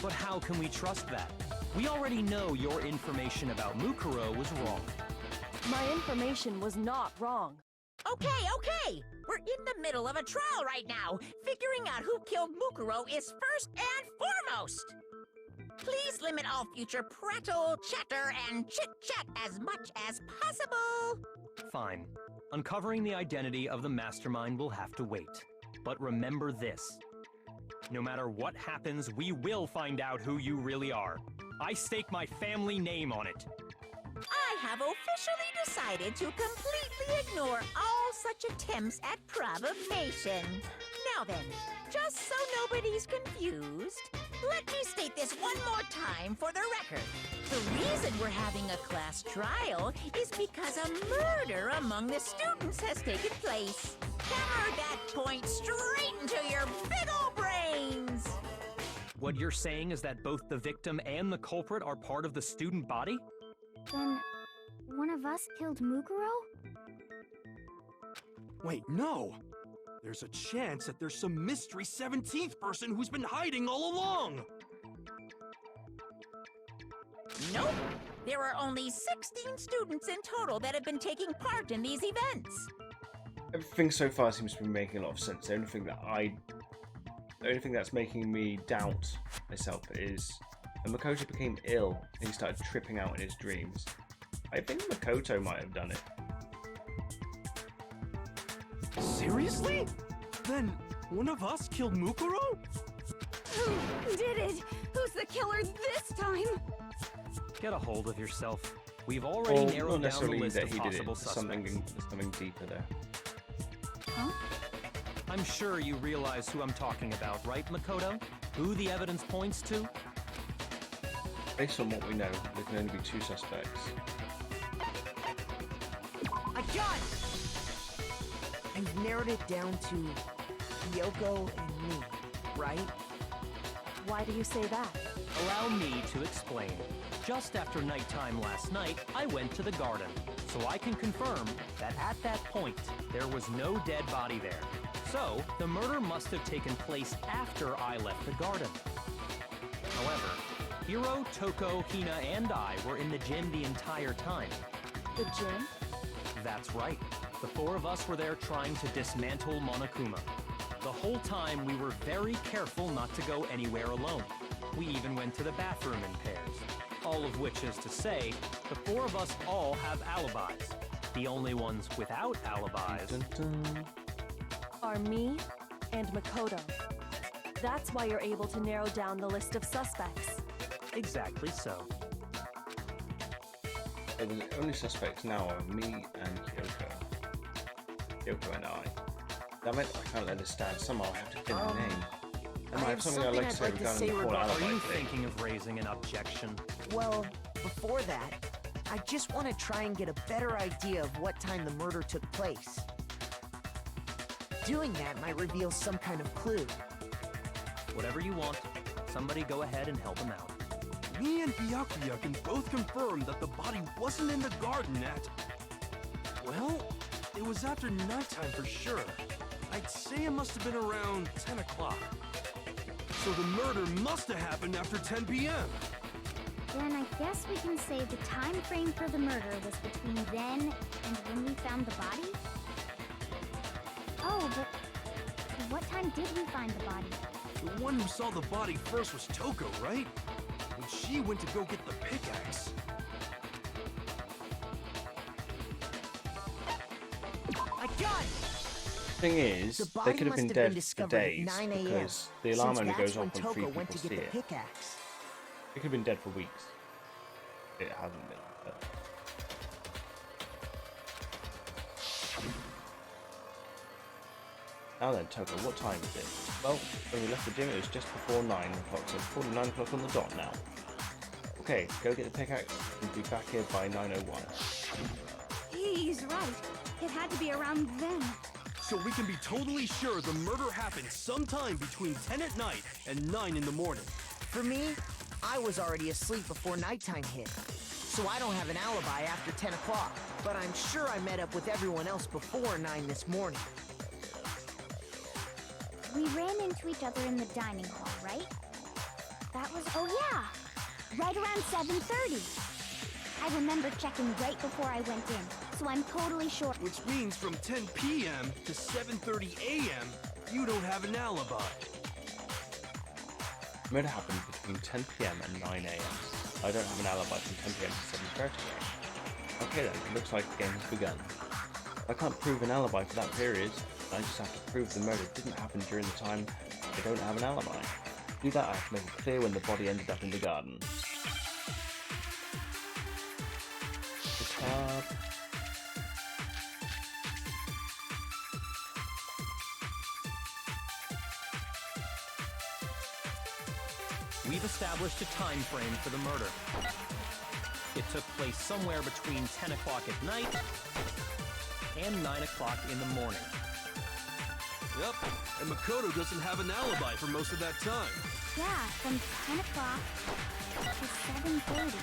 But how can we trust that? We already know your information about Mukuro was wrong. My information was not wrong. Okay. We're in the middle of a trial right now. Figuring out who killed Mukuro is first and foremost. Please limit all future prattle, chatter, and chit-chat as much as possible. Fine. Uncovering the identity of the mastermind will have to wait. But remember this. No matter what happens, we will find out who you really are. I stake my family name on it. I have officially decided to completely ignore all such attempts at provocation. Now then, just so nobody's confused, let me state this one more time for the record. The reason we're having a class trial is because a murder among the students has taken place. Hammer that point straight into your big ol' brains! What you're saying is that both the victim and the culprit are part of the student body? Then, one of us killed Mukuro? Wait, no! there's a chance that there's some mystery 17th person who's been hiding all along. Nope. There are only 16 students in total that have been taking part in these events. Everything so far seems to be making a lot of sense. The only thing that's making me doubt myself is when Makoto became ill and he started tripping out in his dreams. I think Makoto might have done it. Seriously? Then one of us killed Mukuro? Who did it? Who's the killer this time? Get a hold of yourself. We've already narrowed down the list that of he did possible it. suspects. Something deeper there. Huh? I'm sure you realize who I'm talking about, right, Makoto? Who the evidence points to? Based on what we know, there can only be 2 suspects. I got it! I've narrowed it down to Yoko and me, right? Why do you say that? Allow me to explain. Just after nighttime last night, I went to the garden, so I can confirm that at that point, there was no dead body there. So, the murder must have taken place after I left the garden. However, Hiro, Toko, Hina, and I were in the gym the entire time. The gym? That's right. The 4 of us were there trying to dismantle Monokuma. The whole time, we were very careful not to go anywhere alone. We even went to the bathroom in pairs. All of which is to say, the 4 of us all have alibis. The only ones without alibis Are me and Makoto. That's why you're able to narrow down the list of suspects. Exactly so. So the only suspects now are me and Kyoko. Kyoko and I. Damn it, I can't understand. Somehow I have to get a name. And I have something I'd like to say regarding the whole alibi Are you thing. thinking of raising an objection? Well, before that, I just want to try and get a better idea of what time the murder took place. Doing that might reveal some kind of clue. Whatever you want. Somebody go ahead and help him out. Me and Byakuya can both confirm that the body wasn't in the garden at... Well, it was after nighttime for sure. I'd say it must have been around 10 o'clock. So the murder must have happened after 10 p.m. Then I guess we can say the time frame for the murder was between then and when we found the body? Oh, but what time did we find the body? The one who saw the body first was Toko, right? When she went to go get the pickaxe. I got it! Thing is, The they body could have must been have dead been for discovered days at 9 a.m. because the alarm since only that's goes when off when 3 Toko people went to see get the it. pickaxe. It could have been dead for weeks. It hasn't been. But... Now then, Toko, what time is it? Well, when we left the gym, it was just before 9 o'clock, so it's 49 o'clock on the dot now. Okay, go get the pickaxe and be back here by 9:01. He's right. It had to be around then. So we can be totally sure the murder happened sometime between 10 at night and 9 in the morning. For me, I was already asleep before nighttime hit, so I don't have an alibi after 10 o'clock. But I'm sure I met up with everyone else before 9 this morning. We ran into each other in the dining hall, right? That was, oh yeah, right around 7:30. I remember checking right before I went in, so I'm totally sure. Which means from 10 p.m. to 7:30 a.m., you don't have an alibi. Murder happened between 10 p.m. and 9 a.m. I don't have an alibi from 10 p.m. to 7:30 a.m. Okay then, it looks like the game has begun. I can't prove an alibi for that period. I just have to prove the murder didn't happen during the time I don't have an alibi. To do that, I have to make it clear when the body ended up in the garden. The tub. We've established a time frame for the murder. It took place somewhere between 10 o'clock at night and 9 o'clock in the morning. Yep, and Makoto doesn't have an alibi for most of that time. Yeah, from 10 o'clock to 7:30.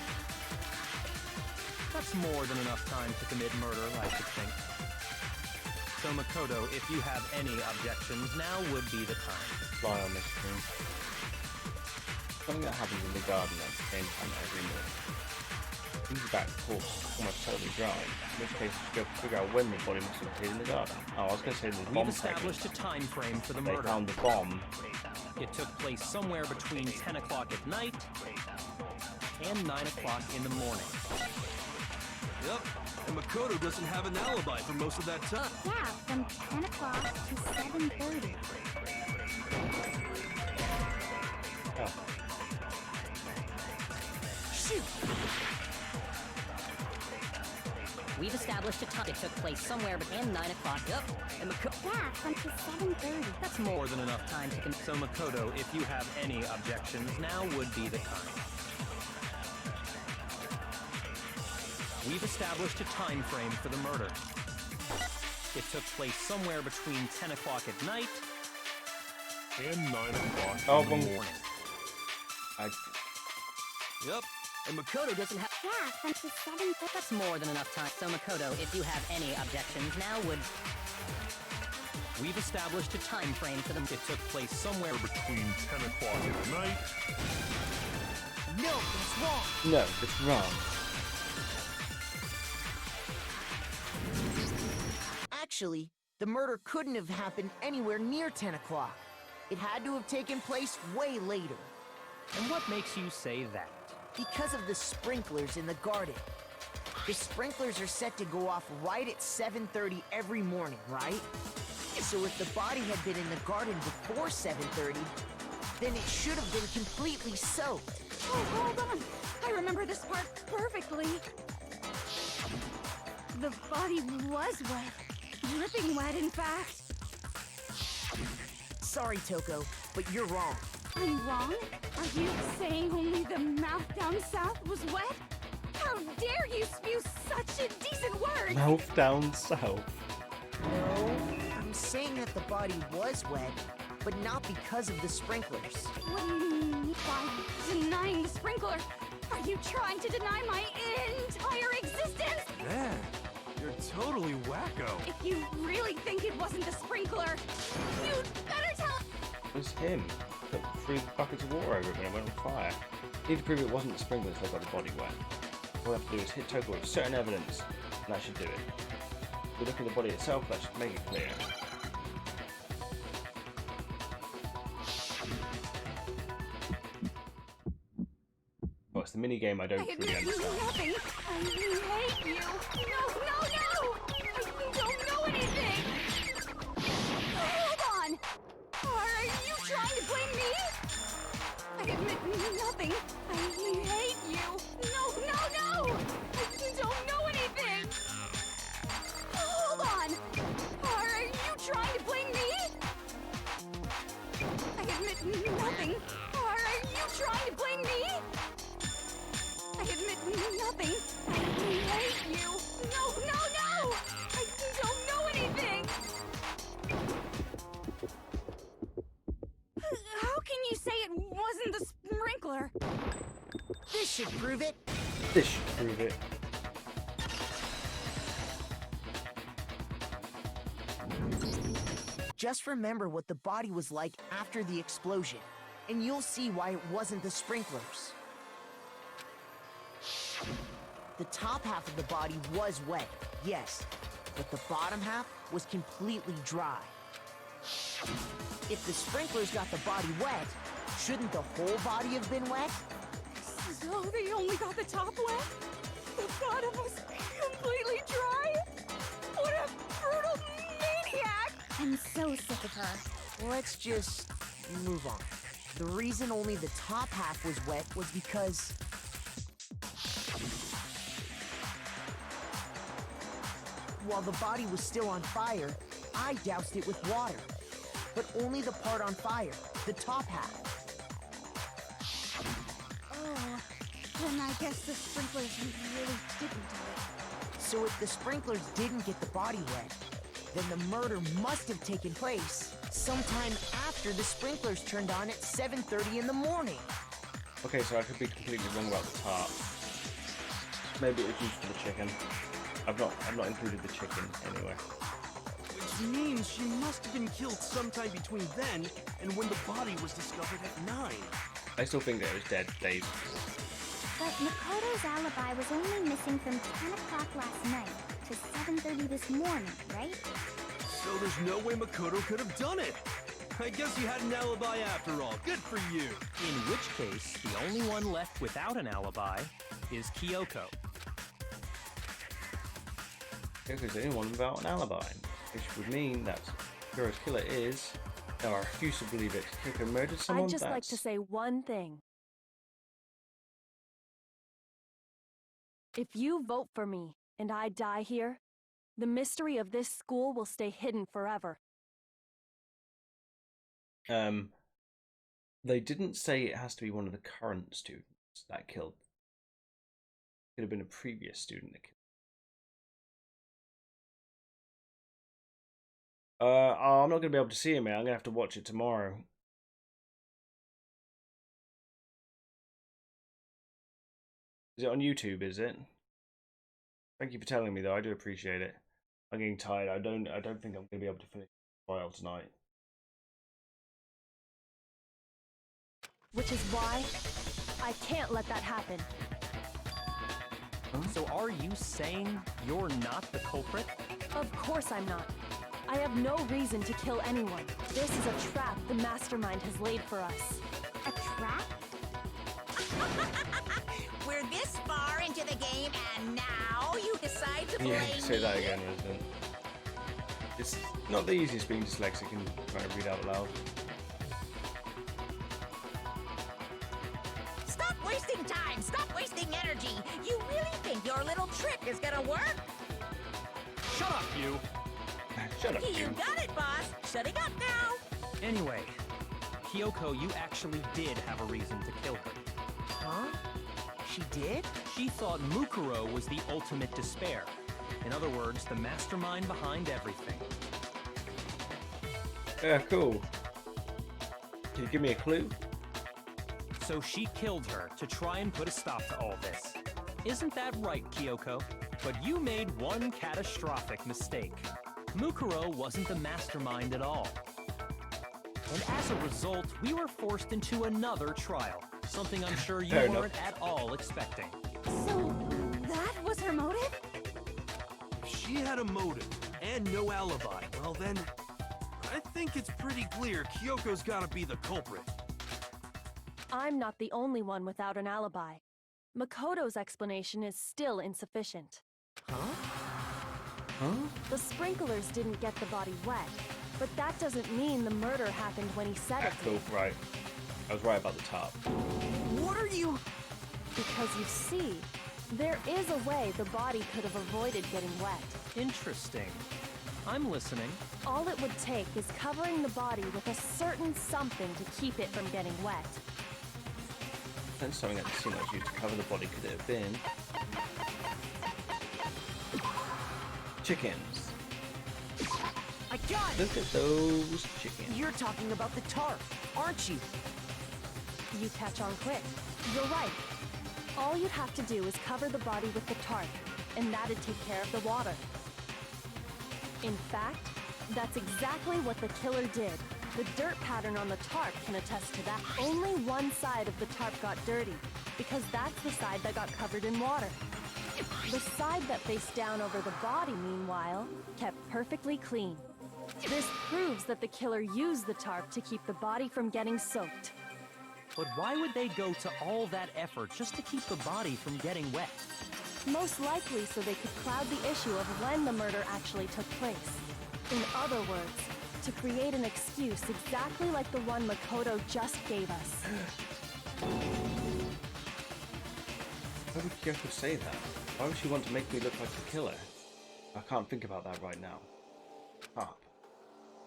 That's more than enough time to commit murder, I should think. So Makoto, if you have any objections, now would be the time. Fly on this screen. Something that happens in the garden at the same time every morning. Things back almost totally dry, in which case you have to figure out when the body must have appeared in the garden. Oh, I was going to say the bomb We've established a time frame for the They murder. found the bomb. It took place somewhere between 10 o'clock at night and 9 o'clock in the morning. Yep, and Makoto doesn't have an alibi for most of that time. Yeah, from 10 o'clock to 7:30. Oh. Shoot! We've established a time. It took place somewhere between 9 o'clock. Yep. And Yeah, from to 7:30. That's more than enough time to So Makoto, if you have any objections, now would be the time. We've established a time frame for the murder. It took place somewhere between 10 o'clock at night and 9 o'clock in the morning. Yep, and Makoto doesn't have... Yeah, from to 7:30. That's more than enough time. So Makoto, if you have any objections, now would... We've established a time frame for them. It took place somewhere between 10 o'clock at night. No, it's wrong. No, it's wrong. Actually, the murder couldn't have happened anywhere near 10 o'clock. It had to have taken place way later. And what makes you say that? Because of the sprinklers in the garden. The sprinklers are set to go off right at 7:30 every morning, right? So if the body had been in the garden before 7:30, then it should have been completely soaked. Oh, hold on! I remember this part perfectly. The body was wet. Dripping wet, in fact. Sorry, Toko, but you're wrong. I'm wrong? Are you saying only the mouth down south was wet? How dare you spew such indecent words! Mouth down south. No, I'm saying that the body was wet, but not because of the sprinklers. What do you mean by denying the sprinkler? Are you trying to deny my entire existence? Man, you're totally wacko. If you really think it wasn't the sprinkler, you'd better tell... It was him. Put 3 buckets of water over it when it went on fire. Need to prove it wasn't the sprinklers that got the body wet. All we have to do is hit Toko with certain evidence, and that should do it. If we look at the body itself, that should make it clear. Well, it's the mini game I don't truly understand. Nothing. I hate you. No, no, no! I don't know anything! Hold on! Are you trying to blame me? I admit nothing. I hate you. No, no, no! I don't know anything! Hold on! Are you trying to blame me? I admit nothing. Are you trying to blame me? I admit nothing. I hate you. No, no, no! I don't know anything! How can you say it wasn't the sprinkler? This should prove it. This should prove it. Just remember what the body was like after the explosion, and you'll see why it wasn't the sprinklers. The top half of the body was wet, yes, but the bottom half was completely dry. If the sprinklers got the body wet, shouldn't the whole body have been wet? So they only got the top wet? The bottom was completely dry? What a brutal maniac! I'm so sick of her. Let's just move on. The reason only the top half was wet was because... while the body was still on fire, I doused it with water. But only the part on fire, the top half. Oh, then I guess the sprinklers really didn't do it. So if the sprinklers didn't get the body wet, then the murder must have taken place sometime after the sprinklers turned on at 7:30 in the morning. Okay, so I could be completely wrong about the tarp. Maybe it was used for the chicken. I've not included the chicken anyway. Which means she must have been killed sometime between then and when the body was discovered at 9. I still think that it was dead days. But Makoto's alibi was only missing from 10 o'clock last night to 7:30 this morning, right? So there's no way Makoto could have done it. I guess you had an alibi after all. Good for you. In which case, the only one left without an alibi is Kyoko. Kyoko's the only one without an alibi, which would mean that Kuro's killer is... No, I refuse to believe it. Kyoko murdered someone? I'd just like to say one thing. If you vote for me, and I die here, the mystery of this school will stay hidden forever. They didn't say it has to be one of the current students that killed. It could have been a previous student that killed. Oh, I'm not going to be able to see it, man. I'm going to have to watch it tomorrow. Is it on YouTube, is it? Thank you for telling me, though. I do appreciate it. I'm getting tired. I don't think I'm going to be able to finish the trial tonight. Which is why I can't let that happen. Huh? So are you saying you're not the culprit? Of course I'm not. I have no reason to kill anyone. This is a trap the mastermind has laid for us. A trap? We're this far into the game, and now you decide to blame Yeah, say that me? again, Resident. It's not the easiest being dyslexic and trying to read out loud. Stop wasting time! Stop wasting energy! You really think your little trick is gonna work? Shut up, you! Shut up, You got it, boss! Shutting up now! Anyway, Kyoko, you actually did have a reason to kill her. Huh? She did? She thought Mukuro was the ultimate despair. In other words, the mastermind behind everything. Yeah, cool. Can you give me a clue? So she killed her to try and put a stop to all this. Isn't that right, Kyoko? But you made one catastrophic mistake. Mukuro wasn't the mastermind at all. And as a result, we were forced into another trial. Something I'm sure you Fair weren't enough. at all expecting. So, that was her motive? If she had a motive and no alibi, well then, I think it's pretty clear Kyoko's gotta be the culprit. I'm not the only one without an alibi. Makoto's explanation is still insufficient. Huh? The sprinklers didn't get the body wet, but that doesn't mean the murder happened when he said Yeah, it. cool, right. I was right about the top. What are you... Because you see, there is a way the body could have avoided getting wet. Interesting. I'm listening. All it would take is covering the body with a certain something to keep it from getting wet. Then something that seemed like used to cover the body could it have been chickens. I got it! Look at those chickens. You're talking about the tarp, aren't you? You catch on quick. You're right. All you'd have to do is cover the body with the tarp, and that'd take care of the water. In fact, that's exactly what the killer did. The dirt pattern on the tarp can attest to that. Only one side of the tarp got dirty, because that's the side that got covered in water. The side that faced down over the body, meanwhile, kept perfectly clean. This proves that the killer used the tarp to keep the body from getting soaked. But why would they go to all that effort just to keep the body from getting wet? Most likely so they could cloud the issue of when the murder actually took place. In other words, to create an excuse exactly like the one Makoto just gave us. Why would Kyoko say that? Why would she want to make me look like the killer? I can't think about that right now. Tarp.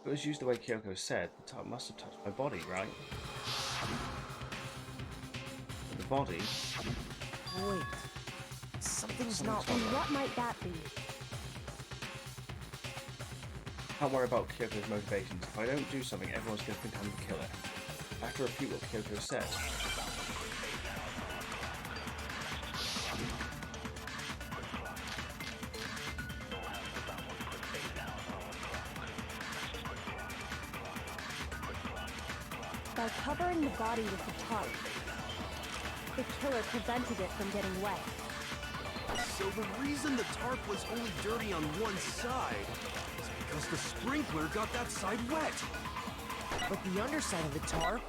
If it was used the way Kyoko said, the tarp must have touched my body, right? But the body... Wait. Something's not... And what might that be? Can't worry about Kyoko's motivations. If I don't do something, everyone's going to think I'm the killer. I have to repeat what Kyoko said. By covering the body with the tarp, the killer prevented it from getting wet. So the reason the tarp was only dirty on one side is because the sprinkler got that side wet. But the underside of the tarp,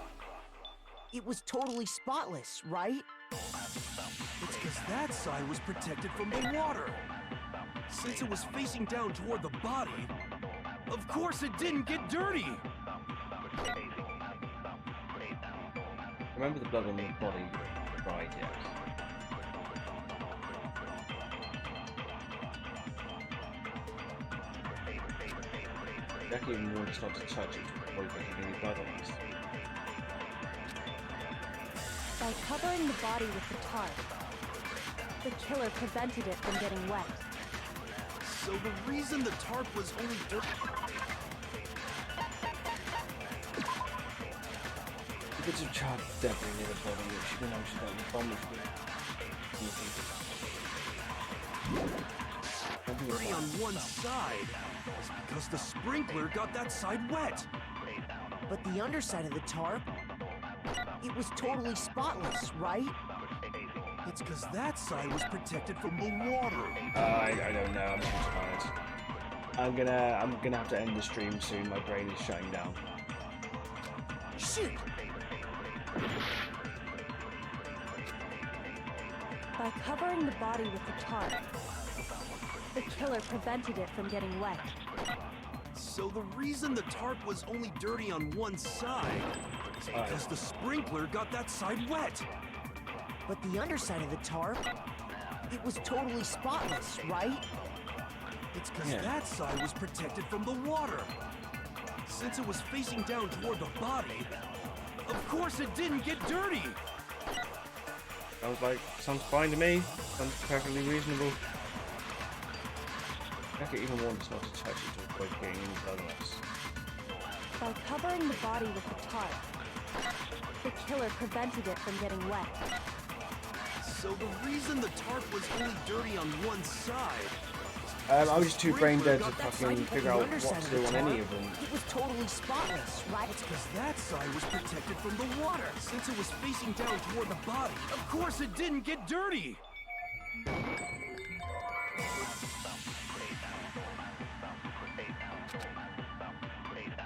it was totally spotless, right? It's because that side was protected from the water. Since it was facing down toward the body, of course it didn't get dirty. Remember the blood on the body dried yet? Jackie even warned us not to touch it to avoid getting any blood on us. By covering the body with the tarp, the killer prevented it from getting wet. So the reason the tarp was only dirty... The bits of charred debris near the body that she didn't know she got the bomb dirty on one side is because the sprinkler got that side wet. But the underside of the tarp, it was totally spotless, right? It's because that side was protected from the water. I don't know, I'm too tired. I'm gonna have to end the stream soon, my brain is shutting down. Shoot! By covering the body with the tarp, the killer prevented it from getting wet. So the reason the tarp was only dirty on one side is because the sprinkler got that side wet. But the underside of the tarp, it was totally spotless, right? It's because that side was protected from the water. Since it was facing down toward the body, of course it didn't get dirty. Sounds fine to me. Sounds perfectly reasonable. Jackie even warned us not to touch it to avoid getting any blood on us. By covering the body with the tarp, the killer prevented it from getting wet. So the reason the tarp was only dirty on one side... I was just too brain dead to fucking figure out what to do on any of them. It was totally spotless, right? It's because that side was protected from the water. Since it was facing down toward the body, of course it didn't get dirty.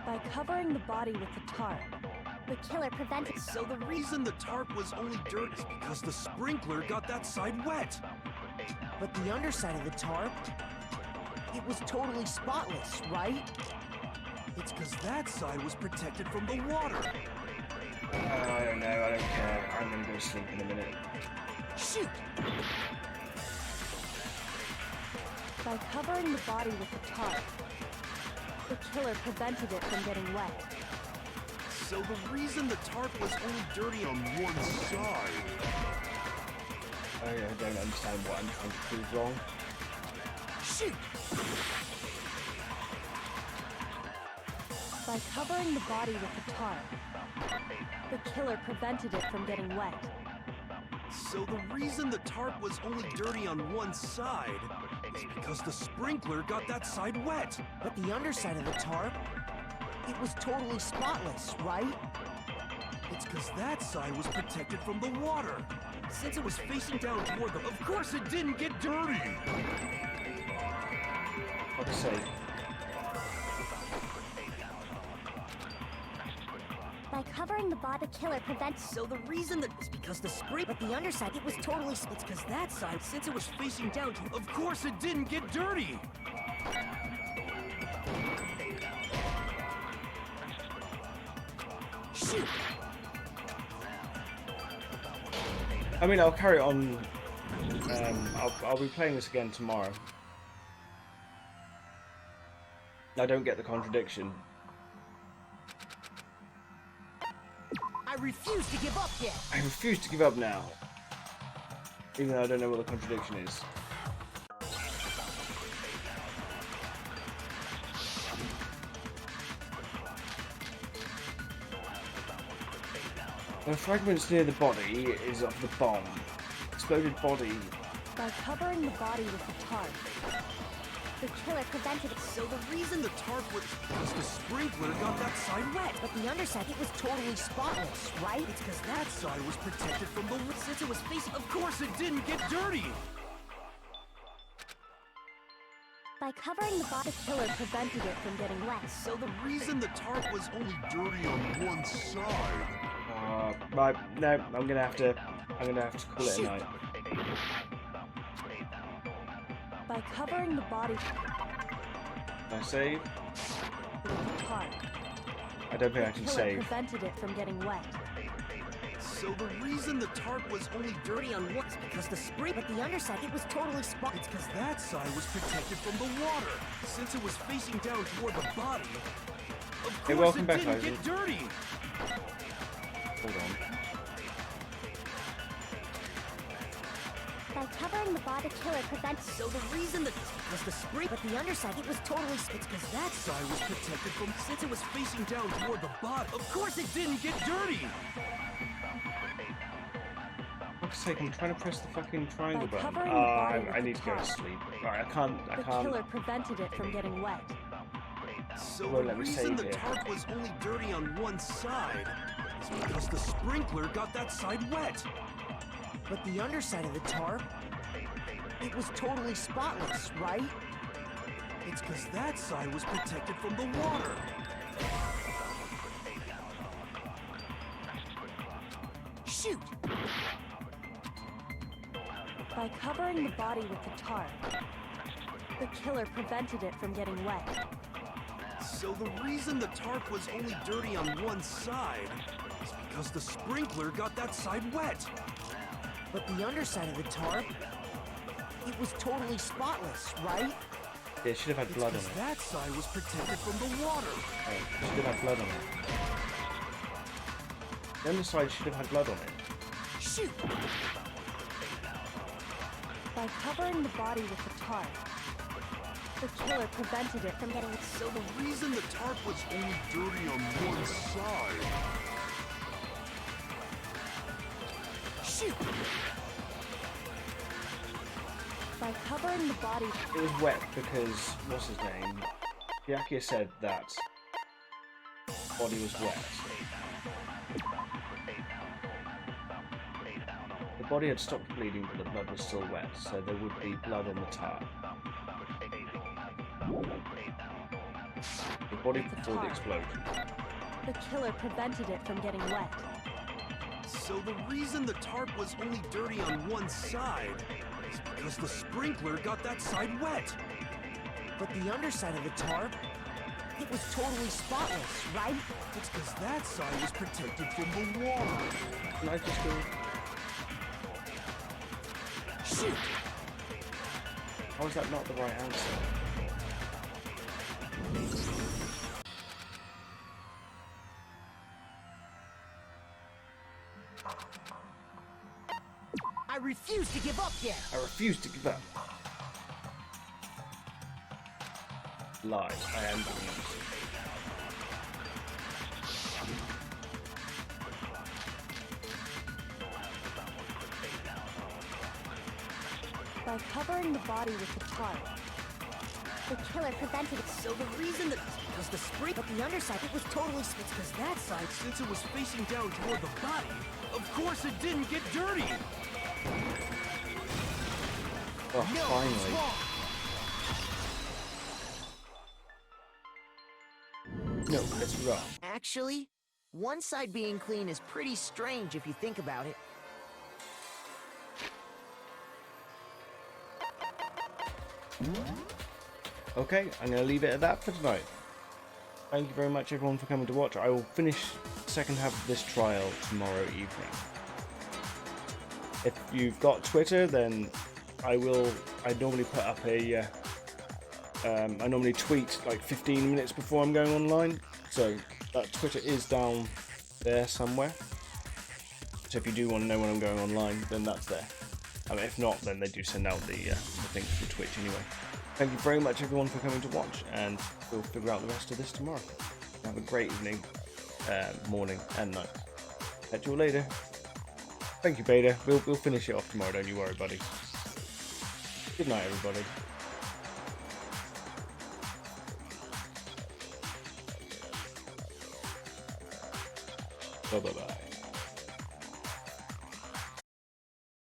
By covering the body with the tarp, the killer prevented... So the reason the tarp was only dirty is because the sprinkler got that side wet. But the underside of the tarp, it was totally spotless, right? It's because that side was protected from the water. I don't know, I don't care. I'm gonna go sleep in a minute. Shoot! By covering the body with the tarp, the killer prevented it from getting wet. So the reason the tarp was only dirty on one side... I don't understand what I'm trying to prove wrong. Shoot! By covering the body with the tarp, the killer prevented it from getting wet. So the reason the tarp was only dirty on one side is because the sprinkler got that side wet. But the underside of the tarp, it was totally spotless, right? It's because that side was protected from the water. Since it was facing down toward the... Of course it didn't get dirty! Fuck's sake. By covering the body, the killer prevents... So the reason that... is because the spring... But the underside, it was totally... It's because that side, since it was facing down to... Of course it didn't get dirty! Shoot! I mean, I'll carry on. I'll be playing this again tomorrow. I don't get the contradiction. I refuse to give up yet! I refuse to give up now. Even though I don't know what the contradiction is. The fragments near the body is of the bomb. Exploded body. By covering the body with the tarp, The killer prevented it. So the reason the tarp was because the sprinkler got that side wet. But the underside, it was totally spotless, right? It's because that side was protected from the since it was facing. Of course, it didn't get dirty. By covering the body, the killer prevented it from getting wet. So the reason the tarp was only dirty on one side. Right, no, I'm gonna have to call it a night. By covering the body Can I save? with the tarp, I don't think I the can killer save. prevented it from getting wet. So the reason the tarp was only dirty on one is because the spring. But the underside, it was totally spotless. It's because that side was protected from the water. Since it was facing down toward the body, of Hey, course welcome it back, didn't Isaac. get dirty. Hold on. By covering the body, the killer prevented. So the reason that was the spring, but the underside, it was totally It's because that side was protected from since it was facing down toward the body. Of course it didn't get dirty. For fuck's sake, I'm trying to press the fucking triangle By button. covering the body I with need the to go to tarp, sleep. Alright, I can't. The killer prevented it from getting wet. So Won't the let me reason save the it. tarp was only dirty on one side is because the sprinkler got that side wet. But the underside of the tarp, it was totally spotless, right? It's because that side was protected from the water. Shoot! By covering the body with the tarp, the killer prevented it from getting wet. So the reason the tarp was only dirty on one side is because the sprinkler got that side wet. But the underside of the tarp, it was totally spotless, right? Yeah, it should have had blood on It's it. because that side was protected from the water. Oh, it should have had blood on it. The underside should have had blood on it. Shoot! By covering the body with the tarp, the killer prevented it from getting wet. So the reason the tarp was only dirty on one side. Shoot! By covering the body, It was wet because, what's his name? Byakuya said that body was wet. The body had stopped bleeding, but the blood was still wet, so there would be blood on the tarp. The body before the explosion. the killer prevented it from getting wet. So the reason the tarp was only dirty on one side is because the sprinkler got that side wet. But the underside of the tarp, it was totally spotless, right? It's because that side was protected from the water. Can I just go? Shoot! How is that not the right answer? I refuse to give up yet! I refuse to give up. Lies. I am confused. By covering the body with the tarp, The killer prevented it. So the reason that was the spring, but the underside, it was totally it's because that side, Since it was facing down toward the body, of course it didn't get dirty. Oh, no, it's finally. wrong. No, it's wrong. Actually, one side being clean is pretty strange if you think about it. Okay, I'm going to leave it at that for tonight. Thank you very much everyone for coming to watch. I will finish the second half of this trial tomorrow evening. If you've got Twitter, then I normally put up a... I normally tweet like 15 minutes before I'm going online. So that Twitter is down there somewhere. So if you do want to know when I'm going online, then that's there. If not, then they do send out the things from Twitch anyway. Thank you very much everyone for coming to watch, and we'll figure out the rest of this tomorrow. Have a great evening, morning and night. Catch you all later. Thank you, Beta. We'll finish it off tomorrow, don't you worry, buddy. Good night, everybody. Bye-bye-bye.